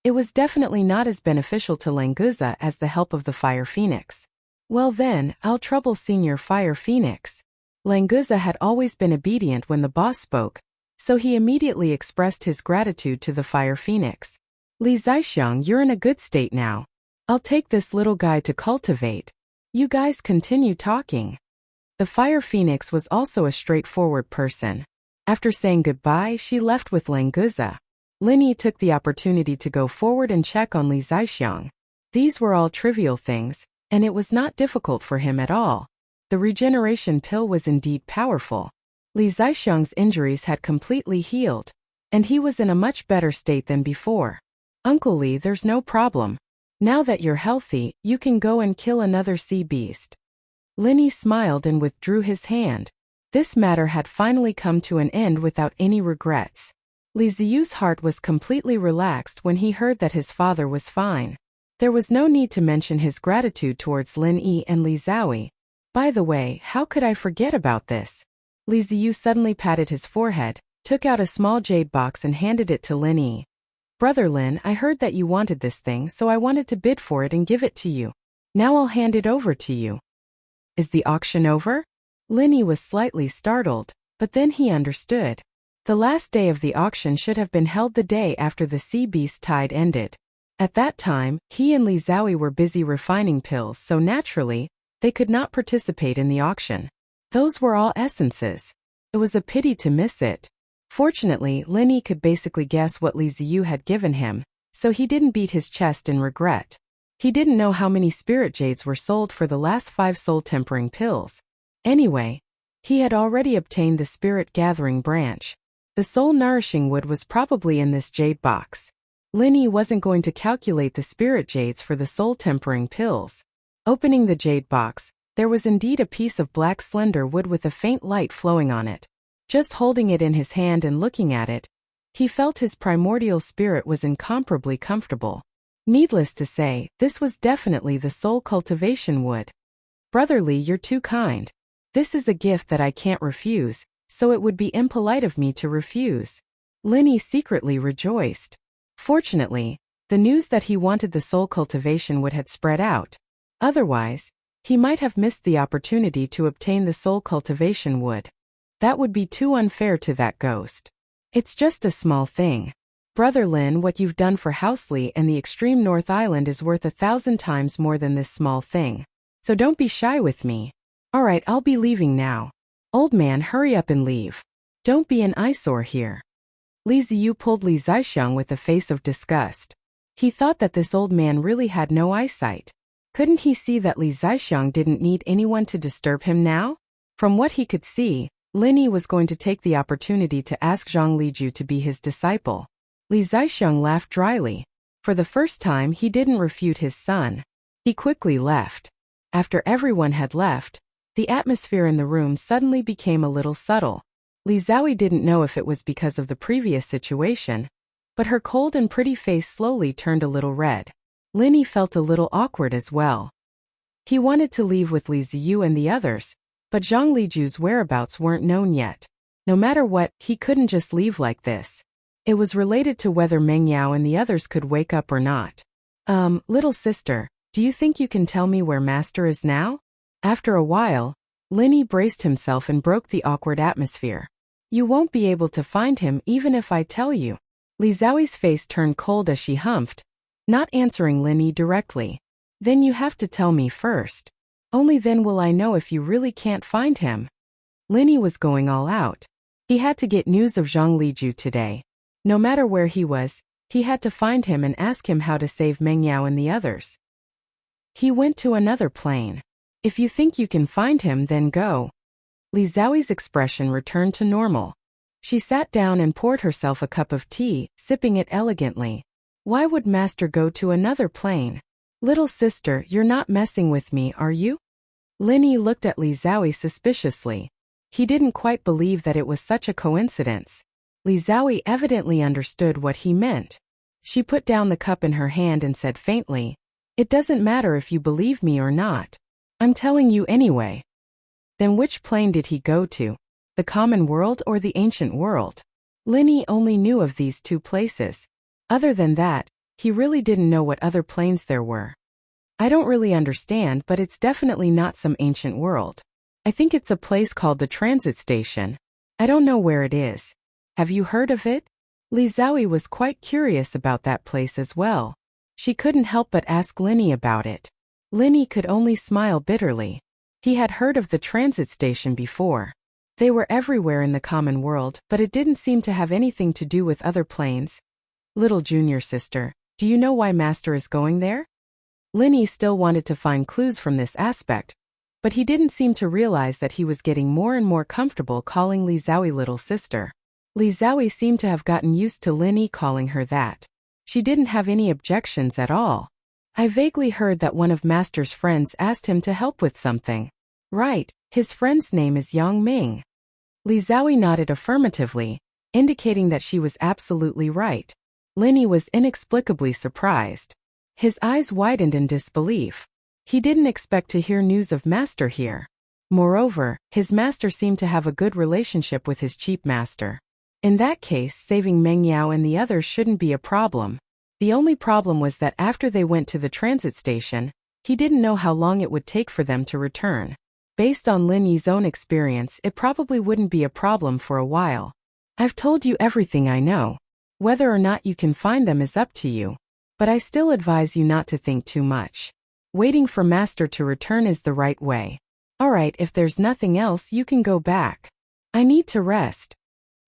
it was definitely not as beneficial to Languza as the help of the Fire Phoenix. Well then, I'll trouble Senior Fire Phoenix. Languza had always been obedient when the boss spoke, so he immediately expressed his gratitude to the Fire Phoenix. Li Zixiang, you're in a good state now. I'll take this little guy to cultivate. You guys continue talking. The Fire Phoenix was also a straightforward person. After saying goodbye, she left with Languza. Lin Yi took the opportunity to go forward and check on Li Zixiang. These were all trivial things, and it was not difficult for him at all. The regeneration pill was indeed powerful. Li Zixiang's injuries had completely healed, and he was in a much better state than before. Uncle Li, there's no problem. Now that you're healthy, you can go and kill another sea beast. Lin Yi smiled and withdrew his hand. This matter had finally come to an end without any regrets. Li Ziyu's heart was completely relaxed when he heard that his father was fine. There was no need to mention his gratitude towards Lin Yi and Li Zhaoyi. By the way, how could I forget about this? Li Ziyu suddenly patted his forehead, took out a small jade box and handed it to Lin Yi. Brother Lin, I heard that you wanted this thing, so I wanted to bid for it and give it to you. Now I'll hand it over to you. Is the auction over? Lin Yi was slightly startled, but then he understood. The last day of the auction should have been held the day after the sea beast tide ended. At that time, he and Li Zhaoyi were busy refining pills, so naturally, they could not participate in the auction. Those were all essences. It was a pity to miss it. Fortunately, Lin Yi could basically guess what Li Ziyu had given him, so he didn't beat his chest in regret. He didn't know how many spirit jades were sold for the last 5 soul-tempering pills. Anyway, he had already obtained the spirit-gathering branch. The soul-nourishing wood was probably in this jade box. Lin Yi wasn't going to calculate the spirit jades for the soul-tempering pills. Opening the jade box, there was indeed a piece of black slender wood with a faint light flowing on it. Just holding it in his hand and looking at it, he felt his primordial spirit was incomparably comfortable. Needless to say, this was definitely the soul cultivation wood. Brother Li, you're too kind. This is a gift that I can't refuse, so it would be impolite of me to refuse. Lin Yi secretly rejoiced. Fortunately, the news that he wanted the soul cultivation wood had spread out. Otherwise, he might have missed the opportunity to obtain the soul cultivation wood. That would be too unfair to that ghost. It's just a small thing. Brother Lin, what you've done for Housley and the extreme North Island is worth 1,000 times more than this small thing. So don't be shy with me. Alright, I'll be leaving now. Old man, hurry up and leave. Don't be an eyesore here. Li Ziyu pulled Li Zaixiang with a face of disgust. He thought that this old man really had no eyesight. Couldn't he see that Li Zaixiang didn't need anyone to disturb him now? From what he could see, Lin Yi was going to take the opportunity to ask Zhang Liju to be his disciple. Li Zaixiang laughed dryly. For the first time, he didn't refute his son. He quickly left. After everyone had left, the atmosphere in the room suddenly became a little subtle. Li Zhaoyi didn't know if it was because of the previous situation, but her cold and pretty face slowly turned a little red. Lin Yi felt a little awkward as well. He wanted to leave with Li Ziyu and the others, but Zhang Liju's whereabouts weren't known yet. No matter what, he couldn't just leave like this. It was related to whether Meng Yao and the others could wake up or not. Little sister, do you think you can tell me where Master is now? After a while, Lin Yi braced himself and broke the awkward atmosphere. You won't be able to find him even if I tell you. Li Zhaoyi's face turned cold as she humphed, not answering Lin Yi directly. Then you have to tell me first. Only then will I know if you really can't find him. Lin Yi was going all out. He had to get news of Zhang Liju today. No matter where he was, he had to find him and ask him how to save Meng Yao and the others. He went to another plane. If you think you can find him, then go. Li Zhaoyi's expression returned to normal. She sat down and poured herself a cup of tea, sipping it elegantly. Why would Master go to another plane? Little sister, you're not messing with me, are you? Lin Yi looked at Li Zhaoyi suspiciously. He didn't quite believe that it was such a coincidence. Li Zhaoyi evidently understood what he meant. She put down the cup in her hand and said faintly, "It doesn't matter if you believe me or not. I'm telling you anyway." Then which plane did he go to? The common world or the ancient world? Lin Yi only knew of these two places. Other than that, he really didn't know what other planes there were. I don't really understand, but it's definitely not some ancient world. I think it's a place called the transit station. I don't know where it is. Have you heard of it? Li Zhaoyi was quite curious about that place as well. She couldn't help but ask Lin Yi about it. Lin Yi could only smile bitterly. He had heard of the transit station before. They were everywhere in the common world, but it didn't seem to have anything to do with other planes. Little junior sister, do you know why Master is going there? Lin Yi still wanted to find clues from this aspect, but he didn't seem to realize that he was getting more and more comfortable calling Li Zhaoyi little sister. Li Zhaoyi seemed to have gotten used to Lin Yi calling her that. She didn't have any objections at all. I vaguely heard that one of Master's friends asked him to help with something. Right, his friend's name is Yang Ming. Li Zhaoyi nodded affirmatively, indicating that she was absolutely right. Lin Yi was inexplicably surprised. His eyes widened in disbelief. He didn't expect to hear news of Master here. Moreover, his master seemed to have a good relationship with his cheap master. In that case, saving Meng Yao and the others shouldn't be a problem. The only problem was that after they went to the transit station, he didn't know how long it would take for them to return. Based on Lin Yi's own experience, it probably wouldn't be a problem for a while. I've told you everything I know. Whether or not you can find them is up to you. But I still advise you not to think too much. Waiting for Master to return is the right way. Alright, if there's nothing else, you can go back. I need to rest.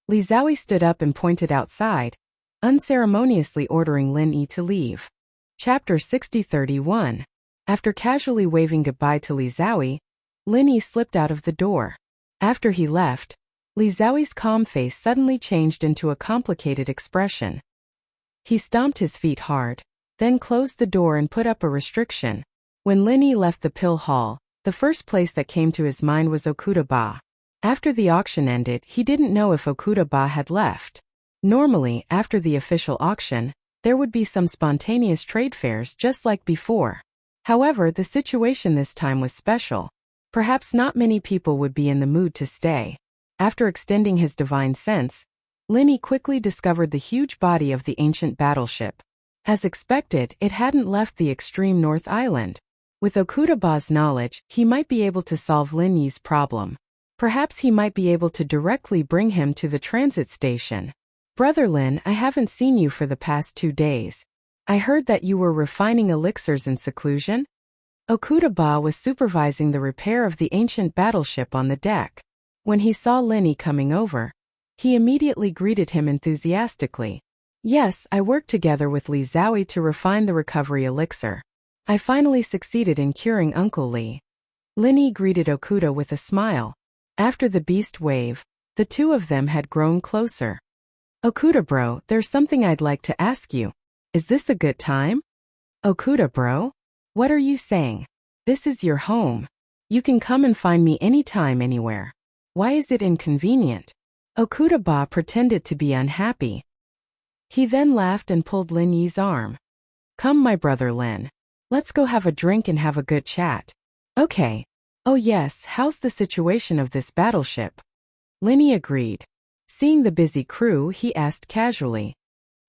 Li Zhaoyi stood up and pointed outside, unceremoniously ordering Lin Yi to leave. Chapter 60-31. After casually waving goodbye to Li Zhaoyi, Lin Yi slipped out of the door. After he left, Li Zhaoyi's calm face suddenly changed into a complicated expression. He stomped his feet hard, then closed the door and put up a restriction. When Lin Yi left the pill hall, the first place that came to his mind was Okuda-ba. After the auction ended, he didn't know if Okuda-ba had left. Normally, after the official auction, there would be some spontaneous trade fairs just like before. However, the situation this time was special. Perhaps not many people would be in the mood to stay. After extending his divine sense, Lin Yi quickly discovered the huge body of the ancient battleship. As expected, it hadn't left the extreme North Island. With Okuda-ba's knowledge, he might be able to solve Lin Yi's problem. Perhaps he might be able to directly bring him to the transit station. Brother Lin, I haven't seen you for the past 2 days. I heard that you were refining elixirs in seclusion? Okuda-ba was supervising the repair of the ancient battleship on the deck. When he saw Linny coming over, he immediately greeted him enthusiastically. Yes, I worked together with Li Zhaoyi to refine the recovery elixir. I finally succeeded in curing Uncle Li. Linny greeted Okuda with a smile. After the beast wave, the two of them had grown closer. Okuda bro, there's something I'd like to ask you. Is this a good time? Okuda bro? What are you saying? This is your home. You can come and find me anytime, anywhere. Why is it inconvenient? Okuda-ba pretended to be unhappy. He then laughed and pulled Lin Yi's arm. Come my brother Lin. Let's go have a drink and have a good chat. Okay. Oh yes, how's the situation of this battleship? Lin Yi agreed. Seeing the busy crew, he asked casually.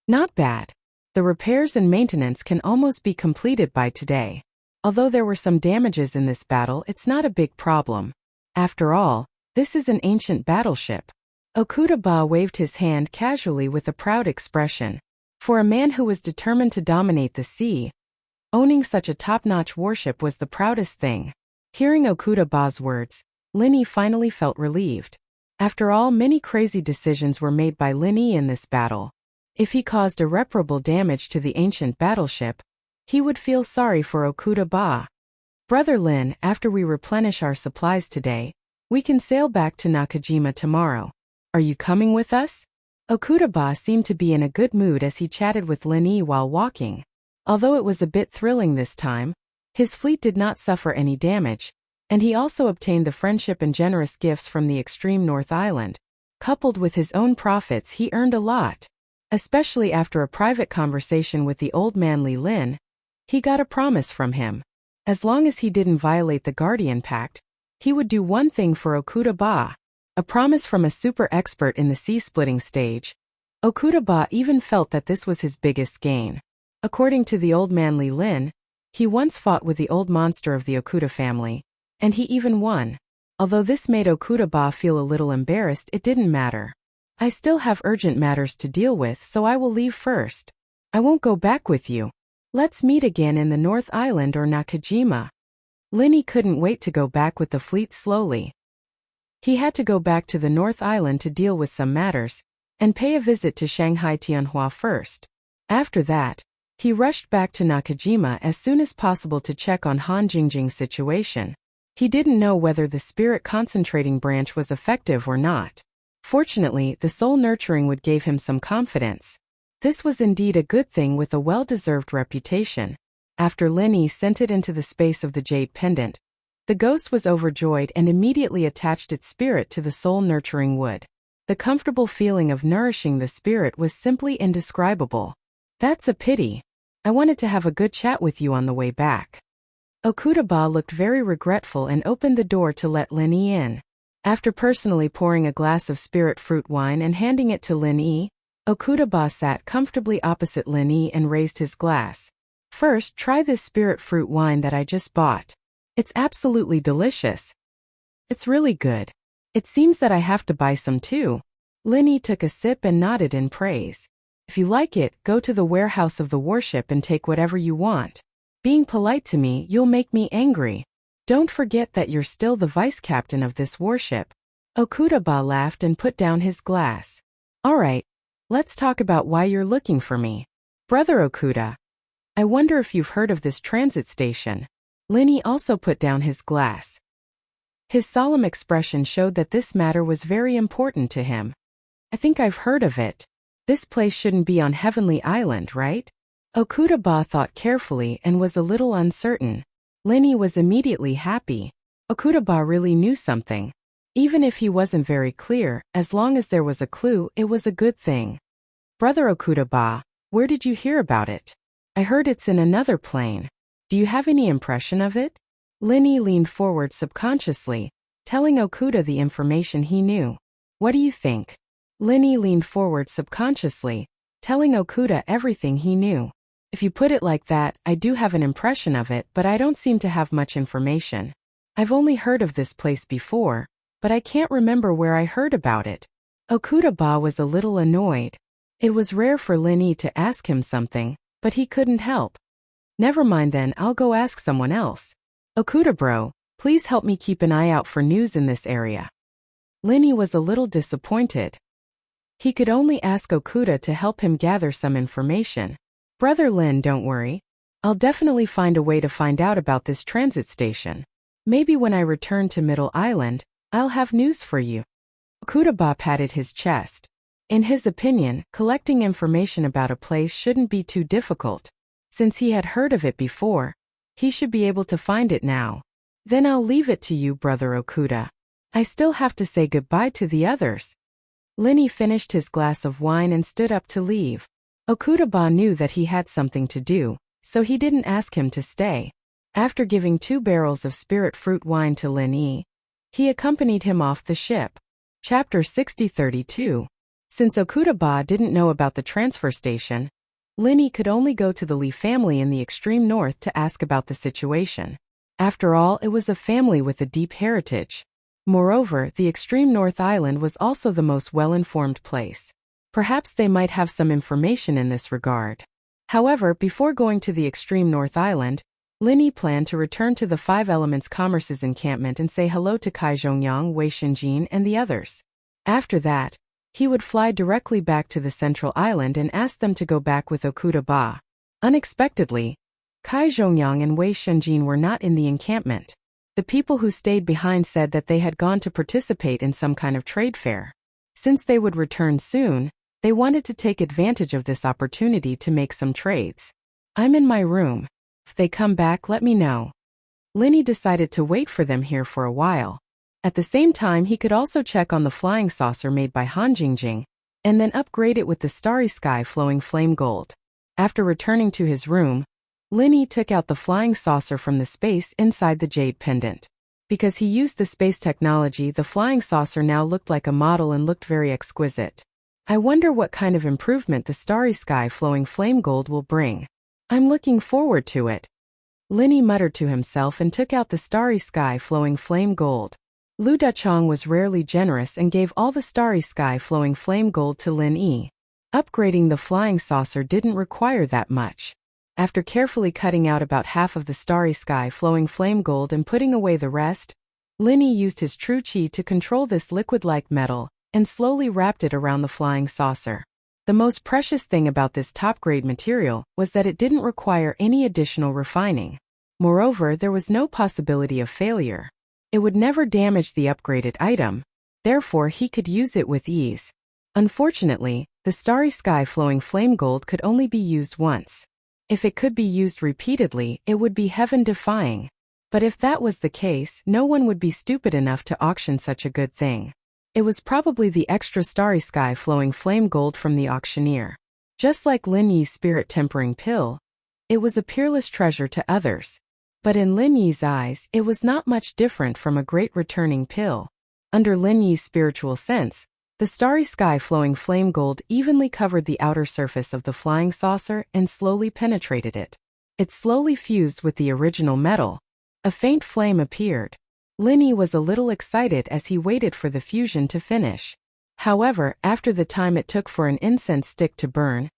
Not bad. The repairs and maintenance can almost be completed by today. Although there were some damages in this battle, it's not a big problem. After all, this is an ancient battleship. Okuda-ba waved his hand casually with a proud expression. For a man who was determined to dominate the sea, owning such a top-notch warship was the proudest thing. Hearing Okuda-ba's words, Lin Yi finally felt relieved. After all, many crazy decisions were made by Lin Yi in this battle. If he caused irreparable damage to the ancient battleship, he would feel sorry for Okuda-ba. Brother Lin, after we replenish our supplies today, we can sail back to Nakajima tomorrow. Are you coming with us? Okuda-ba seemed to be in a good mood as he chatted with Lin Yi while walking. Although it was a bit thrilling this time, his fleet did not suffer any damage, and he also obtained the friendship and generous gifts from the extreme North Island. Coupled with his own profits, he earned a lot. Especially after a private conversation with the old man Li Lin, he got a promise from him. As long as he didn't violate the Guardian Pact, he would do one thing for Okuda-ba. A promise from a super expert in the sea-splitting stage. Okuda-ba even felt that this was his biggest gain. According to the old man Li Lin, he once fought with the old monster of the Okuda family, and he even won. Although this made Okuda-ba feel a little embarrassed, it didn't matter. I still have urgent matters to deal with, so I will leave first. I won't go back with you. Let's meet again in the North Island or Nakajima. Lin Yi couldn't wait to go back with the fleet slowly. He had to go back to the North Island to deal with some matters, and pay a visit to Shanghai Tianhua first. After that, he rushed back to Nakajima as soon as possible to check on Han Jingjing's situation. He didn't know whether the spirit concentrating branch was effective or not. Fortunately, the soul nurturing wood gave him some confidence. This was indeed a good thing with a well-deserved reputation. After Lin Yi sent it into the space of the jade pendant, the ghost was overjoyed and immediately attached its spirit to the soul nurturing wood. The comfortable feeling of nourishing the spirit was simply indescribable. That's a pity. I wanted to have a good chat with you on the way back. Okuda-ba looked very regretful and opened the door to let Lin Yi in. After personally pouring a glass of spirit fruit wine and handing it to Lin Yi, Okuda-ba sat comfortably opposite Lin Yi and raised his glass. First, try this spirit fruit wine that I just bought. It's absolutely delicious. It's really good. It seems that I have to buy some too. Lin Yi took a sip and nodded in praise. If you like it, go to the warehouse of the warship and take whatever you want. Being polite to me, you'll make me angry. Don't forget that you're still the vice captain of this warship. Okuda-ba laughed and put down his glass. Alright, let's talk about why you're looking for me. Brother Okuda, I wonder if you've heard of this transit station. Lin Yi also put down his glass. His solemn expression showed that this matter was very important to him. I think I've heard of it. This place shouldn't be on Heavenly Island, right? Okuda-ba thought carefully and was a little uncertain. Lin Yi was immediately happy. Okuda-ba really knew something. Even if he wasn't very clear, as long as there was a clue, it was a good thing. Brother Okuda-ba, where did you hear about it? I heard it's in another plane. Do you have any impression of it? Lin Yi leaned forward subconsciously, telling Okuda the information he knew. What do you think? Lin Yi leaned forward subconsciously, telling Okuda everything he knew. If you put it like that, I do have an impression of it, but I don't seem to have much information. I've only heard of this place before, but I can't remember where I heard about it. Okuda-ba was a little annoyed. It was rare for Lin Yi to ask him something, but he couldn't help. Never mind then, I'll go ask someone else. Okuda bro, please help me keep an eye out for news in this area. Lin Yi was a little disappointed. He could only ask Okuda to help him gather some information. Brother Lin, don't worry. I'll definitely find a way to find out about this transit station. Maybe when I return to Middle Island, I'll have news for you. Okuda-ba patted his chest. In his opinion, collecting information about a place shouldn't be too difficult. Since he had heard of it before, he should be able to find it now. Then I'll leave it to you, Brother Okuda. I still have to say goodbye to the others. Lin Yi finished his glass of wine and stood up to leave. Okuda-ba knew that he had something to do, so he didn't ask him to stay. After giving 2 barrels of spirit fruit wine to Lin Yi, he accompanied him off the ship. Chapter 6032. Since Okuda-ba didn't know about the transfer station, Lin Yi could only go to the Li family in the extreme north to ask about the situation. After all, it was a family with a deep heritage. Moreover, the extreme north island was also the most well-informed place. Perhaps they might have some information in this regard. However, before going to the extreme north island, Lin Yi planned to return to the Five Elements Commerce's encampment and say hello to Kai Zhongyang, Wei Shenjin, and the others. After that, he would fly directly back to the central island and ask them to go back with Okuda-ba. Unexpectedly, Kai Zhongyang and Wei Shenjin were not in the encampment. The people who stayed behind said that they had gone to participate in some kind of trade fair. Since they would return soon, they wanted to take advantage of this opportunity to make some trades. I'm in my room. If they come back, let me know. Lin Yi decided to wait for them here for a while. At the same time, he could also check on the flying saucer made by Han Jingjing, and then upgrade it with the starry sky flowing flame gold. After returning to his room, Lin Yi took out the flying saucer from the space inside the jade pendant. Because he used the space technology, the flying saucer now looked like a model and looked very exquisite. I wonder what kind of improvement the starry sky flowing flame gold will bring. I'm looking forward to it. Lin Yi muttered to himself and took out the starry sky flowing flame gold. Lu Duchong was rarely generous and gave all the starry sky flowing flame gold to Lin Yi. Upgrading the flying saucer didn't require that much. After carefully cutting out about half of the starry sky flowing flame gold and putting away the rest, Lin Yi used his true chi to control this liquid-like metal and slowly wrapped it around the flying saucer. The most precious thing about this top-grade material was that it didn't require any additional refining. Moreover, there was no possibility of failure. It would never damage the upgraded item, therefore he could use it with ease. Unfortunately, the starry sky flowing flame gold could only be used once. If it could be used repeatedly, it would be heaven-defying. But if that was the case, no one would be stupid enough to auction such a good thing. It was probably the extra starry sky flowing flame gold from the auctioneer. Just like Lin Yi's spirit-tempering pill, it was a peerless treasure to others. But in Lin Yi's eyes, it was not much different from a great returning pill. Under Lin Yi's spiritual sense, the starry sky flowing flame gold evenly covered the outer surface of the flying saucer and slowly penetrated it. It slowly fused with the original metal. A faint flame appeared. Lin Yi was a little excited as he waited for the fusion to finish. However, after the time it took for an incense stick to burn,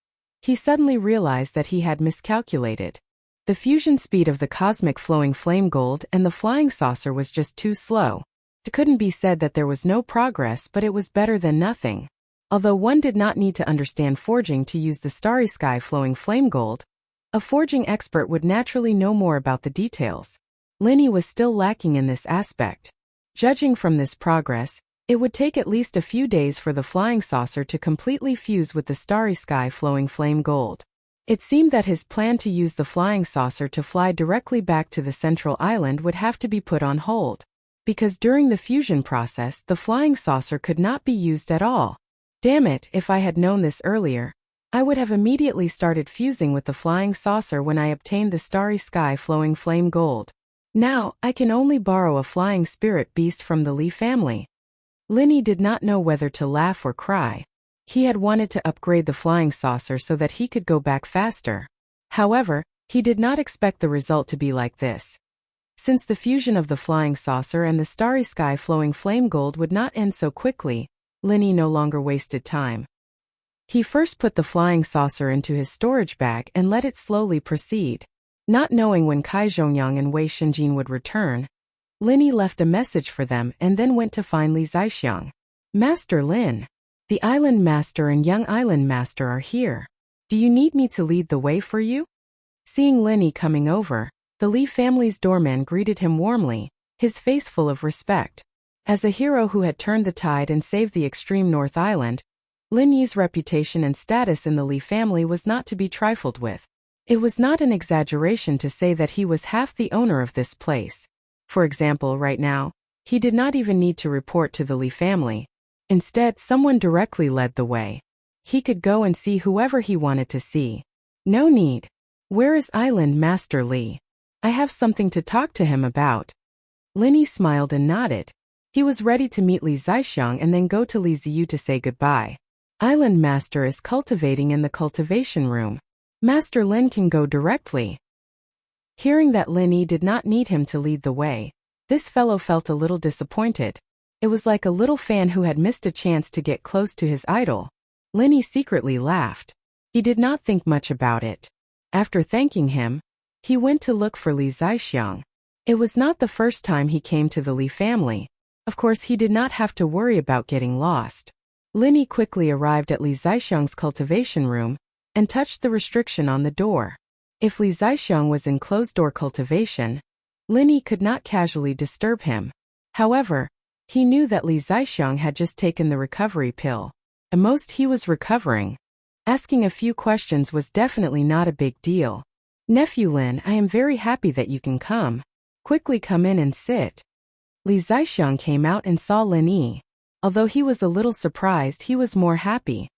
he suddenly realized that he had miscalculated. The fusion speed of the cosmic flowing flame gold and the flying saucer was just too slow. It couldn't be said that there was no progress, but it was better than nothing. Although one did not need to understand forging to use the starry sky flowing flame gold, a forging expert would naturally know more about the details. Lin Yi was still lacking in this aspect. Judging from this progress, it would take at least a few days for the flying saucer to completely fuse with the starry sky flowing flame gold. It seemed that his plan to use the flying saucer to fly directly back to the central island would have to be put on hold. Because during the fusion process, the flying saucer could not be used at all. Damn it, if I had known this earlier, I would have immediately started fusing with the flying saucer when I obtained the starry sky flowing flame gold. Now, I can only borrow a flying spirit beast from the Li family. Lin Yi did not know whether to laugh or cry. He had wanted to upgrade the flying saucer so that he could go back faster. However, he did not expect the result to be like this. Since the fusion of the flying saucer and the starry sky flowing flame gold would not end so quickly, Lin Yi no longer wasted time. He first put the flying saucer into his storage bag and let it slowly proceed. Not knowing when Kai Zhongyang and Wei Shenjin would return, Lin Yi left a message for them and then went to find Li Zixiang. Master Lin, the island master and young island master are here. Do you need me to lead the way for you? Seeing Lin Yi coming over, the Li family's doorman greeted him warmly, his face full of respect. As a hero who had turned the tide and saved the extreme North Island, Lin Yi's reputation and status in the Li family was not to be trifled with. It was not an exaggeration to say that he was half the owner of this place. For example, right now, he did not even need to report to the Li family. Instead, someone directly led the way. He could go and see whoever he wanted to see. No need. Where is Island Master Li? I have something to talk to him about. Lin Yi smiled and nodded. He was ready to meet Li Zixiang and then go to Li Ziyu to say goodbye. Island Master is cultivating in the cultivation room. Master Lin can go directly. Hearing that Lin Yi did not need him to lead the way, this fellow felt a little disappointed. It was like a little fan who had missed a chance to get close to his idol. Lin Yi secretly laughed. He did not think much about it. After thanking him, he went to look for Li Zixiang. It was not the first time he came to the Li family. Of course, he did not have to worry about getting lost. Lin Yi quickly arrived at Li Zixiang's cultivation room and touched the restriction on the door. If Li Zixiang was in closed-door cultivation, Lin Yi could not casually disturb him. However, he knew that Li Zixiang had just taken the recovery pill. At most he was recovering. Asking a few questions was definitely not a big deal. Nephew Lin, I am very happy that you can come. Quickly come in and sit. Li Zixiang came out and saw Lin Yi. Although he was a little surprised, he was more happy.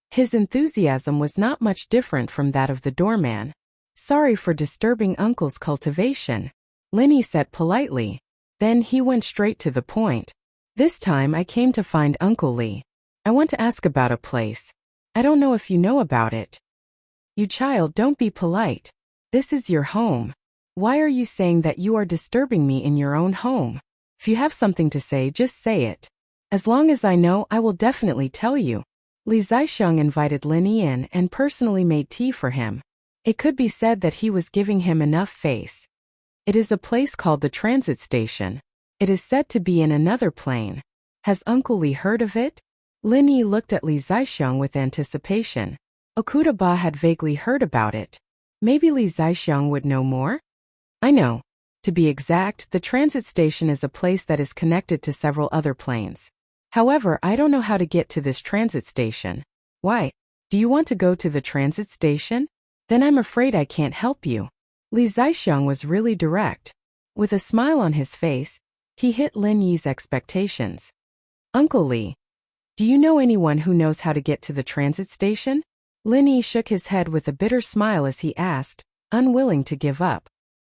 His enthusiasm was not much different from that of the doorman. Sorry for disturbing Uncle's cultivation, Lin Yi said politely. Then he went straight to the point. This time I came to find Uncle Li. I want to ask about a place. I don't know if you know about it. You child, don't be polite. This is your home. Why are you saying that you are disturbing me in your own home? If you have something to say, just say it. As long as I know, I will definitely tell you. Li Zixiang invited Lin Yi in and personally made tea for him. It could be said that he was giving him enough face. It is a place called the transit station. It is said to be in another plane. Has Uncle Li heard of it? Lin Yi looked at Li Zixiang with anticipation. Okudaba had vaguely heard about it. Maybe Li Zixiang would know more? I know. To be exact, the transit station is a place that is connected to several other planes. However, I don't know how to get to this transit station. Why? Do you want to go to the transit station? Then I'm afraid I can't help you. Li Zixiang was really direct. With a smile on his face, he hit Lin Yi's expectations. Uncle Li, do you know anyone who knows how to get to the transit station? Lin Yi shook his head with a bitter smile as he asked, unwilling to give up.